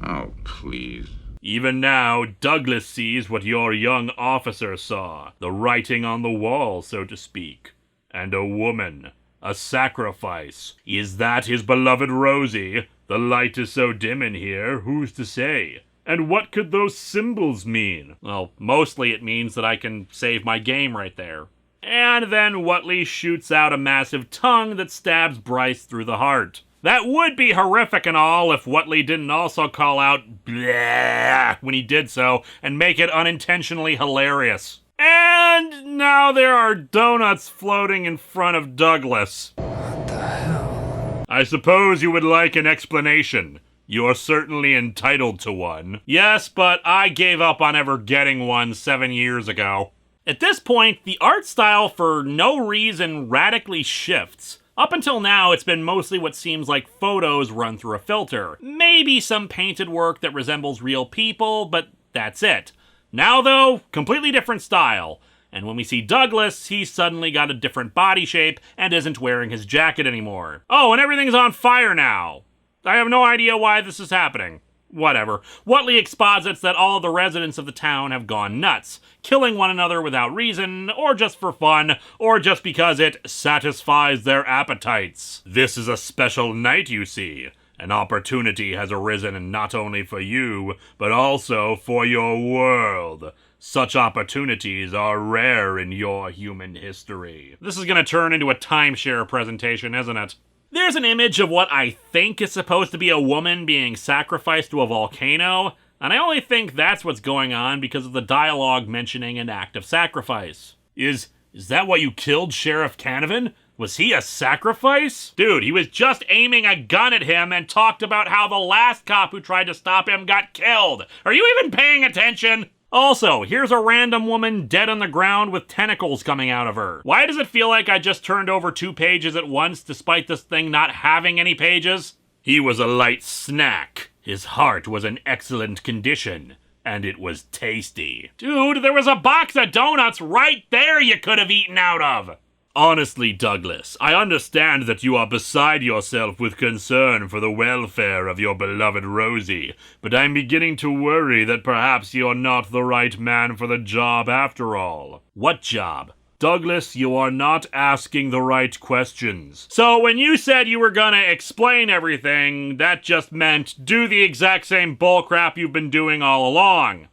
Oh, please. Even now, Douglas sees what your young officer saw, the writing on the wall, so to speak. And a woman, a sacrifice. Is that his beloved Rosie? The light is so dim in here, who's to say? And what could those symbols mean? Well, mostly it means that I can save my game right there. And then Whatley shoots out a massive tongue that stabs Bryce through the heart. That would be horrific and all if Whatley didn't also call out "bleh" when he did so and make it unintentionally hilarious. And now there are donuts floating in front of Douglas. What the hell? I suppose you would like an explanation. You're certainly entitled to one. Yes, but I gave up on ever getting one 7 years ago. At this point, the art style for no reason radically shifts. Up until now, it's been mostly what seems like photos run through a filter. Maybe some painted work that resembles real people, but that's it. Now though, completely different style. And when we see Douglas, he's suddenly got a different body shape and isn't wearing his jacket anymore. Oh, and everything's on fire now. I have no idea why this is happening. Whatever. Whatley exposits that all of the residents of the town have gone nuts, killing one another without reason, or just for fun, or just because it satisfies their appetites. This is a special night, you see. An opportunity has arisen not only for you, but also for your world. Such opportunities are rare in your human history. This is going to turn into a timeshare presentation, isn't it? There's an image of what I think is supposed to be a woman being sacrificed to a volcano, and I only think that's what's going on because of the dialogue mentioning an act of sacrifice. Is that why you killed Sheriff Canavan? Was he a sacrifice? Dude, he was just aiming a gun at him and talked about how the last cop who tried to stop him got killed. Are you even paying attention? Also, here's a random woman dead on the ground with tentacles coming out of her. Why does it feel like I just turned over 2 pages at once despite this thing not having any pages? He was a light snack. His heart was in excellent condition. And it was tasty. Dude, there was a box of donuts right there you could have eaten out of. Honestly, Douglas, I understand that you are beside yourself with concern for the welfare of your beloved Rosie, but I'm beginning to worry that perhaps you're not the right man for the job after all. What job? Douglas, you are not asking the right questions. So when you said you were gonna explain everything, that just meant do the exact same bullcrap you've been doing all along.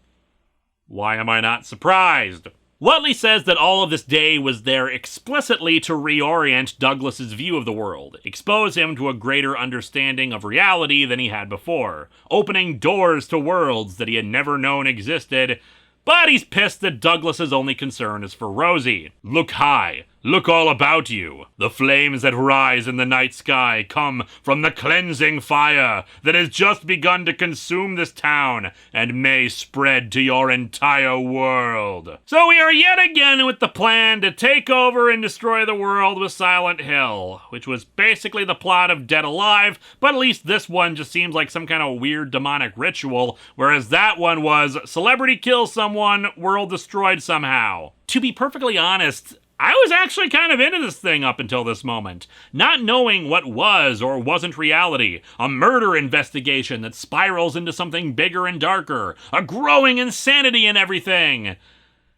Why am I not surprised? Whatley says that all of this day was there explicitly to reorient Douglas's view of the world, expose him to a greater understanding of reality than he had before, opening doors to worlds that he had never known existed, but he's pissed that Douglas's only concern is for Rosie. Look high. Look all about you. The flames that rise in the night sky come from the cleansing fire that has just begun to consume this town and may spread to your entire world. So we are yet again with the plan to take over and destroy the world with Silent Hill, which was basically the plot of Dead Alive, but at least this one just seems like some kind of weird demonic ritual, whereas that one was celebrity kills someone, world destroyed somehow. To be perfectly honest, I was actually kind of into this thing up until this moment, not knowing what was or wasn't reality, a murder investigation that spirals into something bigger and darker, a growing insanity in everything.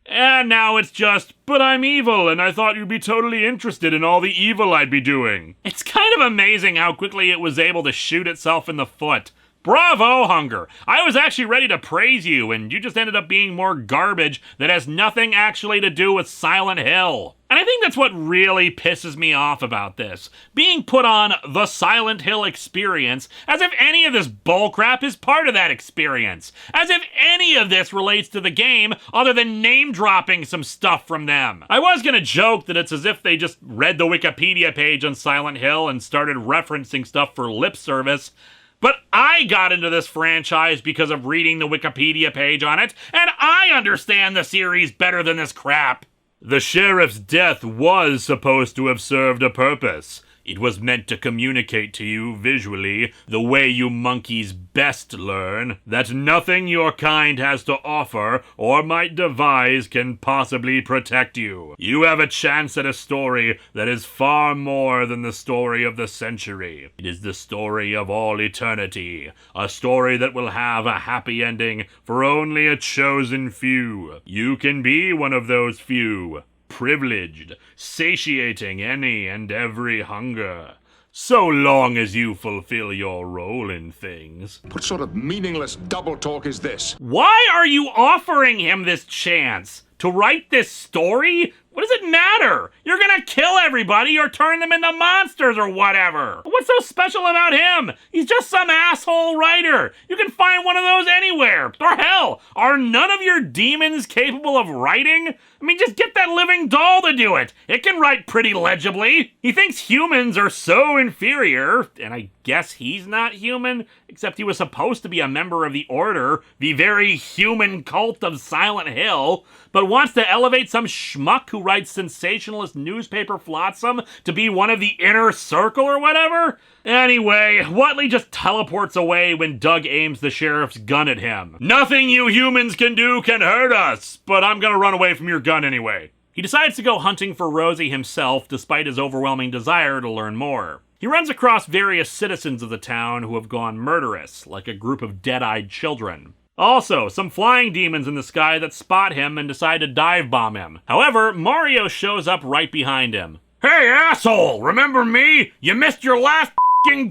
And now it's just, but I'm evil, and I thought you'd be totally interested in all the evil I'd be doing. It's kind of amazing how quickly it was able to shoot itself in the foot. Bravo, Hunger. I was actually ready to praise you, and you just ended up being more garbage that has nothing actually to do with Silent Hill. And I think that's what really pisses me off about this. Being put on the Silent Hill experience as if any of this bullcrap is part of that experience. As if any of this relates to the game other than name-dropping some stuff from them. I was gonna joke that it's as if they just read the Wikipedia page on Silent Hill and started referencing stuff for lip service. But I got into this franchise because of reading the Wikipedia page on it, and I understand the series better than this crap. The sheriff's death was supposed to have served a purpose. It was meant to communicate to you visually the way you monkeys best learn, that nothing your kind has to offer or might devise can possibly protect you. You have a chance at a story that is far more than the story of the century. It is the story of all eternity, a story that will have a happy ending for only a chosen few. You can be one of those few. Privileged, satiating any and every hunger, so long as you fulfill your role in things. What sort of meaningless double talk is this? Why are you offering him this chance? To write this story? What does it matter? You're gonna kill everybody or turn them into monsters or whatever. What's so special about him? He's just some asshole writer. You can find one of those anywhere. Or hell, are none of your demons capable of writing? I mean, just get that living doll to do it. It can write pretty legibly. He thinks humans are so inferior, and I guess he's not human, except he was supposed to be a member of the Order, the very human cult of Silent Hill, but wants to elevate some schmuck who writes sensationalist newspaper flotsam to be one of the inner circle or whatever? Anyway, Whatley just teleports away when Doug aims the sheriff's gun at him. Nothing you humans can do can hurt us, but I'm gonna run away from your gun anyway. He decides to go hunting for Rosie himself despite his overwhelming desire to learn more. He runs across various citizens of the town who have gone murderous, like a group of dead-eyed children. Also, some flying demons in the sky that spot him and decide to dive bomb him. However, Mario shows up right behind him. Hey, asshole! Remember me? You missed your last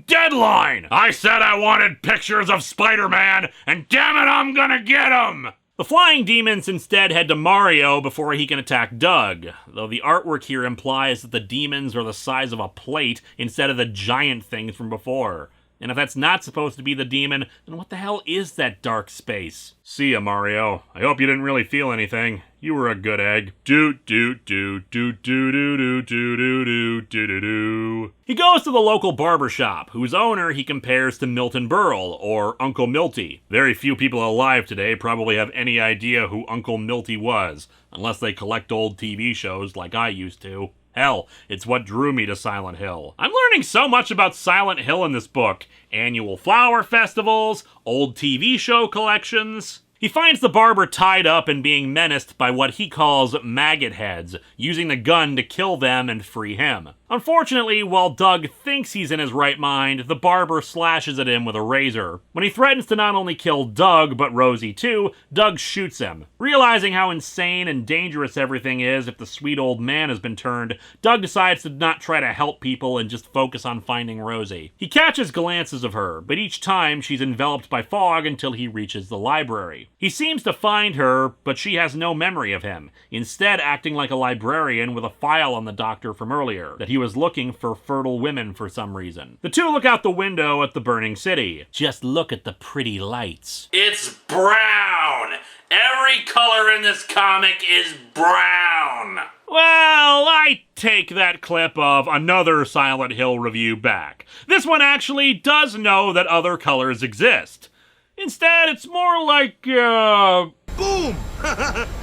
deadline! I said I wanted pictures of Spider-Man, and damn it, I'm gonna get 'em! The flying demons instead head to Mario before he can attack Doug, though the artwork here implies that the demons are the size of a plate instead of the giant things from before. And if that's not supposed to be the demon, then what the hell is that dark space? See ya, Mario. I hope you didn't really feel anything. You were a good egg. Do-do-do-do-do-do-do-do-do-do-do. He goes to the local barbershop, whose owner he compares to Milton Berle, or Uncle Milty. Very few people alive today probably have any idea who Uncle Milty was, unless they collect old TV shows like I used to. Hell, it's what drew me to Silent Hill. I'm learning so much about Silent Hill in this book. Annual flower festivals, old TV show collections. He finds the barber tied up and being menaced by what he calls maggot heads, using the gun to kill them and free him. Unfortunately, while Doug thinks he's in his right mind, the barber slashes at him with a razor. When he threatens to not only kill Doug, but Rosie too, Doug shoots him. Realizing how insane and dangerous everything is if the sweet old man has been turned, Doug decides to not try to help people and just focus on finding Rosie. He catches glances of her, but each time she's enveloped by fog until he reaches the library. He seems to find her, but she has no memory of him, instead acting like a librarian with a file on the doctor from earlier, that he was looking for fertile women for some reason. The two look out the window at the burning city. Just look at the pretty lights. It's brown! Every color in this comic is brown! Well, I take that clip of another Silent Hill review back. This one actually does know that other colors exist. Instead, it's more like, Boom!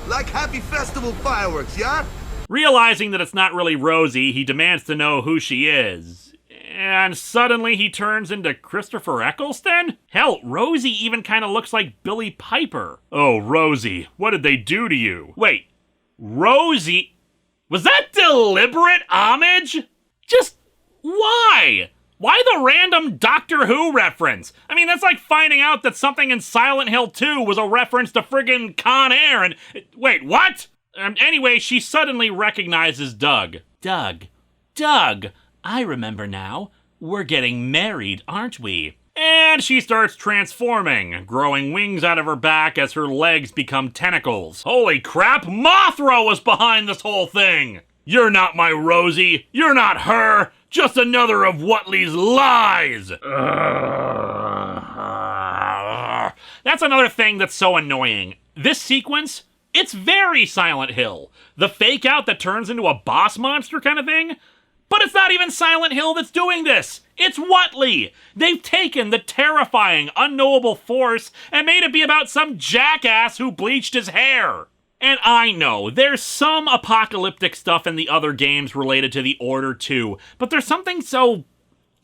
Like happy festival fireworks, yeah? Realizing that it's not really Rosie, he demands to know who she is. And suddenly he turns into Christopher Eccleston? Hell, Rosie even kind of looks like Billy Piper. Oh, Rosie, what did they do to you? Wait, Rosie? Was that deliberate homage? Just why? Why the random Doctor Who reference? I mean, that's like finding out that something in Silent Hill 2 was a reference to friggin' Con Air and... Wait, what? Anyway, she suddenly recognizes Doug. Doug, I remember now. We're getting married, aren't we? And she starts transforming, growing wings out of her back as her legs become tentacles. Holy crap, Mothra was behind this whole thing! You're not my Rosie, you're not her, just another of Whatley's lies! That's another thing that's so annoying. This sequence, it's very Silent Hill. The fake out that turns into a boss monster kind of thing. But it's not even Silent Hill that's doing this. It's Whatley. They've taken the terrifying, unknowable force and made it be about some jackass who bleached his hair. And I know, there's some apocalyptic stuff in the other games related to the Order too, but there's something so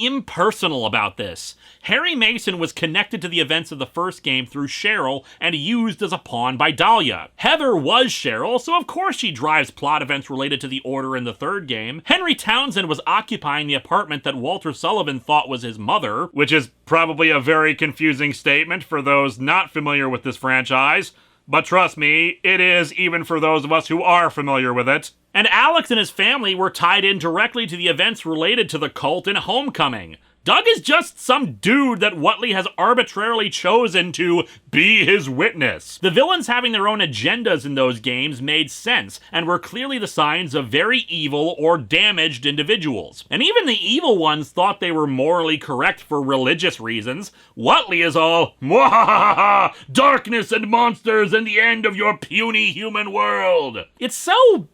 impersonal about this. Harry Mason was connected to the events of the first game through Cheryl and used as a pawn by Dahlia. Heather was Cheryl, so of course she drives plot events related to the Order in the third game. Henry Townsend was occupying the apartment that Walter Sullivan thought was his mother, which is probably a very confusing statement for those not familiar with this franchise. But trust me, it is even for those of us who are familiar with it. And Alex and his family were tied in directly to the events related to the cult in Homecoming. Doug is just some dude that Whatley has arbitrarily chosen to be his witness. The villains having their own agendas in those games made sense, and were clearly the signs of very evil or damaged individuals. And even the evil ones thought they were morally correct for religious reasons. Whatley is all, "Mwahaha! Darkness and monsters and the end of your puny human world." It's so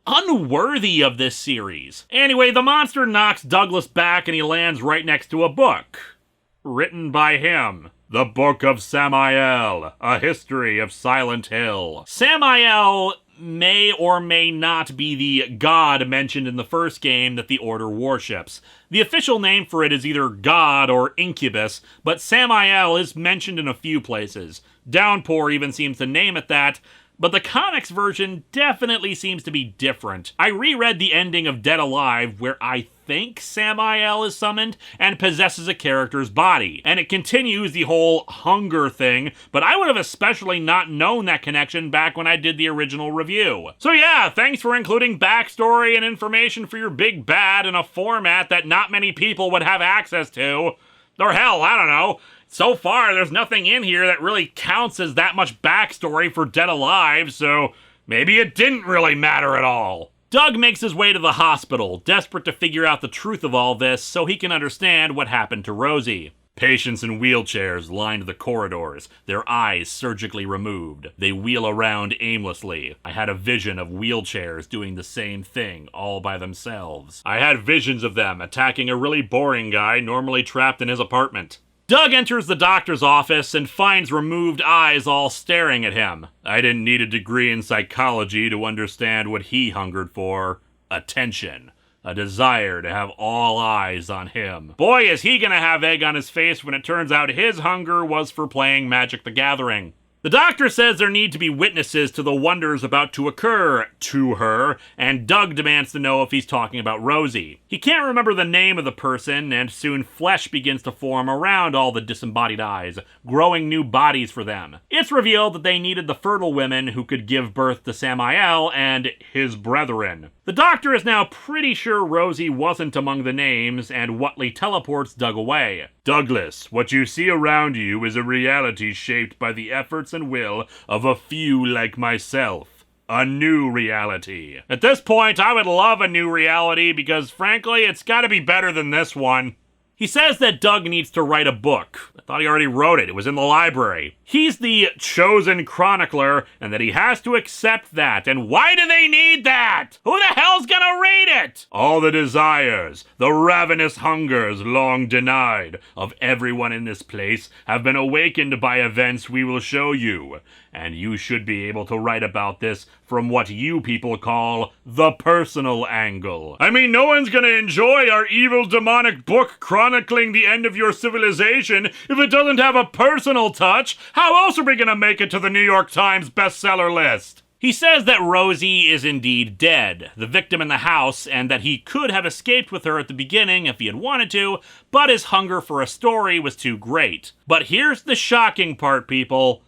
unworthy of this series. Anyway, the monster knocks Douglas back and he lands right next to a book. Written by him. The Book of Samael, A History of Silent Hill. Samael may or may not be the god mentioned in the first game that the Order worships. The official name for it is either God or Incubus, but Samael is mentioned in a few places. Downpour even seems to name it that, but the comics version definitely seems to be different. I reread the ending of Dead Alive, where I think Samael is summoned and possesses a character's body, and it continues the whole hunger thing, but I would have especially not known that connection back when I did the original review. So yeah, thanks for including backstory and information for your big bad in a format that not many people would have access to. Or hell, I don't know. So far, there's nothing in here that really counts as that much backstory for Dead Alive, so maybe it didn't really matter at all. Doug makes his way to the hospital, desperate to figure out the truth of all this so he can understand what happened to Rosie. Patients in wheelchairs lined the corridors, their eyes surgically removed. They wheel around aimlessly. I had a vision of wheelchairs doing the same thing, all by themselves. I had visions of them attacking a really boring guy normally trapped in his apartment. Doug enters the doctor's office and finds removed eyes all staring at him. I didn't need a degree in psychology to understand what he hungered for. Attention. A desire to have all eyes on him. Boy, is he gonna have egg on his face when it turns out his hunger was for playing Magic the Gathering. The doctor says there need to be witnesses to the wonders about to occur to her, and Doug demands to know if he's talking about Rosie. He can't remember the name of the person, and soon flesh begins to form around all the disembodied eyes, growing new bodies for them. It's revealed that they needed the fertile women who could give birth to Samael and his brethren. The doctor is now pretty sure Rosie wasn't among the names, and Whatley teleports Doug away. Douglas, what you see around you is a reality shaped by the efforts and will of a few like myself. A new reality. At this point, I would love a new reality because, frankly, it's gotta be better than this one. He says that Doug needs to write a book. I thought he already wrote it. It was in the library. He's the chosen chronicler, and that he has to accept that. And why do they need that? Who the hell's gonna read it? All the desires, the ravenous hungers long denied of everyone in this place have been awakened by events we will show you. And you should be able to write about this from what you people call the personal angle. I mean, no one's gonna enjoy our evil demonic book chronicling the end of your civilization if it doesn't have a personal touch. How else are we gonna make it to the New York Times bestseller list? He says that Rosie is indeed dead, the victim in the house, and that he could have escaped with her at the beginning if he had wanted to, but his hunger for a story was too great. But here's the shocking part, people.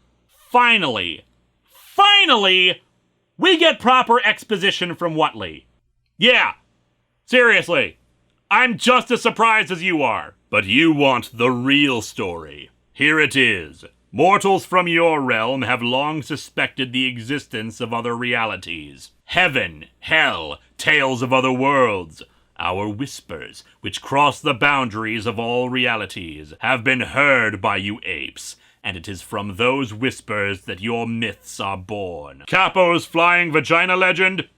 Finally, we get proper exposition from Whatley. Yeah, seriously. I'm just as surprised as you are. But you want the real story. Here it is. Mortals from your realm have long suspected the existence of other realities. Heaven, hell, tales of other worlds. Our whispers, which cross the boundaries of all realities, have been heard by you apes, and it is from those whispers that your myths are born. Capo's flying vagina legend?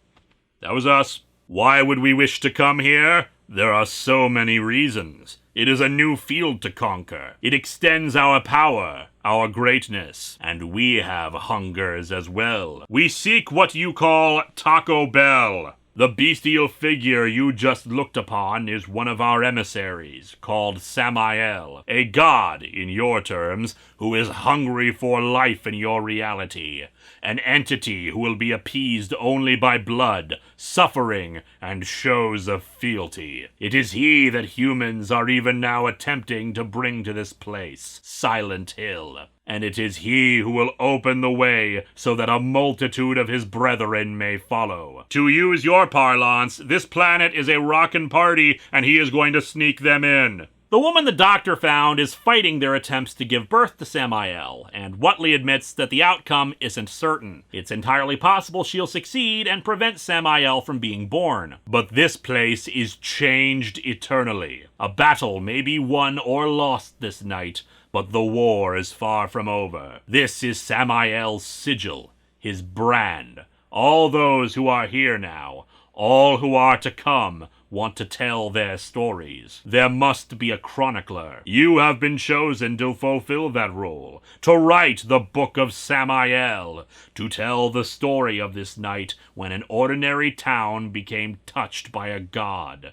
That was us. Why would we wish to come here? There are so many reasons. It is a new field to conquer. It extends our power, our greatness, and we have hungers as well. We seek what you call Taco Bell. The bestial figure you just looked upon is one of our emissaries, called Samael, a god, in your terms, who is hungry for life in your reality, an entity who will be appeased only by blood, suffering, and shows of fealty. It is he that humans are even now attempting to bring to this place, Silent Hill. And it is he who will open the way so that a multitude of his brethren may follow. To use your parlance, this planet is a rockin' party, and he is going to sneak them in. The woman the doctor found is fighting their attempts to give birth to Samael, and Whatley admits that the outcome isn't certain. It's entirely possible she'll succeed and prevent Samael from being born. But this place is changed eternally. A battle may be won or lost this night, but the war is far from over. This is Samael's sigil, his brand. All those who are here now, all who are to come, want to tell their stories. There must be a chronicler. You have been chosen to fulfill that role, to write the Book of Samael, to tell the story of this night when an ordinary town became touched by a god,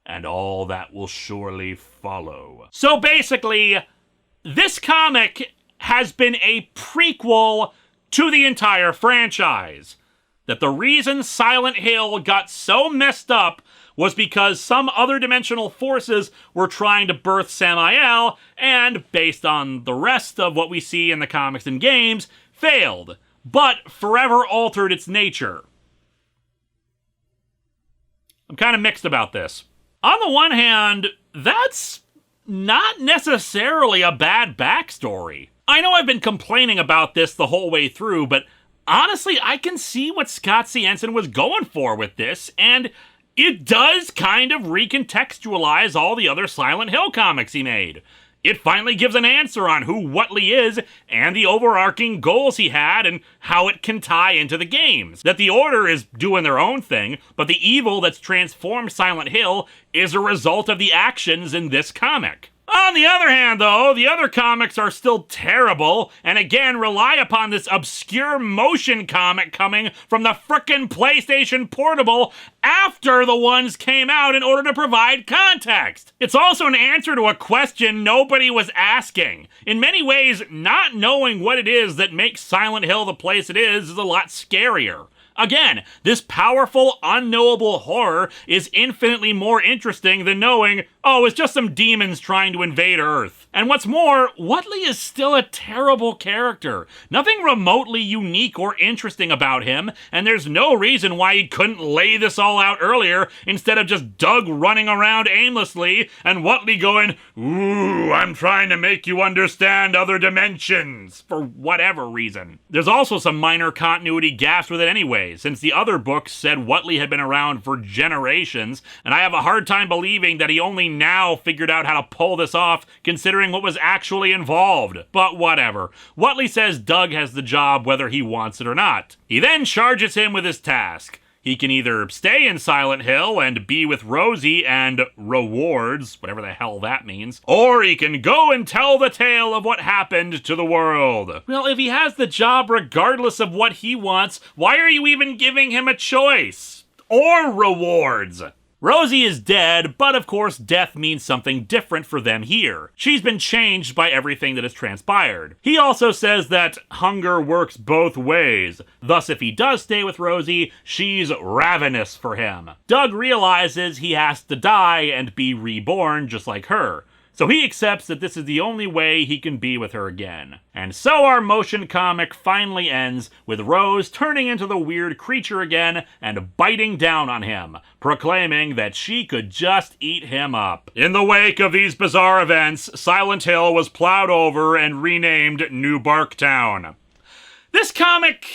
and all that will surely follow. So basically, this comic has been a prequel to the entire franchise. That the reason Silent Hill got so messed up was because some other dimensional forces were trying to birth Samael, and based on the rest of what we see in the comics and games, failed, but forever altered its nature. I'm kind of mixed about this. On the one hand, that's not necessarily a bad backstory. I know I've been complaining about this the whole way through, but honestly, I can see what Scott C. Ensign was going for with this, and it does kind of recontextualize all the other Silent Hill comics he made. It finally gives an answer on who Whatley is and the overarching goals he had and how it can tie into the games. That the Order is doing their own thing, but the evil that's transformed Silent Hill is a result of the actions in this comic. On the other hand, though, the other comics are still terrible, and again rely upon this obscure motion comic coming from the frickin' PlayStation Portable after the ones came out in order to provide context. It's also an answer to a question nobody was asking. In many ways, not knowing what it is that makes Silent Hill the place it is a lot scarier. Again, this powerful, unknowable horror is infinitely more interesting than knowing, oh, it's just some demons trying to invade Earth. And what's more, Whatley is still a terrible character. Nothing remotely unique or interesting about him, and there's no reason why he couldn't lay this all out earlier instead of just Doug running around aimlessly and Whatley going, ooh, I'm trying to make you understand other dimensions, for whatever reason. There's also some minor continuity gaps with it anyway, since the other books said Whatley had been around for generations, and I have a hard time believing that he only now figured out how to pull this off, considering what was actually involved. But whatever. Whatley says Doug has the job whether he wants it or not. He then charges him with his task. He can either stay in Silent Hill and be with Rosie and rewards, whatever the hell that means, or he can go and tell the tale of what happened to the world. Well, if he has the job regardless of what he wants, why are you even giving him a choice? Or rewards? Rosie is dead, but of course death means something different for them here. She's been changed by everything that has transpired. He also says that hunger works both ways. Thus, if he does stay with Rosie, she's ravenous for him. Doug realizes he has to die and be reborn just like her. So he accepts that this is the only way he can be with her again. And so our motion comic finally ends with Rose turning into the weird creature again and biting down on him, proclaiming that she could just eat him up. In the wake of these bizarre events, Silent Hill was plowed over and renamed New Barktown. This comic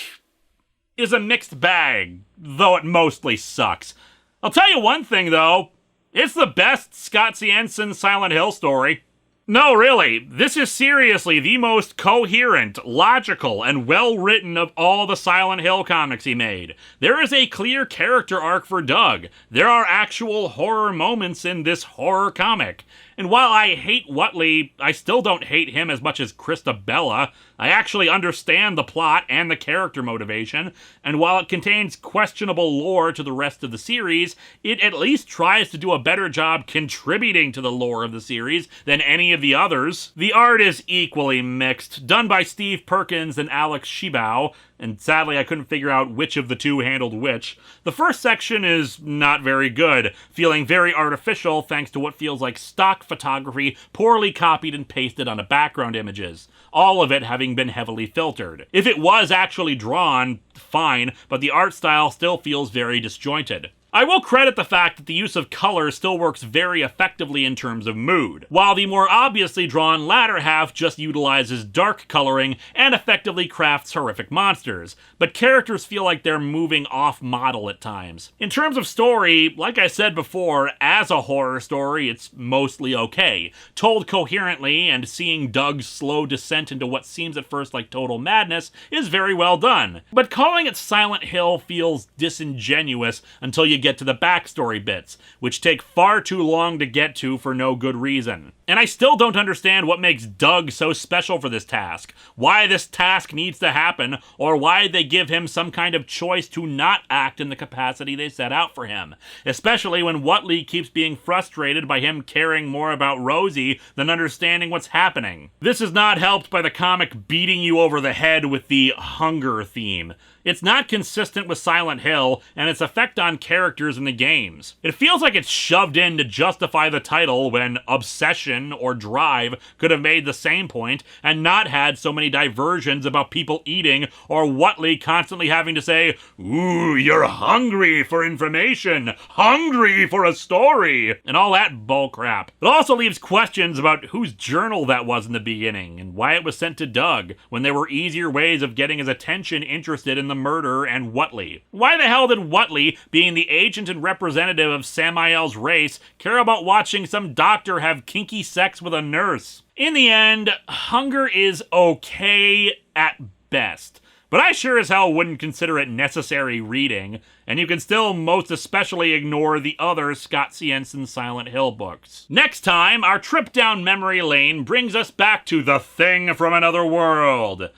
is a mixed bag, though it mostly sucks. I'll tell you one thing, though. It's the best Scott Jensen Silent Hill story. No, really, this is seriously the most coherent, logical, and well-written of all the Silent Hill comics he made. There is a clear character arc for Doug. There are actual horror moments in this horror comic. And while I hate Whatley, I still don't hate him as much as Christabella. I actually understand the plot and the character motivation, and while it contains questionable lore to the rest of the series, it at least tries to do a better job contributing to the lore of the series than any of the others. The art is equally mixed, done by Steve Perkins and Alex Shibao, and sadly I couldn't figure out which of the two handled which. The first section is not very good, feeling very artificial thanks to what feels like stock photography poorly copied and pasted onto background images, all of it having been heavily filtered. If it was actually drawn, fine, but the art style still feels very disjointed. I will credit the fact that the use of color still works very effectively in terms of mood, while the more obviously drawn latter half just utilizes dark coloring and effectively crafts horrific monsters, but characters feel like they're moving off model at times. In terms of story, like I said before, as a horror story, it's mostly okay. Told coherently, and seeing Doug's slow descent into what seems at first like total madness is very well done. But calling it Silent Hill feels disingenuous until you get to the backstory bits, which take far too long to get to for no good reason. And I still don't understand what makes Doug so special for this task, why this task needs to happen, or why they give him some kind of choice to not act in the capacity they set out for him, especially when Whatley keeps being frustrated by him caring more about Rosie than understanding what's happening. This is not helped by the comic beating you over the head with the hunger theme. It's not consistent with Silent Hill and its effect on characters in the games. It feels like it's shoved in to justify the title when Obsession or Drive could have made the same point and not had so many diversions about people eating or Whatley constantly having to say, "Ooh, you're hungry for information, hungry for a story," and all that bullcrap. It also leaves questions about whose journal that was in the beginning and why it was sent to Doug when there were easier ways of getting his attention interested in the murder and Whatley. Why the hell did Whatley, being the agent and representative of Samael's race, care about watching some doctor have kinky sex with a nurse? In the end, Hunger is okay at best, but I sure as hell wouldn't consider it necessary reading, and you can still most especially ignore the other Scott Jensen Silent Hill books. Next time, our trip down memory lane brings us back to The Thing from Another World,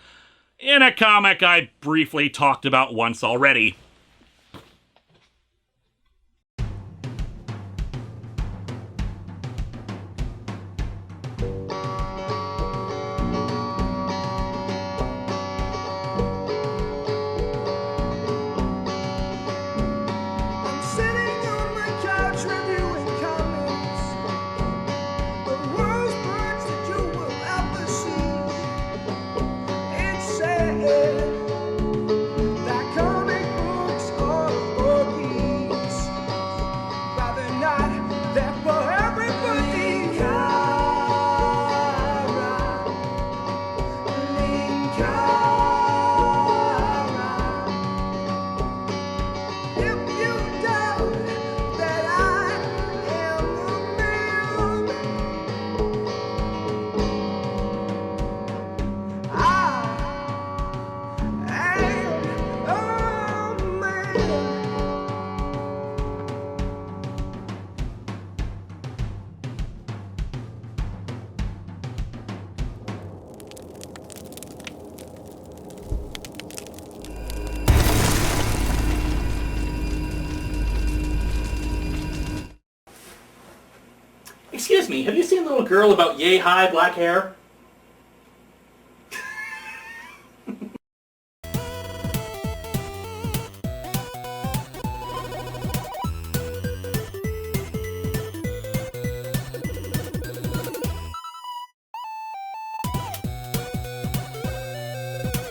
in a comic I briefly talked about once already. Excuse me, have you seen a little girl about yay high black hair?